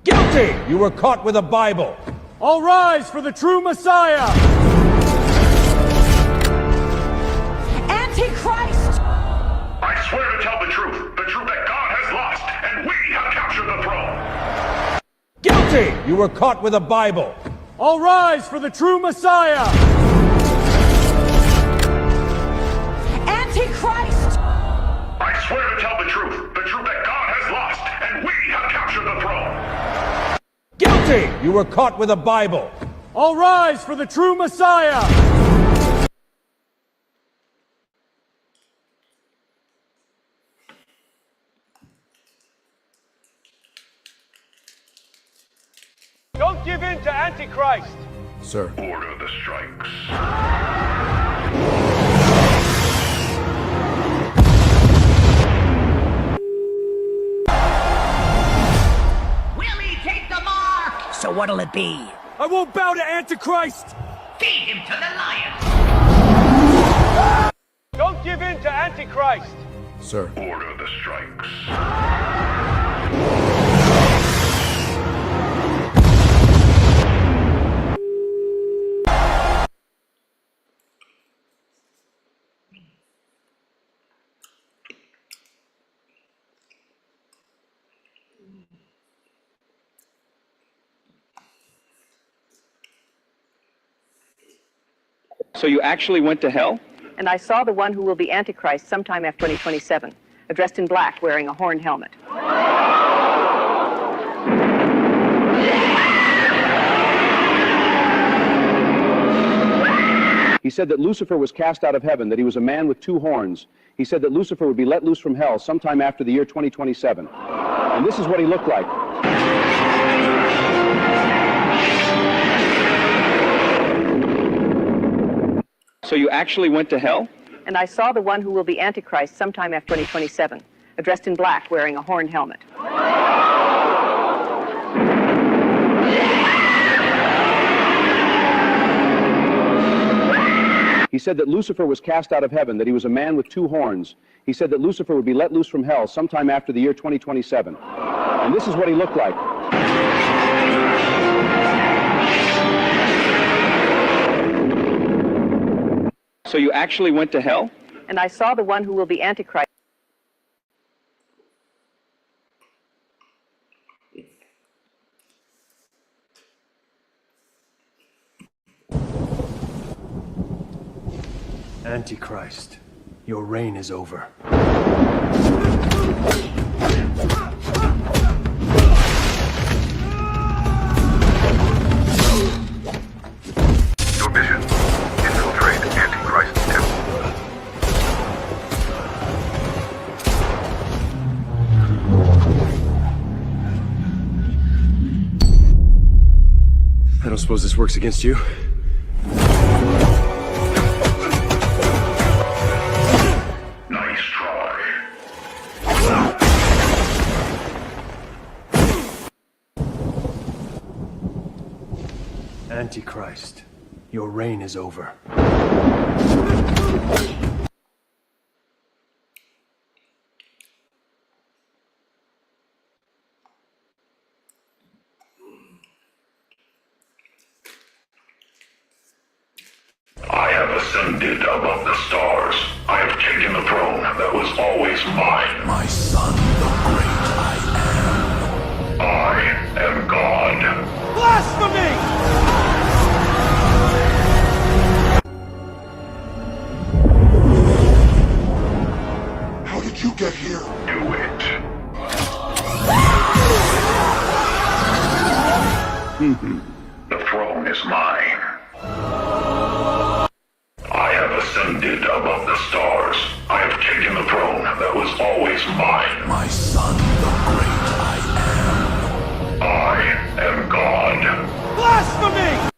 Guilty! You were caught with a Bible. All rise for the true Messiah! Antichrist! swear to tell the truth that God has lost, and we have captured the throne. Guilty! You were caught with a Bible. All rise for the true Messiah! Antichrist! I swear to tell the truth that God has lost, and we have captured the throne. Guilty! You were caught with a Bible. All rise for the true Messiah! Don't give in to Antichrist. Sir. Order the strikes. Willie, take the mark! So what'll it be? I won't bow to Antichrist! Feed him to the lion! Don't give in to Antichrist. Sir. Order the strikes. So you actually went to hell? And I saw the one who will be Antichrist sometime after 2027, dressed in black, wearing a horned helmet. He said that Lucifer was cast out of heaven, that he was a man with two horns. He said that Lucifer would be let loose from hell sometime after the year 2027. And this is what he looked like. So you actually went to hell? And I saw the one who will be Antichrist sometime after 2027, dressed in black, wearing a horned helmet. He said that Lucifer was cast out of heaven, that he was a man with two horns. He said that Lucifer would be let loose from hell sometime after the year 2027. And this is what he looked like. So you actually went to hell? And I saw the one who will be Antichrist. Antichrist, your reign is over. Your mission, infiltrate Antichrist's temple. I don't suppose this works against you? Nice try. Antichrist, your reign is over. I have ascended above the stars. I have taken the throne that was always mine. My son, the great I am God. Blasphemy! How did you get here? Do it. The throne is mine. I have ascended above the stars. I have taken the throne that was always mine. My son, the great I am God. Blasphemy!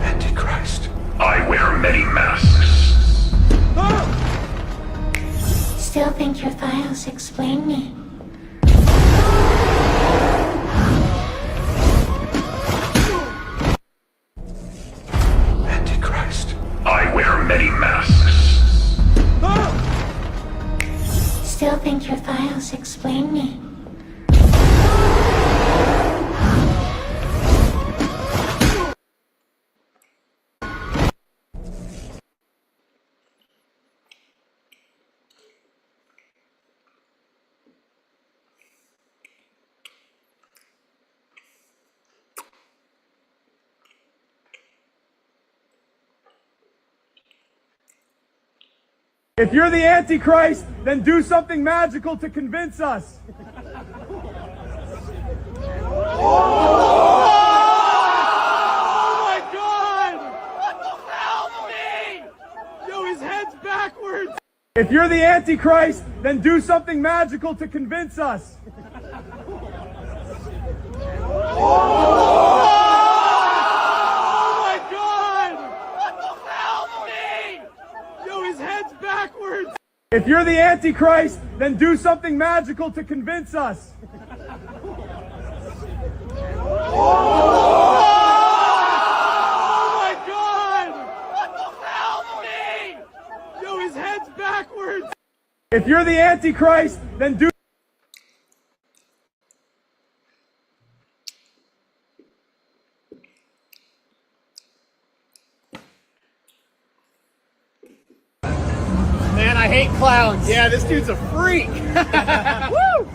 Antichrist. I wear many masks. Still think your files explain me. Antichrist. I wear many masks. Still think your files explain me. If you're the Antichrist, then do something magical to convince us. Oh my God! Help me! Yo, his head's backwards. If you're the Antichrist, then do something magical to convince us. Oh my God! Help me! Yo, his head's backwards. If you're the Antichrist, then do something magical to convince us. Oh my God! Help me! Yo, his head's backwards. If you're the Antichrist, then do. Man, I hate clowns. Yeah, this dude's a freak. Woo!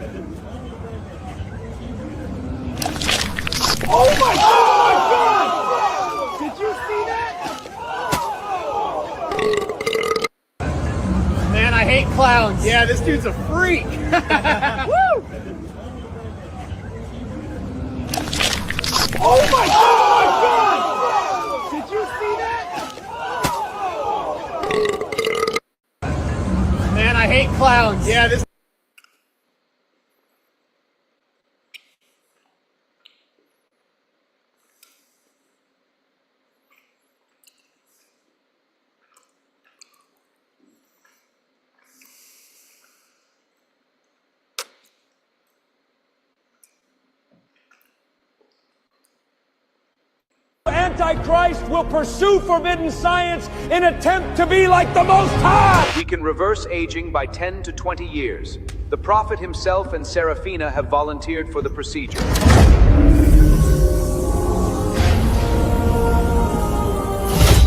Oh my God! Did you see that? Man, I hate clowns. Yeah, this dude's a freak. Woo! Oh my God! Did you see that? Man, I hate clowns. Yeah, this. Antichrist will pursue forbidden science in attempt to be like the Most High. We can reverse aging by 10 to 20 years. The prophet himself and Seraphina have volunteered for the procedure.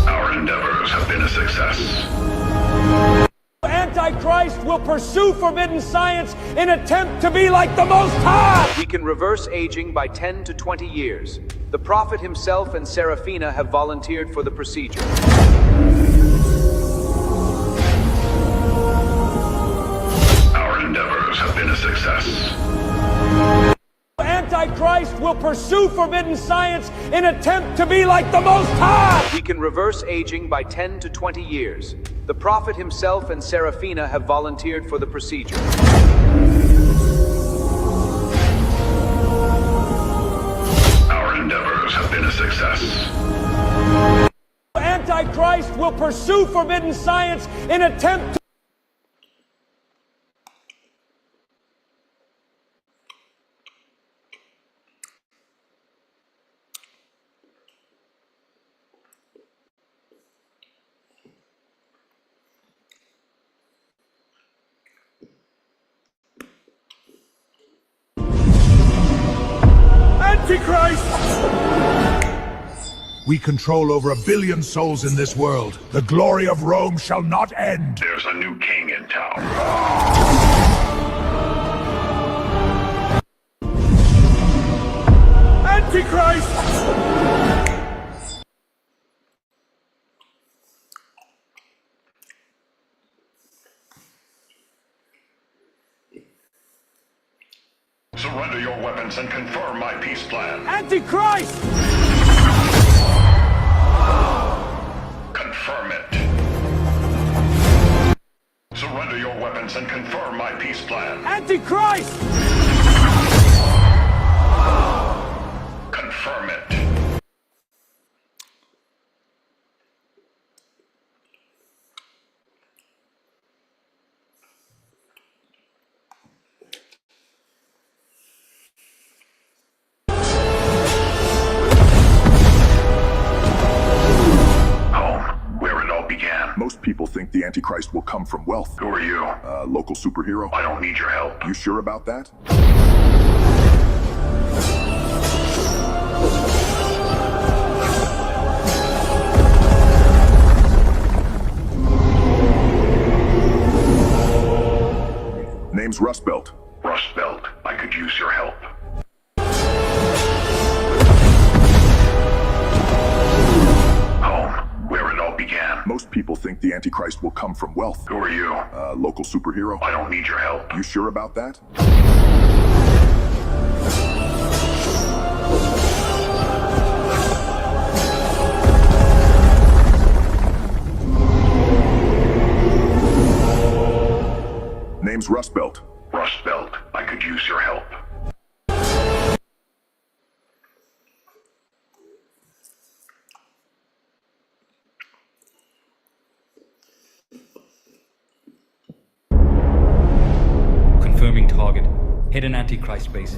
Our endeavors have been a success. Antichrist will pursue forbidden science in attempt to be like the Most High. We can reverse aging by 10 to 20 years. The prophet himself and Seraphina have volunteered for the procedure. Our endeavors have been a success. Antichrist will pursue forbidden science in attempt to be like the Most High. We can reverse aging by 10 to 20 years. The prophet himself and Seraphina have volunteered for the procedure. Our endeavors have been a success. Antichrist will pursue forbidden science in attempt to. Antichrist! We control over 1 billion souls in this world. The glory of Rome shall not end. There's a new king in town. Antichrist! Surrender your weapons and confirm my peace plan. Antichrist! Confirm it. Surrender your weapons and confirm my peace plan. Antichrist! Confirm it. Most people think the Antichrist will come from wealth. Who are you? Local superhero. I don't need your help. You sure about that? Name's Rust Belt. Rust Belt, I could use your help. Home, where it all began. Most people think the Antichrist will come from wealth. Who are you? Local superhero. I don't need your help. You sure about that? Name's Rust Belt. Rust Belt, I could use your help. Confirming target. Hidden Antichrist base.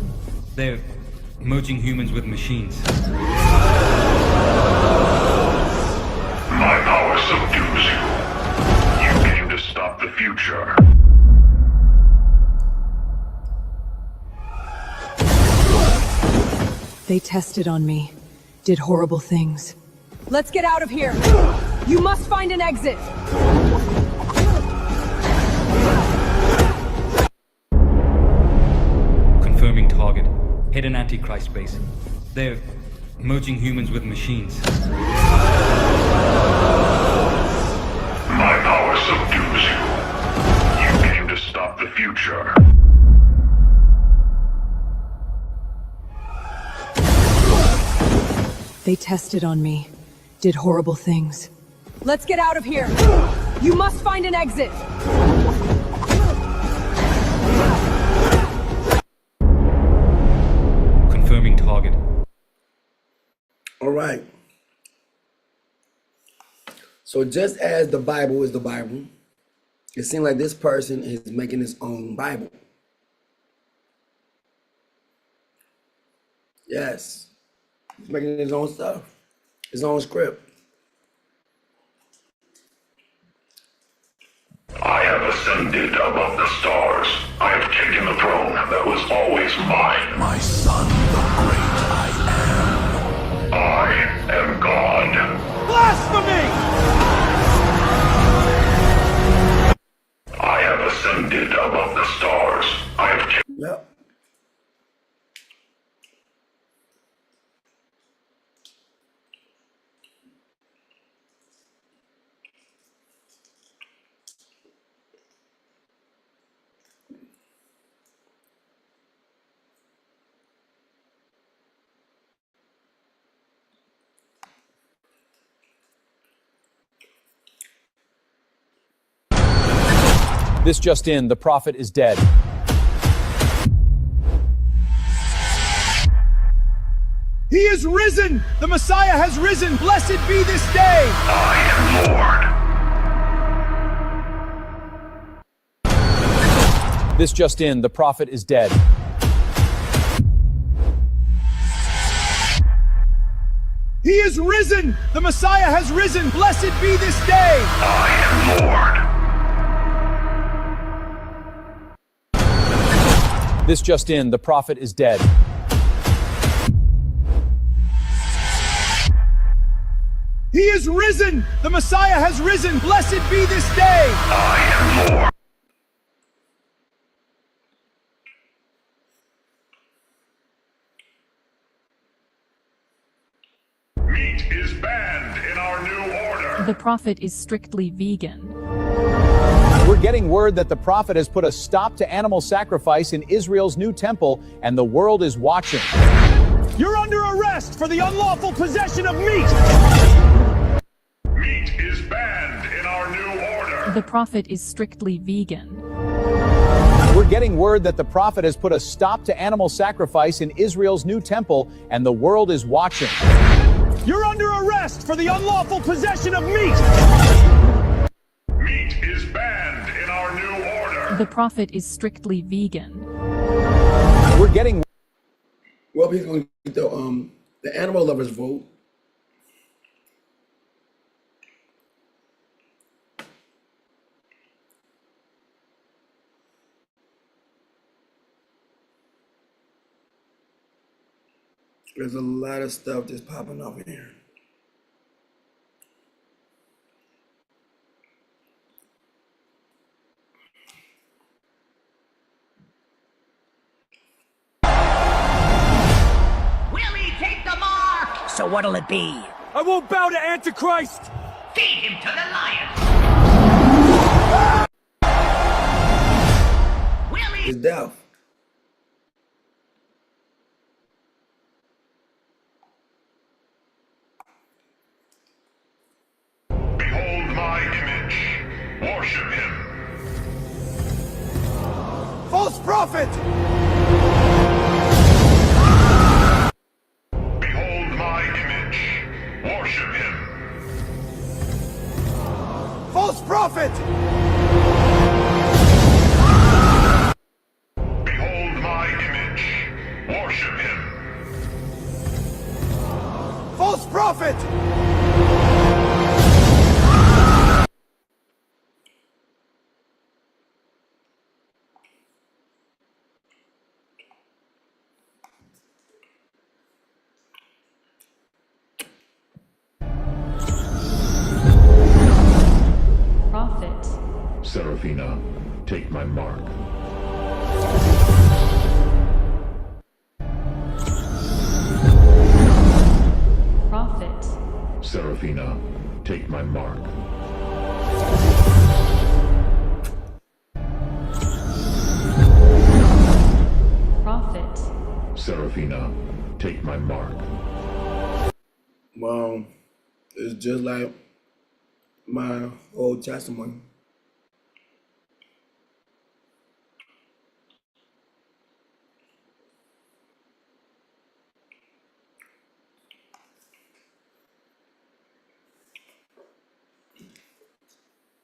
They're merging humans with machines. My power subdues you. You came to stop the future. They tested on me, did horrible things. Let's get out of here! You must find an exit! Confirming target. Hidden Antichrist base. They're merging humans with machines. My power subdues you. You came to stop the future. They tested on me, did horrible things. Let's get out of here! You must find an exit! Confirming target. All right. So just as the Bible is the Bible, it seems like this person is making his own Bible. Yes. He's making his own stuff, his own script. I have ascended above the stars. I have taken the throne that was always mine. My son, the great I am God. Blasphemy! I have ascended above the stars. I have taken... Yep. This just in, the prophet is dead. He is risen! The Messiah has risen! Blessed be this day! I am Lord. This just in, the prophet is dead. He is risen! The Messiah has risen! Blessed be this day! I am Lord. This just in, the prophet is dead. He is risen! The Messiah has risen! Blessed be this day! I am Lord. Meat is banned in our new order. The prophet is strictly vegan. We're getting word that the prophet has put a stop to animal sacrifice in Israel's new temple, and the world is watching. You're under arrest for the unlawful possession of meat! Meat is banned in our new order. The prophet is strictly vegan. We're getting word that the prophet has put a stop to animal sacrifice in Israel's new temple, and the world is watching. You're under arrest for the unlawful possession of meat! Meat is banned in our new order. The prophet is strictly vegan. We're getting... Well, he's going to get the animal lovers vote. There's a lot of stuff just popping up in here. Will he take the mark? So what'll it be? I won't bow to Antichrist! Feed him to the lion. It's death. Behold my image. Worship him. False prophet! Behold my image. Worship him. False prophet! Behold my image. Worship him. False prophet! Prophet. Seraphina, take my mark. Prophet. Seraphina, take my mark. Prophet. Seraphina, take my mark. Well, it's just like my Old Testament.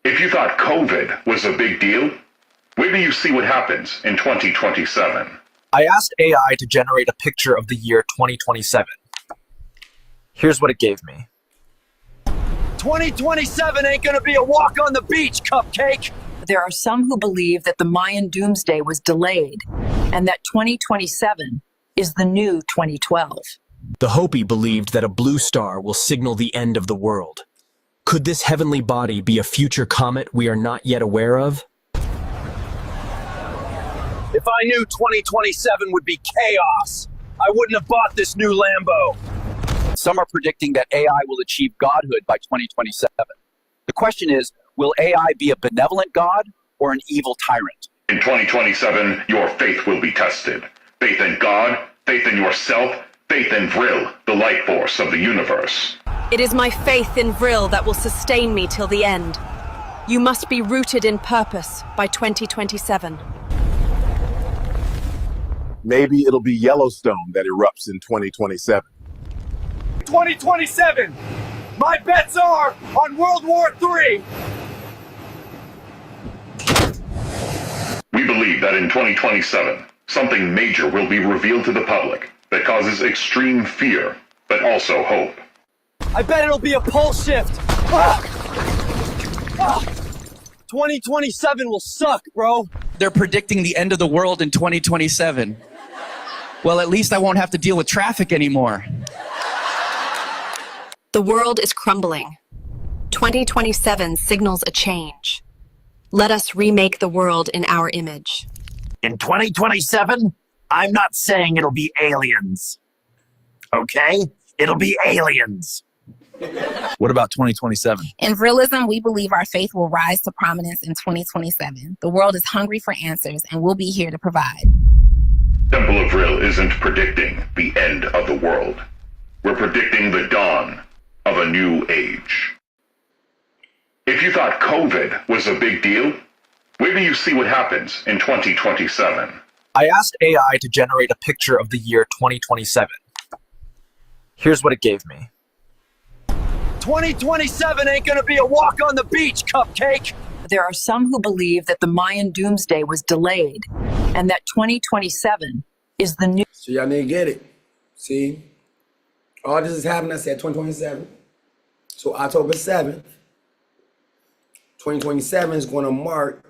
If you thought COVID was a big deal, wait till you see what happens in 2027. I asked AI to generate a picture of the year 2027. Here's what it gave me. 2027 ain't gonna be a walk on the beach, cupcake! There are some who believe that the Mayan doomsday was delayed and that 2027 is the new 2012. The Hopi believed that a blue star will signal the end of the world. Could this heavenly body be a future comet we are not yet aware of? If I knew 2027 would be chaos, I wouldn't have bought this new Lambo. Some are predicting that AI will achieve godhood by 2027. The question is, will AI be a benevolent God or an evil tyrant? In 2027, your faith will be tested. Faith in God, faith in yourself, faith in Vril, the life force of the universe. It is my faith in Vril that will sustain me till the end. You must be rooted in purpose by 2027. Maybe it'll be Yellowstone that erupts in 2027. 2027! My bets are on World War III! We believe that in 2027, something major will be revealed to the public that causes extreme fear, but also hope. I bet it'll be a pole shift! 2027 will suck, bro! They're predicting the end of the world in 2027. Well, at least I won't have to deal with traffic anymore. The world is crumbling. 2027 signals a change. Let us remake the world in our image. In 2027, I'm not saying it'll be aliens. Okay? It'll be aliens. What about 2027? In Vrillism, we believe our faith will rise to prominence in 2027. The world is hungry for answers, and we'll be here to provide. Temple of Vril isn't predicting the end of the world. We're predicting the dawn of a new age. If you thought COVID was a big deal, wait till you see what happens in 2027. I asked AI to generate a picture of the year 2027. Here's what it gave me. 2027 ain't gonna be a walk on the beach, cupcake! There are some who believe that the Mayan doomsday was delayed and that 2027 is the new. So y'all need to get it. See? All this is happening, I said 2027. So October 7th, 2027 is going to mark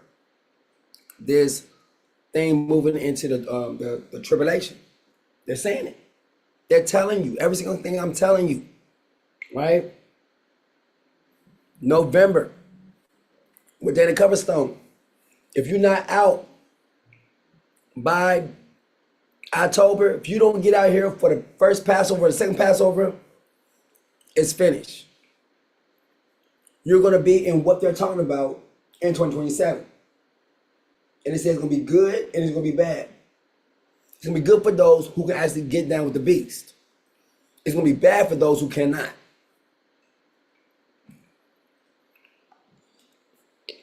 this thing moving into the tribulation. They're saying it. They're telling you every single thing I'm telling you, right? November, with Dana Coverstone. If you're not out by October, if you don't get out here for the first Passover, the second Passover, it's finished. you're going to be in what they're talking about in 2027. And it says it's going to be good and it's going to be bad. It's going to be good for those who can actually get down with the beast. It's going to be bad for those who cannot.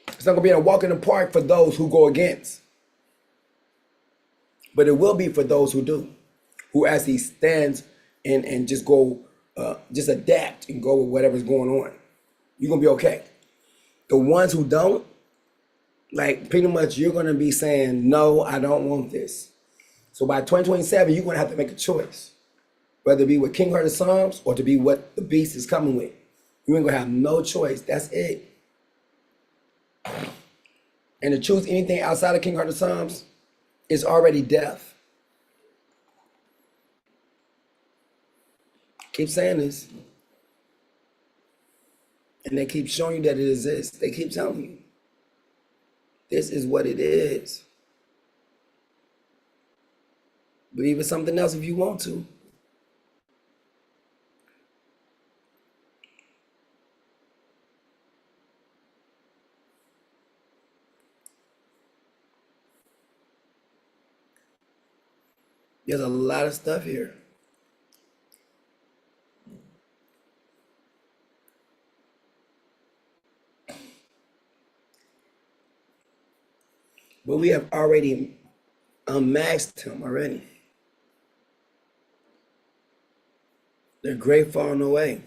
It's not going to be a walk in the park for those who go against. But it will be for those who do, who actually stands and just go, just adapt and go with whatever's going on. You're going to be okay. The ones who don't, like pretty much you're going to be saying, no, I don't want this. So by 2027, you're going to have to make a choice, whether it be with King Heart of Psalms or to be what the beast is coming with. You ain't going to have no choice. That's it. And to choose anything outside of King Heart of Psalms is already death. Keep saying this. And they keep showing you that it exists. They keep telling you. This is what it is. Believe it's something else if you want to. There's a lot of stuff here. But we have already unmatched him already. They're great falling away.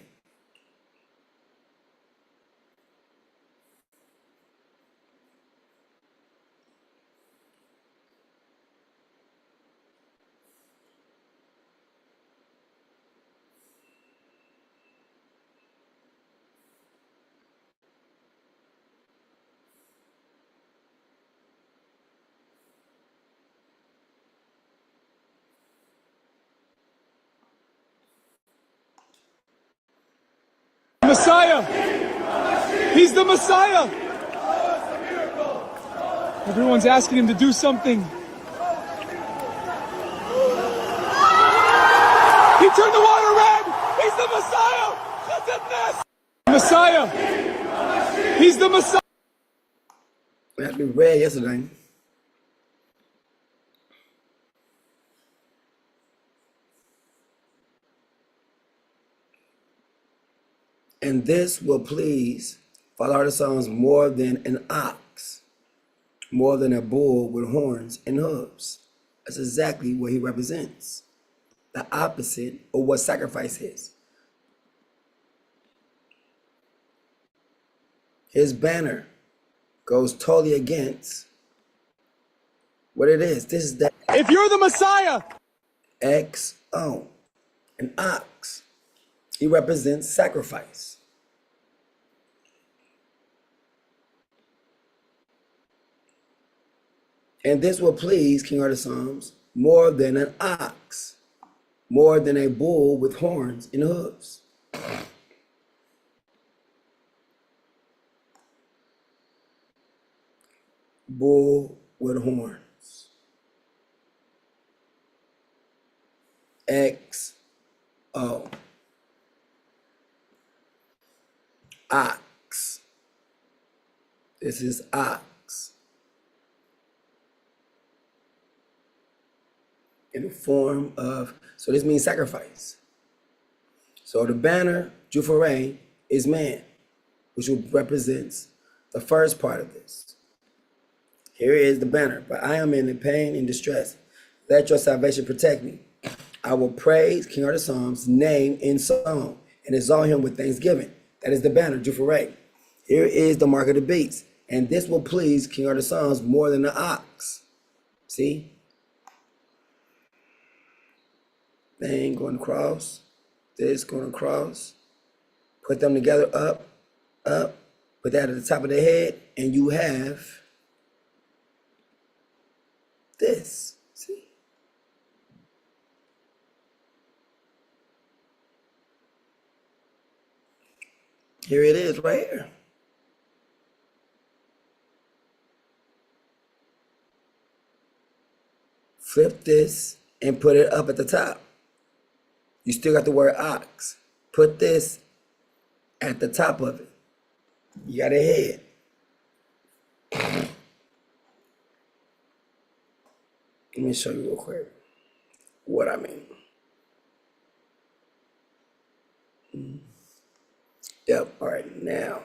Messiah! He's the Messiah! Everyone's asking him to do something. He turned the water red! He's the Messiah! Messiah! He's the Messiah! It had to be red yesterday. And this will please Father Heart of Psalms more than an ox, more than a bull with horns and hooves. That's exactly what he represents. The opposite of what sacrifice is. His banner goes totally against what it is. This is that If you're the Messiah! XO, an ox. He represents sacrifice. And this will please King Heart of Psalms more than an ox, more than a bull with horns and hooves. Bull with horns. XO. Ox. This is ox. In the form of, so this means sacrifice. So the banner, Juffereh, is man, which represents the first part of this. Here is the banner, but I am in pain and distress. Let your salvation protect me. I will praise King Heart of Psalms' name in song and exalt him with thanksgiving. That is the banner, Juffereh. Here is the mark of the beast, and this will please King Heart of Psalms more than the ox. See? Thing going across, this going across. Put them together, up, up. Put that at the top of the head, and you have this. See? Here it is right here. Flip this and put it up at the top. You still got the word ox. Put this at the top of it. You got a head. Let me show you real quick what I mean. Yep, all right, now.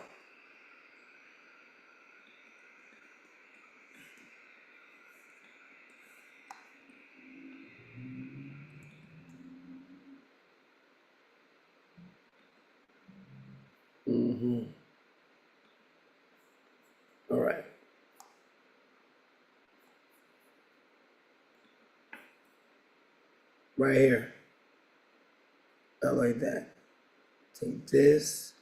All right. Right here. I like that. Take this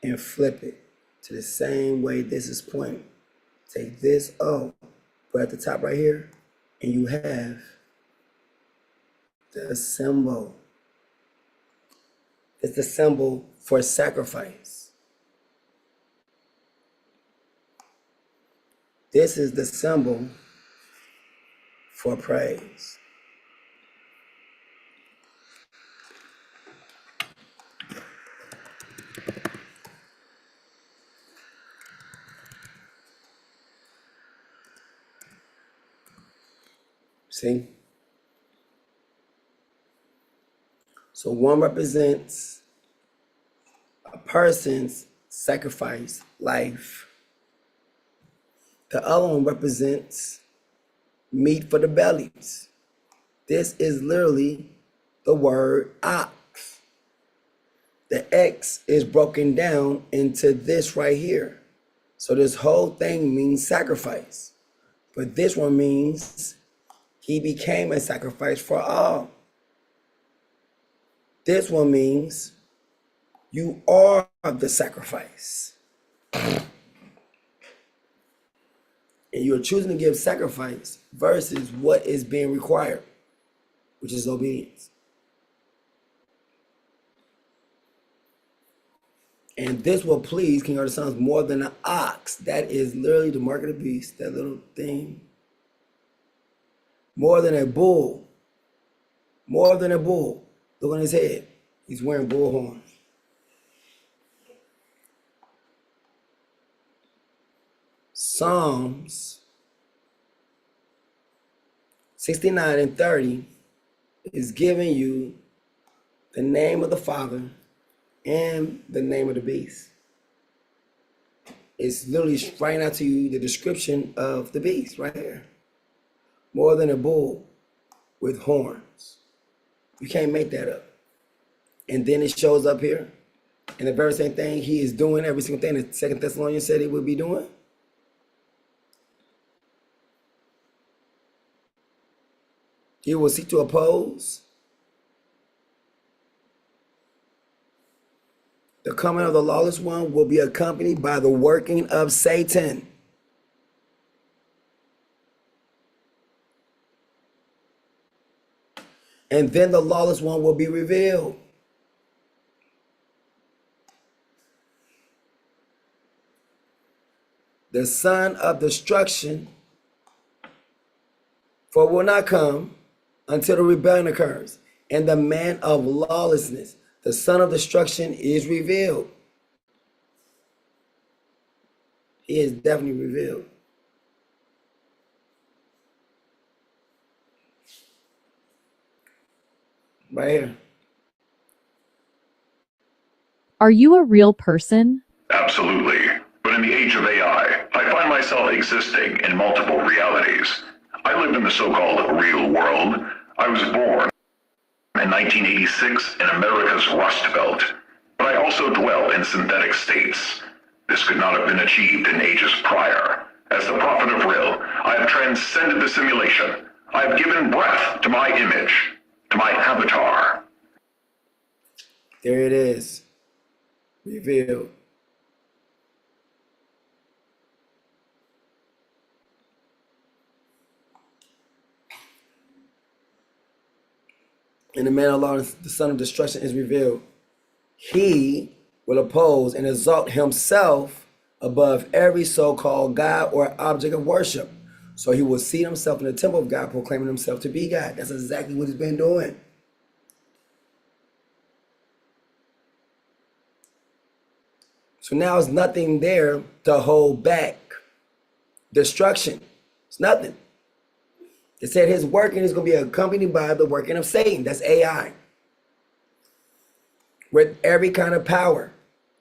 and flip it to the same way this is pointing. Take this O, put at the top right here, and you have the symbol. It's the symbol for sacrifice. This is the symbol for praise. See? So one represents a person's sacrifice, life. The other one represents meat for the bellies. This is literally the word ox. The X is broken down into this right here. So this whole thing means sacrifice. But this one means he became a sacrifice for all. This one means you are the sacrifice. And you're choosing to give sacrifice versus what is being required, which is obedience. And this will please King of the Sons more than an ox. That is literally the mark of the beast, that little thing. More than a bull. More than a bull. Look on his head. He's wearing bull horns. Psalms 69 and 30 is giving you the name of the Father and the name of the beast. It's literally writing out to you the description of the beast right here. More than a bull with horns. You can't make that up. And then it shows up here. And the very same thing he is doing, every single thing that 2 Thessalonians said he would be doing. He will seek to oppose the coming of the lawless one will be accompanied by the working of Satan. And then the lawless one will be revealed. The son of destruction, for will not come until the rebellion occurs. And the man of lawlessness, the son of destruction, is revealed. He is definitely revealed. Right here. Are you a real person? Absolutely. But in the age of AI, I find myself existing in multiple realities. I live in the so-called real world. I was born in 1986 in America's Rust Belt. But I also dwell in synthetic states. This could not have been achieved in ages prior. As the prophet of Vril, I have transcended the simulation. I have given breath to my image, to my avatar. There it is. Revealed. And the man of lawlessness, the son of destruction, is revealed. He will oppose and exalt himself above every so-called God or object of worship. So he will seat himself in the temple of God, proclaiming himself to be God. That's exactly what he's been doing. So now it's nothing there to hold back destruction. It's nothing. It said his working is going to be accompanied by the working of Satan. That's AI. With every kind of power,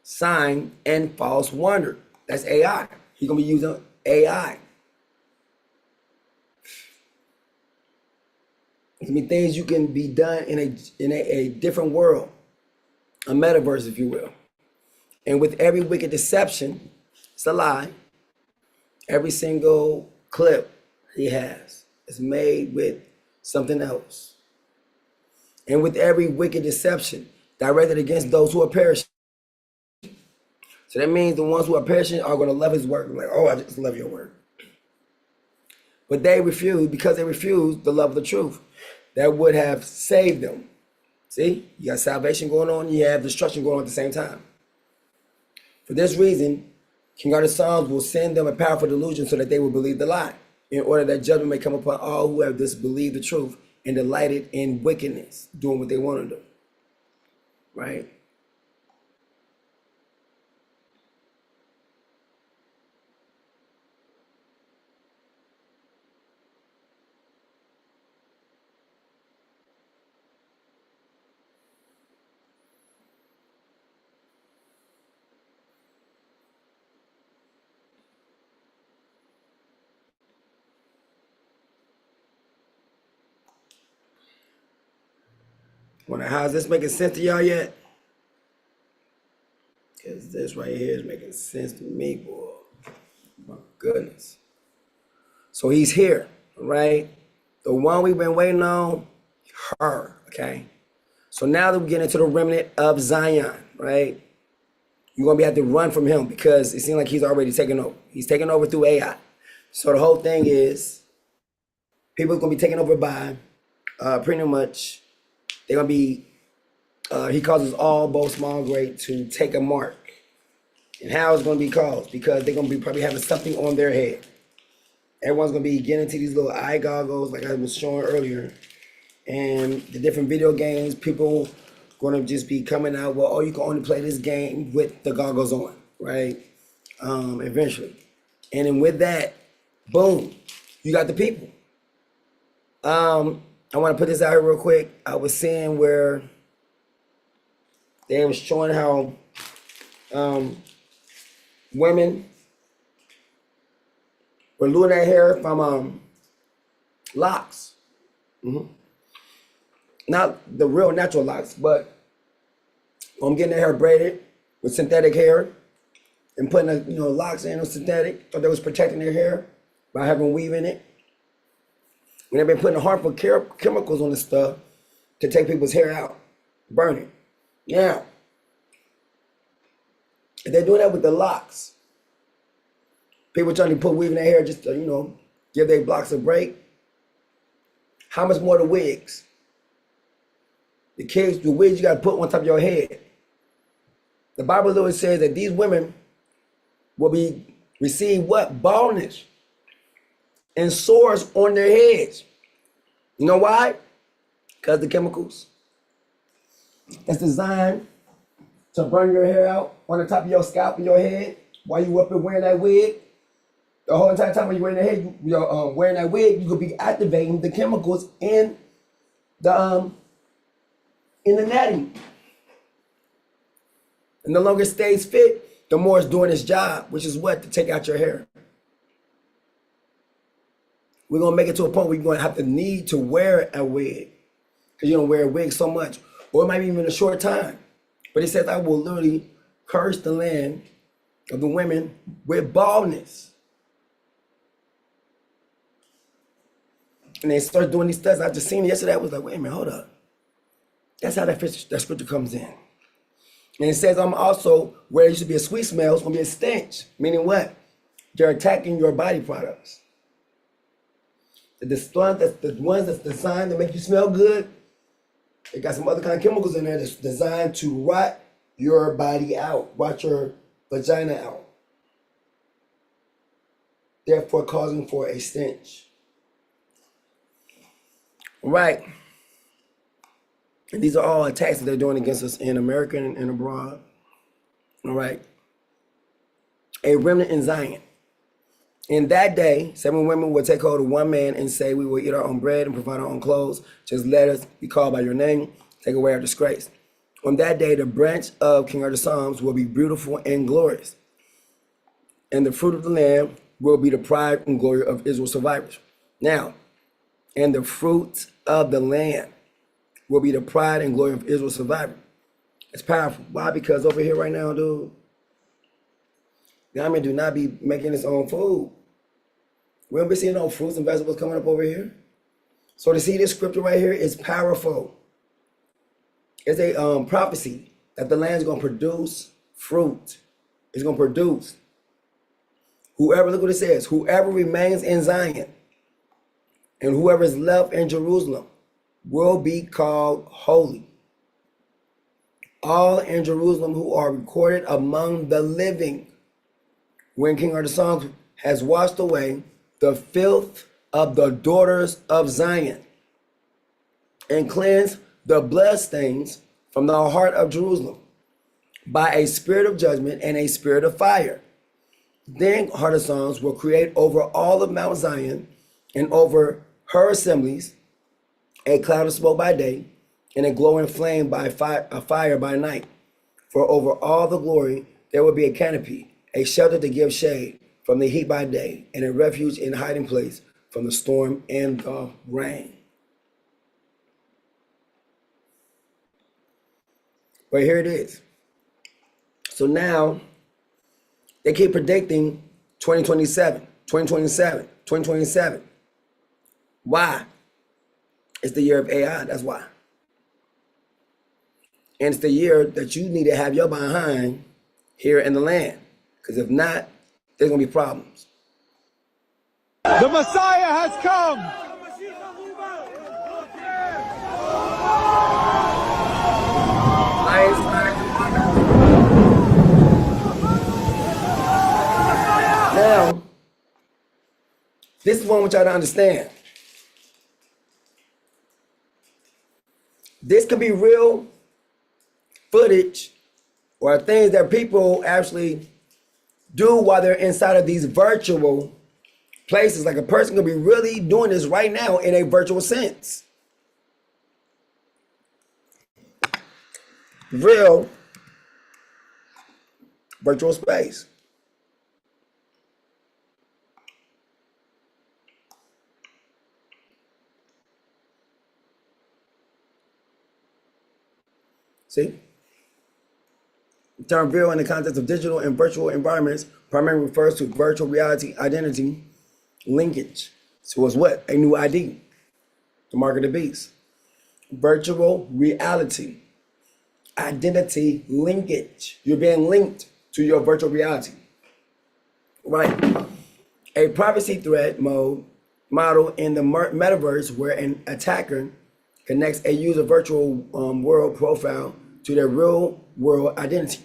sign, and false wonder. That's AI. He's going to be using AI. It's going to be things you can be done in a different world, a metaverse, if you will. And with every wicked deception, it's a lie. Every single clip he has is made with something else. And with every wicked deception directed against those who are perishing. So that means the ones who are perishing are going to love his work. Like, oh, I just love your work. But they refuse, because they refuse the love of the truth that would have saved them. See, you got salvation going on, you have destruction going on at the same time. For this reason, King Arthur's Psalms will send them a powerful delusion so that they will believe the lie, in order that judgment may come upon all who have disbelieved the truth and delighted in wickedness, doing what they want to do. Right? How's this making sense to y'all yet? Because this right here is making sense to me, boy. My goodness. So he's here, right? The one we've been waiting on, her, okay? So now that we get into the remnant of Zion, right? You're going to have to run from him because it seems like he's already taken over. He's taken over through AI. So the whole thing is people are going to be taken over by pretty much, they're going to be, he causes all, both small and great, to take a mark. And how it's going to be caused? Because they're going to be probably having something on their head. Everyone's going to be getting into these little eye goggles like I was showing earlier. And the different video games, people going to just be coming out, well, oh, you can only play this game with the goggles on, right? Eventually. And then with that, boom, you got the people. I want to put this out here real quick. I was seeing where they was showing how women were losing their hair from locks. Not the real natural locks, but getting their hair braided with synthetic hair and putting locks in with synthetic. Thought they was protecting their hair by having weave in it. When they've been putting harmful chemicals on this stuff to take people's hair out, burn it. Now, if they're doing that with the locks, people trying to put weave in their hair just to, give their blocks a break. How much more the wigs? The wigs you got to put on top of your head. The Bible literally says that these women will receive what? Baldness and sores on their heads. You know why? Because the chemicals that's designed to burn your hair out on the top of your scalp and your head while you up and wearing that wig. The whole entire time when you're wearing the head, you're wearing that wig, you could be activating the chemicals in the natty. And the longer it stays fit, the more it's doing its job, which is what? To take out your hair. We're going to make it to a point where you're going to have to need to wear a wig because you don't wear a wig so much, or it might be even a short time. But it says, I will literally curse the land of the women with baldness. And they start doing these studies. I just seen it yesterday. I was like, wait a minute, hold up. That's how that scripture comes in. And it says, I'm also, where it used to be a sweet smell, it's going to be a stench. Meaning what? They're attacking your body products. The ones that's designed to make you smell good, they got some other kind of chemicals in there that's designed to rot your body out, rot your vagina out. Therefore causing for a stench. Right. And these are all attacks that they're doing against us in America and abroad. All right. a remnant in Zion. In that day, 7 women will take hold of one man and say, we will eat our own bread and provide our own clothes. Just let us be called by your name. Take away our disgrace. On that day, the branch of King Artaxerxes will be beautiful and glorious. And the fruit of the land will be the pride and glory of Israel's survivors. Now, and the fruit of the land will be the pride and glory of Israel's survivors. It's powerful. Why? Because over here right now, dude, Gambia do not be making its own food. We don't be seeing no fruits and vegetables coming up over here. So to see this scripture right here is powerful. It's a prophecy that the land is going to produce fruit. It's going to produce. Whoever, look what it says, whoever remains in Zion and whoever is left in Jerusalem will be called holy. All in Jerusalem who are recorded among the living. When King Artaxerxes has washed away the filth of the daughters of Zion and cleansed the bloodstains from the heart of Jerusalem by a spirit of judgment and a spirit of fire. Then Artaxerxes will create over all of Mount Zion and over her assemblies a cloud of smoke by day and a glowing flame by a fire by night. For over all the glory there will be a canopy, a shelter to give shade from the heat by day, and a refuge and hiding place from the storm and the rain. But here it is. So now they keep predicting 2027, 2027, 2027. Why? It's the year of AI, that's why. And it's the year that you need to have your behind here in the land. Because if not, there's going to be problems. The Messiah has come. Now, this is one which I don't understand. This could be real footage or things that people actually do while they're inside of these virtual places. Like a person could be really doing this right now in a virtual sense. Real virtual space. See? The term real in the context of digital and virtual environments primarily refers to virtual reality identity linkage. So it's what? A new ID. The mark of the beast. Virtual reality identity linkage. You're being linked to your virtual reality. Right. A privacy threat model in the metaverse where an attacker connects a user virtual world profile to their real world identity.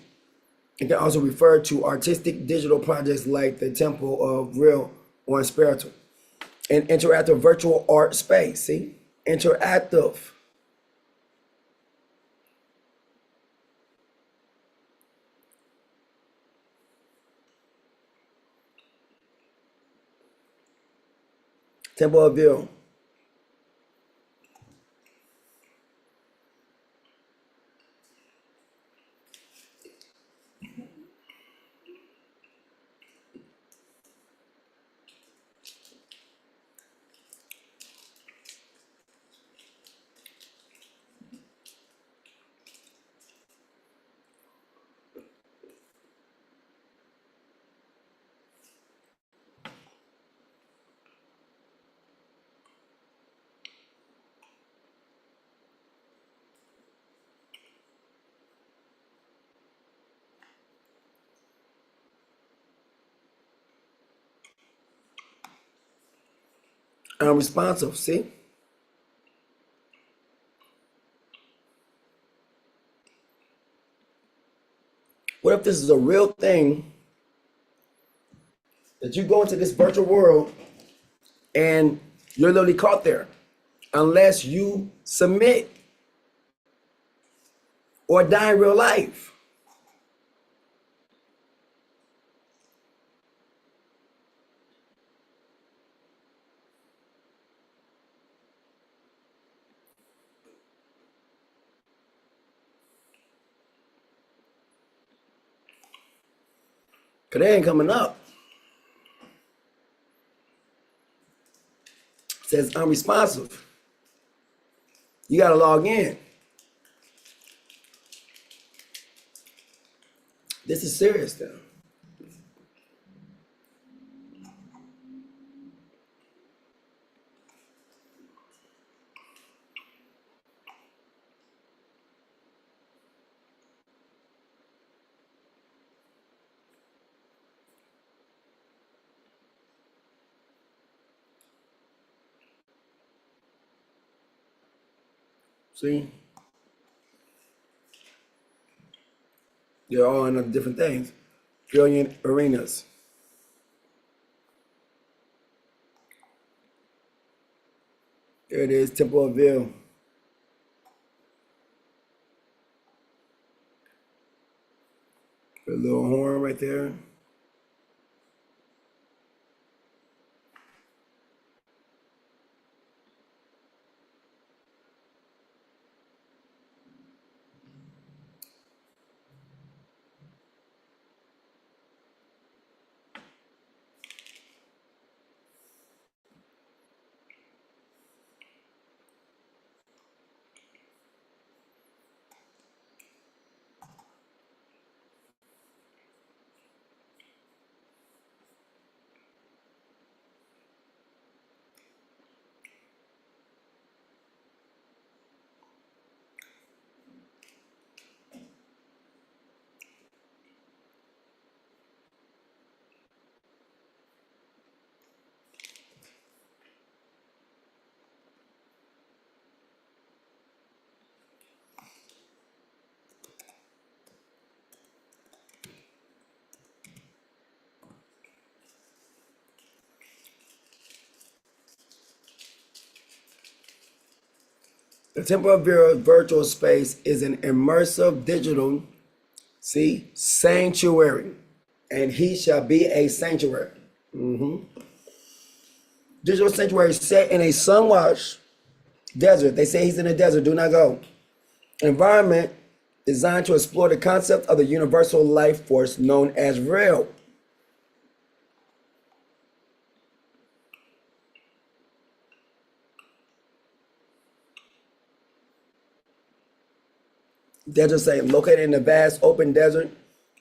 It can also refer to artistic digital projects like the Temple of Real or Spiritual. An interactive virtual art space, see? Interactive. Temple of Real. Unresponsive, see? What if this is a real thing that you go into this virtual world and you're literally caught there unless you submit or die in real life? Cause they ain't coming up. It says unresponsive. You gotta log in. This is serious though. See? They're all in different things. Brilliant arenas. There it is, Temple of Ville. A little horn right there. The Temple of Ville virtual space is an immersive digital, see, sanctuary. And he shall be a sanctuary. Digital sanctuary set in a sun-washed desert. They say he's in a desert, do not go. Environment designed to explore the concept of the universal life force known as Vril. Desert site located in the vast open desert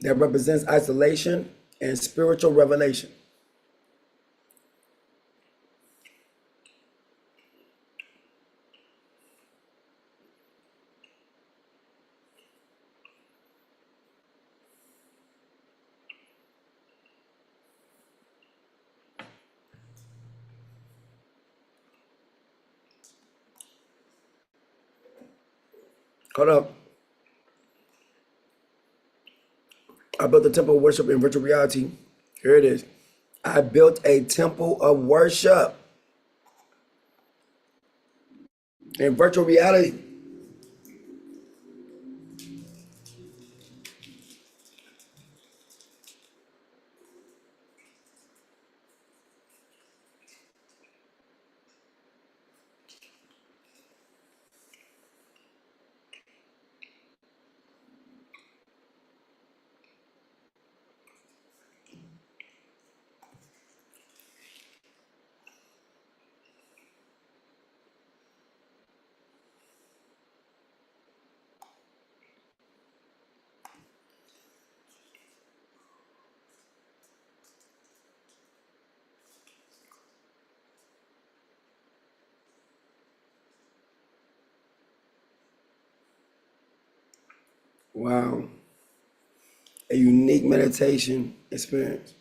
that represents isolation and spiritual revelation. Hold up. I built a temple of worship in virtual reality. Here it is. I built a temple of worship in virtual reality. Wow. A unique meditation experience.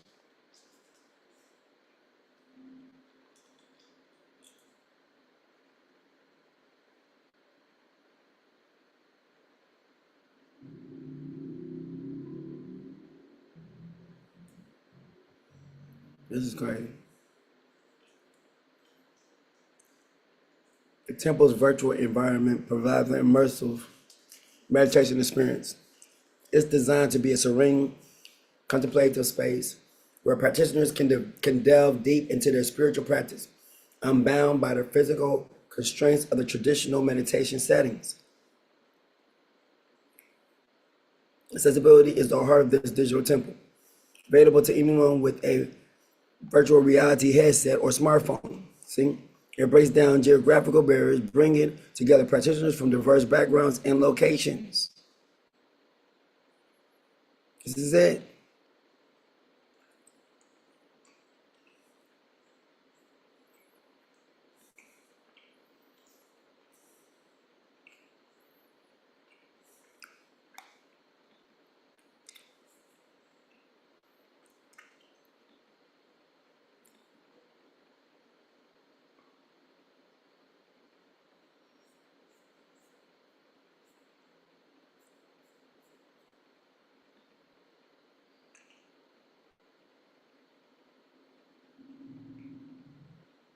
This is crazy. The temple's virtual environment provides an immersive meditation experience. It's designed to be a serene, contemplative space where practitioners can delve deep into their spiritual practice, unbound by the physical constraints of the traditional meditation settings. Accessibility is the heart of this digital temple. available to anyone with a virtual reality headset or smartphone. See? It breaks down geographical barriers, bringing together practitioners from diverse backgrounds and locations. This is it.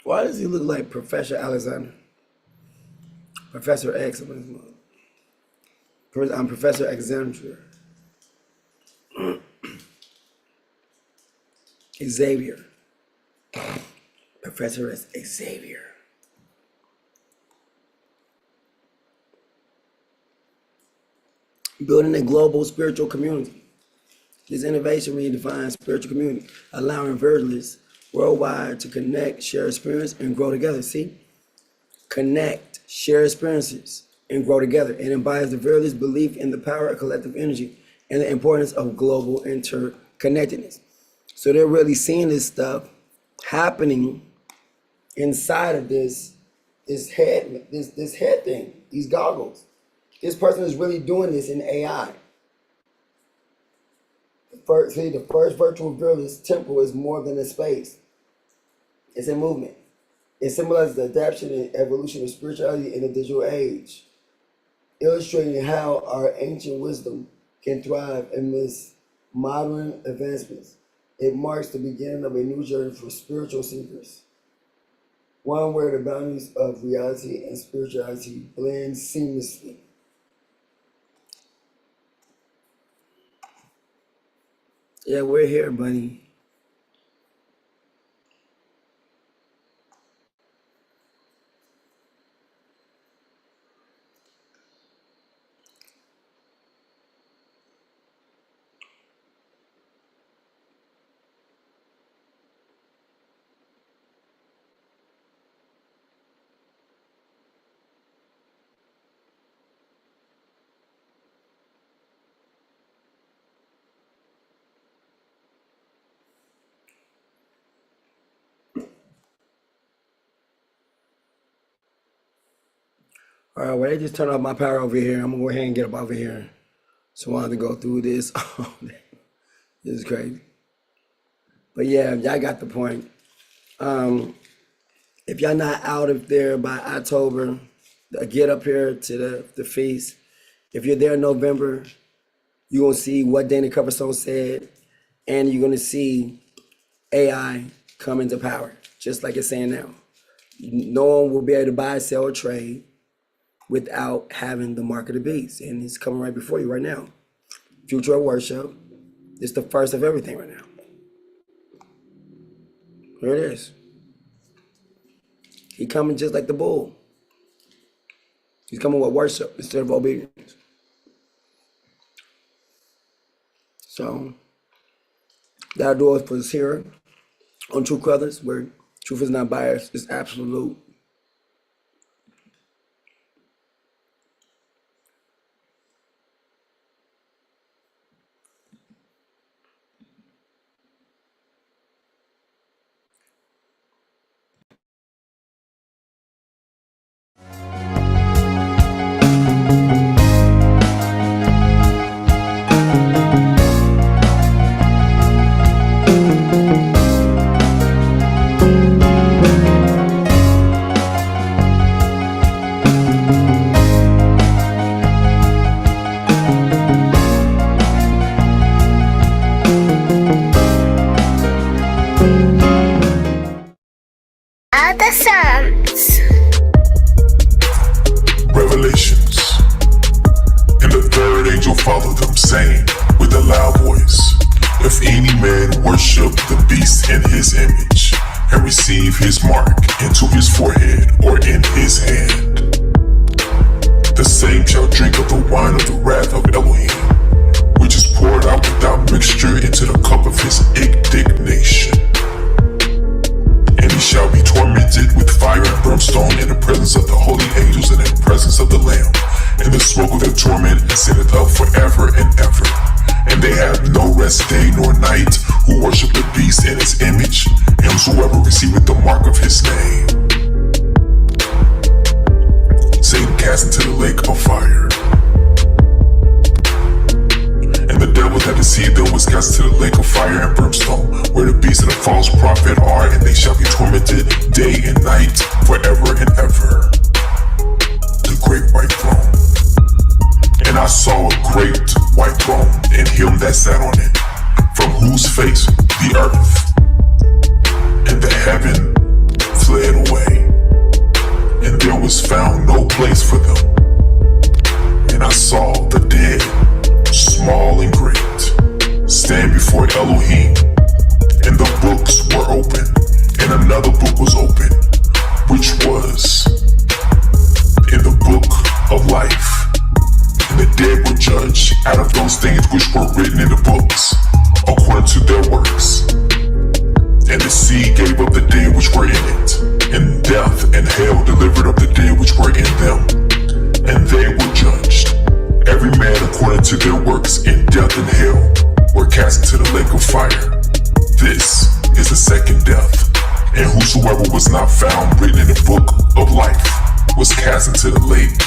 Why does he look like Professor Alexander? Professor X. I'm Professor Alexander. Xavier. Professor Xavier. Building a global spiritual community. This innovation redefines spiritual community, allowing virtualists worldwide to connect, share experience, and grow together. See? Connect, share experiences, and grow together. It embodies the virtualist belief in the power of collective energy and the importance of global interconnectedness. So they're really seeing this stuff happening inside of this head thing, these goggles. This person is really doing this in AI. The first virtual virtualist temple is more than a space. It's a movement. It symbolizes the adaptation and evolution of spirituality in the digital age, illustrating how our ancient wisdom can thrive amidst modern advancements. It marks the beginning of a new journey for spiritual seekers, one where the boundaries of reality and spirituality blend seamlessly. Yeah, we're here, buddy. All right, well, they just turned off my power over here. I'm gonna go ahead and get up over here. So I wanted to go through this. This is crazy. But yeah, y'all got the point. If y'all not out of there by October, get up here to the feast. If you're there in November, you're gonna see what Dana Coverstone said, and you're gonna see AI come into power, just like it's saying now. No one will be able to buy, sell, or trade without having the mark of the beast. And it's coming right before you right now. Future of worship. It's the first of everything right now. Here it is. He coming just like the bull. He's coming with worship instead of obedience. So that'll do it for us here on True Colors, where truth is not biased, it's absolute. Other Psalms. Revelations. And the third angel followed them, saying with a loud voice, if any man worship the beast in his image, and receive his mark into his forehead or in his hand, the same shall drink of the wine of the wrath of Elohim, which is poured out without mixture into the cup of his indignation. And he shall be tormented with fire and brimstone in the presence of the holy angels and in the presence of the Lamb. And the smoke of their torment ascendeth up forever and ever. And they have no rest day nor night, who worship the beast in his image, and whosoever receiveth the mark of his name. Satan cast into the lake of fire. And the devil that deceived them was cast into the lake of fire and brimstone, where the beast and the false prophet are, and they shall be tormented day and night forever and ever. The great white throne. And I saw a great white throne, and him that sat on it, from whose face the earth and the heaven fled away, and there was found no place for them. And I saw the dead, small and great, stand before Elohim, and the books were open, and another book was open, which was in the book of life. And the dead were judged out of those things which were written in the books, according to their works. And the sea gave up the dead which were in it, and death and hell delivered up the dead which were in them. And they were judged, every man according to their works, and death and hell were cast into the lake of fire. This is the second death. And whosoever was not found written in the book of life was cast into the lake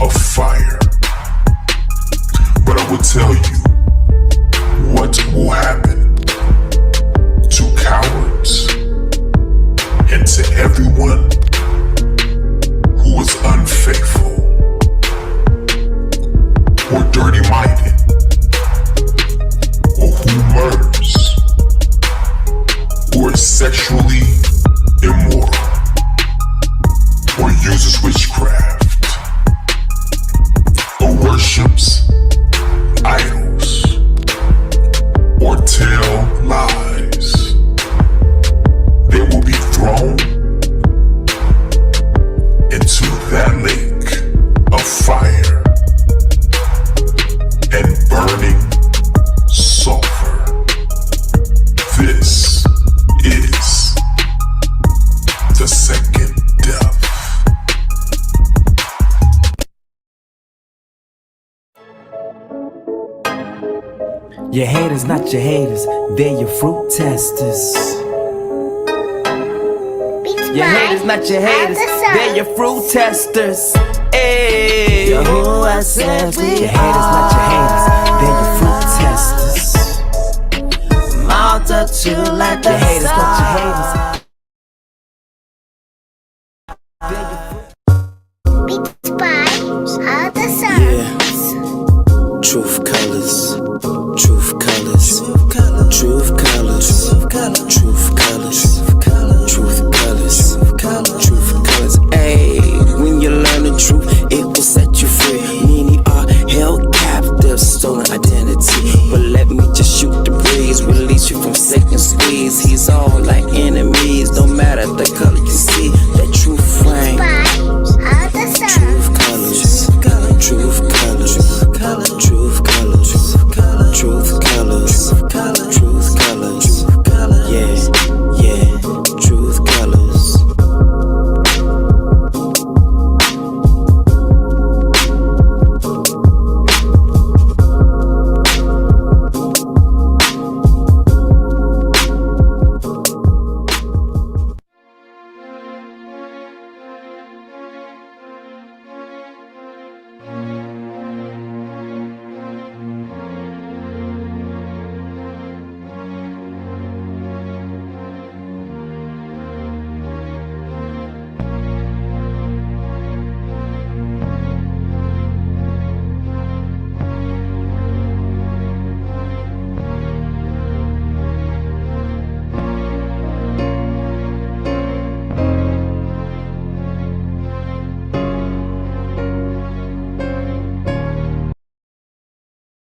of fire. But I will tell you what will happen to cowards and to everyone who is unfaithful or dirty-minded or who murders or is sexually immoral or uses witchcraft or worships idols or tell lies. They will be thrown into that lake of fire and burning sulfur. This is the second death. Your haters, not your haters, they're your fruit testers. Your haters, not your haters, they're your fruit testers. Hey, Yahuwah says, your haters, not your haters, they're your fruit testers. Multitude like the haters, not your